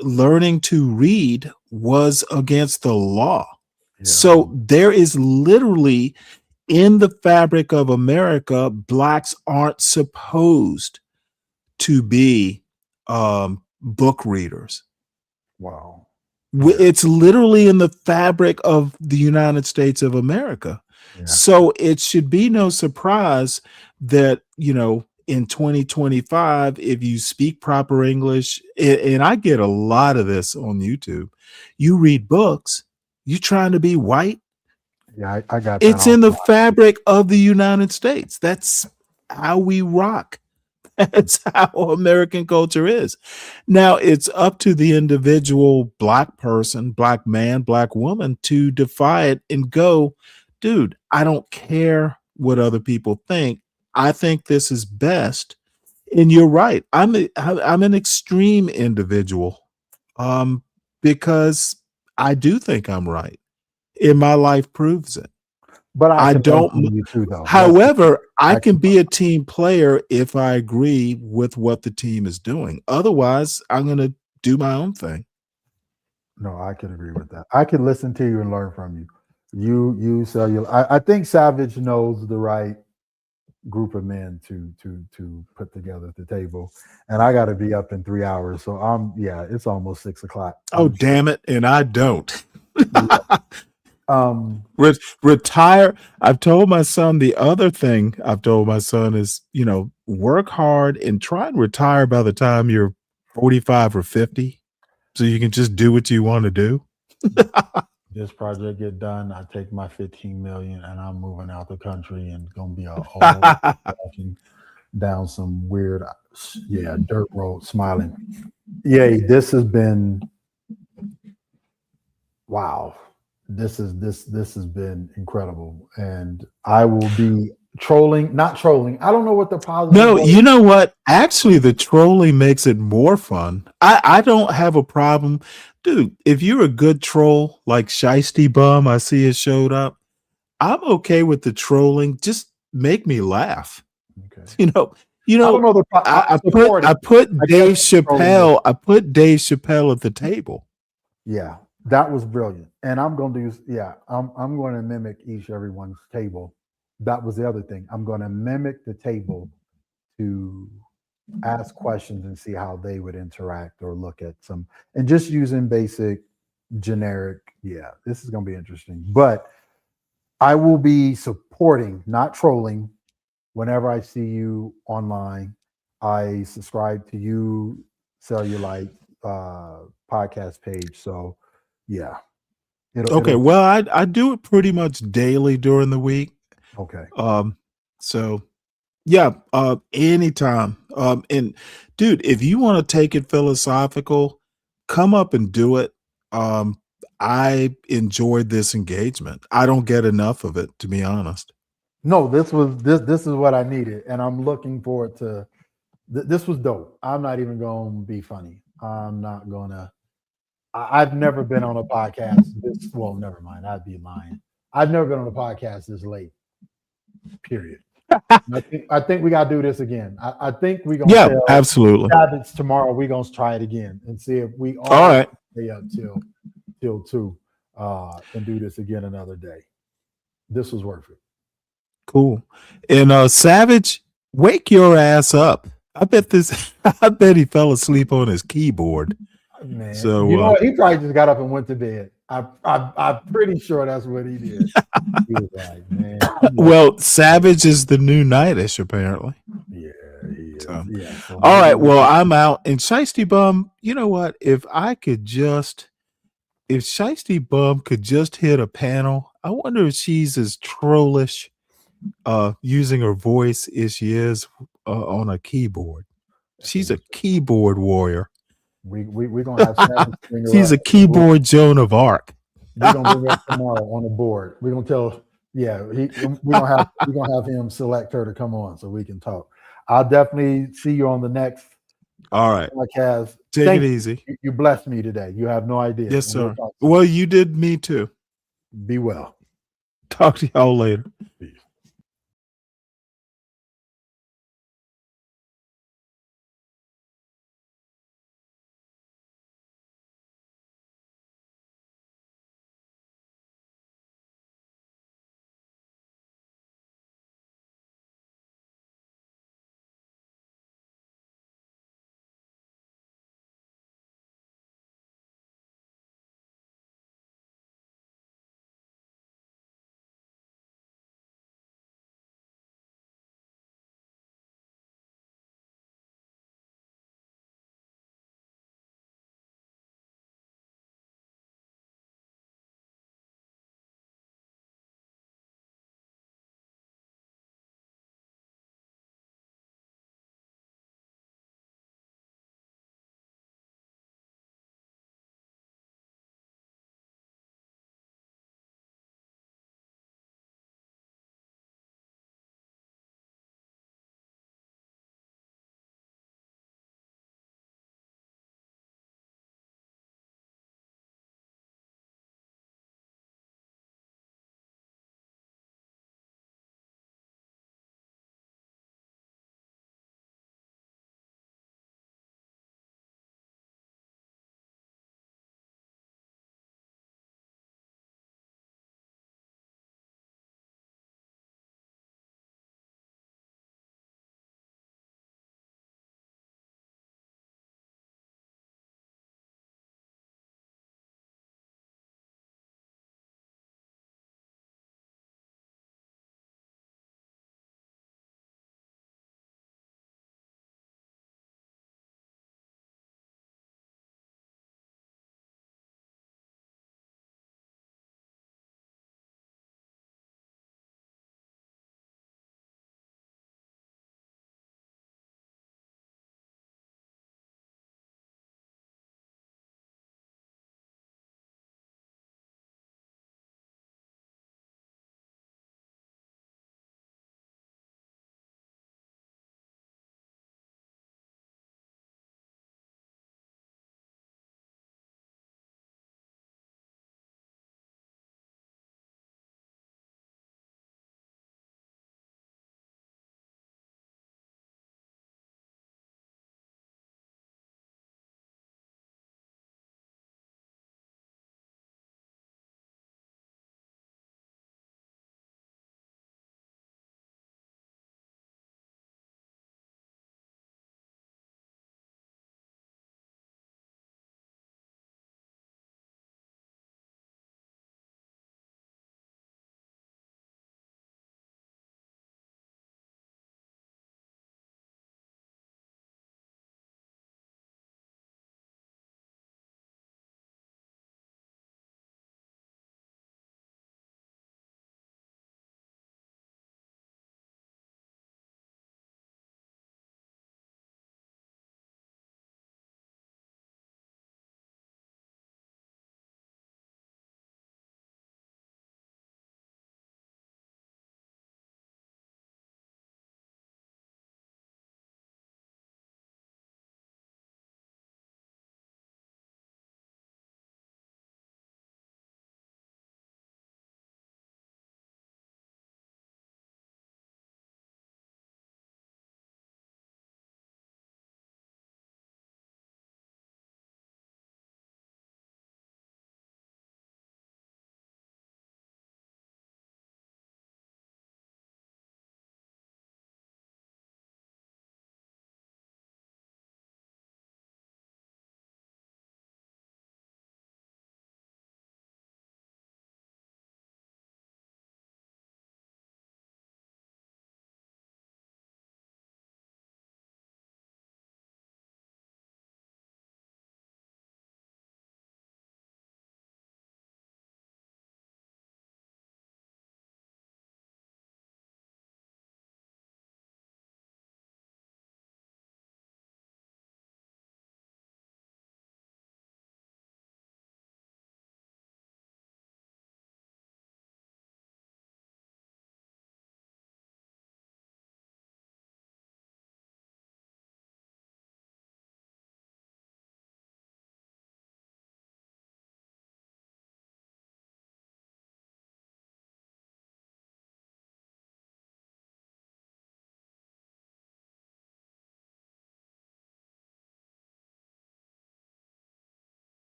learning to read was against the law. So there is literally in the fabric of America, blacks aren't supposed to be book readers. Wow. It's literally in the fabric of the United States of America. Yeah. So it should be no surprise that, in 2025, if you speak proper English, and I get a lot of this on YouTube, you read books, you trying to be white. Yeah, I got that. It's in the fabric of the United States. That's how we rock. That's how American culture is. Now it's up to the individual black person, black man, black woman to defy it and go, dude, I don't care what other people think. I think this is best. And you're right. I'm an extreme individual because I do think I'm right. And my life proves it. But I can learn don't. from you too, though. However, I can be a team player if I agree with what the team is doing. Otherwise, I'm going to do my own thing. No, I can agree with that. I can listen to you and learn from you. You Cellular. I think Savage knows the right group of men to put together at the table, and I got to be up in 3 hours. So it's almost 6 o'clock. Oh, damn it! And I don't. Yeah. Retire. I've told my son the other thing I've told my son is, work hard and try and retire by the time you're 45 or 50 so you can just do what you want to do. This project get done, I take my 15 million and I'm moving out the country, and it's gonna be a whole walking down some weird dirt road smiling. Yay, this has been wow. This has been incredible, and I will be not trolling. I don't know what the positive. No, you know what? Actually, the trolling makes it more fun. I don't have a problem, dude. If you're a good troll like Shiesty Bum, I see it showed up. I'm okay with the trolling. Just make me laugh. Okay. I don't know I put Dave Chappelle. I put Dave Chappelle at the table. Yeah. That was brilliant. And I'm going to do, I'm going to mimic everyone's table. That was the other thing. I'm going to mimic the table to ask questions and see how they would interact or look at some, and just using basic, generic. Yeah, this is going to be interesting. But I will be supporting, not trolling, whenever I see you online. I subscribe to you, Cellulite podcast page. So, yeah. Okay. Well, I do it pretty much daily during the week. Okay. So yeah, anytime. And dude, if you want to take it philosophical, come up and do it. I enjoyed this engagement. I don't get enough of it, to be honest. No, this is what I needed, and I'm looking forward to. This was dope. I'm not even going to be funny. I'm not gonna. I've never been on a podcast this. Well, never mind. I'd be lying. I've never been on a podcast this late. Period. I think we gotta do this again. I think we're gonna Yeah, tell absolutely. Savage tomorrow. We're gonna try it again and see if we All all right. stay up till 2 and do this again another day. This was worth it. Cool. And Savage, wake your ass up. I bet I bet he fell asleep on his keyboard. Man, So you know what? He probably just got up and went to bed. I'm pretty sure that's what he did. He was like, man. well, Savage is the new Nightish, apparently. Yeah, he is. So, Yeah. So all right. Well, I'm out. And Shiesty Bum, you know what? If Shiesty Bum could just hit a panel, I wonder if she's as trollish using her voice as she is on a keyboard. She's a keyboard warrior. We're gonna have Savage bring her She's up. a keyboard Joan of Arc. We're gonna bring her up tomorrow on the board. We're gonna tell. Yeah, we're gonna have him select her to come on so we can talk. I'll definitely see you on the next. All right. Podcast. Take it easy. You blessed me today. You have no idea. Yes, And we'll sir. talk. Well, you did me too. Be well. Talk to y'all later. Peace.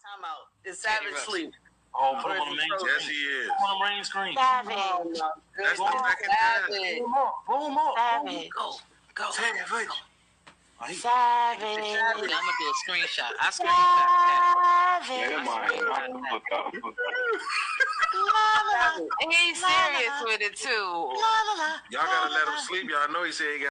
Time out. Is Savage sleep? Oh, put him on the main screen. Yes, he is. Put him on the main screen. Savage. That's the second time. Pull him up. Savage. Go. Savage. Savage. I'm gonna do a screenshot. I screenshot Savage. that. And he's serious with it too. Y'all gotta let him sleep. Y'all know he said he got